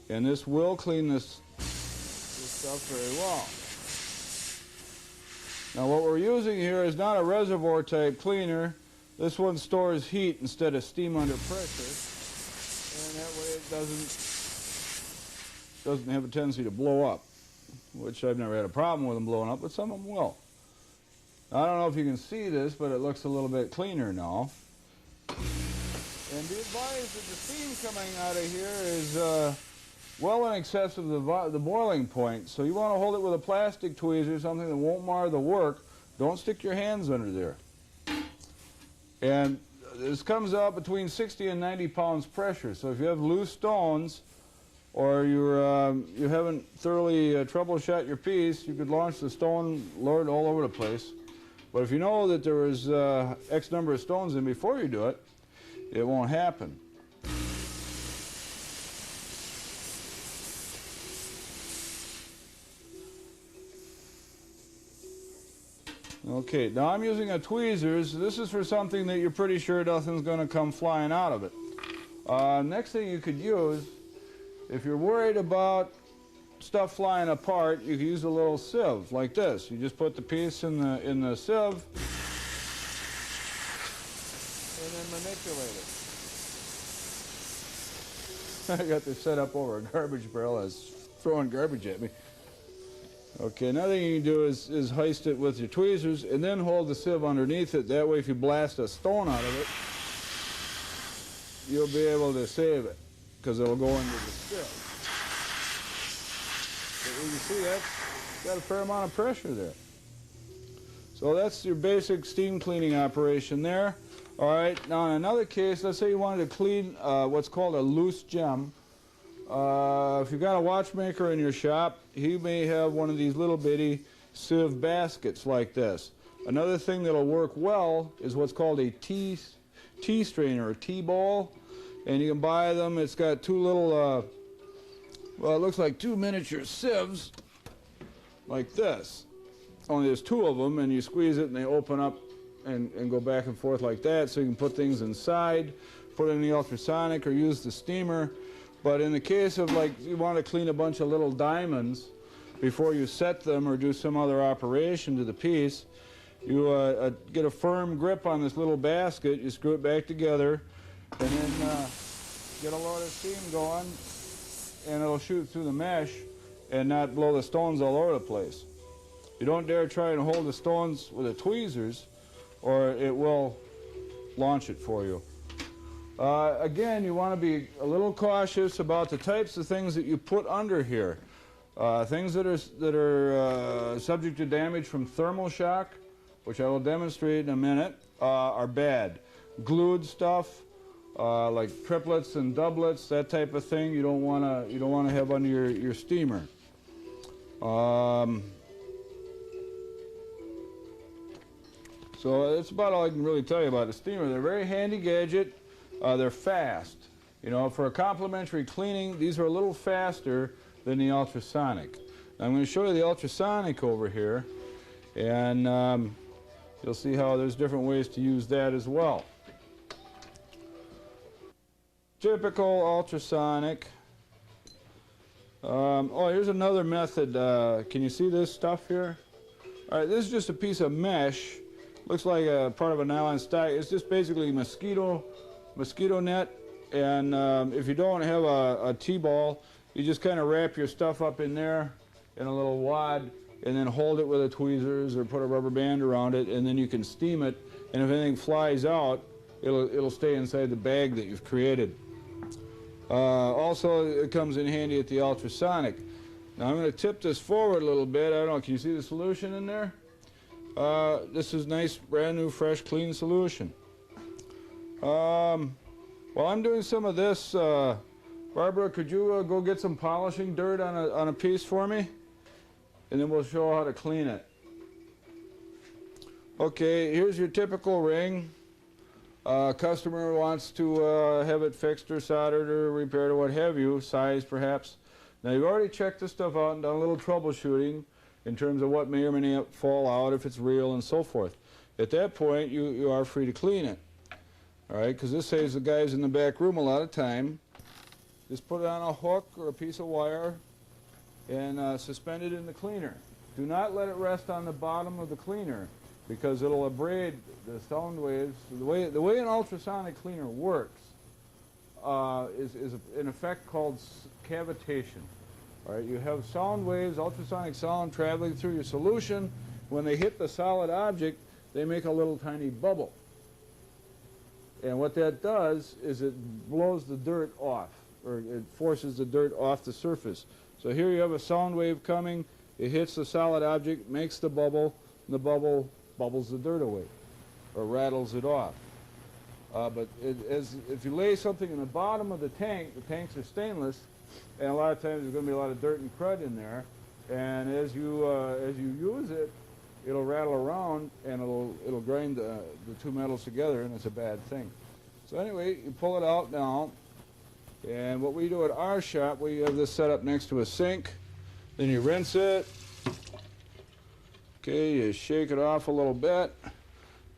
And this will clean this stuff very well. Now what we're using here is not a reservoir type cleaner. This one stores heat instead of steam under pressure, and that way it doesn't have a tendency to blow up, which I've never had a problem with them blowing up, but some of them will. I don't know if you can see this, but it looks a little bit cleaner now. And be advised that the steam coming out of here is well in excess of the boiling point. So you want to hold it with a plastic tweezer, something that won't mar the work. Don't stick your hands under there. And this comes out between 60 and 90 pounds pressure. So if you have loose stones, or you haven't thoroughly troubleshot your piece, you could launch the stone lord all over the place. But if you know that there was X number of stones in before you do it, it won't happen. Okay, now I'm using a tweezers. This is for something that you're pretty sure nothing's going to come flying out of it. Next thing you could use, if you're worried about stuff flying apart, you can use a little sieve like this. You just put the piece in the sieve and then manipulate it. I got this set up over a garbage barrel. I was throwing garbage at me. Okay, another thing you can do is hoist it with your tweezers and then hold the sieve underneath it. That way if you blast a stone out of it, you'll be able to save it because it'll go into the sieve. But you see that's got a fair amount of pressure there. So that's your basic steam cleaning operation there. All right, now in another case, let's say you wanted to clean what's called a loose gem. If you've got a watchmaker in your shop, he may have one of these little bitty sieve baskets like this. Another thing that'll work well is what's called a tea strainer, or tea ball. And you can buy them. It's got two little, well, it looks like two miniature sieves like this. Only there's two of them, and you squeeze it and they open up and go back and forth like that. So you can put things inside, put it in the ultrasonic, or use the steamer. But in the case of, like, you want to clean a bunch of little diamonds before you set them or do some other operation to the piece, you get a firm grip on this little basket, you screw it back together, and then get a load of steam going, and it'll shoot through the mesh and not blow the stones all over the place. You don't dare try and hold the stones with the tweezers, or it will launch it for you. Again, you want to be a little cautious about the types of things that you put under here. Things that are subject to damage from thermal shock, which I will demonstrate in a minute, are bad. Glued stuff, like triplets and doublets, that type of thing, you don't want to have under your steamer. So that's about all I can really tell you about the steamer. They're a very handy gadget. They're fast. You know, for a complimentary cleaning, these are a little faster than the ultrasonic. Now, I'm going to show you the ultrasonic over here, and you'll see how there's different ways to use that as well. Typical ultrasonic. Oh, here's another method. Can you see this stuff here? All right, this is just a piece of mesh. Looks like a part of a nylon stack. It's just basically mosquito net, and if you don't have a T-ball, you just kind of wrap your stuff up in there in a little wad and then hold it with a tweezers or put a rubber band around it, and then you can steam it, and if anything flies out, it'll stay inside the bag that you've created. Also, it comes in handy at the ultrasonic. Now I'm going to tip this forward a little bit. I don't know, can you see the solution in there? This is nice, brand new, fresh, clean solution. While I'm doing some of this, Barbara, could you go get some polishing dirt on a piece for me? And then we'll show how to clean it. Okay, here's your typical ring. Customer wants to have it fixed or soldered or repaired or what have you, size perhaps. Now you've already checked this stuff out and done a little troubleshooting in terms of what may or may not fall out, if it's real and so forth. At that point, you are free to clean it. All right, because this saves the guys in the back room a lot of time. Just put it on a hook or a piece of wire and suspend it in the cleaner. Do not let it rest on the bottom of the cleaner because it'll abrade the sound waves. The way an ultrasonic cleaner works is an effect called cavitation. All right, you have sound waves, ultrasonic sound traveling through your solution. When they hit the solid object, they make a little tiny bubble. And what that does is it blows the dirt off. or it forces the dirt off the surface. So here you have a sound wave coming, it hits the solid object, makes the bubble, and the bubble bubbles the dirt away, or rattles it off. But if you lay something in the bottom of the tanks are stainless, and a lot of times there's going to be a lot of dirt and crud in there, and as you use it, it'll rattle around and it'll grind the two metals together, and it's a bad thing. So anyway, you pull it out now, and what we do at our shop, we have this set up next to a sink. Then you rinse it. Okay, you shake it off a little bit,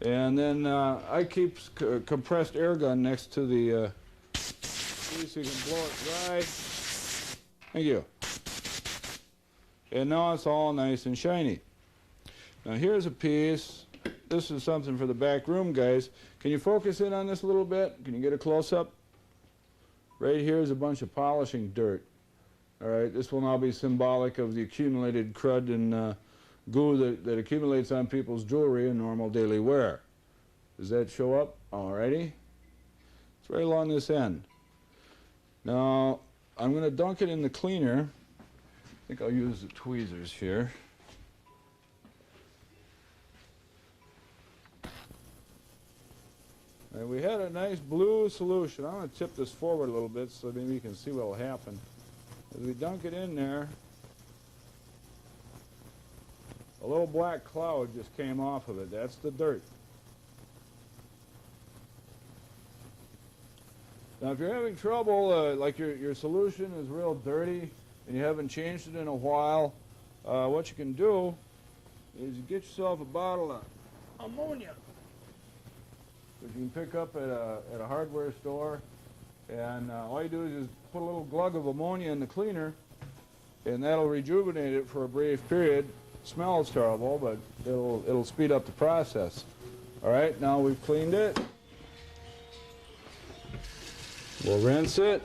and then I keep a compressed air gun next to the so you can blow it dry. Thank you. And now it's all nice and shiny. Now here's a piece. This is something for the back room, guys. Can you focus in on this a little bit? Can you get a close-up? Right here is a bunch of polishing dirt. All right, this will now be symbolic of the accumulated crud and goo that accumulates on people's jewelry in normal daily wear. Does that show up? Alrighty. It's right along this end. Now, I'm going to dunk it in the cleaner. I think I'll use the tweezers here. And we had a nice blue solution. I'm going to tip this forward a little bit so maybe you can see what will happen. As we dunk it in there, a little black cloud just came off of it. That's the dirt. Now if you're having trouble, like your solution is real dirty and you haven't changed it in a while, what you can do is you get yourself a bottle of ammonia, which you can pick up at a hardware store, and all you do is just put a little glug of ammonia in the cleaner, and that'll rejuvenate it for a brief period. It smells terrible, but it'll speed up the process. All right, now we've cleaned it. We'll rinse it,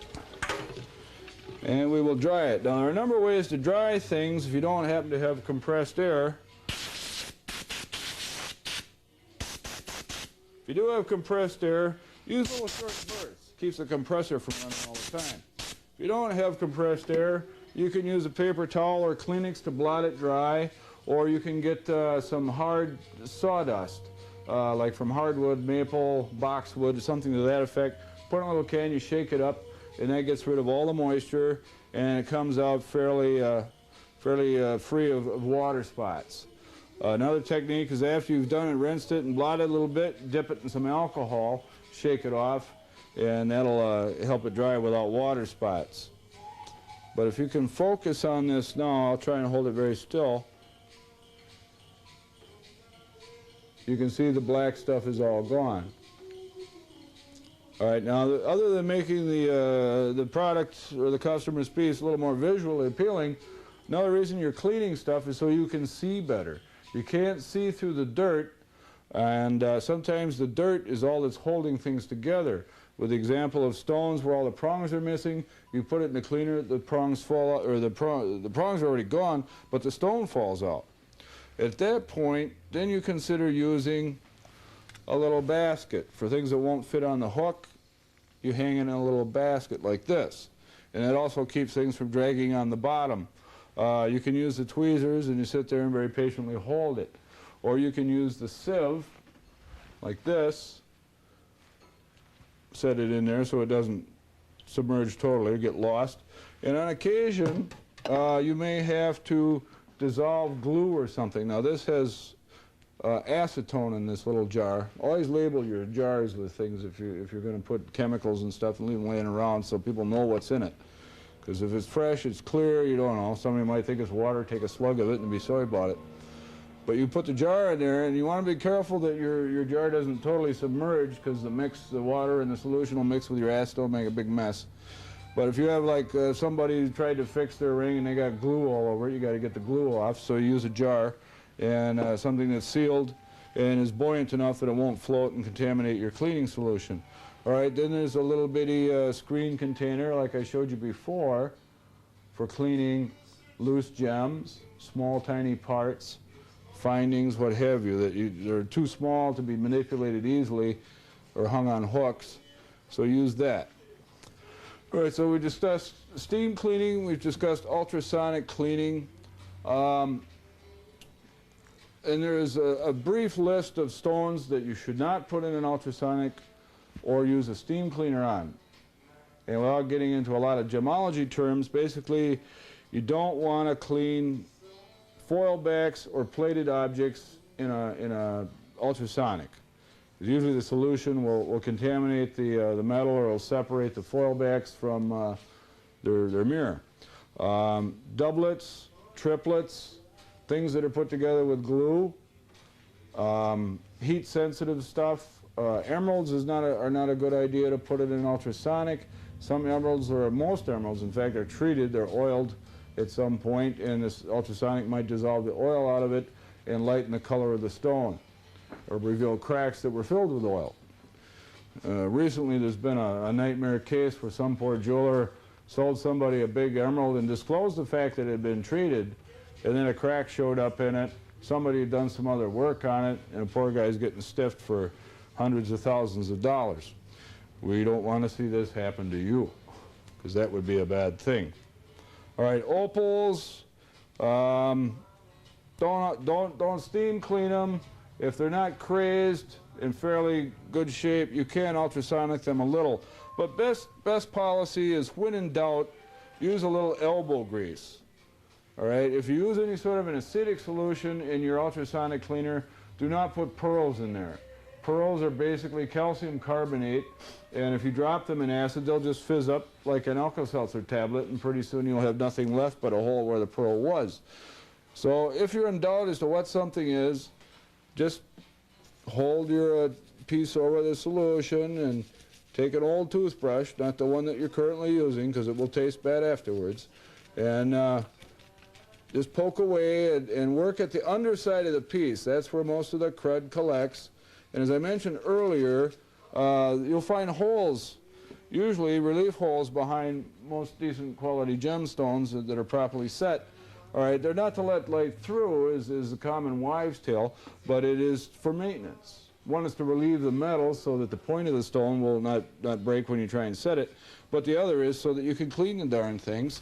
and we will dry it. Now, there are a number of ways to dry things if you don't happen to have compressed air. If you do have compressed air, use little short bursts. Keeps the compressor from running all the time. If you don't have compressed air, you can use a paper towel or Kleenex to blot it dry, or you can get some hard sawdust, like from hardwood, maple, boxwood, something to that effect. Put it in a little can, you shake it up, and that gets rid of all the moisture, and it comes out fairly free of water spots. Another technique is after you've done it, rinsed it, and blotted a little bit, dip it in some alcohol, shake it off, and that'll help it dry without water spots. But if you can focus on this now, I'll try and hold it very still. You can see the black stuff is all gone. All right, now other than making the product or the customer's piece a little more visually appealing, another reason you're cleaning stuff is so you can see better. You can't see through the dirt, and sometimes the dirt is all that's holding things together. With the example of stones where all the prongs are missing, you put it in the cleaner, the prongs fall out, or the prongs are already gone, but the stone falls out. At that point, then you consider using a little basket. For things that won't fit on the hook, you hang it in a little basket like this. And it also keeps things from dragging on the bottom. You can use the tweezers and you sit there and very patiently hold it. Or you can use the sieve like this, set it in there so it doesn't submerge totally or get lost. And on occasion, you may have to dissolve glue or something. Now this has acetone in this little jar. Always label your jars with things if you're going to put chemicals and stuff and leave them laying around so people know what's in it. Because if it's fresh, it's clear, you don't know. Somebody might think it's water, take a slug of it, and be sorry about it. But you put the jar in there, and you want to be careful that your jar doesn't totally submerge, because the water and the solution will mix with your acetone, make a big mess. But if you have like somebody who tried to fix their ring and they got glue all over it, you got to get the glue off. So you use a jar and something that's sealed and is buoyant enough that it won't float and contaminate your cleaning solution. All right, then there's a little bitty screen container like I showed you before for cleaning loose gems, small tiny parts, findings, what have you, that they're too small to be manipulated easily or hung on hooks, so use that. All right, so we discussed steam cleaning, we've discussed ultrasonic cleaning, and there is a brief list of stones that you should not put in an ultrasonic or use a steam cleaner on. And without getting into a lot of gemology terms, basically you don't want to clean foil backs or plated objects in a ultrasonic. Usually the solution will contaminate the metal, or it'll separate the foil backs from their mirror. Doublets, triplets, things that are put together with glue, heat-sensitive stuff. Emeralds are not a good idea to put it in ultrasonic. Some emeralds, or most emeralds, in fact, are treated, they're oiled at some point, and this ultrasonic might dissolve the oil out of it and lighten the color of the stone, or reveal cracks that were filled with oil. Recently there's been a nightmare case where some poor jeweler sold somebody a big emerald and disclosed the fact that it had been treated, and then a crack showed up in it. Somebody had done some other work on it, and the poor guy's getting stiffed for hundreds of thousands of dollars. We don't want to see this happen to you, because that would be a bad thing. All right, opals, don't steam clean them. If they're not crazed, in fairly good shape, you can ultrasonic them a little. But best policy is, when in doubt, use a little elbow grease. All right, if you use any sort of an acidic solution in your ultrasonic cleaner, do not put pearls in there. Pearls are basically calcium carbonate, and if you drop them in acid, they'll just fizz up like an Alka-Seltzer tablet, and pretty soon you'll have nothing left but a hole where the pearl was. So if you're in doubt as to what something is, just hold your piece over the solution and take an old toothbrush, not the one that you're currently using, because it will taste bad afterwards, and just poke away and work at the underside of the piece. That's where most of the crud collects. And as I mentioned earlier, you'll find holes, usually relief holes, behind most decent quality gemstones that are properly set. All right, they're not to let light through, is the common wives' tale, but it is for maintenance. One is to relieve the metal so that the point of the stone will not break when you try and set it, but the other is so that you can clean the darn things,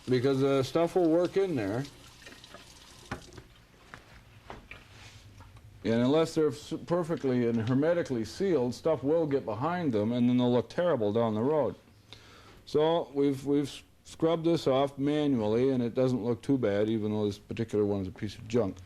because the stuff will work in there. And unless they're perfectly and hermetically sealed, stuff will get behind them, and then they'll look terrible down the road. So we've scrubbed this off manually, and it doesn't look too bad, even though this particular one is a piece of junk.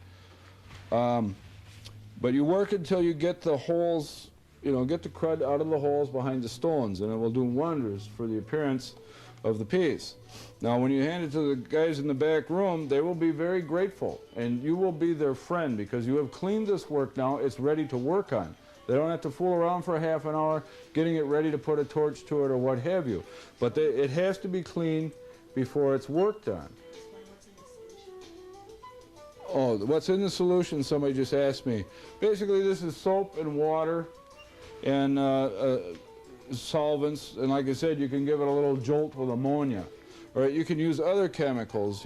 But you work until you get the holes, get the crud out of the holes behind the stones, and it will do wonders for the appearance of the piece. Now, when you hand it to the guys in the back room, they will be very grateful, and you will be their friend, because you have cleaned this work now. It's ready to work on. They don't have to fool around for a half an hour getting it ready to put a torch to it or what have you. But it has to be cleaned before it's worked on. Oh, what's in the solution, somebody just asked me. Basically, this is soap and water and solvents, and like I said, you can give it a little jolt with ammonia. All right, you can use other chemicals,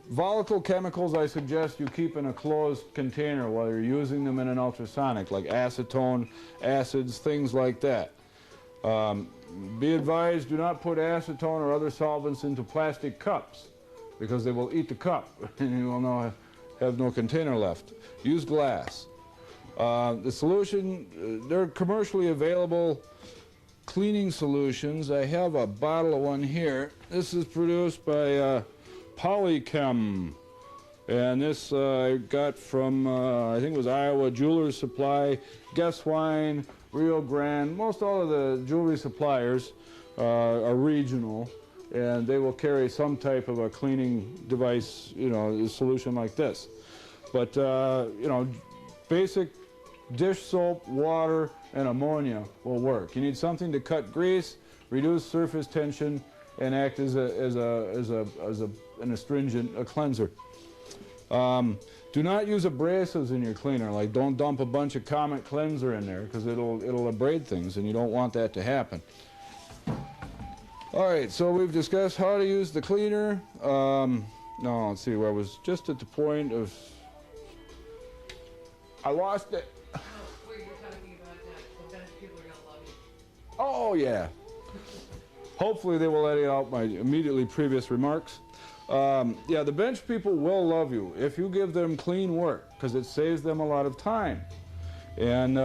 volatile chemicals I suggest you keep in a closed container while you're using them in an ultrasonic, like acetone, acids, things like that. Be advised, do not put acetone or other solvents into plastic cups, because they will eat the cup and you will have no container left. Use glass. The solution, they're commercially available cleaning solutions. I have a bottle of one here. This is produced by Polychem, and this I got from I think it was Iowa Jewelers Supply, Guess Wine, Rio Grande. Most all of the jewelry suppliers are regional, and they will carry some type of a cleaning device, a solution like this. But basic dish soap, water, and ammonia will work. You need something to cut grease, reduce surface tension, and act as an astringent, a cleanser. Do not use abrasives in your cleaner. Like, don't dump a bunch of Comet cleanser in there, because it'll abrade things, and you don't want that to happen. All right, so we've discussed how to use the cleaner. No, let's see, I was just at the point of, I lost it. Where you're talking about that, the best people are going to love you. Oh, yeah. Hopefully they will edit out my immediately previous remarks. Yeah, the bench people will love you if you give them clean work, because it saves them a lot of time. And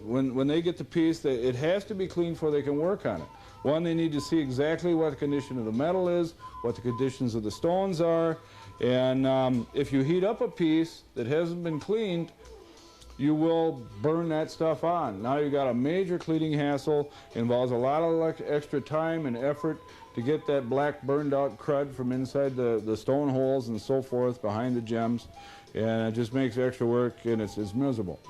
when they get the piece, it has to be clean before they can work on it. One, they need to see exactly what the condition of the metal is, what the conditions of the stones are, and if you heat up a piece that hasn't been cleaned, you will burn that stuff on. Now you got a major cleaning hassle, involves a lot of extra time and effort to get that black burned out crud from inside the stone holes and so forth behind the gems, and it just makes extra work, and it's miserable.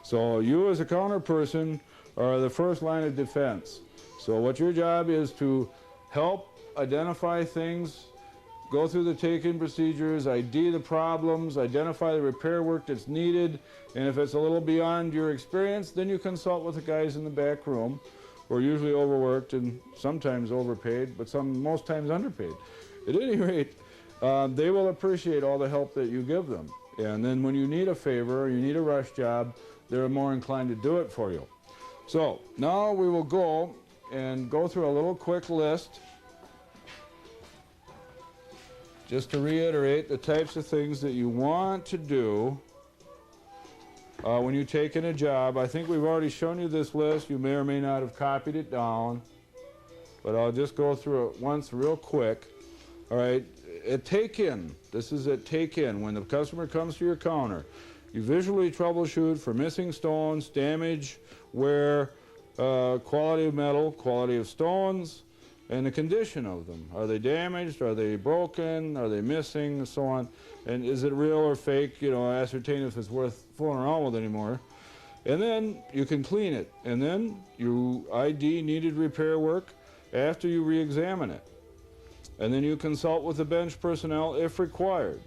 So you as a counter person are the first line of defense. So what your job is to help identify things, go through the take-in procedures, ID the problems, identify the repair work that's needed, and if it's a little beyond your experience, then you consult with the guys in the back room, who are usually overworked and sometimes overpaid, but most times underpaid. At any rate, they will appreciate all the help that you give them. And then when you need a favor or you need a rush job, they're more inclined to do it for you. So now we will go through a little quick list just to reiterate the types of things that you want to do when you take in a job. I think we've already shown you this list. You may or may not have copied it down, but I'll just go through it once real quick. All right, at take-in, this is at take-in. When the customer comes to your counter, you visually troubleshoot for missing stones, damage, wear, quality of metal, quality of stones, and the condition of them. Are they damaged? Are they broken? Are they missing? And so on. And is it real or fake? You know, ascertain if it's worth fooling around with anymore. And then you can clean it. And then you ID needed repair work after you re-examine it. And then you consult with the bench personnel if required.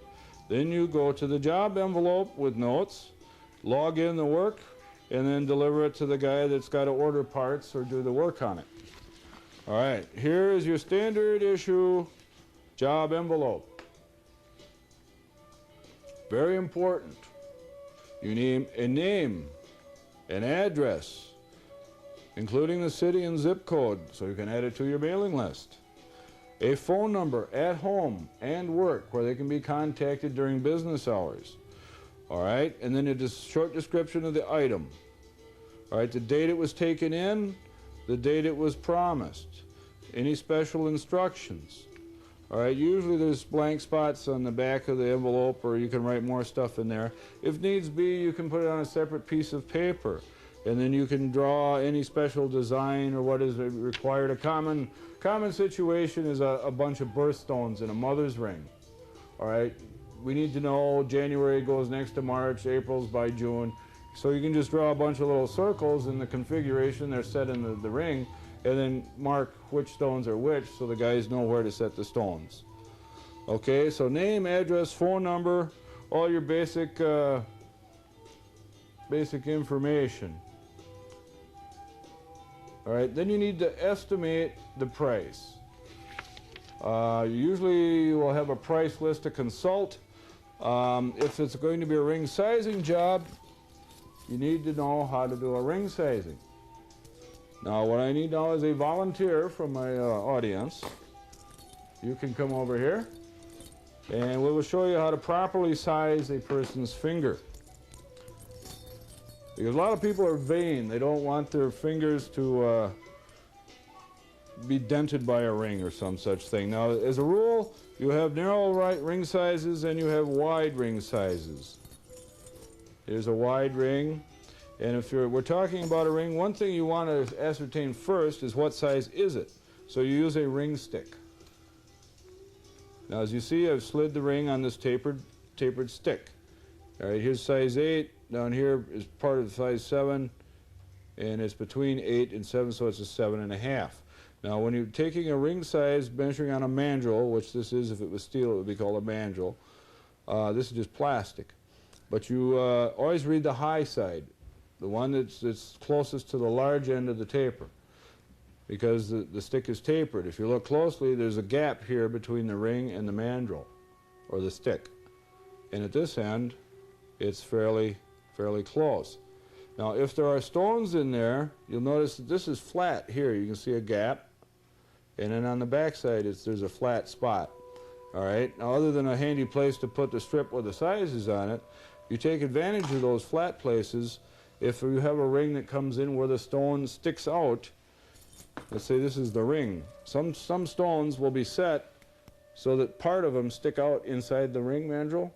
Then you go to the job envelope with notes, log in the work, and then deliver it to the guy that's got to order parts or do the work on it. All right, here is your standard issue job envelope. Very important. You need a name, an address, including the city and zip code, so you can add it to your mailing list. A phone number at home and work where they can be contacted during business hours. All right, and then a short description of the item. All right, the date it was taken in, the date it was promised, any special instructions. All right, usually there's blank spots on the back of the envelope, or you can write more stuff in there. If needs be, you can put it on a separate piece of paper, and then you can draw any special design or what is required. A common situation is a bunch of birthstones in a mother's ring. All right, we need to know January goes next to March, April's by June. So you can just draw a bunch of little circles in the configuration they're set in the ring, and then mark which stones are which so the guys know where to set the stones. Okay, so name, address, phone number, all your basic information. All right, then you need to estimate the price. Usually you will have a price list to consult. If it's going to be a ring sizing job, you need to know how to do a ring sizing. Now, what I need now is a volunteer from my audience. You can come over here, and we will show you how to properly size a person's finger. Because a lot of people are vain. They don't want their fingers to be dented by a ring or some such thing. Now, as a rule, you have narrow ring sizes and you have wide ring sizes. Here's a wide ring, and if we're talking about a ring, one thing you want to ascertain first is what size is it. So you use a ring stick. Now, as you see, I've slid the ring on this tapered stick. All right, here's size 8. Down here is part of size 7, and it's between 8 and 7, so it's a 7.5. Now, when you're taking a ring size, measuring on a mandrel, which this is, if it was steel, it would be called a mandrel. This is just plastic. But you always read the high side, the one that's closest to the large end of the taper, because the stick is tapered. If you look closely, there's a gap here between the ring and the mandrel, or the stick. And at this end, it's fairly close. Now, if there are stones in there, you'll notice that this is flat here. You can see a gap. And then on the back side, there's a flat spot. All right? Now, other than a handy place to put the strip with the sizes on it, you take advantage of those flat places. If you have a ring that comes in where the stone sticks out, let's say this is the ring. Some stones will be set so that part of them stick out inside the ring mandrel,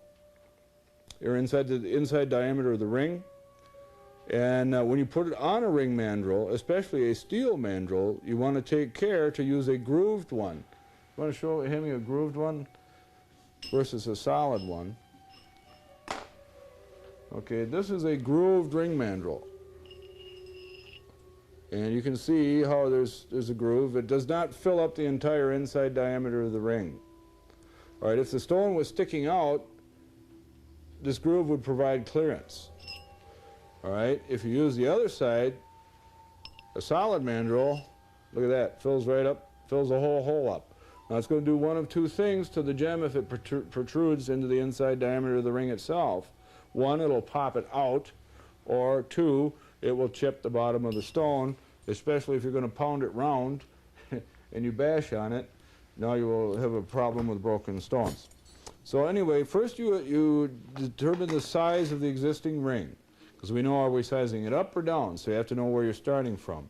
or inside the inside diameter of the ring. And when you put it on a ring mandrel, especially a steel mandrel, you want to take care to use a grooved one. You want to show him a grooved one versus a solid one. Okay, this is a grooved ring mandrel. And you can see how there's a groove. It does not fill up the entire inside diameter of the ring. All right, if the stone was sticking out, this groove would provide clearance. All right, if you use the other side, a solid mandrel, look at that, fills right up, fills the whole hole up. Now it's going to do one of two things to the gem if it protrudes into the inside diameter of the ring itself. One, it'll pop it out, or two, it will chip the bottom of the stone, especially if you're going to pound it round and you bash on it. Now you will have a problem with broken stones. So anyway, first you determine the size of the existing ring, because we know, are we sizing it up or down? So you have to know where you're starting from.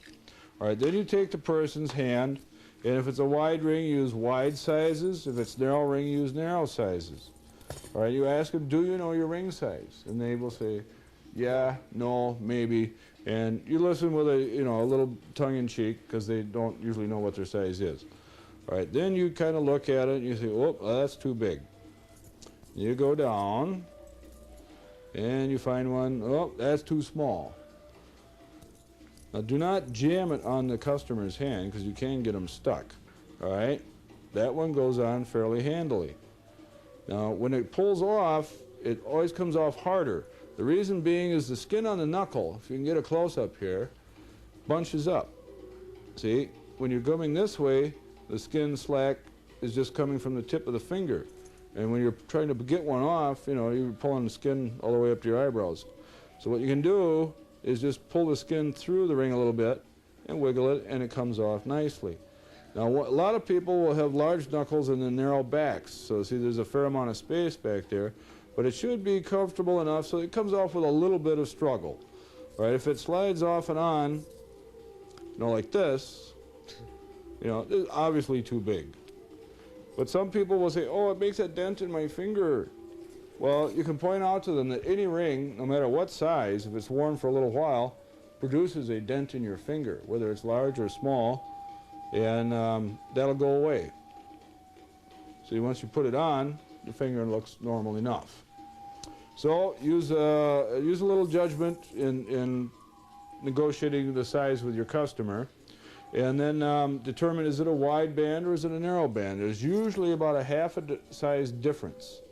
All right, then you take the person's hand, and if it's a wide ring, use wide sizes. If it's narrow ring, use narrow sizes. All right, you ask them, do you know your ring size? And they will say, yeah, no, maybe. And you listen with a little tongue-in-cheek, because they don't usually know what their size is. All right, then you kind of look at it and you say, oh, that's too big. You go down, and you find one, oh, that's too small. Now, do not jam it on the customer's hand, because you can get them stuck. All right, that one goes on fairly handily. Now, when it pulls off, it always comes off harder. The reason being is the skin on the knuckle, if you can get a close-up here, bunches up. See, when you're coming this way, the skin slack is just coming from the tip of the finger. And when you're trying to get one off, you're pulling the skin all the way up to your eyebrows. So what you can do is just pull the skin through the ring a little bit and wiggle it, and it comes off nicely. Now, a lot of people will have large knuckles and then narrow backs. So see, there's a fair amount of space back there. But it should be comfortable enough so it comes off with a little bit of struggle. All right, if it slides off and on, like this, it's obviously too big. But some people will say, oh, it makes a dent in my finger. Well, you can point out to them that any ring, no matter what size, if it's worn for a little while, produces a dent in your finger, whether it's large or small, and that'll go away. See, once you put it on, the finger looks normal enough. So use a little judgment in negotiating the size with your customer, and then determine, is it a wide band or is it a narrow band? There's usually about a half a size difference.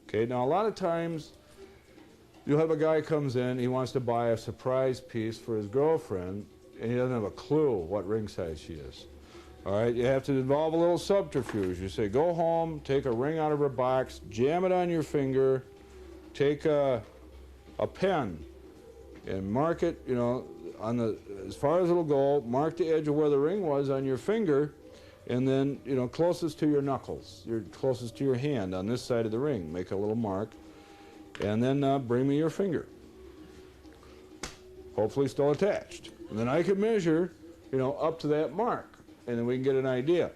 Okay, now a lot of times you'll have a guy comes in, he wants to buy a surprise piece for his girlfriend, and he doesn't have a clue what ring size she is. All right, you have to involve a little subterfuge. You say, go home, take a ring out of her box, jam it on your finger, take a pen and mark it, as far as it'll go, mark the edge of where the ring was on your finger, and then, closest to your knuckles, closest to your hand on this side of the ring. Make a little mark, and then bring me your finger. Hopefully still attached. And then I can measure, up to that mark, and then we can get an idea.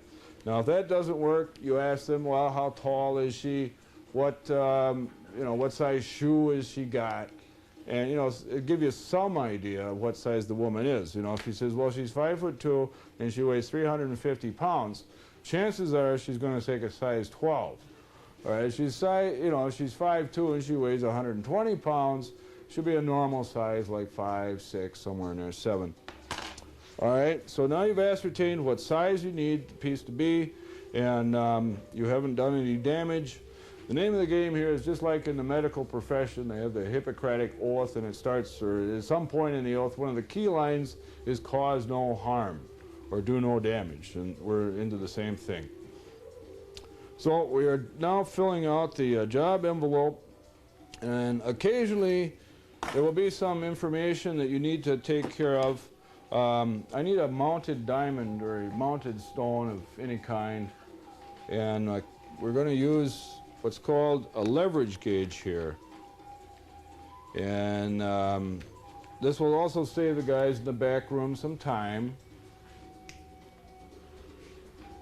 Now, if that doesn't work, you ask them, well, how tall is she? What size shoe has she got? And, it'll give you some idea of what size the woman is. If she says, well, she's 5'2" and she weighs 350 pounds, chances are she's going to take a size 12. All right, if she's 5'2" and she weighs 120 pounds, she'll be a normal size, like 5, 6, somewhere in there, 7. All right, so now you've ascertained what size you need the piece to be, and you haven't done any damage. The name of the game here is just like in the medical profession. They have the Hippocratic Oath, and it starts, or at some point in the oath, one of the key lines is cause no harm, or do no damage, and we're into the same thing. So we are now filling out the job envelope, and occasionally there will be some information that you need to take care of. I need a mounted diamond or a mounted stone of any kind, and we're going to use what's called a leverage gauge here. And this will also save the guys in the back room some time.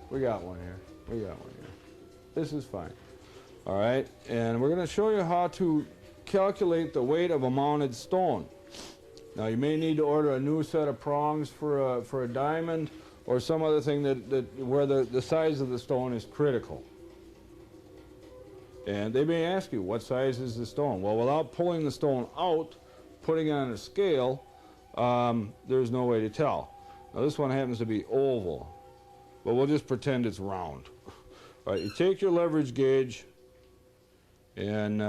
We got one here. We got one here. This is fine. All right, and we're going to show you how to calculate the weight of a mounted stone. Now you may need to order a new set of prongs for a diamond or some other thing where the size of the stone is critical. And they may ask you, what size is the stone? Well, without pulling the stone out, putting it on a scale, there's no way to tell. Now this one happens to be oval, but we'll just pretend it's round. All right, you take your leverage gauge and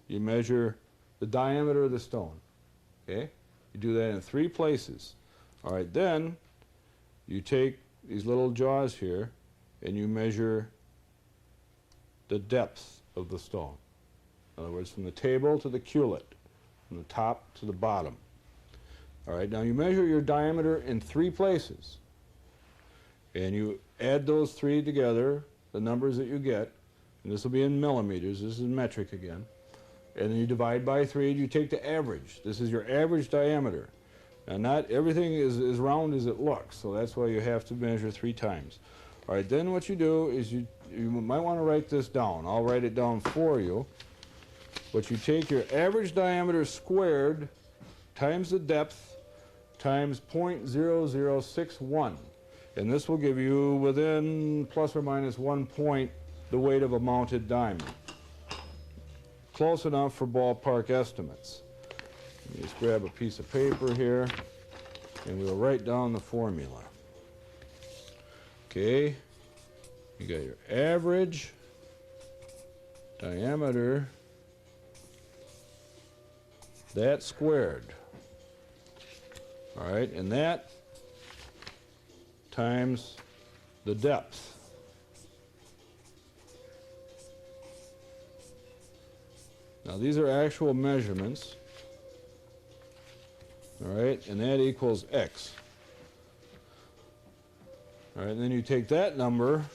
you measure the diameter of the stone. Okay? You do that in 3 places. All right, then you take these little jaws here and you measure the depth of the stone. In other words, from the table to the cullet, from the top to the bottom. All right, now you measure your diameter in 3 places. And you add those 3 together, the numbers that you get, and this will be in millimeters, this is metric again. And then you divide by 3 and you take the average. This is your average diameter. Now not everything is as round as it looks, so that's why you have to measure 3 times. All right, then what you do is you might want to write this down. I'll write it down for you. But you take your average diameter squared times the depth times 0.0061. And this will give you within plus or minus 1 point the weight of a mounted diamond. Close enough for ballpark estimates. Let me just grab a piece of paper here and we'll write down the formula. Okay, you got your average diameter, that squared. All right, and that times the depth. Now these are actual measurements. All right, and that equals X. All right, and then you take that number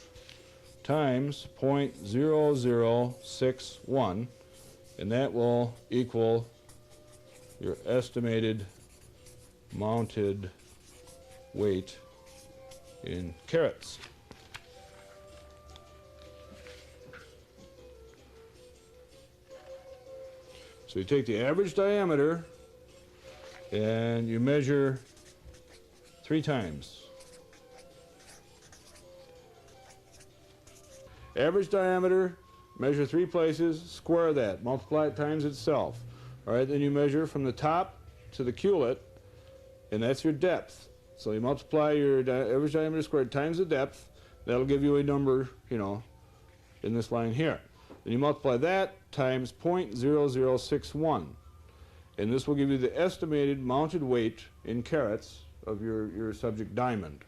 times 0.0061, and that will equal your estimated mounted weight in carats. So you take the average diameter and you measure 3 times. Average diameter, measure 3 places, square that, multiply it times itself. All right, then you measure from the top to the cullet, and that's your depth. So you multiply your average diameter squared times the depth. That'll give you a number, you know, in this line here. Then you multiply that times 0.0061. And this will give you the estimated mounted weight in carats of your subject diamond.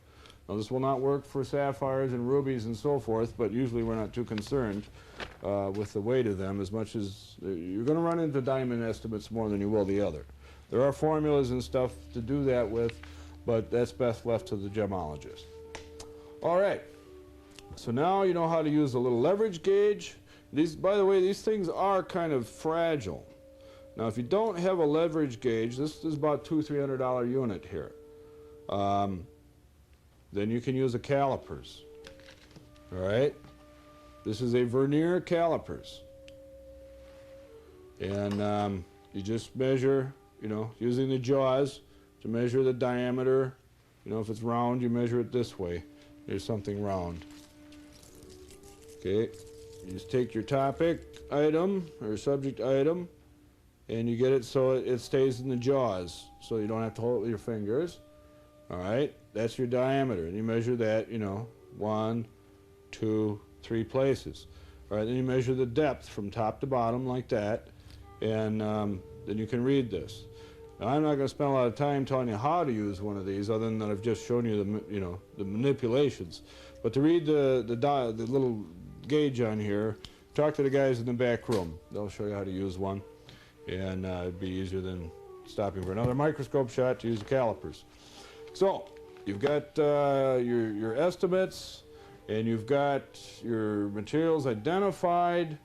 Now this will not work for sapphires and rubies and so forth, but usually we're not too concerned with the weight of them as much as you're going to run into diamond estimates more than you will the other. There are formulas and stuff to do that with, but that's best left to the gemologist. All right, so now you know how to use a little leverage gauge. These, by the way, these things are kind of fragile. Now if you don't have a leverage gauge, this is about $200-300 unit here. Then you can use a calipers. All right, this is a vernier calipers, and you just measure, you know, using the jaws to measure the diameter. You know, if it's round, you measure it this way. There's something round. Okay, you just take your topic item or subject item, and you get it so it stays in the jaws, so you don't have to hold it with your fingers. All right, that's your diameter, and you measure that, you know, 1, 2, 3 places. All right, then you measure the depth from top to bottom like that, and then you can read this. Now, I'm not going to spend a lot of time telling you how to use one of these, other than that I've just shown you the manipulations. But to read the little gauge on here, talk to the guys in the back room. They'll show you how to use one. and it'd be easier than stopping for another microscope shot to use the calipers. So you've got your estimates, and you've got your materials identified.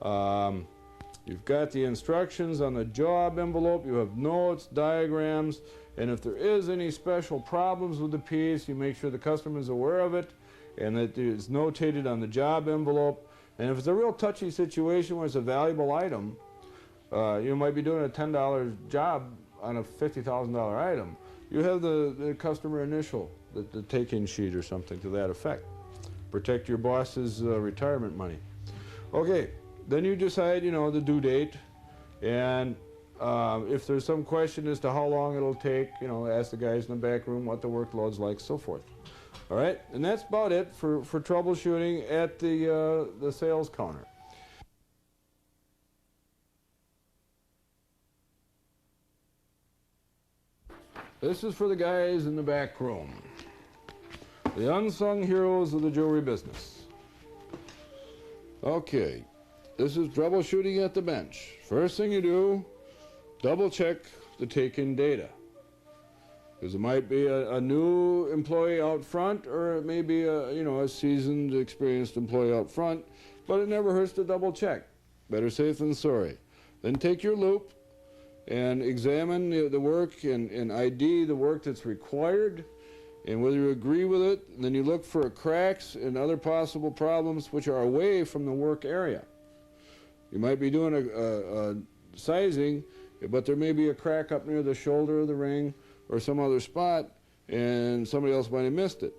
You've got the instructions on the job envelope. You have notes, diagrams, and if there is any special problems with the piece, you make sure the customer is aware of it and that it's notated on the job envelope. And if it's a real touchy situation where it's a valuable item, you might be doing a $10 job on a $50,000 item. You have the customer initial, the take-in sheet or something to that effect. Protect your boss's retirement money. Okay, then you decide, you know, the due date, and if there's some question as to how long it'll take, you know, ask the guys in the back room what the workload's like, so forth. All right, and that's about it for troubleshooting at the sales counter. This is for the guys in the back room, the unsung heroes of the jewelry business. Okay, this is troubleshooting at the bench. First thing you do, double check the take-in data. Because it might be a new employee out front, or it may be a seasoned, experienced employee out front, but it never hurts to double check. Better safe than sorry. Then take your loop and examine the work and ID the work that's required, and whether you agree with it. And then you look for cracks and other possible problems which are away from the work area. You might be doing a sizing, but there may be a crack up near the shoulder of the ring or some other spot, and somebody else might have missed it.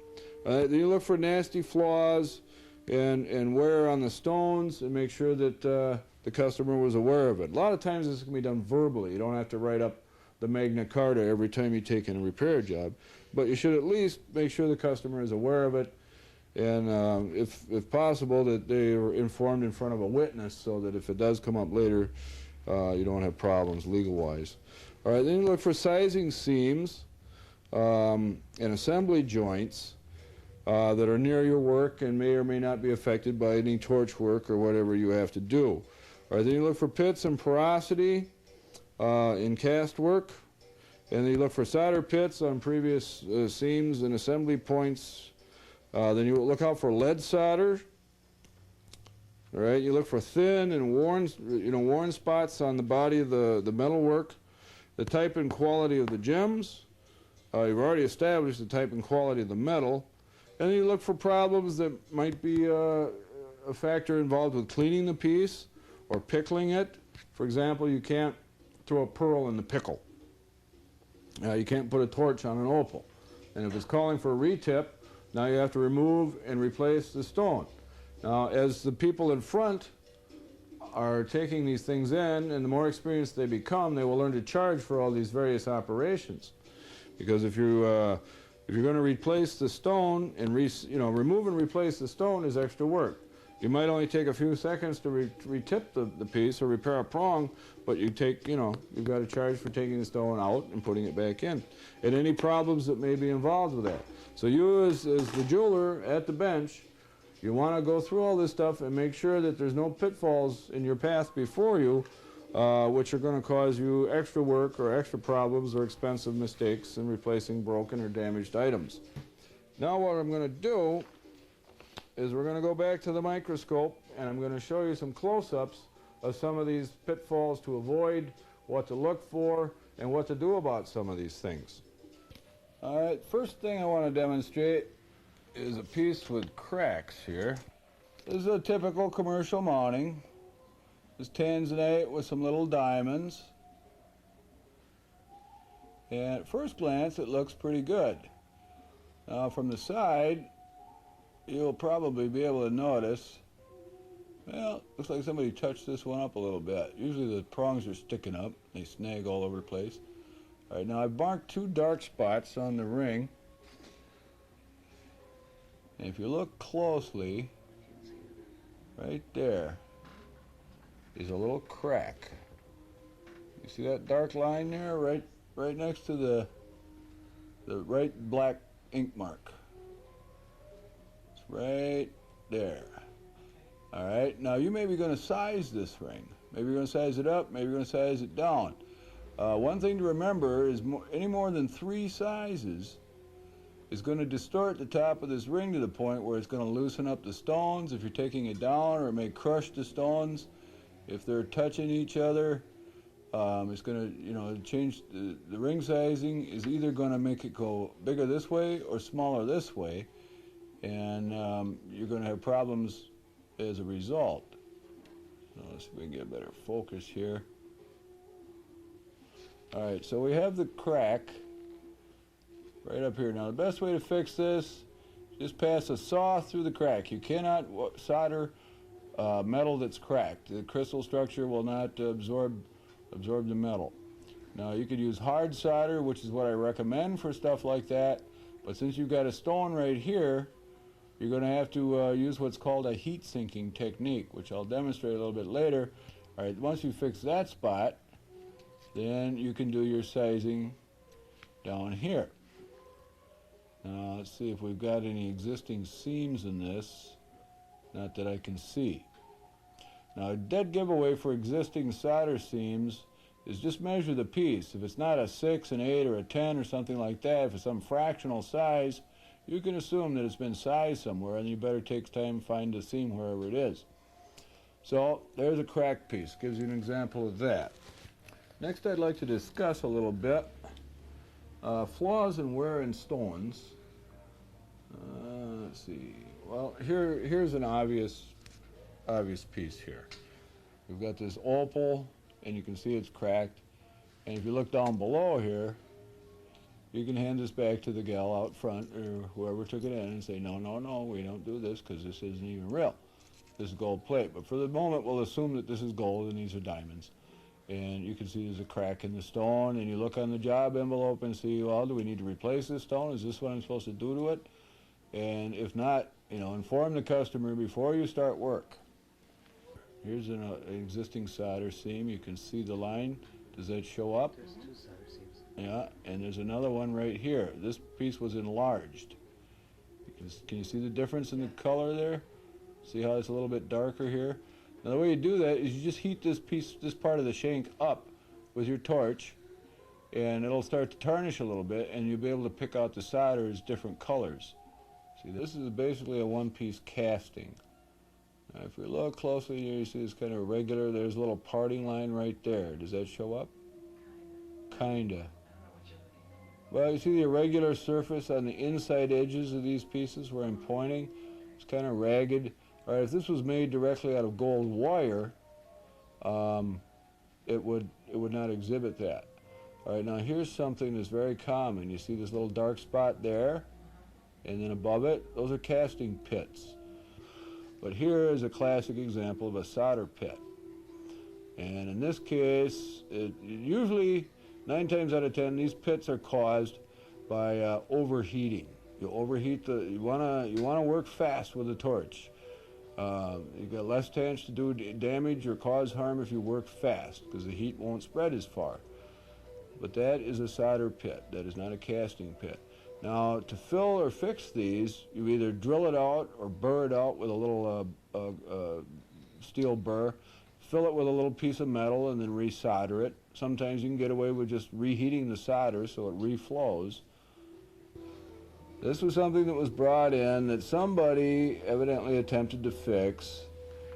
Then you look for nasty flaws and wear on the stones, and make sure that the customer was aware of it. A lot of times this can be done verbally. You don't have to write up the Magna Carta every time you take in a repair job, but you should at least make sure the customer is aware of it, and if possible, that they are informed in front of a witness, so that if it does come up later, you don't have problems legal-wise. All right, then you look for sizing seams and assembly joints that are near your work and may or may not be affected by any torch work or whatever you have to do. All right, then you look for pits and porosity in cast work, and then you look for solder pits on previous seams and assembly points. Then you look out for lead solder. All right, you look for thin and worn spots on the body of the metal work. The type and quality of the gems. You've already established the type and quality of the metal. And then you look for problems that might be a factor involved with cleaning the piece or pickling it. For example, you can't throw a pearl in the pickle. You can't put a torch on an opal. And if it's calling for a retip, now you have to remove and replace the stone. Now, as the people in front are taking these things in, and the more experienced they become, they will learn to charge for all these various operations. Because if you're going to replace the stone and remove and replace the stone is extra work. You might only take a few seconds to retip the piece or repair a prong, but you've got to charge for taking the stone out and putting it back in, and any problems that may be involved with that. So you, as the jeweler at the bench, you want to go through all this stuff and make sure that there's no pitfalls in your path before you, which are going to cause you extra work or extra problems or expensive mistakes in replacing broken or damaged items. Now what I'm going to do is we're going to go back to the microscope, and I'm going to show you some close-ups of some of these pitfalls to avoid, what to look for, and what to do about some of these things. All right, first thing I want to demonstrate is a piece with cracks here. This is a typical commercial mounting. It's tanzanite with some little diamonds. And at first glance, it looks pretty good. Now from the side, you'll probably be able to notice, well, looks like somebody touched this one up a little bit. Usually the prongs are sticking up. They snag all over the place. All right, now I've marked 2 dark spots on the ring. And if you look closely, right there is a little crack. You see that dark line there, right next to the right black ink mark. It's right there. All right, now you may be going to size this ring. Maybe you're going to size it up, maybe you're going to size it down. One thing to remember is any more than 3 sizes is going to distort the top of this ring to the point where it's going to loosen up the stones if you're taking it down, or it may crush the stones if they're touching each other. It's going to, you know, change the ring sizing is either going to make it go bigger this way or smaller this way, and you're going to have problems as a result. So let's see if we can get a better focus here. All right, so we have the crack right up here. Now the best way to fix this, just pass a saw through the crack. You cannot solder metal that's cracked. The crystal structure will not absorb the metal. Now you could use hard solder, which is what I recommend for stuff like that, but since you've got a stone right here, you're going to have to use what's called a heat sinking technique, which I'll demonstrate a little bit later. All right, once you fix that spot, then you can do your sizing down here. Now let's see if we've got any existing seams in this. Not that I can see. Now a dead giveaway for existing solder seams is just measure the piece. If it's not a 6, an 8, or a 10 or something like that, if it's some fractional size, you can assume that it's been sized somewhere, and you better take time and find the seam wherever it is. So there's a cracked piece. Gives you an example of that. Next I'd like to discuss a little bit flaws and wear in stones. Let's see. Well, here's an obvious piece here. We've got this opal, and you can see it's cracked. And if you look down below here, you can hand this back to the gal out front or whoever took it in and say, no, no, no, we don't do this because this isn't even real. This is gold plate. But for the moment, we'll assume that this is gold and these are diamonds. And you can see there's a crack in the stone, and you look on the job envelope and see, well, do we need to replace this stone? Is this what I'm supposed to do to it? And if not, you know, inform the customer before you start work. Here's an existing solder seam. You can see the line. Does that show up? There's 2 solder seams. Yeah, and there's another one right here. This piece was enlarged. Can you see the difference in the color there? See how it's a little bit darker here? Now the way you do that is you just heat this part of the shank up with your torch, and it'll start to tarnish a little bit, and you'll be able to pick out the solder as different colors. See, this is basically a one-piece casting. Now if we look closely here, you see it's kind of irregular. There's a little parting line right there. Does that show up? Kinda. Well, you see the irregular surface on the inside edges of these pieces where I'm pointing? It's kind of ragged. All right, if this was made directly out of gold wire, it would not exhibit that. All right, now here's something that's very common. You see this little dark spot there, and then above it, those are casting pits. But here is a classic example of a solder pit. And in this case, usually 9 times out of 10, these pits are caused by overheating. You overheat you wanna work fast with a torch. You've got less chance to do damage or cause harm if you work fast, because the heat won't spread as far. But that is a solder pit. That is not a casting pit. Now, to fill or fix these, you either drill it out or burr it out with a little steel burr, fill it with a little piece of metal, and then resolder it. Sometimes you can get away with just reheating the solder so it reflows. This was something that was brought in that somebody evidently attempted to fix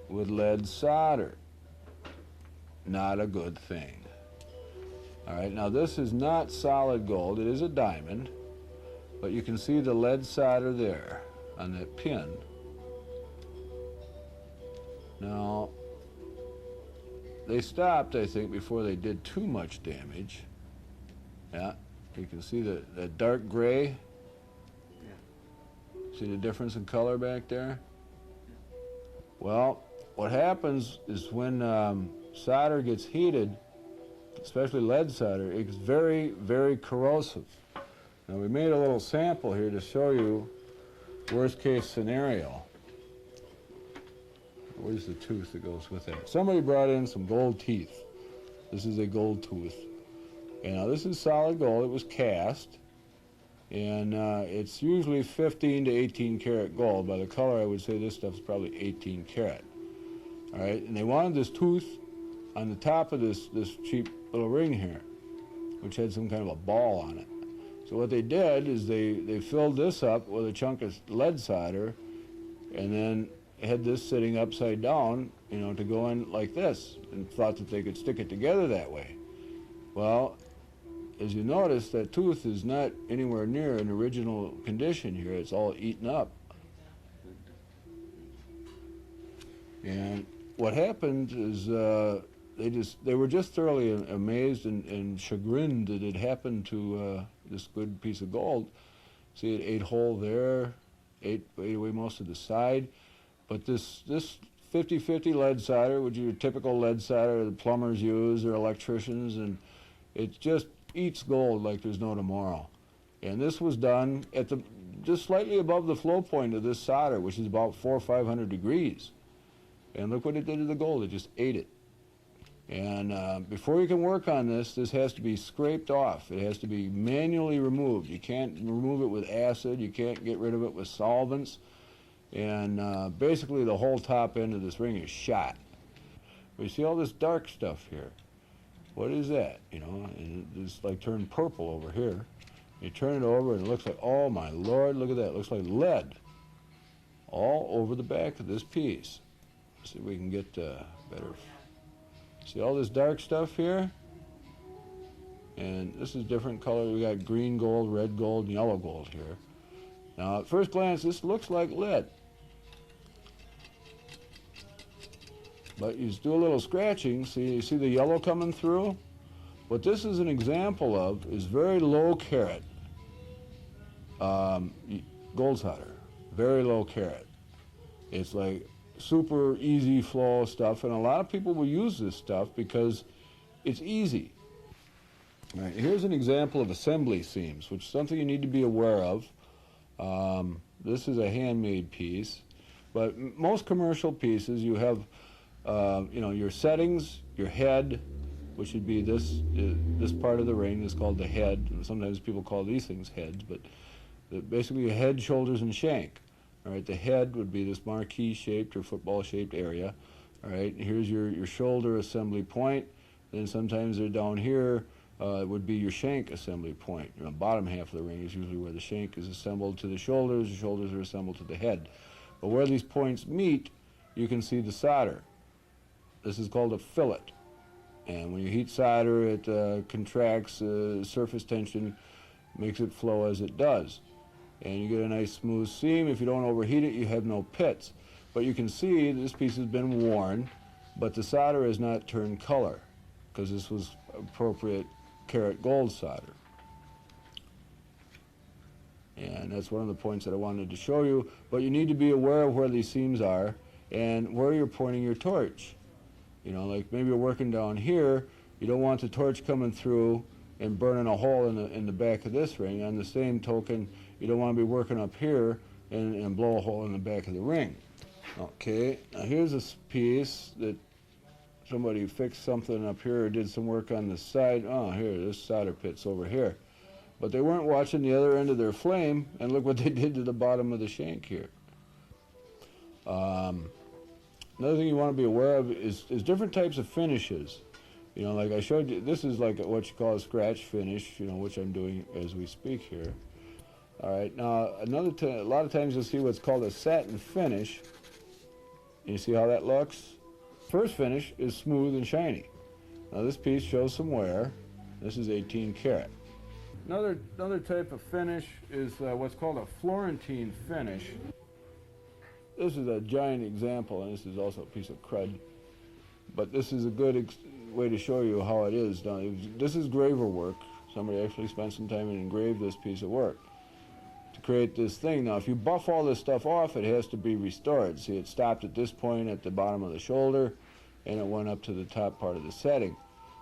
with lead solder. Not a good thing. All right, now this is not solid gold. It is a diamond, but you can see the lead solder there on that pin. Now, they stopped, I think, before they did too much damage. Yeah, you can see that dark gray. See the difference in color back there? Well, what happens is when solder gets heated, especially lead solder, it's very, very corrosive. Now we made a little sample here to show you worst case scenario. Where's the tooth that goes with that? Somebody brought in some gold teeth. This is a gold tooth. And now this is solid gold. It was cast. And it's usually 15 to 18 karat gold. By the color, I would say this stuff's probably 18 karat. All right, and they wanted this tooth on the top of this cheap little ring here, which had some kind of a ball on it. So what they did is they filled this up with a chunk of lead solder, and then had this sitting upside down, you know, to go in like this, and thought that they could stick it together that way. Well, as you notice, that tooth is not anywhere near an original condition here. It's all eaten up. And what happened is they were just thoroughly amazed and chagrined that it happened to this good piece of gold. See, it ate hole there, ate away most of the side. But this 50-50 lead solder, which is your typical lead solder that plumbers use or electricians, and it just eats gold like there's no tomorrow. And this was done at just slightly above the flow point of this solder, which is about 400 or 500 degrees. And look what it did to the gold. It just ate it. And before you can work on this has to be scraped off. It has to be manually removed. You can't remove it with acid. You can't get rid of it with solvents. And basically the whole top end of this ring is shot. But you see all this dark stuff here. What is that? You know, it's like turned purple over here. You turn it over and it looks like, oh my Lord, look at that. It looks like lead all over the back of this piece. See if we can get better. See all this dark stuff here? And this is different colors. We got green gold, red gold, and yellow gold here. Now, at first glance, this looks like lead. But you just do a little scratching. See, you see the yellow coming through? What this is an example of is very low carat gold solder. Very low carat. It's like super easy flow stuff, and a lot of people will use this stuff because it's easy. All right, here's an example of assembly seams, which is something you need to be aware of. This is a handmade piece, but most commercial pieces you have, you know, your settings, your head, which would be this part of the ring is called the head. Sometimes people call these things heads, but basically your head, shoulders, and shank. All right, the head would be this marquee-shaped or football-shaped area. All right, here's your shoulder assembly point. Then sometimes they're down here. It would be your shank assembly point. You know, bottom half of the ring is usually where the shank is assembled to the shoulders are assembled to the head. But where these points meet, you can see the solder. This is called a fillet. And when you heat solder, it contracts surface tension, makes it flow as it does. And you get a nice smooth seam. If you don't overheat it, you have no pits. But you can see this piece has been worn, but the solder has not turned color because this was appropriate carat gold solder. And that's one of the points that I wanted to show you. But you need to be aware of where these seams are and where you're pointing your torch. You know, like maybe you're working down here, you don't want the torch coming through and burning a hole in the back of this ring. On the same token, you don't want to be working up here and blow a hole in the back of the ring. Okay, now here's a piece that somebody fixed something up here or did some work on the side. Oh, here, this solder pit's over here. But they weren't watching the other end of their flame, and look what they did to the bottom of the shank here. Another thing you want to be aware of is different types of finishes. You know, like I showed you, this is like what you call a scratch finish, you know, which I'm doing as we speak here. All right, now a lot of times you'll see what's called a satin finish. You see how that looks? First finish is smooth and shiny. Now this piece shows some wear. This is 18 karat. Another type of finish is what's called a Florentine finish. This is a giant example, and this is also a piece of crud. But this is a good way to show you how it is done. This is graver work. Somebody actually spent some time and engraved this piece of work to create this thing. Now, if you buff all this stuff off, it has to be restored. See, it stopped at this point at the bottom of the shoulder, and it went up to the top part of the setting.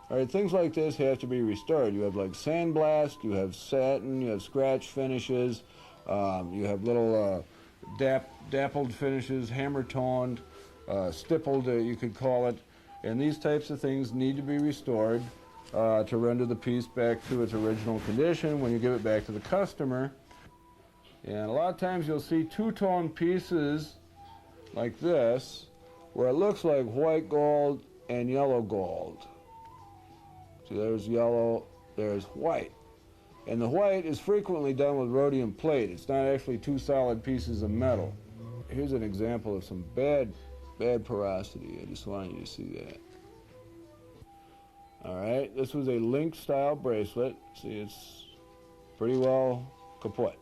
All right, things like this have to be restored. You have like sandblast, you have satin, you have scratch finishes, you have little dappled finishes, hammer-toned, stippled, you could call it. And these types of things need to be restored to render the piece back to its original condition when you give it back to the customer. And a lot of times you'll see two-tone pieces like this, where it looks like white gold and yellow gold. So there's yellow, there's white. And the white is frequently done with rhodium plate. It's not actually two solid pieces of metal. Here's an example of some bad porosity. I just wanted you to see that. All right, this was a link style bracelet. See, it's pretty well kaput.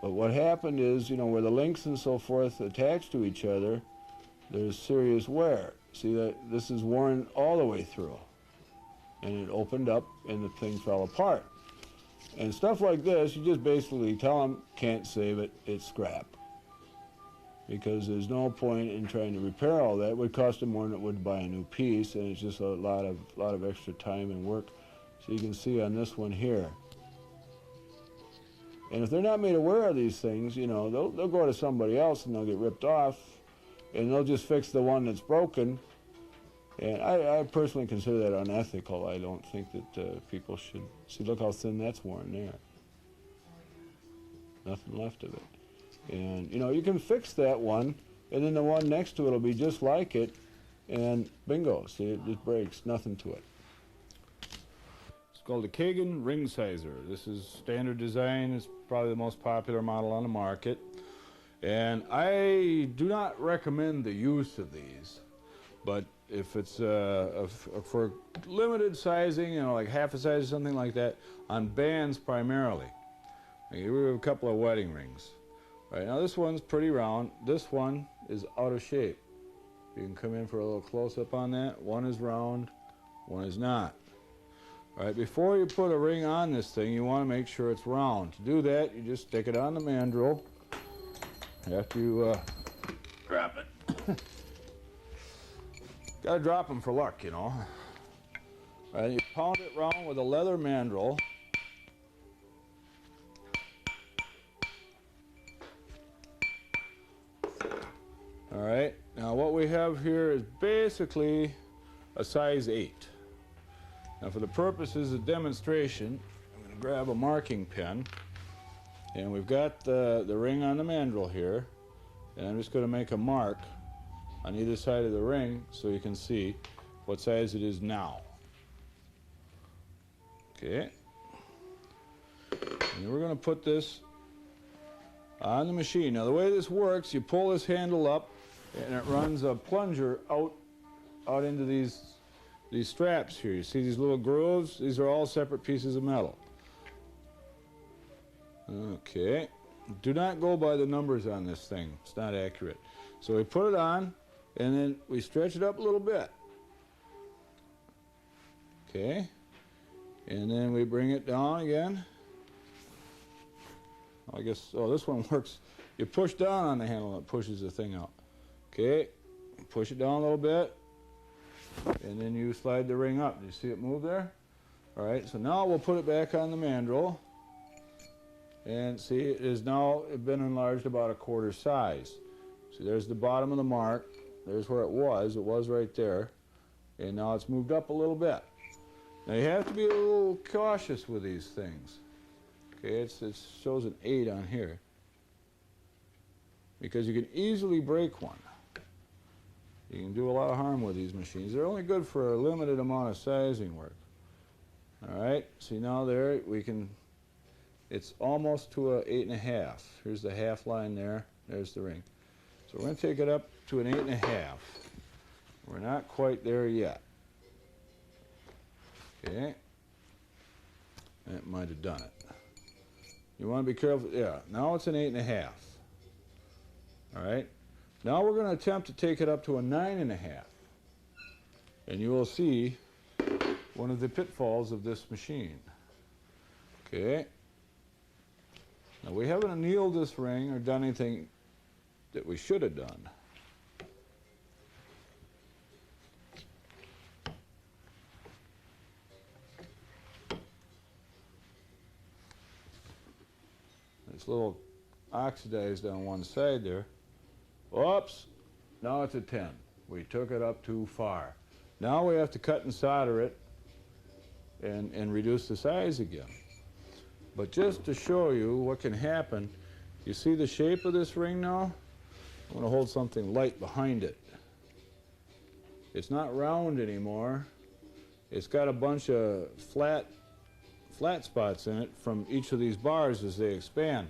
But what happened is, you know, where the links and so forth attach to each other, there's serious wear. See that this is worn all the way through. And it opened up and the thing fell apart. And stuff like this, you just basically tell them, can't save it, it's scrap. Because there's no point in trying to repair all that. It would cost them more than it would buy a new piece, and it's just a lot of extra time and work. So you can see on this one here. And if they're not made aware of these things, you know, they'll go to somebody else and they'll get ripped off, and they'll just fix the one that's broken. And I personally consider that unethical. I don't think that people should. See, look how thin that's worn there. Nothing left of it. And, you know, you can fix that one, and then the one next to it will be just like it, and bingo. See, it just breaks. Nothing to it. It's called a Kagan ring sizer. This is standard design. It's probably the most popular model on the market. And I do not recommend the use of these, but if it's for limited sizing, you know, like half a size or something like that, on bands primarily. Like, we have a couple of wedding rings. Right, now this one's pretty round. This one is out of shape. You can come in for a little close-up on that. One is round, one is not. All right, before you put a ring on this thing, you want to make sure it's round. To do that, you just stick it on the mandrel. After you drop it. Gotta drop them for luck, you know. All right, you pound it round with a leather mandrel. All right, now what we have here is basically a size 8. Now for the purposes of demonstration, I'm going to grab a marking pen, and we've got the ring on the mandrel here, and I'm just going to make a mark on either side of the ring so you can see what size it is now. Okay, and we're going to put this on the machine. Now the way this works, you pull this handle up, and it runs a plunger out into these straps here. You see these little grooves? These are all separate pieces of metal. Okay. Do not go by the numbers on this thing. It's not accurate. So we put it on, and then we stretch it up a little bit. Okay. And then we bring it down again. I guess, oh, this one works. You push down on the handle and it pushes the thing out. Okay, push it down a little bit, and then you slide the ring up. Do you see it move there? All right, so now we'll put it back on the mandrel, and see, it is now been enlarged about a quarter size. See, there's the bottom of the mark. There's where it was right there, and now it's moved up a little bit. Now you have to be a little cautious with these things. Okay, it shows an 8 on here, because you can easily break one. You can do a lot of harm with these machines. They're only good for a limited amount of sizing work. All right, see now there, it's almost to a 8.5. Here's the half line there, there's the ring. So we're going to take it up to an 8.5. We're not quite there yet. Okay, that might have done it. You want to be careful, yeah, now it's an 8.5. All right. Now we're going to attempt to take it up to a 9.5. And you will see one of the pitfalls of this machine. Okay. Now we haven't annealed this ring or done anything that we should have done. It's a little oxidized on one side there. Oops, now it's a 10. We took it up too far. Now we have to cut and solder it and reduce the size again. But just to show you what can happen, you see the shape of this ring now? I'm going to hold something light behind it. It's not round anymore. It's got a bunch of flat spots in it from each of these bars as they expand.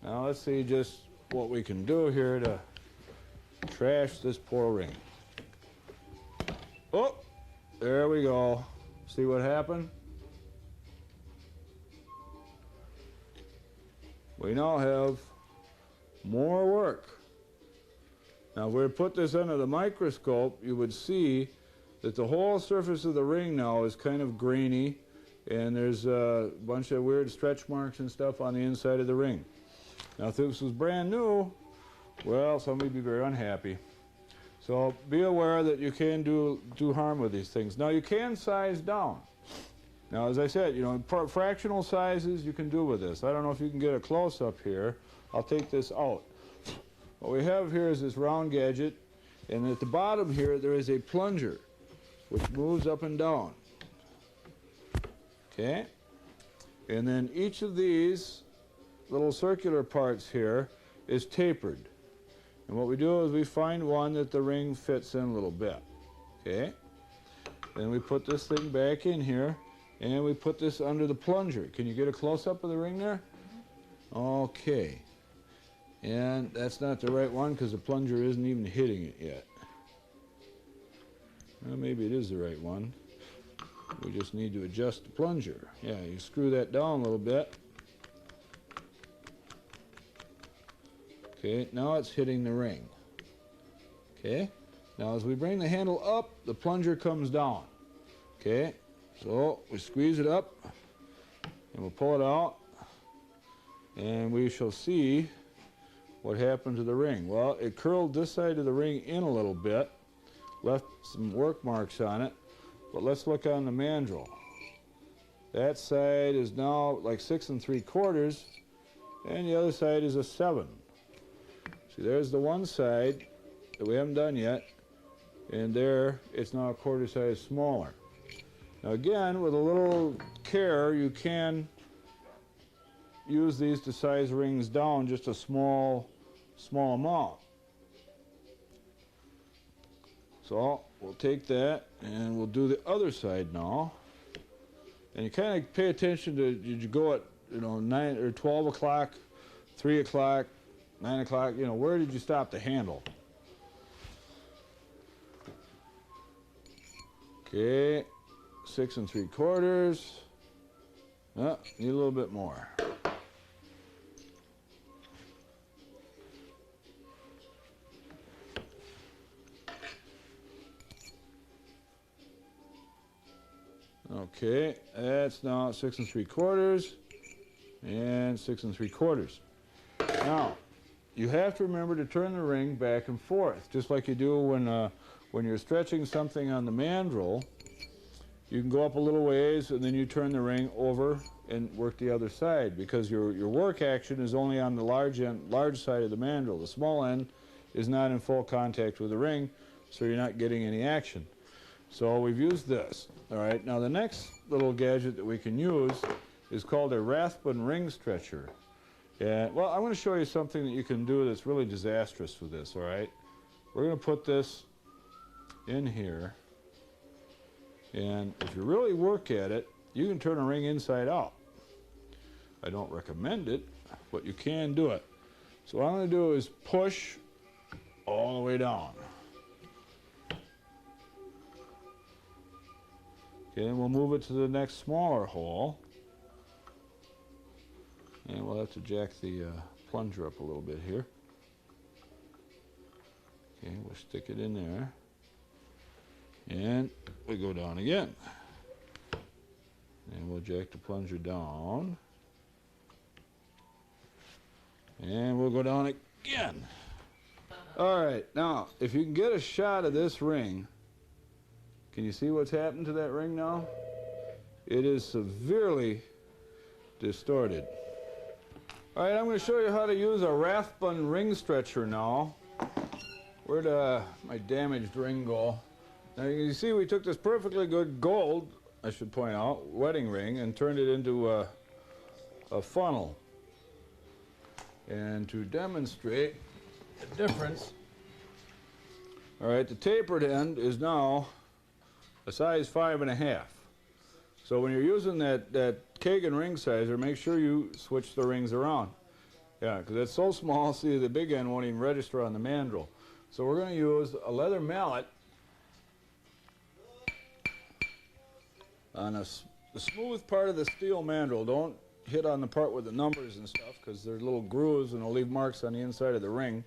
Now let's see just what we can do here to trash this poor ring. Oh, there we go. See what happened? We now have more work. Now if we were to put this under the microscope, you would see that the whole surface of the ring now is kind of grainy, and there's a bunch of weird stretch marks and stuff on the inside of the ring. Now if this was brand new, well, somebody would be very unhappy. So be aware that you can do harm with these things. Now you can size down. Now as I said, you know, fractional sizes you can do with this. I don't know if you can get a close-up here. I'll take this out. What we have here is this round gadget, and at the bottom here there is a plunger which moves up and down. Okay? And then each of these little circular parts here is tapered. And what we do is we find one that the ring fits in a little bit. Okay? Then we put this thing back in here, and we put this under the plunger. Can you get a close-up of the ring there? Okay. And that's not the right one because the plunger isn't even hitting it yet. Well, maybe it is the right one. We just need to adjust the plunger. Yeah, you screw that down a little bit. Okay, now it's hitting the ring. Okay, now as we bring the handle up, the plunger comes down. Okay, so we squeeze it up, and we'll pull it out, and we shall see what happened to the ring. Well, it curled this side of the ring in a little bit, left some work marks on it, but let's look on the mandrel. That side is now like 6 3/4, and the other side is a 7. See, there's the one side that we haven't done yet, and there it's now a 1/4 size smaller. Now again, with a little care, you can use these to size rings down just a small amount. So we'll take that and we'll do the other side now. And you kind of pay attention to, did you go at 9 or 12 o'clock, 3 o'clock, 9 o'clock, where did you stop the handle? Okay, 6 3/4. Oh, need a little bit more. Okay, that's now 6 3/4 and 6 3/4. Now, you have to remember to turn the ring back and forth, just like you do when you're stretching something on the mandrel. You can go up a little ways, and then you turn the ring over and work the other side, because your work action is only on the large side of the mandrel. The small end is not in full contact with the ring, so you're not getting any action. So we've used this. All right, now the next little gadget that we can use is called a Rathbun ring stretcher. And, well, I'm going to show you something that you can do that's really disastrous with this, all right? We're going to put this in here, and if you really work at it, you can turn a ring inside out. I don't recommend it, but you can do it. So what I'm going to do is push all the way down. Okay, and we'll move it to the next smaller hole. And we'll have to jack the plunger up a little bit here. Okay, we'll stick it in there. And we go down again. And we'll jack the plunger down. And we'll go down again. All right, now, if you can get a shot of this ring, can you see what's happened to that ring now? It is severely distorted. All right, I'm going to show you how to use a Rathbun ring stretcher now. Where'd my damaged ring go? Now you can see we took this perfectly good gold, I should point out, wedding ring, and turned it into a funnel. And to demonstrate the difference, All right, the tapered end is now a size 5.5. So when you're using that Kagan ring sizer, make sure you switch the rings around. Yeah, because it's so small, see, the big end won't even register on the mandrel. So we're going to use a leather mallet on the smooth part of the steel mandrel. Don't hit on the part with the numbers and stuff, because there's little grooves and it'll leave marks on the inside of the ring.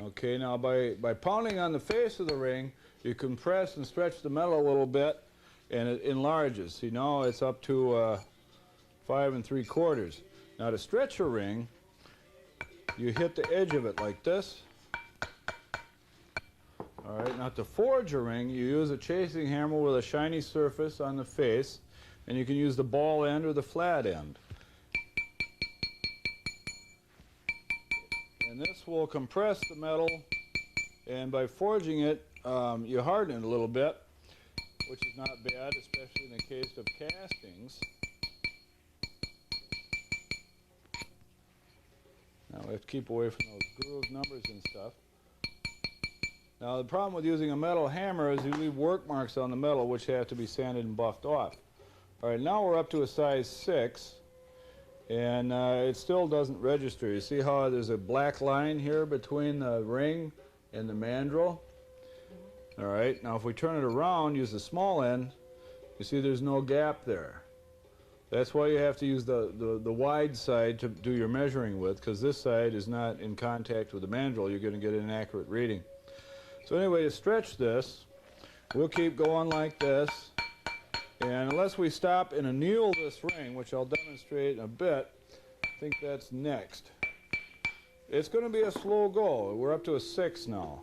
Okay, now by pounding on the face of the ring, you compress and stretch the metal a little bit, and it enlarges. See, now it's up to 5 3/4. Now to stretch a ring, you hit the edge of it like this. All right, now to forge a ring, you use a chasing hammer with a shiny surface on the face, and you can use the ball end or the flat end. And this will compress the metal, and by forging it, you harden it a little bit, which is not bad, especially in the case of castings. Now we have to keep away from those groove numbers and stuff. Now the problem with using a metal hammer is you leave work marks on the metal which have to be sanded and buffed off. All right, now we're up to a size 6. And it still doesn't register. You see how there's a black line here between the ring and the mandrel? All right, now if we turn it around, use the small end, you see there's no gap there. That's why you have to use the wide side to do your measuring with, because this side is not in contact with the mandrel. You're going to get an inaccurate reading. So anyway, to stretch this, we'll keep going like this. And unless we stop and anneal this ring, which I'll demonstrate in a bit, I think that's next. It's going to be a slow go. We're up to a 6 now.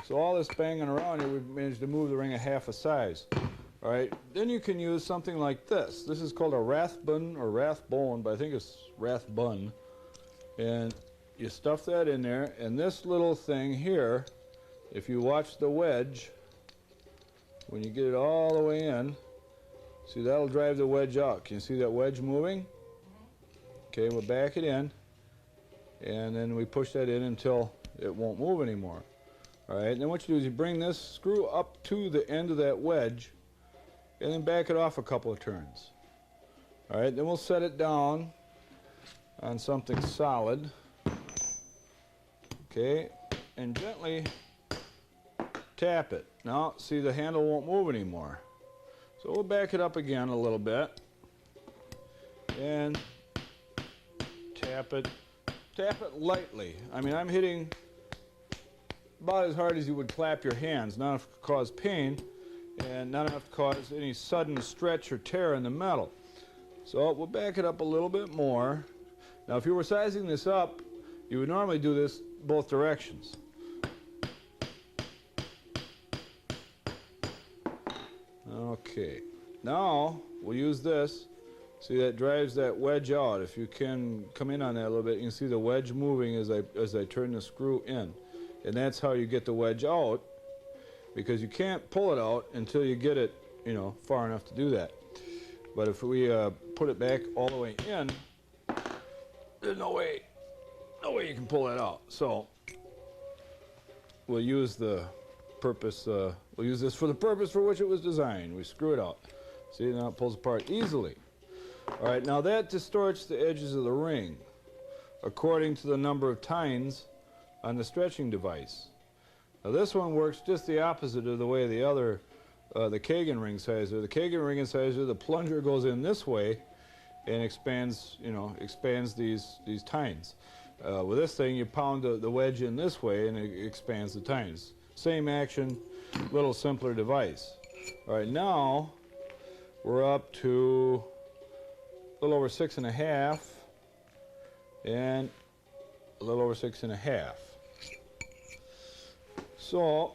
So all this banging around here, we've managed to move the ring a half a size. All right, then you can use something like this. This is called a rathbun or rathbone, but I think it's rathbun. And you stuff that in there, and this little thing here, if you watch the wedge, when you get it all the way in, see, that'll drive the wedge out. Can you see that wedge moving? Okay, we'll back it in, and then we push that in until it won't move anymore. All right, and then what you do is you bring this screw up to the end of that wedge, and then back it off a couple of turns. All right, then we'll set it down on something solid. Okay, and gently tap it. Now, see, the handle won't move anymore. So we'll back it up again a little bit. And tap it lightly. I mean, I'm hitting about as hard as you would clap your hands, not enough to cause pain, and not enough to cause any sudden stretch or tear in the metal. So we'll back it up a little bit more. Now, if you were sizing this up, you would normally do this both directions. Okay, now we'll use this. See, that drives that wedge out. If you can come in on that a little bit, you can see the wedge moving as I turn the screw in. And that's how you get the wedge out, because you can't pull it out until you get it, you know, far enough to do that. But if we put it back all the way in, there's no way you can pull that out. So we'll use the purpose, we'll use this for the purpose for which it was designed. We screw it out. See, now it pulls apart easily. All right, now that distorts the edges of the ring according to the number of tines on the stretching device. Now this one works just the opposite of the way the other, the Kagan ring sizer. The Kagan ring sizer, the plunger goes in this way and expands, you know, expands these tines. With this thing, you pound the wedge in this way and it expands the tines. Same action, little simpler device. All right, now we're up to a little over 6.5 and a little over 6.5. So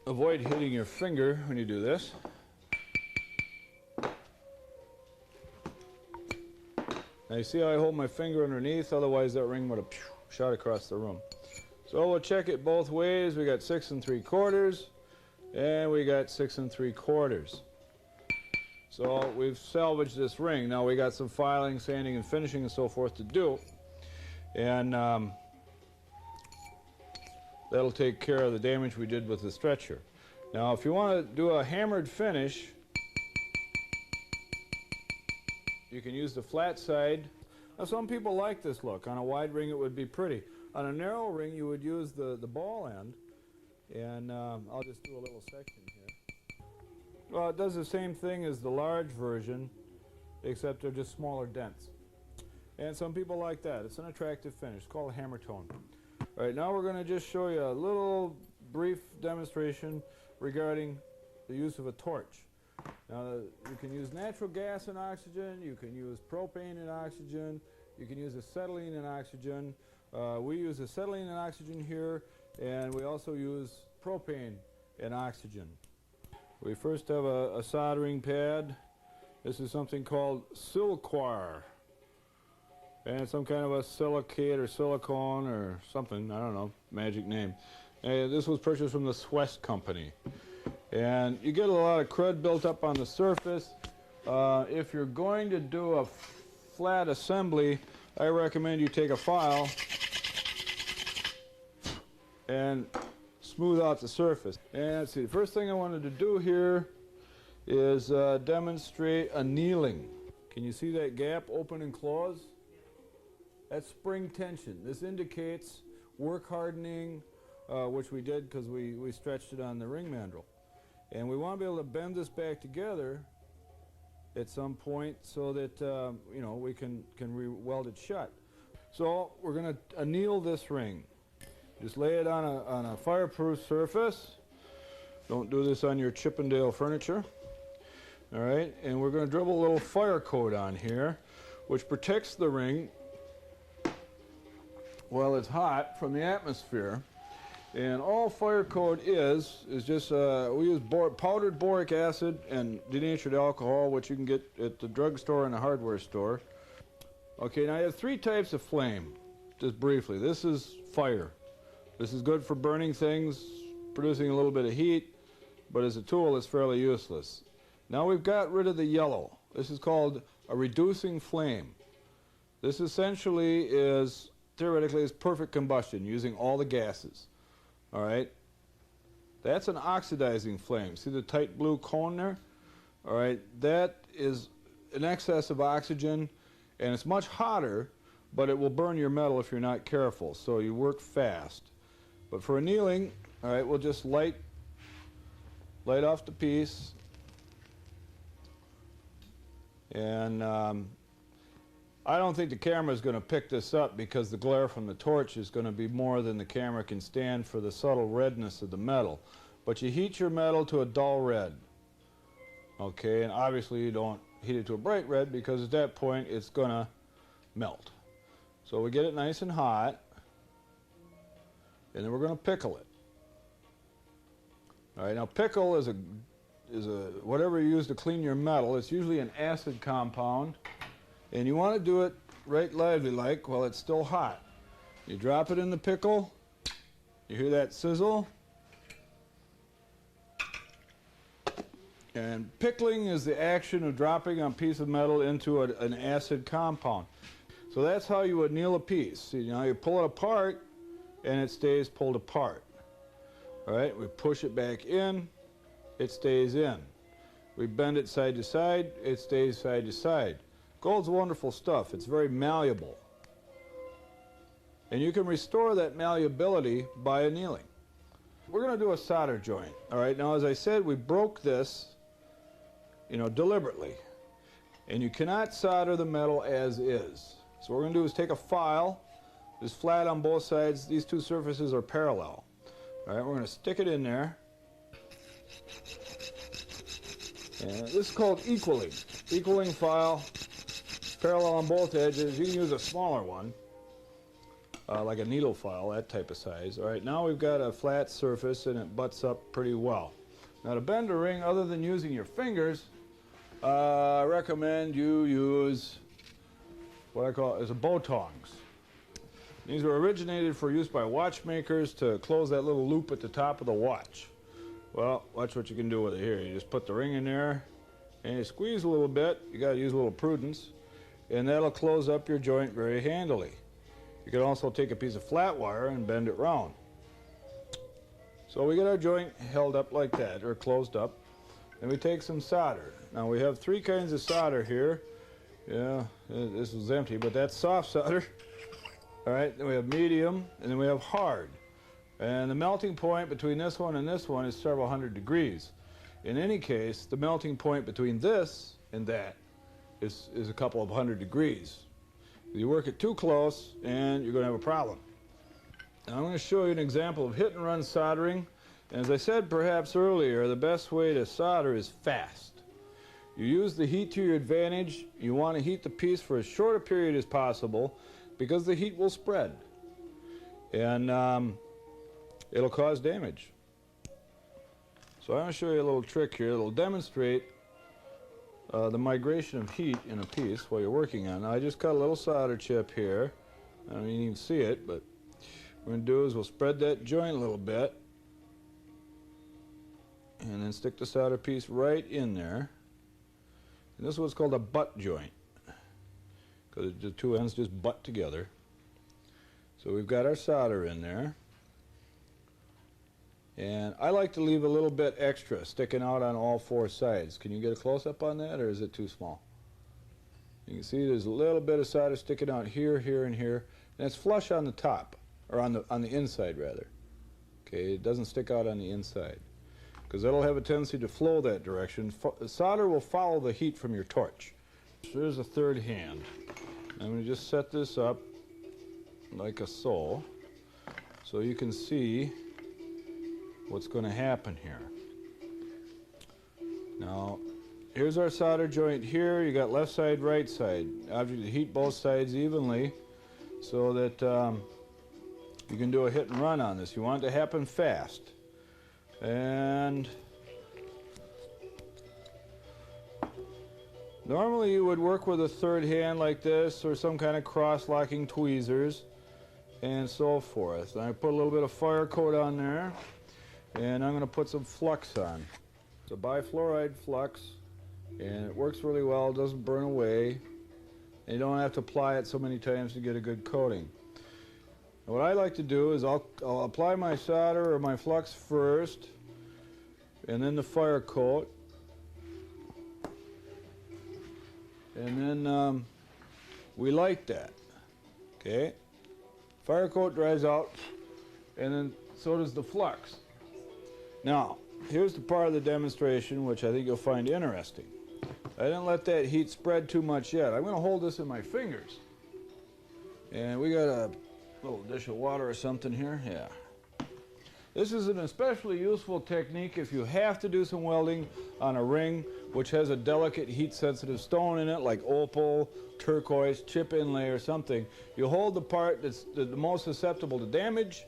avoid hitting your finger when you do this. Now you see how I hold my finger underneath, otherwise that ring would have shot across the room. So we'll check it both ways. We got 6 3/4 and we got 6 3/4. So we've salvaged this ring. Now we got some filing, sanding, and finishing and so forth to do. And that'll take care of the damage we did with the stretcher. Now if you want to do a hammered finish, you can use the flat side. Now some people like this look. On a wide ring it would be pretty. On a narrow ring you would use the ball end. And I'll just do a little section here. Well, it does the same thing as the large version, except they're just smaller dents. And some people like that. It's an attractive finish. It's called a hammer tone. All right, now we're going to just show you a little brief demonstration regarding the use of a torch. Now, you can use natural gas and oxygen. You can use propane and oxygen. You can use acetylene and oxygen. We use acetylene and oxygen here, and we also use propane and oxygen. We first have a soldering pad. This is something called silkwire. And it's some kind of a silicate or silicone or something, I don't know, magic name. And this was purchased from the Swiss company. And you get a lot of crud built up on the surface. If you're going to do a flat assembly, I recommend you take a file and smooth out the surface. And let's see, the first thing I wanted to do here is demonstrate annealing. Can you see that gap open and close? That's spring tension. This indicates work hardening, which we did because we stretched it on the ring mandrel. And we want to be able to bend this back together at some point so that you know, we can weld it shut. So we're going to anneal this ring. Just lay it on a fireproof surface. Don't do this on your Chippendale furniture. All right, and we're going to dribble a little fire coat on here, which protects the ring while it's hot from the atmosphere. And all fire coat is just, we use powdered boric acid and denatured alcohol, which you can get at the drugstore and the hardware store. Okay, now you have three types of flame, just briefly. This is fire. This is good for burning things, producing a little bit of heat, but as a tool it's fairly useless. Now we've got rid of the yellow. This is called a reducing flame. This essentially is, theoretically, is perfect combustion, using all the gases. All right? That's an oxidizing flame. See the tight blue cone there? All right, that is an excess of oxygen, and it's much hotter, but it will burn your metal if you're not careful, so you work fast. But for annealing, all right, we'll just light off the piece. And I don't think the camera is going to pick this up because the glare from the torch is going to be more than the camera can stand for the subtle redness of the metal. But you heat your metal to a dull red. Okay, and obviously you don't heat it to a bright red because at that point it's going to melt. So we get it nice and hot, and then we're going to pickle it. All right, now pickle is a whatever you use to clean your metal. It's usually an acid compound, and you want to do it right lively like while it's still hot. You drop it in the pickle, you hear that sizzle, and pickling is the action of dropping a piece of metal into an acid compound. So that's how you anneal a piece. See, now you pull it apart and it stays pulled apart. All right, we push it back in, it stays in. We bend it side to side, it stays side to side. Gold's wonderful stuff. It's very malleable. And you can restore that malleability by annealing. We're going to do a solder joint. All right, now as I said, we broke this, deliberately. And you cannot solder the metal as is. So what we're going to do is take a file, just flat on both sides. These two surfaces are parallel. All right, we're going to stick it in there. And this is called equaling. Equaling file, parallel on both edges. You can use a smaller one, like a needle file, that type of size. All right, now we've got a flat surface and it butts up pretty well. Now to bend a ring, other than using your fingers, I recommend you use what I call as a bow tongs. These were originated for use by watchmakers to close that little loop at the top of the watch. Well, watch what you can do with it here. You just put the ring in there and you squeeze a little bit. You got to use a little prudence, and that'll close up your joint very handily. You can also take a piece of flat wire and bend it round. So we get our joint held up like that, or closed up, and we take some solder. Now we have 3 kinds of solder here. Yeah, this was empty, but that's soft solder. All right, then we have medium, and then we have hard. And the melting point between this one and this one is several hundred degrees. In any case, the melting point between this and that is a couple of hundred degrees. You work it too close, and you're going to have a problem. Now, I'm going to show you an example of hit-and-run soldering. And as I said perhaps earlier, the best way to solder is fast. You use the heat to your advantage. You want to heat the piece for as short a period as possible because the heat will spread. And it'll cause damage. So I'm going to show you a little trick here that'll demonstrate the migration of heat in a piece while you're working on it. Now, I just cut a little solder chip here. I don't even see it, but what we're going to do is we'll spread that joint a little bit and then stick the solder piece right in there. And this is what's called a butt joint, because the 2 ends just butt together. So we've got our solder in there. And I like to leave a little bit extra sticking out on all 4 sides. Can you get a close-up on that, or is it too small? You can see there's a little bit of solder sticking out here, here, and here. And it's flush on the top, or on the inside, rather. Okay, it doesn't stick out on the inside, because that'll have a tendency to flow that direction. Solder will follow the heat from your torch. So there's a 3rd hand. I'm going to just set this up like so you can see what's going to happen here. Now, here's our solder joint here. You got left side, right side. Obviously, heat both sides evenly so that you can do a hit and run on this. You want it to happen fast. And normally you would work with a 3rd hand like this, or some kind of cross-locking tweezers and so forth. And I put a little bit of fire coat on there. And I'm going to put some flux on. It's a bifluoride flux, and it works really well. It doesn't burn away, and you don't have to apply it so many times to get a good coating. And what I like to do is I'll apply my solder or my flux first, and then the fire coat, and then we light that. Okay, fire coat dries out, and then so does the flux. Now, here's the part of the demonstration which I think you'll find interesting. I didn't let that heat spread too much yet. I'm going to hold this in my fingers. And we got a little dish of water or something here. Yeah. This is an especially useful technique if you have to do some welding on a ring which has a delicate heat-sensitive stone in it, like opal, turquoise, chip inlay, or something. You hold the part that's the most susceptible to damage,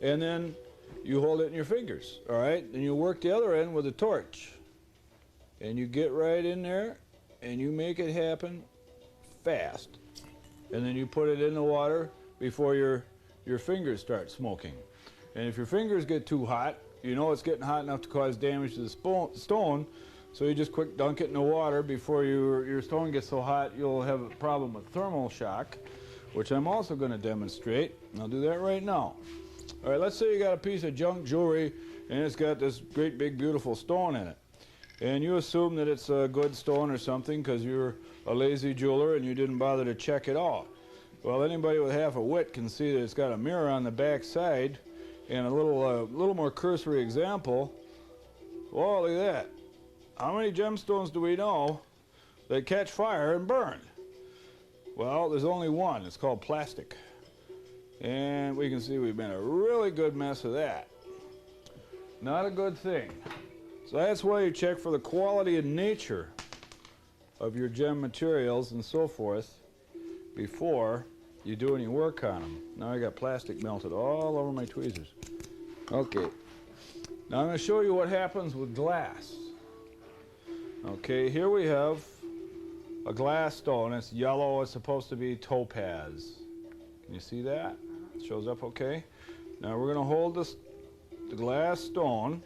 and then you hold it in your fingers, all right? And you work the other end with a torch. And you get right in there, and you make it happen fast. And then you put it in the water before your fingers start smoking. And if your fingers get too hot, you know it's getting hot enough to cause damage to the stone, so you just quick dunk it in the water before your stone gets so hot you'll have a problem with thermal shock, which I'm also going to demonstrate. I'll do that right now. All right, let's say you got a piece of junk jewelry and it's got this great big beautiful stone in it. And you assume that it's a good stone or something because you're a lazy jeweler and you didn't bother to check it all. Well, anybody with half a wit can see that it's got a mirror on the back side and a little more cursory example. Well, look at that. How many gemstones do we know that catch fire and burn? Well, there's only one. It's called plastic. And we can see we've made a really good mess of that. Not a good thing. So that's why you check for the quality and nature of your gem materials and so forth before you do any work on them. Now I got plastic melted all over my tweezers. Okay. Now I'm going to show you what happens with glass. Okay, here we have a glass stone. It's yellow. It's supposed to be topaz. Can you see that? It shows up okay. Now we're going to hold the glass stone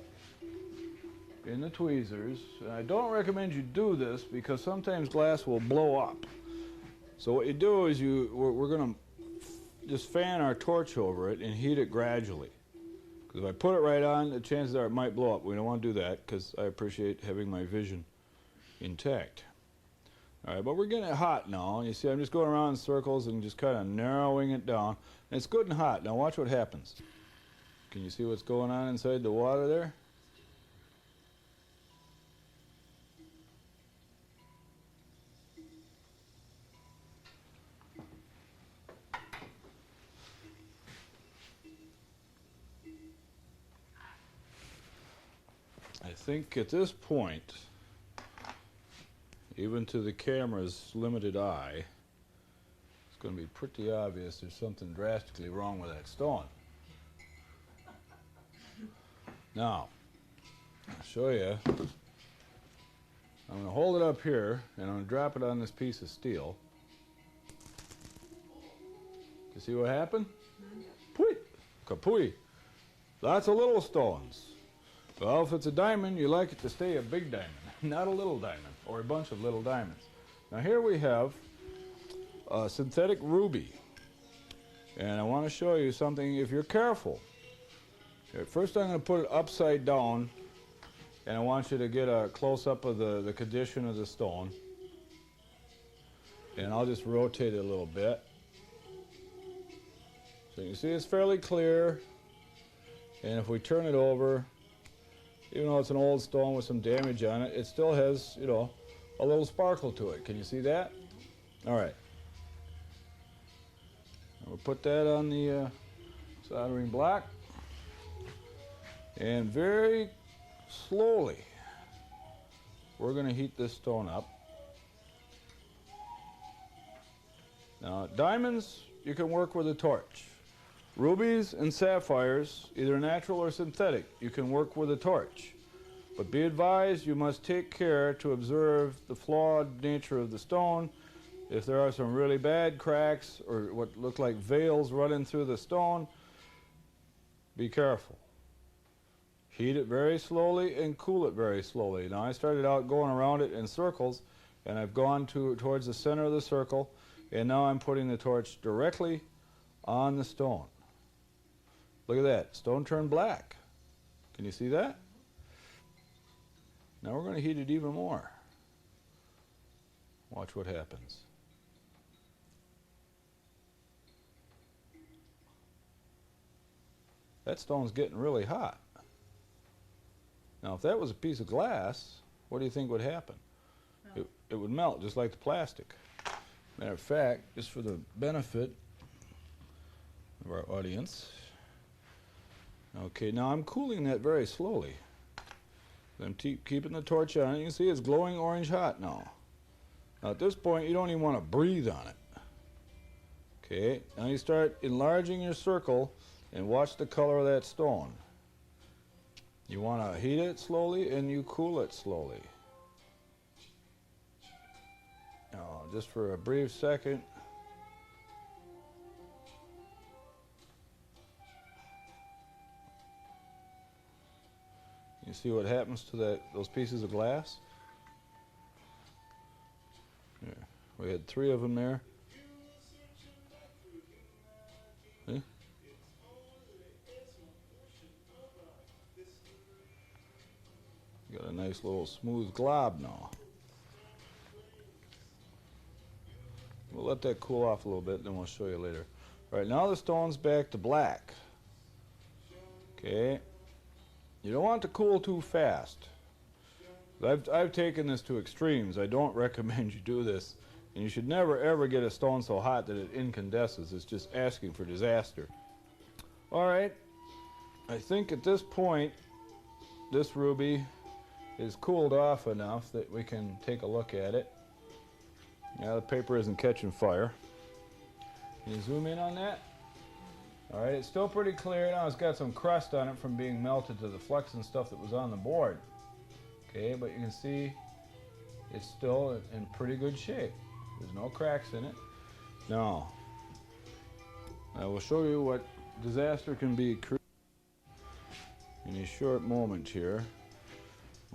in the tweezers. And I don't recommend you do this because sometimes glass will blow up. So what you do is we're going to just fan our torch over it and heat it gradually. Because if I put it right on, the chances are it might blow up. We don't want to do that because I appreciate having my vision intact. All right, but we're getting it hot now. You see, I'm just going around in circles and just kind of narrowing it down. And it's good and hot. Now watch what happens. Can you see what's going on inside the water there? I think at this point, even to the camera's limited eye, it's going to be pretty obvious there's something drastically wrong with that stone. Now, I'll show you. I'm going to hold it up here, and I'm going to drop it on this piece of steel. You see what happened? Pooey! Kapooey! Lots of little stones. Well, if it's a diamond, you like it to stay a big diamond, not a little diamond, or a bunch of little diamonds. Now here we have a synthetic ruby. And I want to show you something if you're careful. First I'm going to put it upside down, and I want you to get a close-up of the condition of the stone. And I'll just rotate it a little bit. So you can see it's fairly clear. And if we turn it over, even though it's an old stone with some damage on it, it still has, you know, a little sparkle to it. Can you see that? All right. We'll put that on the soldering block. And very slowly, we're going to heat this stone up. Now, diamonds, you can work with a torch. Rubies and sapphires, either natural or synthetic, you can work with a torch. But be advised, you must take care to observe the flawed nature of the stone. If there are some really bad cracks or what look like veils running through the stone, be careful. Heat it very slowly and cool it very slowly. Now I started out going around it in circles, and I've gone towards the center of the circle, and now I'm putting the torch directly on the stone. Look at that, stone turned black. Can you see that? Now we're going to heat it even more. Watch what happens. That stone's getting really hot. Now if that was a piece of glass, what do you think would happen? It would melt just like the plastic. Matter of fact, just for the benefit of our audience. Okay, now I'm cooling that very slowly. I'm keeping the torch on. You can see it's glowing orange hot now. Now at this point, you don't even want to breathe on it. Okay, now you start enlarging your circle and watch the color of that stone. You want to heat it slowly and you cool it slowly. Now, just for a brief second. You see what happens to those pieces of glass? There. We had 3 of them there. See? Got a nice little smooth glob now. We'll let that cool off a little bit, then we'll show you later. All right, now the stone's back to black. Okay. You don't want it to cool too fast. I've taken this to extremes. I don't recommend you do this. And you should never ever get a stone so hot that it incandesces. It's just asking for disaster. All right. I think at this point, this ruby is cooled off enough that we can take a look at it. Now the paper isn't catching fire. Can you zoom in on that? All right, it's still pretty clear. Now it's got some crust on it from being melted to the flux and stuff that was on the board. Okay, but you can see it's still in pretty good shape. There's no cracks in it. Now, I will show you what disaster can be created in a short moment here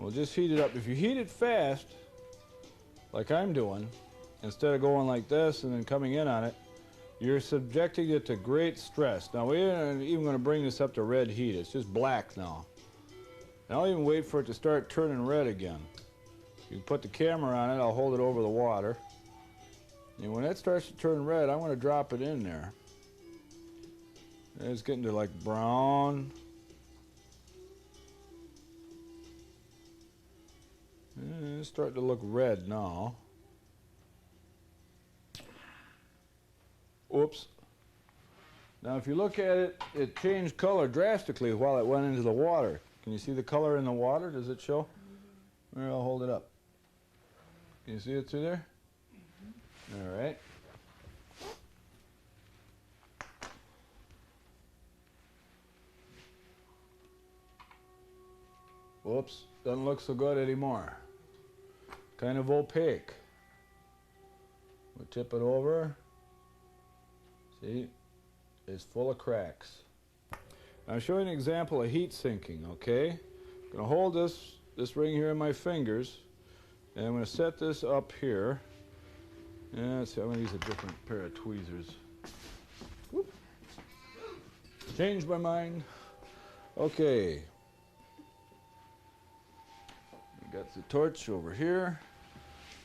We'll just heat it up. If you heat it fast, like I'm doing, instead of going like this and then coming in on it, you're subjecting it to great stress. Now, we aren't even going to bring this up to red heat. It's just black now. And I'll even wait for it to start turning red again. You put the camera on it, I'll hold it over the water. And when it starts to turn red, I want to drop it in there. And it's getting to like brown. And it's starting to look red now. Oops. Now if you look at it, it changed color drastically while it went into the water. Can you see the color in the water? Does it show? Here, I'll hold it up. Can you see it through there? All right. Whoops, doesn't look so good anymore. Kind of opaque. We'll tip it over. See, it's full of cracks. Now, I'll show you an example of heat sinking, okay? I'm going to hold this ring here in my fingers, and I'm going to set this up here. And let's see, I'm going to use a different pair of tweezers. Whoop. Changed my mind. Okay. Got the torch over here.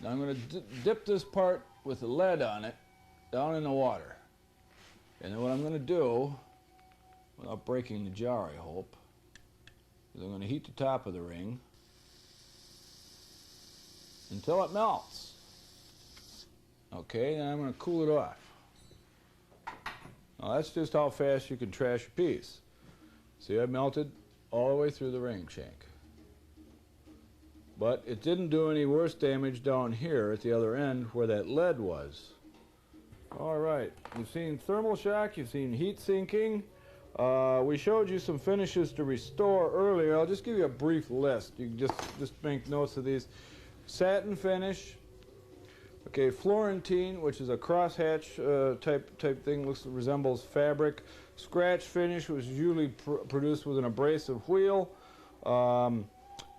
Now I'm going to dip this part with the lead on it down in the water. And then what I'm going to do, without breaking the jar, I hope, is I'm going to heat the top of the ring until it melts. Okay, then I'm going to cool it off. Now that's just how fast you can trash a piece. See, I melted all the way through the ring shank. But it didn't do any worse damage down here at the other end where that lead was. All right, you've seen thermal shock, you've seen heat sinking. We showed you some finishes to restore earlier. I'll just give you a brief list. You can just make notes of these. Satin finish. Okay, Florentine, which is a crosshatch type thing, resembles fabric. Scratch finish, which is usually produced with an abrasive wheel.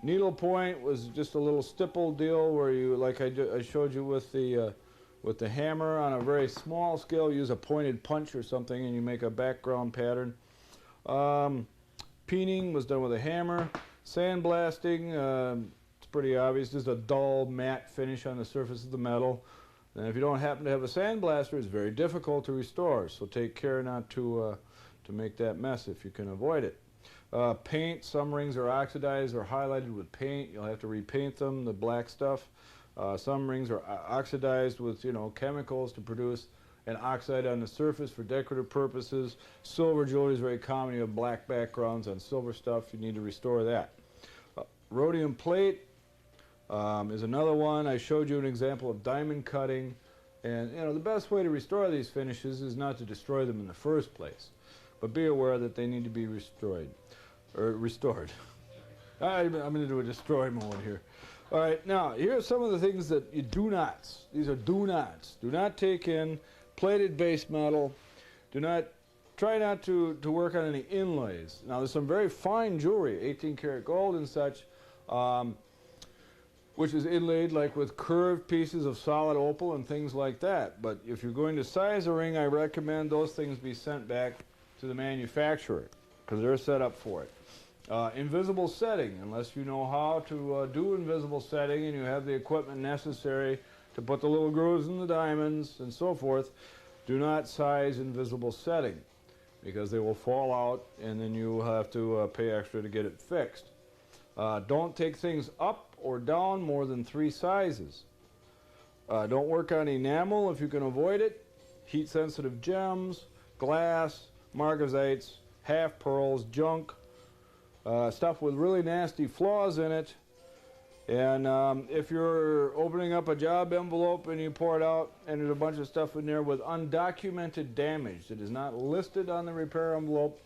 Needle point was just a little stipple deal where you, like I showed you with the hammer on a very small scale, use a pointed punch or something and you make a background pattern. Peening was done with a hammer. Sandblasting, it's pretty obvious, just a dull matte finish on the surface of the metal. And if you don't happen to have a sandblaster, it's very difficult to restore, so take care not to make that mess if you can avoid it. Paint, some rings are oxidized or highlighted with paint. You'll have to repaint them, the black stuff. Some rings are oxidized with, chemicals to produce an oxide on the surface for decorative purposes. Silver jewelry is very common. You have black backgrounds on silver stuff. You need to restore that. Rhodium plate is another one. I showed you an example of diamond cutting. And, the best way to restore these finishes is not to destroy them in the first place. But be aware that they need to be restored. I'm going to do a destroy mode here. All right, now, here are some of the things that you do nots. These are do nots. Do not take in plated base metal. Try not to work on any inlays. Now, there's some very fine jewelry, 18 karat gold and such, which is inlaid like with curved pieces of solid opal and things like that. But if you're going to size a ring, I recommend those things be sent back to the manufacturer because they're set up for it. Invisible setting, unless you know how to do invisible setting and you have the equipment necessary to put the little grooves in the diamonds and so forth, do not size invisible setting because they will fall out and then you will have to pay extra to get it fixed. Don't take things up or down more than 3 sizes. Don't work on enamel if you can avoid it. Heat sensitive gems, glass, margazites, half pearls, junk, stuff with really nasty flaws in it. And if you're opening up a job envelope and you pour it out and there's a bunch of stuff in there with undocumented damage that is not listed on the repair envelope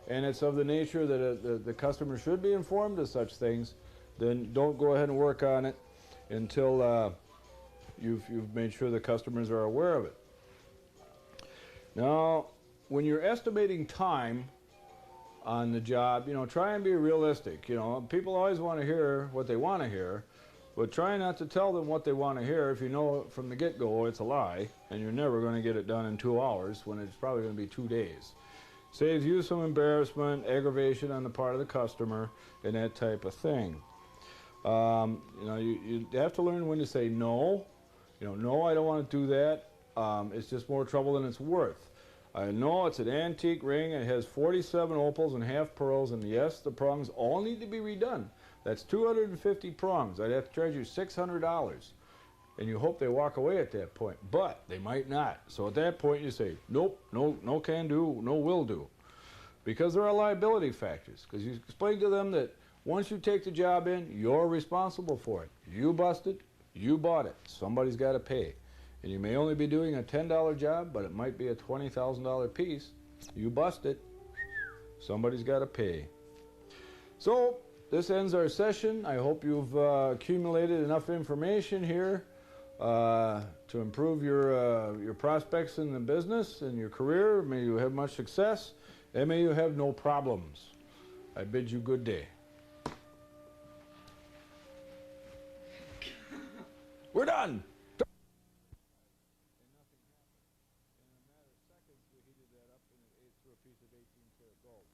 and it's of the nature that the customer should be informed of such things, then don't go ahead and work on it until you've made sure the customers are aware of it. Now, when you're estimating time on the job. You know, try and be realistic. You know, people always want to hear what they want to hear, but try not to tell them what they want to hear if you know from the get-go it's a lie, and you're never going to get it done in 2 hours when it's probably going to be 2 days. Saves you some embarrassment, aggravation on the part of the customer, and that type of thing. You know, you have to learn when to say no. You know, no, I don't want to do that. It's just more trouble than it's worth. I know it's an antique ring. It has 47 opals and half pearls, and yes, the prongs all need to be redone. That's 250 prongs. I'd have to charge you $600, and you hope they walk away at that point, but they might not. So at that point, you say, nope, no can do, no will do, because there are liability factors. Because you explain to them that once you take the job in, you're responsible for it. You busted, you bought it. Somebody's got to pay. And you may only be doing a $10 job, but it might be a $20,000 piece. You bust it, somebody's got to pay. So this ends our session. I hope you've accumulated enough information here to improve your prospects in the business and your career. May you have much success, and may you have no problems. I bid you good day. We're done. And nothing happened. In a matter of seconds, we heated that up and it ate through a piece of 18-karat gold.